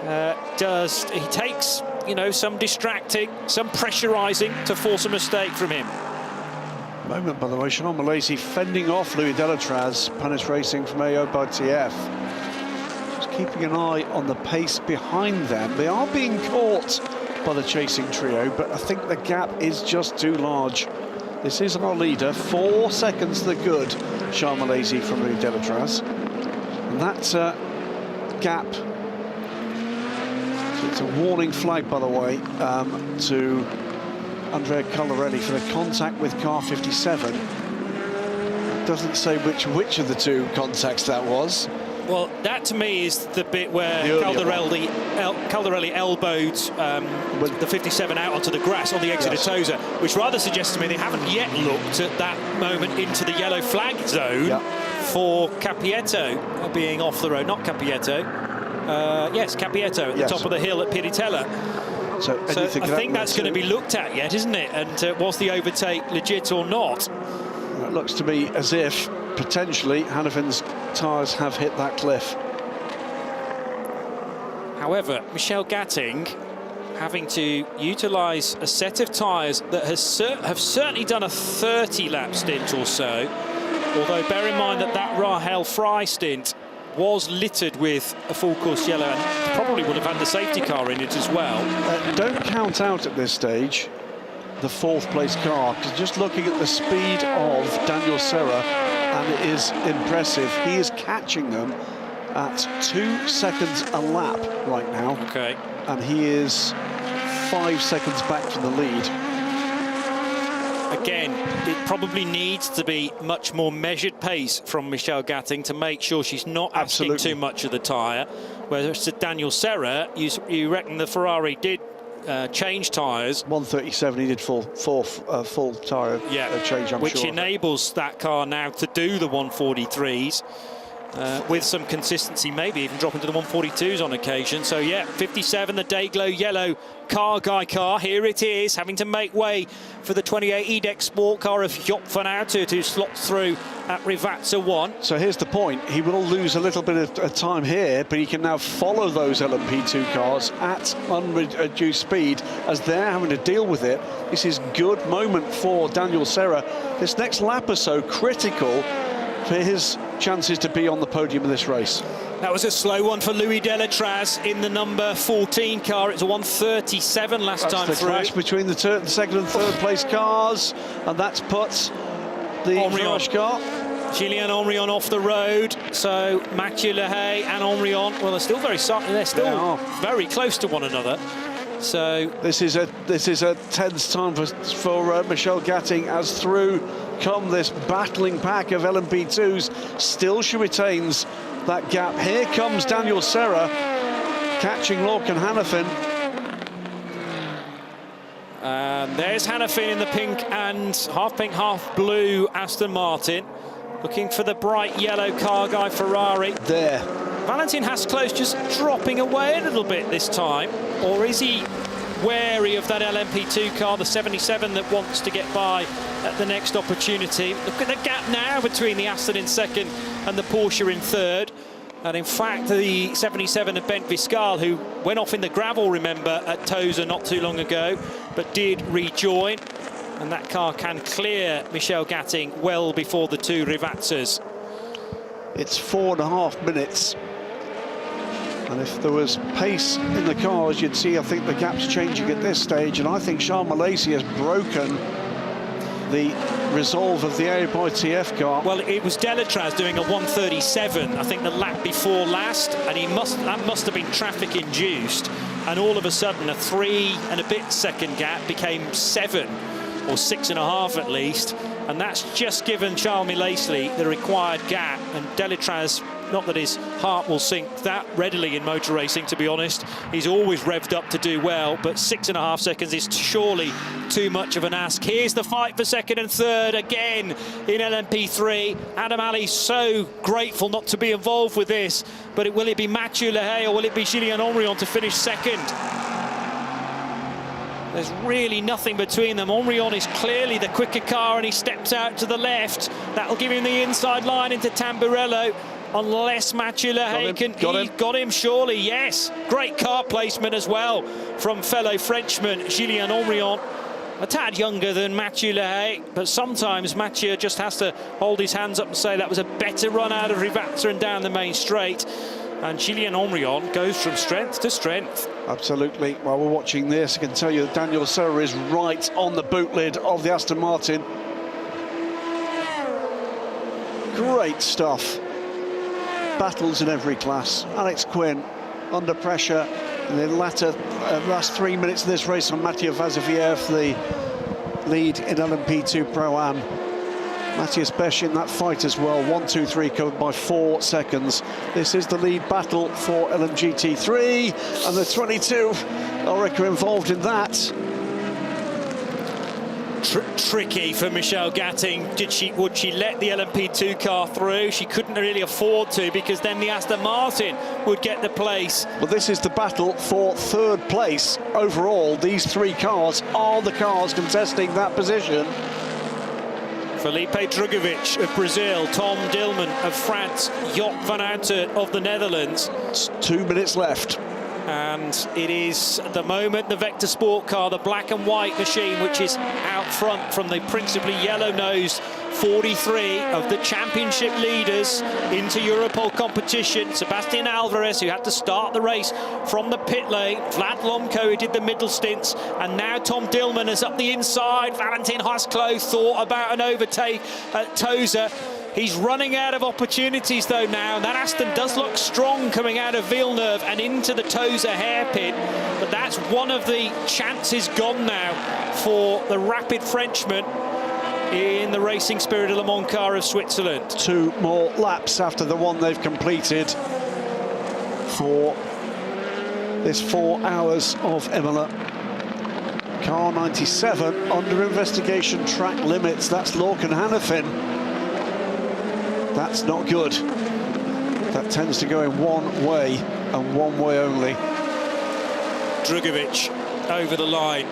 he takes, you know, some distracting, some pressurising to force a mistake from him. Moment, by the way, Chanel Malaysia fending off Louis Delatraz, Panis Racing from AO by TF. Just keeping an eye on the pace behind them. They are being caught by the chasing trio, but I think the gap is just too large. This is our leader, 4 seconds the good, Charles Malaysia from Louis Delatraz. And that gap, so it's a warning flag, by the way, to Andrea Collarelli for the contact with car 57. It doesn't say which of the two contacts that was. Well, that to me is the bit where Caldarelli elbowed the 57 out onto the grass on the exit of Tosa, which rather suggests to me they haven't yet looked at that moment into the yellow flag zone for Cappietto being off the road. Not Cappietto. Yes, Cappietto at the top of the hill at Piritella. So I think that's going to be looked at yet, isn't it? And was the overtake legit or not? It looks to me as if potentially Hannafin's tyres have hit that cliff. However, Michelle Gatting having to utilise a set of tyres that have certainly done a 30-lap stint or so, although bear in mind that Rahel Fry stint was littered with a full course yellow and probably would have had the safety car in it as well. Don't count out at this stage the 4th place car, because just looking at the speed of Daniel Serra, and it is impressive. He is catching them at 2 seconds a lap right now. Okay. And he is 5 seconds back from the lead. Again, it probably needs to be much more measured pace from Michelle Gatting to make sure she's not asking too much of the tyre. Whereas to Daniel Serra, you reckon the Ferrari did change tyres. 137, he did full tyre change, I'm which sure. enables that car now to do the 143s with some consistency, maybe even dropping to the 142s on occasion. So yeah, 57, the Dayglow yellow car car. Here it is, having to make way for the 28 E-Deck Sport car of Joop van Aert, who slots through at Rivazza 1. So here's the point. He will lose a little bit of time here, but he can now follow those LMP2 cars at unreduced speed as they're having to deal with it. This is good moment for Daniel Serra. This next lap or so critical for his chances to be on the podium of this race. That was a slow one for Louis Delatraz in the number 14 car. It's a 137 last time through. That's the crash between the second and third place cars, and that's put the Henrion car. Julien Henrion off the road. So Mathieu Lehay and Henrion, well, they're still very close to one another. So this is a tense time for Michelle Gatting, as through come this battling pack of LMP2s. Still she retains that gap. Here comes Daniel Serra catching Lorcan Hannafin. And there's Hannafin in the pink and half pink, half blue Aston Martin, looking for the bright yellow car guy Ferrari. There. Valentin Hasclose just dropping away a little bit this time, or is he wary of that LMP2 car, the 77, that wants to get by at the next opportunity? Look at the gap now between the Aston in second and the Porsche in third. And in fact, the 77 of Bent Viscal, who went off in the gravel, remember, at Tosa not too long ago, but did rejoin. And that car can clear Michelle Gatting well before the two Rivazzas. It's 4.5 minutes. And if there was pace in the cars, you'd see, I think, the gap's changing at this stage. And I think Charles Malaysia has broken the resolve of the AITF car. Well, it was Delatraz doing a 137, I think, the lap before last, and that must have been traffic induced. And all of a sudden, a 3 and a bit second gap became 7, or 6.5 at least. And that's just given Charles Malaysia the required gap. And Delatraz, not that his heart will sink that readily in motor racing, to be honest. He's always revved up to do well, but 6.5 seconds is surely too much of an ask. Here's the fight for second and third again in LMP3. Adam Ali's so grateful not to be involved with this, but will it be Mathieu Lehay or will it be Julien Henrion to finish second? There's really nothing between them. Henrion is clearly the quicker car, and he steps out to the left. That'll give him the inside line into Tamburello, unless Mathieu Lehay can... Got him, surely, yes. Great car placement as well from fellow Frenchman Julien Henrion. A tad younger than Mathieu Lehay, but sometimes Mathieu just has to hold his hands up and say that was a better run out of Rivazza and down the main straight. And Julien Omrion goes from strength to strength. Absolutely. While we're watching this, I can tell you that Daniel Serra is right on the boot lid of the Aston Martin. Great stuff. Battles in every class. Alex Quinn under pressure in the last 3 minutes of this race on Mathieu Vazaviev, the lead in LMP2 Pro-Am. Matthias Besch in that fight as well. 1, 2, 3 covered by 4 seconds. This is the lead battle for LMGT3, and the 22 Ulrich are involved in that. Tricky for Michelle Gatting. Would she let the LMP2 car through? She couldn't really afford to, because then the Aston Martin would get the place. Well, this is the battle for 3rd place overall. These 3 cars are the cars contesting that position. Felipe Drugovich of Brazil, Tom Dillman of France, Joop van Uitert of the Netherlands. It's 2 minutes left. And it is at the moment the Vector Sport car, the black and white machine, which is out front from the principally yellow-nosed 43 of the championship leaders into Europol competition. Sebastian Alvarez, who had to start the race from the pit lane. Vlad Lomko, who did the middle stints. And now Tom Dillman is up the inside. Valentin Hasklow thought about an overtake at Tosa. He's running out of opportunities, though, now. And that Aston does look strong coming out of Villeneuve and into the Tosa hairpin. But that's one of the chances gone now for the rapid Frenchman in the Racing Spirit of Le Mans car of Switzerland. 2 more laps after the one they've completed for this 4 hours of Imola. Car 97 under investigation, track limits. That's Lorcan Hannafin. That's not good. That tends to go in one way and one way only. Drugovich over the line.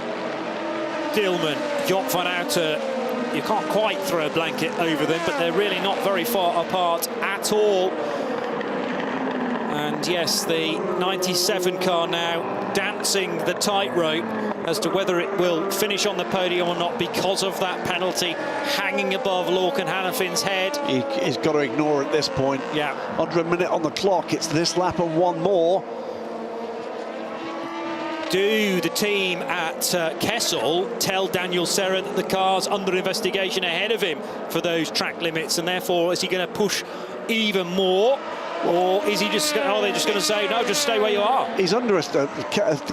Dillman, Joop van Uitert. You can't quite throw a blanket over them, but they're really not very far apart at all. And yes, the 97 car now dancing the tightrope as to whether it will finish on the podium or not, because of that penalty hanging above Lorcan Hannafin's head. He's got to ignore it at this point. Yeah. Under a minute on the clock. It's this lap and one more. Do the team at Kessel tell Daniel Serra that the car's under investigation ahead of him for those track limits, and therefore is he going to push even more? Or is he just? Are they just going to say no? Just stay where you are. He's under the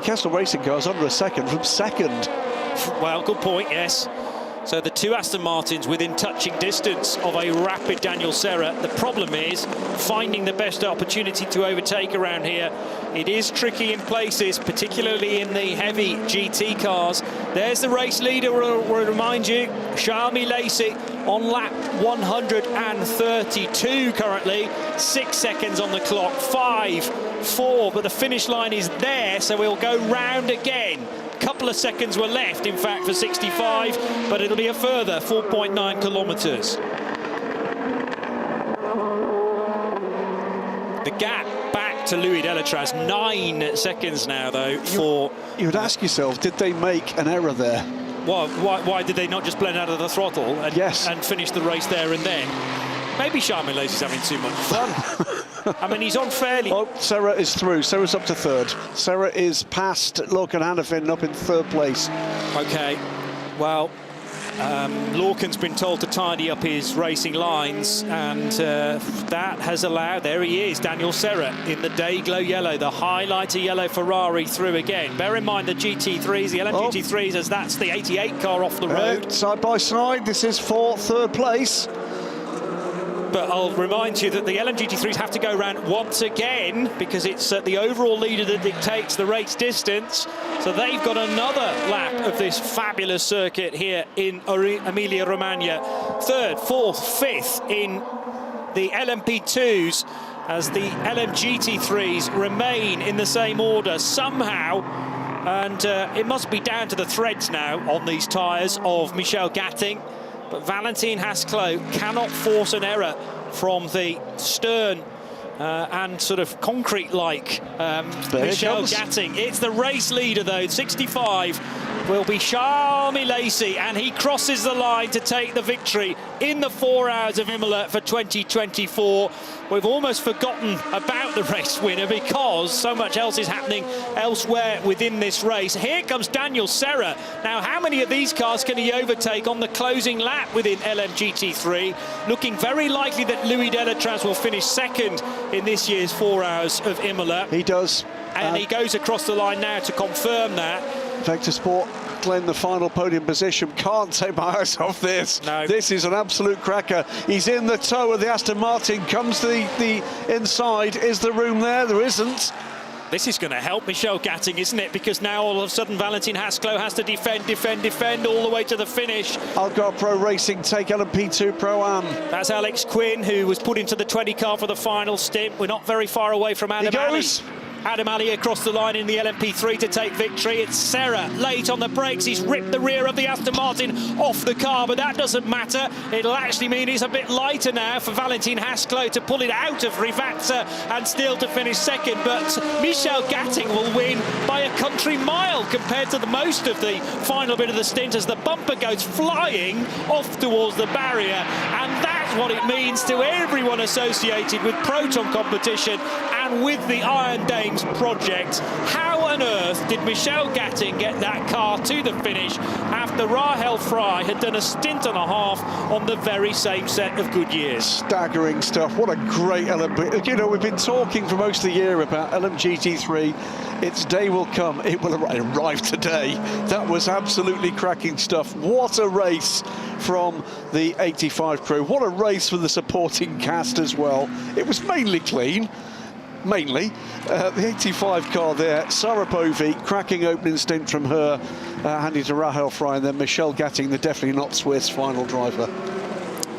Kessel Racing car's under a second from second. Well, good point. Yes. So the 2 Aston Martins within touching distance of a rapid Daniel Serra. The problem is finding the best opportunity to overtake around here. It is tricky in places, particularly in the heavy GT cars. There's the race leader, we'll remind you, Charmy Lacey on lap 132 currently. 6 seconds on the clock, 5, 4, but the finish line is there, so we'll go round again. Couple of seconds were left, in fact, for 65, but it'll be a further 4.9 kilometres. The gap back to Louis Delatraz, 9 seconds now, though, for... You would ask yourself, did they make an error there? Why did they not just blend out of the throttle and, and finish the race there and then? Maybe Charmy Lacey's having too much fun. I mean, he's on fairly... Oh, Serra is through. Serra's up to 3rd. Serra is past Lorcan Hannafin, up in 3rd place. OK, well, Lorcan's been told to tidy up his racing lines, and that has allowed... There he is, Daniel Serra, in the Day-Glow yellow, the highlighter yellow Ferrari through again. Bear in mind the GT3s, the LMGT3s, as that's the 88 car off the road. Side by side, this is for 3rd place. But I'll remind you that the LMGT3s have to go round once again, because it's the overall leader that dictates the race distance. So they've got another lap of this fabulous circuit here in Emilia-Romagna. 3rd, 4th, 5th in the LMP2s, as the LMGT3s remain in the same order somehow. And it must be down to the threads now on these tyres of Michelle Gatting. But Valentin Hasklow cannot force an error from the stern and sort of concrete-like Michelle Gatting. It's the race leader, though, 65, will be Charles Lacey, and he crosses the line to take the victory in the 4 hours of Imola for 2024. We've almost forgotten about the race winner because so much else is happening elsewhere within this race. Here comes Daniel Serra. Now, how many of these cars can he overtake on the closing lap within LMGT3? Looking very likely that Louis Delatraz will finish second in this year's 4 hours of Imola. He does. And he goes across the line now to confirm that. Vector Sport claim the final podium position. Can't take my eyes off this. No. This is an absolute cracker. He's in the toe of the Aston Martin. Comes to the inside. Is the room there? There isn't. This is going to help Michel Gatting, isn't it? Because now all of a sudden Valentin Haskell has to defend all the way to the finish. Algar Pro Racing take LMP2 Pro-Am. That's Alex Quinn, who was put into the 20 car for the final stint. We're not very far away from Adam Ali. Adam Ali across the line in the LMP3 to take victory. It's Serra late on the brakes. He's ripped the rear of the Aston Martin off the car, but that doesn't matter. It'll actually mean it's a bit lighter now for Valentin Haskell to pull it out of Rivazza and still to finish second. But Michel Gatting will win by a country mile compared to the most of the final bit of the stint as the bumper goes flying off towards the barrier. And that's what it means to everyone associated with Proton competition and with the Iron Dames project. How on earth did Michel Gatting get that car to the finish after Rahel Fry had done a stint and a half on the very same set of good years? Staggering stuff. What a great LMP. You know, we've been talking for most of the year about LMGT3. Its day will come. It will arrive today. That was absolutely cracking stuff. What a race from the 85 crew. What a race for the supporting cast as well. It was mainly clean. Mainly. The 85 car there, Sarapovi, cracking opening stint from her, handing to Rahel Fry, and then Michel Gatting, the definitely not Swiss final driver.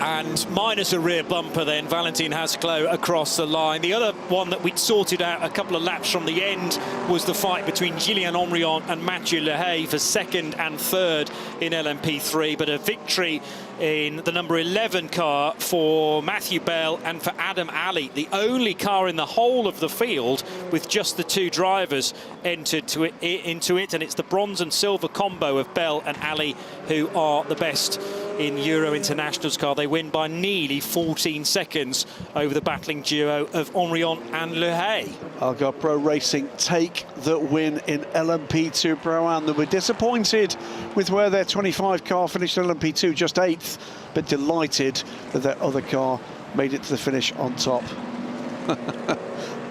And minus a rear bumper then, Valentin Haskell across the line. The other one that we'd sorted out a couple of laps from the end was the fight between Gillian Omrion and Mathieu Lehay for second and third in LMP3, but a victory in the number 11 car for Matthew Bell and for Adam Ali, the only car in the whole of the field with just the two drivers entered into it, and it's the bronze and silver combo of Bell and Ali who are the best in Euro Internationals car. They win by nearly 14 seconds over the battling duo of Omrion and Lehay. Algar Pro Racing take the win in LMP2 Pro-Am. They were disappointed with where their 25 car finished in LMP2, just 8th, but delighted that their other car made it to the finish on top.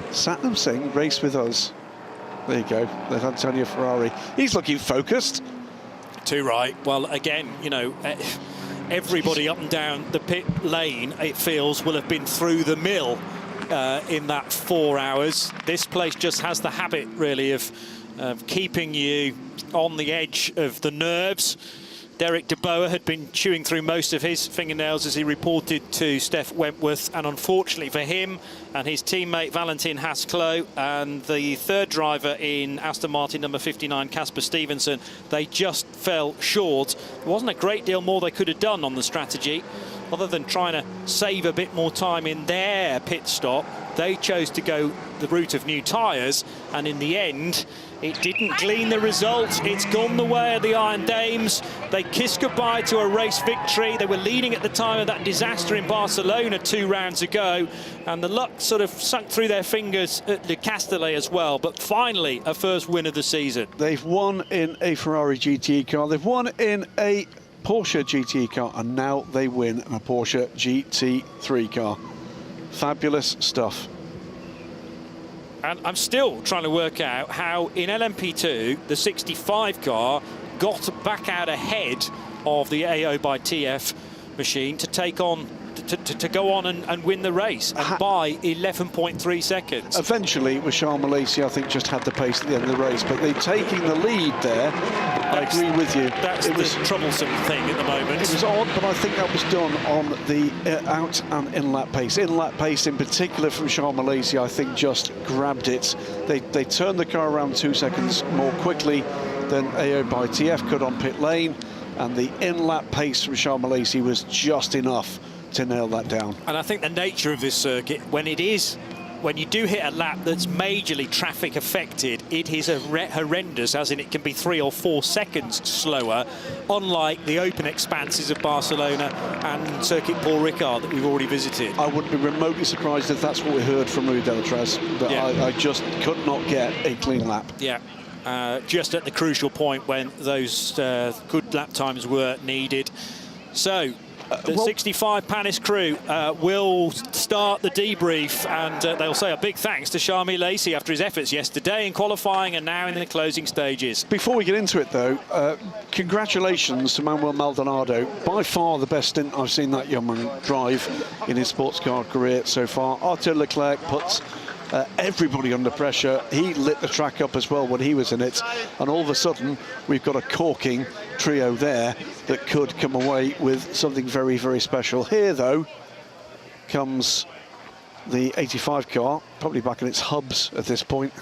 Satnam Singh raced with us. There you go, there's Antonio Ferrari. He's looking focused. Too right. Well, again, you know, everybody up and down the pit lane, it feels, will have been through the mill in that 4 hours. This place just has the habit, really, of keeping you on the edge of the nerves. Derek de Boer had been chewing through most of his fingernails as he reported to Steph Wentworth, and unfortunately for him and his teammate Valentin Haskell and the third driver in Aston Martin number 59, Casper Stevenson, they just fell short. There wasn't a great deal more they could have done on the strategy other than trying to save a bit more time in their pit stop. They chose to go the route of new tyres, and in the end it didn't glean the results. It's gone the way of the Iron Dames. They kissed goodbye to a race victory. They were leading at the time of that disaster in Barcelona 2 rounds ago, and the luck sort of sunk through their fingers at Le Castellet as well. But finally, a first win of the season. They've won in a Ferrari GTE car. They've won in a Porsche GTE car, and now they win in a Porsche GT3 car. Fabulous stuff. And I'm still trying to work out how in LMP2 the 65 car got back out ahead of the AO by TF machine to take on to go on and win the race, and by 11.3 seconds. Eventually, with Charles Lacey, I think, just had the pace at the end of the race, but they're taking the lead there. I agree with you. That's the troublesome thing at the moment. It was odd, but I think that was done on the out and in-lap pace. In-lap pace, in particular, from Charles Lacey, I think just grabbed it. They turned the car around 2 seconds more quickly than AO by TF could on pit lane, and the in-lap pace from Charles Lacey was just enough to nail that down. And I think the nature of this circuit, when it is when you do hit a lap that's majorly traffic affected, it is horrendous, as in it can be 3 or 4 seconds slower, unlike the open expanses of Barcelona and Circuit Paul Ricard that we've already visited. I wouldn't be remotely surprised if that's what we heard from Rui Delatraz, but yeah. I just could not get a clean lap. Yeah, just at the crucial point when those good lap times were needed. So, the 65 Panis crew will start the debrief, and they'll say a big thanks to Charmy Lacey after his efforts yesterday in qualifying and now in the closing stages. Before we get into it, though, congratulations to Manuel Maldonado. By far the best stint I've seen that young man drive in his sports car career so far. Arthur Leclerc puts everybody under pressure. He lit the track up as well when he was in it, and all of a sudden we've got a corking trio there that could come away with something very, very special. Here, though, comes the 85 car, probably back in its hubs at this point.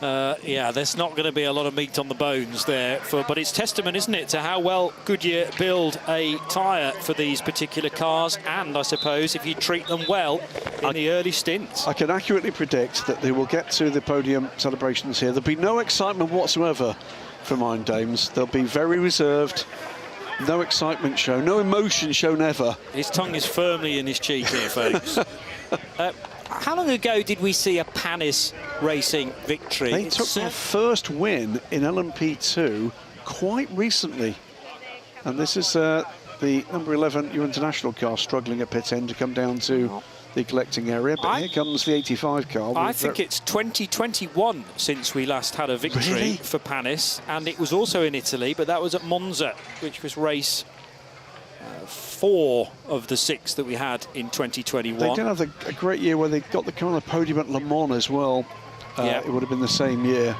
Yeah, there's not going to be a lot of meat on the bones there, but it's testament, isn't it, to how well Goodyear build a tyre for these particular cars, and I suppose if you treat them well in the early stints. I can accurately predict that they will get to the podium celebrations here. There'll be no excitement whatsoever from Iron Dames. They'll be very reserved. No excitement shown, no emotion shown ever. His tongue is firmly in his cheek here, folks. How long ago did we see a Panis Racing victory? They took their first win in LMP2 quite recently. And this is the number 11 U International car struggling at pit end to come down to the collecting area. But here comes the 85 car. I think it's 2021 since we last had a victory for Panis. And it was also in Italy, but that was at Monza, which was race 4 of the 6 that we had in 2021. They did have a great year where they got the car on the podium at Le Mans as well. It would have been the same year.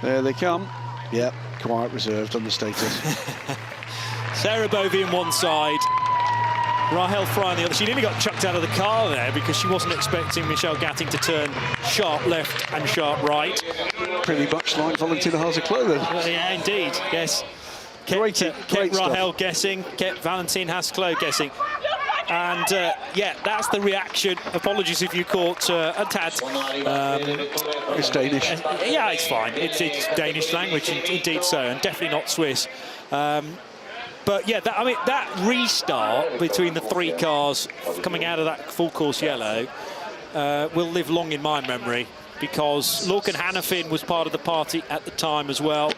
There they come. Yep, quiet, reserved, understated. Sarah Bovey on one side, Rahel Fry on the other. She nearly got chucked out of the car there because she wasn't expecting Michelle Gatting to turn sharp left and sharp right. Pretty much like Valentina Haase-Klo then. Yeah, indeed, yes. Kept Rahel guessing, kept Valentine Haase-Klo guessing. And, yeah, that's the reaction. Apologies if you caught a tad. It's Danish. Yeah, it's fine. It's Danish language, indeed so, and definitely not Swiss. But, yeah, that restart between the 3 cars coming out of that full course yellow will live long in my memory, because Lorcan Hannafin was part of the party at the time as well.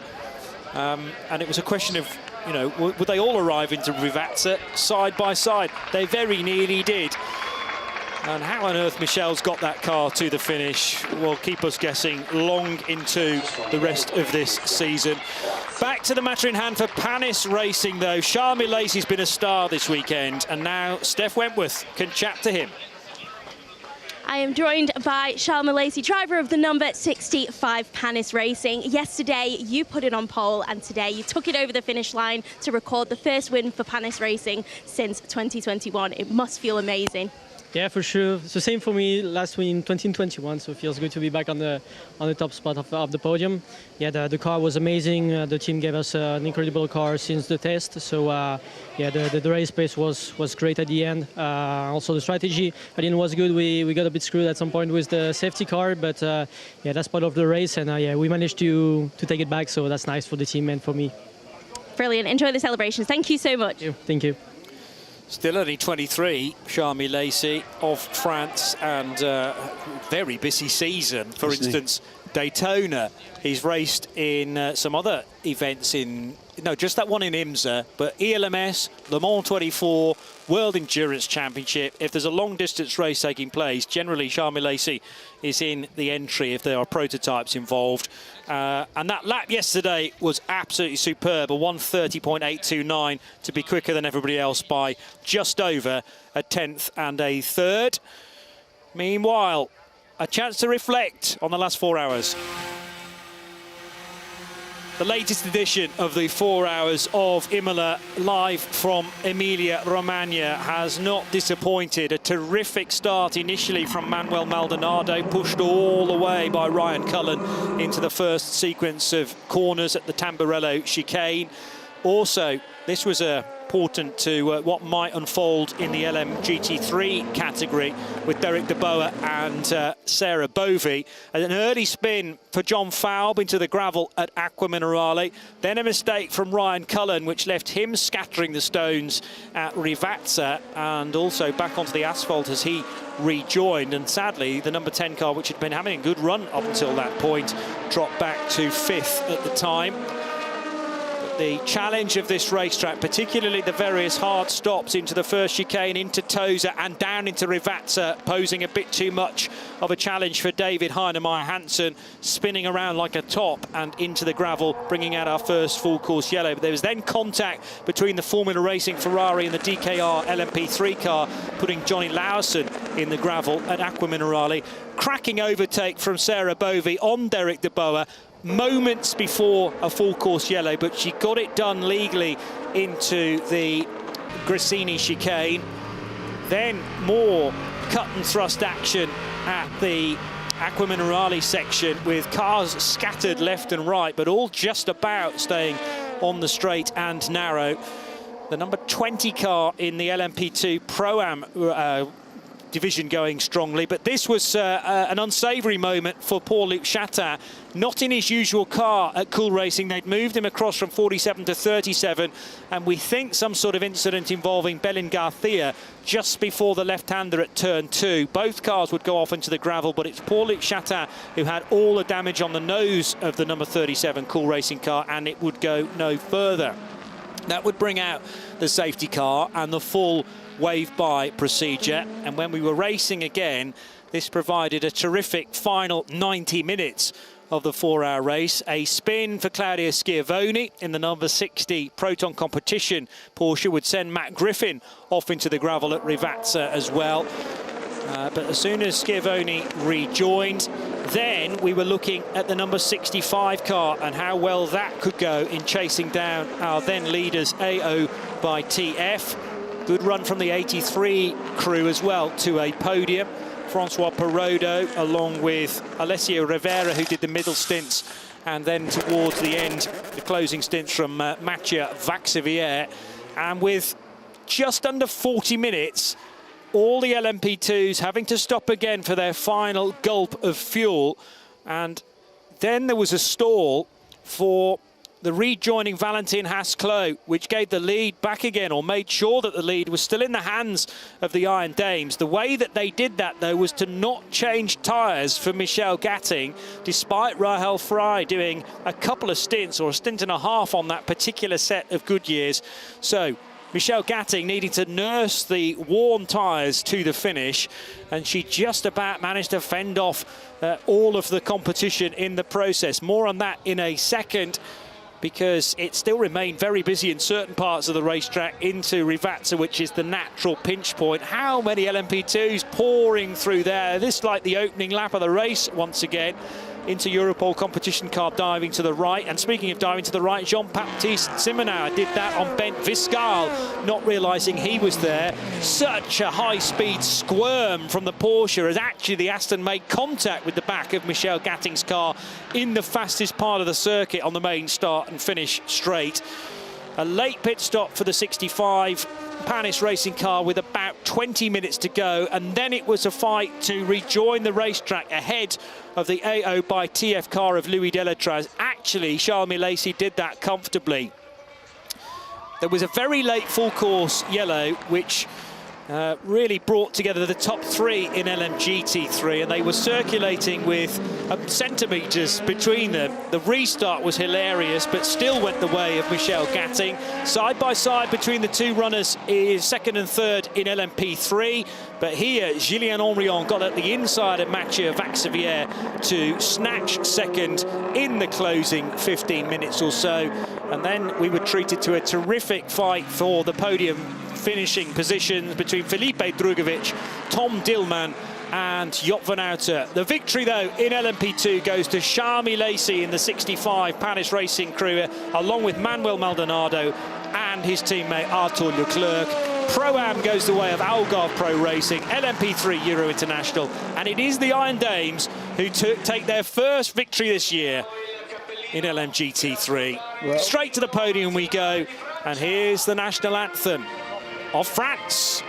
And it was a question of, you know, would they all arrive into Rivazza side by side? They very nearly did. And how on earth Michelle's got that car to the finish will keep us guessing long into the rest of this season. Back to the matter in hand for Panis Racing, though. Charmy Lacey's been a star this weekend, and now Steph Wentworth can chat to him. I am joined by Charmy Lacey, driver of the number 65 Panis Racing. Yesterday, you put it on pole, and today you took it over the finish line to record the first win for Panis Racing since 2021. It must feel amazing. Yeah, for sure. It's the same for me last win in 2021, so it feels good to be back on the top spot of the podium. Yeah, the car was amazing. The team gave us an incredible car since the test. So yeah, the race pace was great at the end. Also the strategy at the end was good. We got a bit screwed at some point with the safety car, but yeah, that's part of the race, and yeah, we managed to take it back. So that's nice for the team and for me. Brilliant. Enjoy the celebrations. Thank you so much. Thank you. Still only 23, Charmy Lacey of France, and very busy season. For instance, Daytona. He's raced in some other events just that one in IMSA, but ELMS, Le Mans 24, World Endurance Championship. If there's a long distance race taking place, generally Charmy Lacey is in the entry if there are prototypes involved. And that lap yesterday was absolutely superb, a 1:30.829 to be quicker than everybody else by just over a 10th and a third. Meanwhile, a chance to reflect on the last 4 hours. The latest edition of the 4 hours of Imola, live from Emilia-Romagna, has not disappointed. A terrific start initially from Manuel Maldonado, pushed all the way by Ryan Cullen into the first sequence of corners at the Tamburello chicane. Also, this was important to what might unfold in the LMGT3 category with Derek De Boer and Sarah Bovey. An early spin for John Falb into the gravel at Acqua Minerale. Then a mistake from Ryan Cullen, which left him scattering the stones at Rivazza and also back onto the asphalt as he rejoined. And sadly, the number 10 car, which had been having a good run up until that point, dropped back to 5th at the time. The challenge of this racetrack, particularly the various hard stops into the first chicane, into Tosa and down into Rivazza, posing a bit too much of a challenge for David Heinemeier Hansen, spinning around like a top and into the gravel, bringing out our first full course yellow. But there was then contact between the Formula Racing Ferrari and the DKR LMP3 car, putting Johnny Lawson in the gravel at Acqua Minerale. Cracking overtake from Sarah Bovey on Derek De Boer, moments before a full course yellow, but she got it done legally into the Gresini chicane. Then more cut and thrust action at the Acqua Minerale section with cars scattered left and right, but all just about staying on the straight and narrow. The number 20 car in the LMP2 Pro-Am division going strongly, but this was an unsavoury moment for poor Luc Chatin. Not in his usual car at Cool Racing. They'd moved him across from 47 to 37, and we think some sort of incident involving Belin Garcia just before the left-hander at turn 2. Both cars would go off into the gravel, but it's poor Luc Chatin who had all the damage on the nose of the number 37 Cool Racing car, and it would go no further. That would bring out the safety car and the full wave-by procedure, and when we were racing again, this provided a terrific final 90 minutes of the 4-hour race. A spin for Claudia Schiavone in the number 60 Proton competition. Porsche would send Matt Griffin off into the gravel at Rivazza as well. But as soon as Schiavone rejoined, then we were looking at the number 65 car and how well that could go in chasing down our then leaders AO by TF. Good run from the 83 crew as well to a podium. Francois Perrodo along with Alessio Rivera, who did the middle stints, and then towards the end, the closing stints from Mattia Vaxivière. And with just under 40 minutes, all the LMP2s having to stop again for their final gulp of fuel. And then there was a stall for the rejoining Valentin Haas-Clos, which gave the lead back again, or made sure that the lead was still in the hands of the Iron Dames. The way that they did that, though, was to not change tyres for Michelle Gatting, despite Rahel Frey doing a couple of stints, or a stint and a half on that particular set of Goodyears. So Michelle Gatting needing to nurse the worn tyres to the finish, and she just about managed to fend off all of the competition in the process. More on that in a second, because it still remained very busy in certain parts of the racetrack into Rivazza, which is the natural pinch point. How many LMP2s pouring through there? This is like the opening lap of the race once again. Into Europol competition car diving to the right. And speaking of diving to the right, Jean-Baptiste Simonau did that on Bent Viscal, not realising he was there. Such a high-speed squirm from the Porsche as actually the Aston made contact with the back of Michelle Gatting's car in the fastest part of the circuit on the main start and finish straight. A late pit stop for the 65 Panis racing car with about 20 minutes to go, and then it was a fight to rejoin the racetrack ahead of the AO by TF car of Louis Delatraz. Actually, Charles Milesi did that comfortably. There was a very late full course yellow, which really brought together the top 3 in LMGT3, and they were circulating with centimetres between them. The restart was hilarious, but still went the way of Michelle Gatting. Side by side between the two runners is second and third in LMP3, but here Julien Henrion got at the inside of Mathieu Vaxivière to snatch second in the closing 15 minutes or so, and then we were treated to a terrific fight for the podium finishing positions between Felipe Drugovich, Tom Dillman and Joop van Houten. The victory, though, in LMP2 goes to Charles Milesi in the 65 Panis Racing crew, along with Manuel Maldonado and his teammate Arthur Leclerc. Pro-Am goes the way of Algarve Pro Racing, LMP3 Euro International, and it is the Iron Dames who take their first victory this year. in LMGT3. Well, straight to the podium we go, and here's the national anthem of France.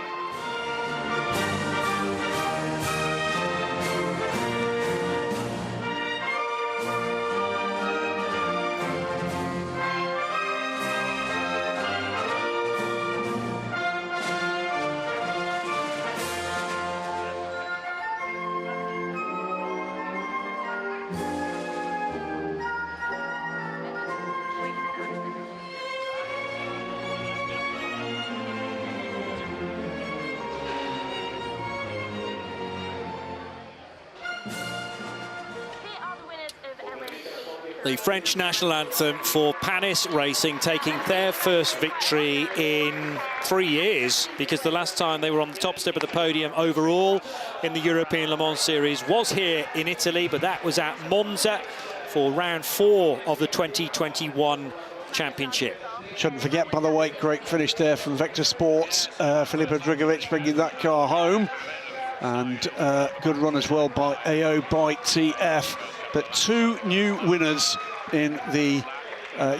The French national anthem for Panis Racing, taking their first victory in 3 years, because the last time they were on the top step of the podium overall in the European Le Mans Series was here in Italy, but that was at Monza for round 4 of the 2021 championship. Shouldn't forget, by the way, great finish there from Vector Sports. Filipa Drugovich bringing that car home, and good run as well by AO by TF. But 2 new winners in the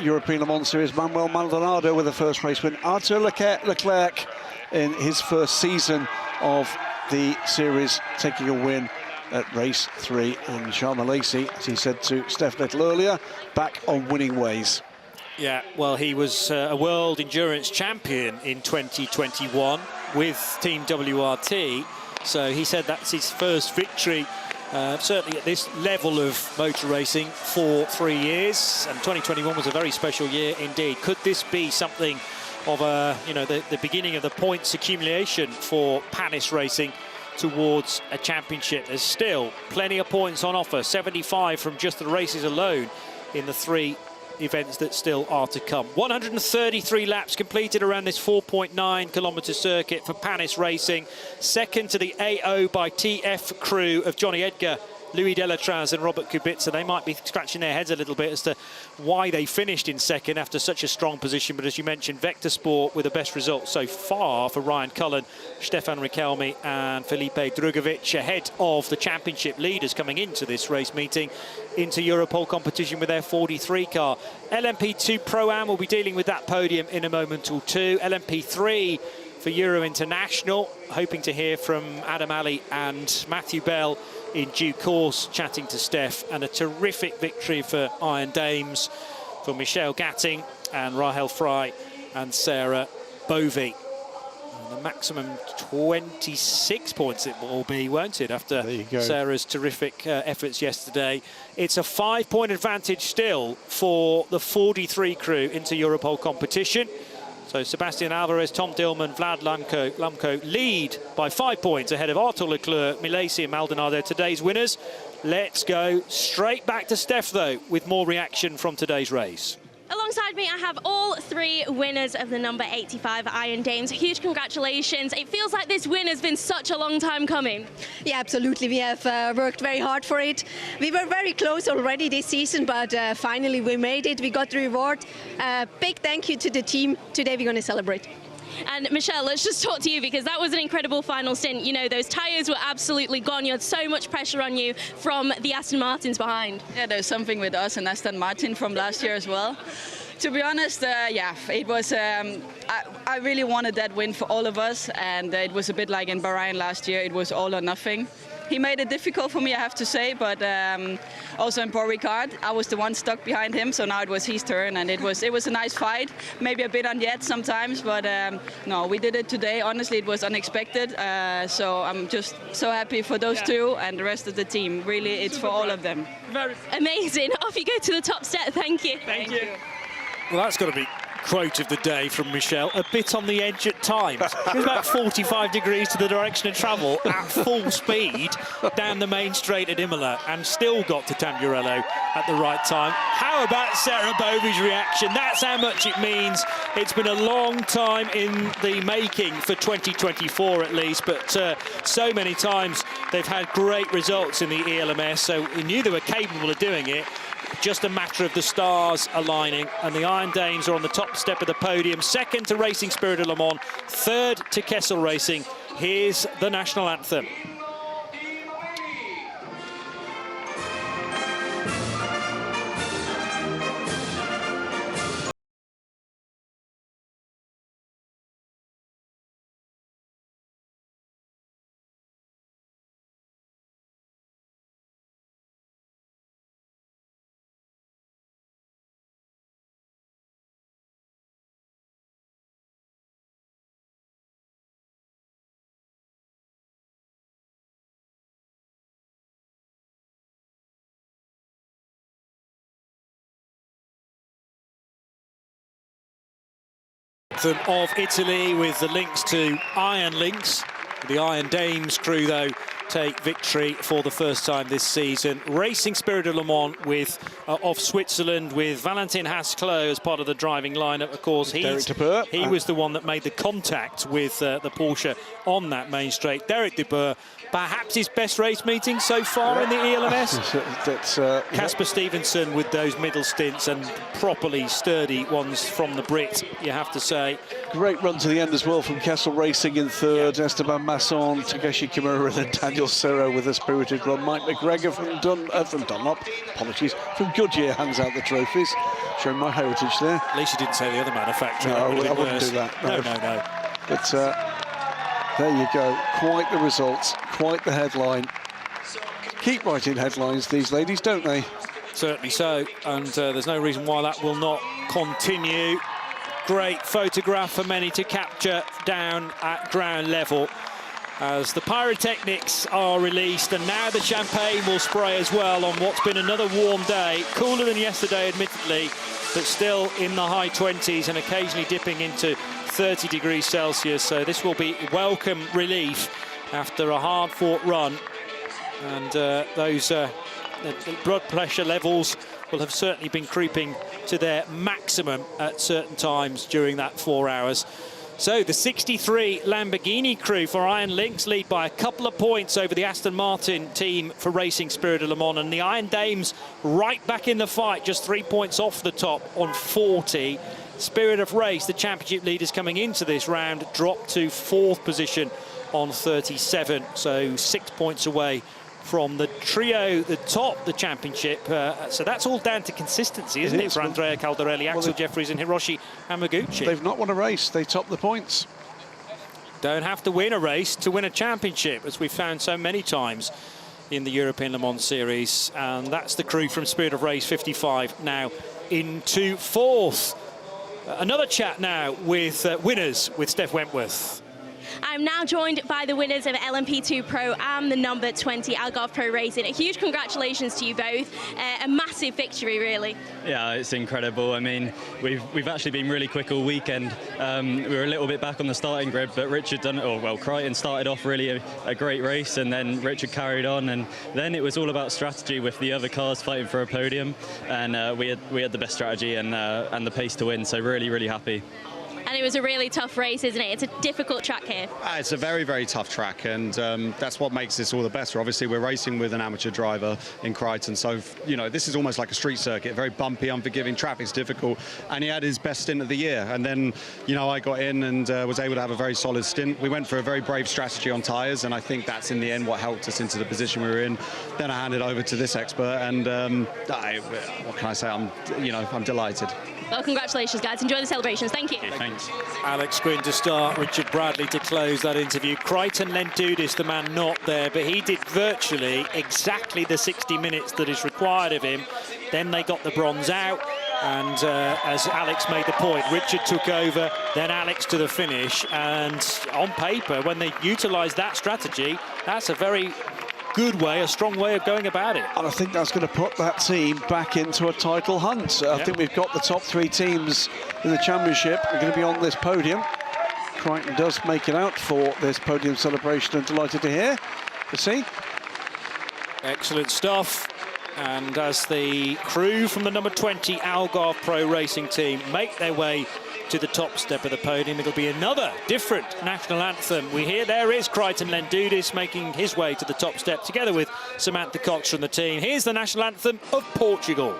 European Le Mans Series. Manuel Maldonado with the first race win. Arthur Leclerc in his first season of the series, taking a win at race 3. And Charles Lacey, as he said to Steph Little earlier, back on winning ways. Yeah, well, he was a World Endurance Champion in 2021 with Team WRT. So he said that's his first victory, certainly at this level of motor racing, for 3 years. And 2021 was a very special year indeed. Could this be something of a, you know, the beginning of the points accumulation for Panis Racing towards a championship? There's still plenty of points on offer, 75 from just the races alone in the 3 events that still are to come. 133 laps completed around this 4.9 kilometre circuit for Panis Racing. Second to the AO by TF crew of Johnny Edgar, Louis Delatraz and Robert Kubica. They might be scratching their heads a little bit as to why they finished in second after such a strong position. But as you mentioned, Vector Sport with the best result so far for Ryan Cullen, Stefan Riquelme and Filipe Drugovich, ahead of the championship leaders coming into this race meeting, into Europole competition with their 43 car. LMP2 Pro-Am will be dealing with that podium in a moment or two. LMP3 for Euro International, hoping to hear from Adam Ali and Matthew Bell in due course, chatting to Steph. And a terrific victory for Iron Dames, for Michelle Gatting and Rahel Fry and Sarah Bovey. And the maximum 26 points it will be, won't it, after Sarah's terrific efforts yesterday. It's a 5-point advantage still for the 43 crew into Europole competition. So Sebastian Alvarez, Tom Dillman, Vlad Lumko lead by 5 points ahead of Arthur Leclerc, Milesi and Maldonado, today's winners. Let's go straight back to Steph, though, with more reaction from today's race. Alongside me, I have all 3 winners of the number 85 Iron Dames. Huge congratulations. It feels like this win has been such a long time coming. Yeah, absolutely. We have worked very hard for it. We were very close already this season, but finally we made it. We got the reward. Big thank you to the team. Today we're going to celebrate. And Michelle, let's just talk to you, because that was an incredible final stint. You know, those tyres were absolutely gone. You had so much pressure on you from the Aston Martins behind. Yeah, there's something with us and Aston Martin from last year as well. To be honest, yeah, it was. I really wanted that win for all of us, and it was a bit like in Bahrain last year. It was all or nothing. He made it difficult for me, I have to say, but also in Paul Ricard, I was the one stuck behind him, so now it was his turn, and it was a nice fight. Maybe a bit on the edge sometimes, but no, we did it today. Honestly, it was unexpected, so I'm just so happy for those 2 and the rest of the team. Really, it's for all of them. Very amazing. Off you go to the top step. Thank you. Thank you. Well, that's got to be quote of the day from Michelle. A bit on the edge at times. It was about 45 degrees to the direction of travel at full speed down the main straight at Imola, and still got to Tamburello at the right time. How about Sarah Bovey's reaction? That's how much it means. It's been a long time in the making for 2024 at least, but so many times they've had great results in the ELMS, so we knew they were capable of doing it. Just a matter of the stars aligning, and the Iron Dames are on the top step of the podium. Second to Racing Spirit of Le Mans, third to Kessel Racing. Here's the national anthem. anthem of Italy with the links to Iron Links. The Iron Dames crew, though, take victory for the first time this season. Racing Spirit of Le Mans of Switzerland with Valentin Haas-Clos as part of the driving lineup. Of course, he was the one that made the contact with the Porsche on that main straight. Derek De Boer, perhaps his best race meeting so far in the ELMS. Casper Stevenson with those middle stints and properly sturdy ones from the Brit, you have to say. Great run to the end as well from Kessel Racing in third. Esteban Masson, Takeshi Kimura and Daniel Serra with a spirited run. Mike McGregor from Dunlop, apologies, from Goodyear hands out the trophies. Showing my heritage there. At least you didn't say the other manufacturer. No, I wouldn't do that. No. But there you go. Quite the results, quite the headline. Keep writing headlines, these ladies, don't they? Certainly so, and there's no reason why that will not continue. Great photograph for many to capture down at ground level as the pyrotechnics are released, and now the champagne will spray as well on what's been another warm day. Cooler than yesterday, admittedly, but still in the high 20s and occasionally dipping into 30 degrees Celsius. So this will be welcome relief after a hard-fought run. And those blood pressure levels will have certainly been creeping to their maximum at certain times during that 4 hours. So the 63 Lamborghini crew for Iron Lynx lead by a couple of points over the Aston Martin team for Racing Spirit of Le Mans, and the Iron Dames right back in the fight, just 3 points off the top on 40. Spirit of Race, the championship leaders coming into this round, dropped to 4th position on 37, so 6 points away from the trio, the top, the championship. So that's all down to consistency, isn't it, for Andrea Caldarelli, Axel Jeffries and Hiroshi Hamaguchi? They've not won a race, they top the points. Don't have to win a race to win a championship, as we've found so many times in the European Le Mans Series. And that's the crew from Spirit of Race 55 now into 4th. Another chat now with winners with Steph Wentworth. I'm now joined by the winners of LMP2 Pro and the number 20 Algarve Pro Racing. A huge congratulations to you both. A massive victory, really. Yeah, it's incredible. I mean, we've actually been really quick all weekend. We were a little bit back on the starting grid, but Richard Crichton started off really a great race, and then Richard carried on, and then it was all about strategy with the other cars fighting for a podium, and we had the best strategy and the pace to win. So really happy. And it was a really tough race, isn't it? It's a difficult track here. It's a very, very tough track, and that's what makes this all the better. Obviously, we're racing with an amateur driver in Crichton, so, you know, this is almost like a street circuit, very bumpy, unforgiving, traffic's difficult, and he had his best stint of the year. And then, you know, I got in and was able to have a very solid stint. We went for a very brave strategy on tyres, and I think that's, in the end, what helped us into the position we were in. Then I handed over to this expert, and what can I say? I'm delighted. Well, congratulations, guys. Enjoy the celebrations. Thank you. Okay, thanks. Alex Quinn to start, Richard Bradley to close that interview. Crichton Lentudis, the man not there, but he did virtually exactly the 60 minutes that is required of him. Then they got the bronze out, and as Alex made the point, Richard took over, then Alex to the finish, and on paper, when they utilised that strategy, that's a very good way, a strong way of going about it. And I think that's going to put that team back into a title hunt. I think we've got the top 3 teams in the championship. We're going to be on this podium. Crichton does make it out for this podium celebration, and delighted to see. Excellent stuff. And as the crew from the number 20 Algarve Pro Racing team make their way to the top step of the podium, it'll be another different national anthem. We hear there is Crichton Lentudis making his way to the top step together with Samantha Cox from the team. Here's the national anthem of Portugal.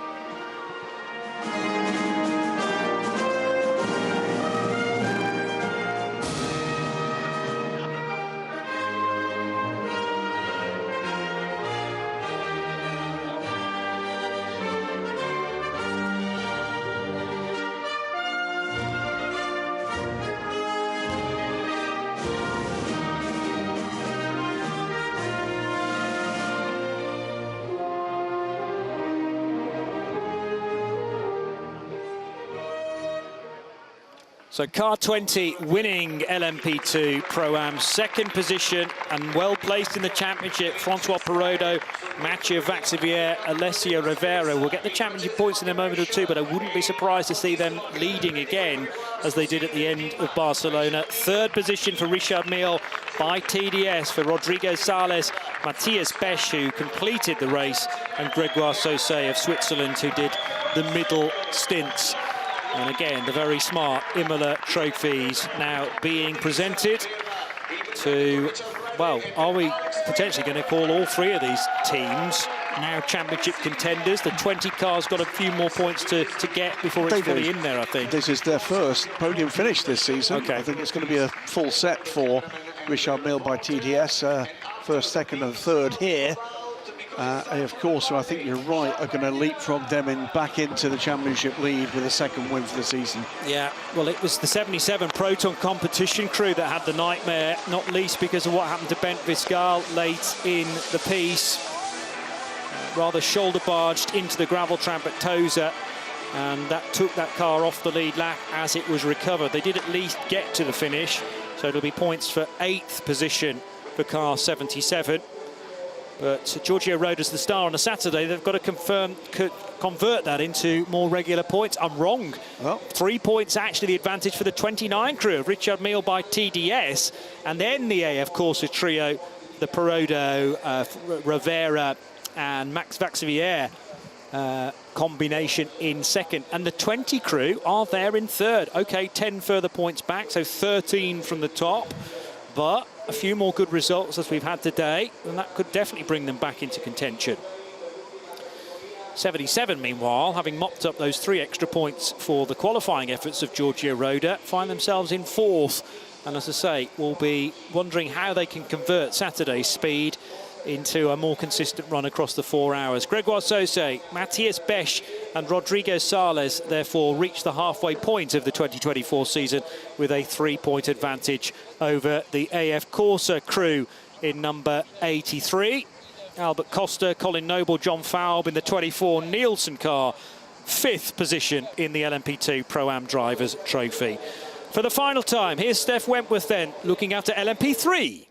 So car 20 winning LMP2 Pro-Am, second position and well placed in the championship. Francois Perrodo, Mathieu Vaxivière, Alessio Rivera will get the championship points in a moment or two, but I wouldn't be surprised to see them leading again as they did at the end of Barcelona. Third position for Richard Mille by TDS, for Rodrigo Sales, Matthias Besch, who completed the race, and Grégoire Sauzet of Switzerland, who did the middle stints. And again, the very smart Imola trophies now being presented to, well, are we potentially going to call all three of these teams now championship contenders? The 20 car's got a few more points to get before it's fully in there, I think. This is their first podium finish this season. Okay. I think it's going to be a full set for Richard Mille by TDS. First, second and third here. And of course, I think you're right, are going to leapfrog them back into the championship lead with a second win for the season. Yeah, well, it was the 77 Proton competition crew that had the nightmare, not least because of what happened to Bent Viscal late in the piece. Rather shoulder barged into the gravel trap at Tosa, and that took that car off the lead lap as it was recovered. They did at least get to the finish, so it'll be points for 8th position for car 77. But Giorgio Roda's the star on a Saturday. They've got to convert that into more regular points. I'm wrong. Well, 3 points actually the advantage for the 29 crew of Richard Mille by TDS. And then the AF Corsa trio, the Perrodo, Rivera and Max Vaxivière combination in second. And the 20 crew are there in third. OK, 10 further points back, so 13 from the top. But a few more good results as we've had today, and that could definitely bring them back into contention. 77, meanwhile, having mopped up those 3 extra points for the qualifying efforts of Giorgio Roda, find themselves in 4th. And as I say, we'll be wondering how they can convert Saturday's speed into a more consistent run across the 4 hours. Grégoire Sauzet, Matthias Besch and Rodrigo Sales therefore reach the halfway point of the 2024 season with a 3-point advantage over the AF Corsa crew in number 83. Albert Costa, Colin Noble, John Falb in the 24 Nielsen car, 5th position in the LMP2 Pro-Am Drivers' Trophy. For the final time, here's Steph Wentworth then, looking after LMP3.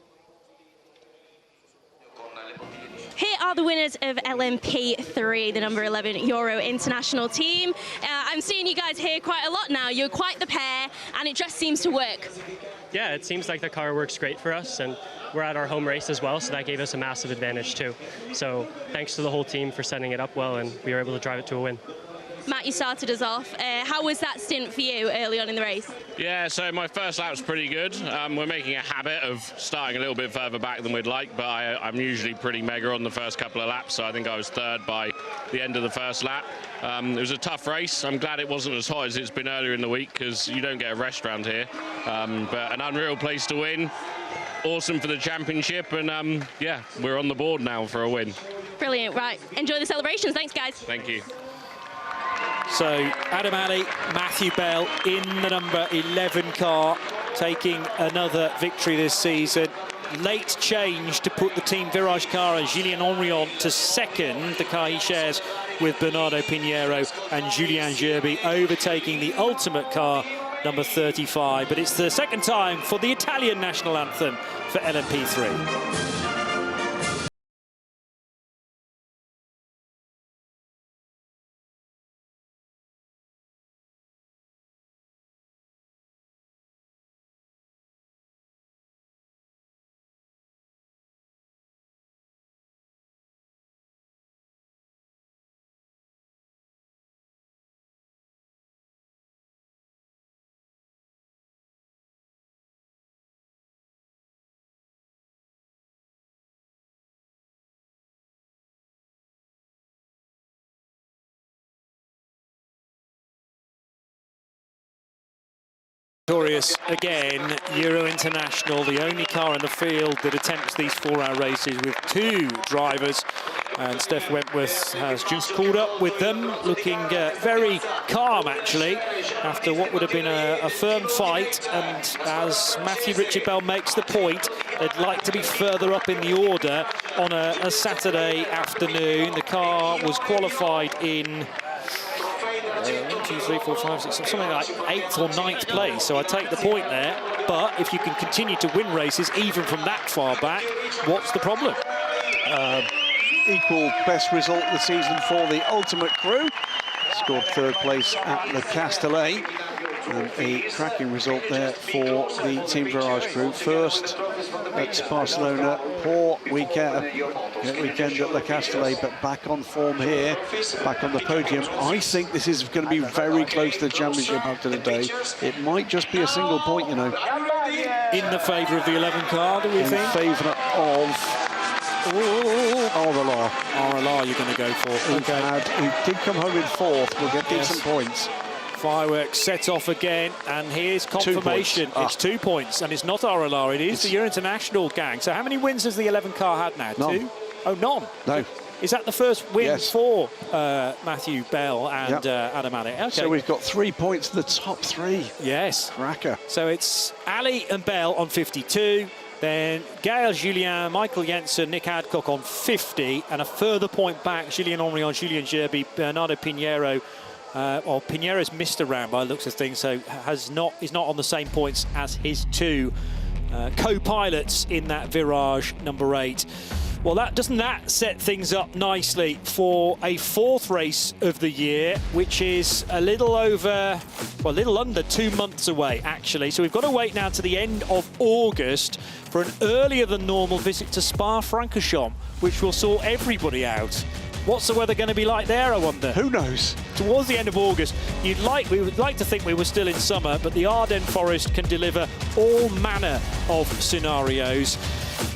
Here are the winners of LMP3, the number 11 Euro International team. I'm seeing you guys here quite a lot now. You're quite the pair, and it just seems to work. Yeah, it seems like the car works great for us, and we're at our home race as well, so that gave us a massive advantage too. So thanks to the whole team for setting it up well, and we were able to drive it to a win. Matt, you started us off. How was that stint for you early on in the race? Yeah, so my first lap was pretty good. We're making a habit of starting a little bit further back than we'd like, but I'm usually pretty mega on the first couple of laps, so I think I was 3rd by the end of the first lap. It was a tough race. I'm glad it wasn't as hot as it's been earlier in the week, because you don't get a rest round here. But an unreal place to win. Awesome for the championship, and yeah, we're on the board now for a win. Brilliant. Right, enjoy the celebrations. Thanks, guys. Thank you. So Adam Ali, Matthew Bell in the number 11 car, taking another victory this season. Late change to put the Team Virage car and Julien Henrion to 2nd, the car he shares with Bernardo Pinheiro and Julien Gerby, overtaking the ultimate car, number 35. But it's the 2nd time for the Italian national anthem for LMP3. Victorious again, Euro International, the only car in the field that attempts these 4-hour races with 2 drivers. And Steph Wentworth has just caught up with them, looking very calm, actually, after what would have been a firm fight. And as Matthew Richard Bell makes the point, they'd like to be further up in the order on a Saturday afternoon. The car was qualified in 2, 3, 4, 5, 6, something like 8th or 9th place. So I take the point there. But if you can continue to win races, even from that far back, what's the problem? Equal best result of the season for the Ultimate Crew. Scored 3rd place at Le Castellet. And a cracking result there for the Team Virage Crew. First at Barcelona, poor weekend at Le Castellet, but back on form here, back on the podium. I think this is going to be very close to the championship after the day. It might just be a single point, you know. In the favour of the 11 car, do we think? In favour of RLR. RLR you're going to go for. He did come home in 4th. We'll get decent points. Fireworks set off again, and here's confirmation. It's 2 points, and it's not RLR, it is the Euro International gang. So how many wins has the 11 car had now? None. 2? Oh, none? No. Is that the first win for Matthew Bell and Adam Alley? Okay. So we've got 3 points to the top 3. Yes. Cracker. So it's Alley and Bell on 52. Then Gaël Julien, Michael Jensen, Nick Adcock on 50, and a further point back, Julien Henry, Julien Gerby, Bernardo Pinheiro. Pinheiro's missed a round by the looks of things, so is not on the same points as his 2 co-pilots in that Virage number 8. Well, doesn't that set things up nicely for a 4th race of the year, which is a little under 2 months away, actually. So we've got to wait now to the end of August for an earlier than normal visit to Spa-Francorchamps, which will sort everybody out. What's the weather going to be like there, I wonder? Who knows? Towards the end of August, we would like to think we were still in summer, but the Ardennes Forest can deliver all manner of scenarios.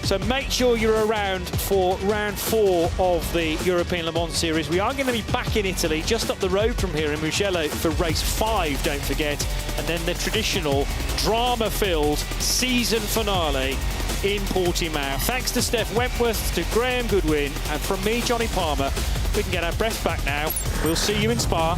So make sure you're around for round 4 of the European Le Mans Series. We are going to be back in Italy, just up the road from here in Mugello for race 5, don't forget. And then the traditional drama-filled season finale in Portimão. Thanks to Steph Wentworth, to Graham Goodwin, and from me, Johnny Palmer. We can get our breath back now. We'll see you in Spa.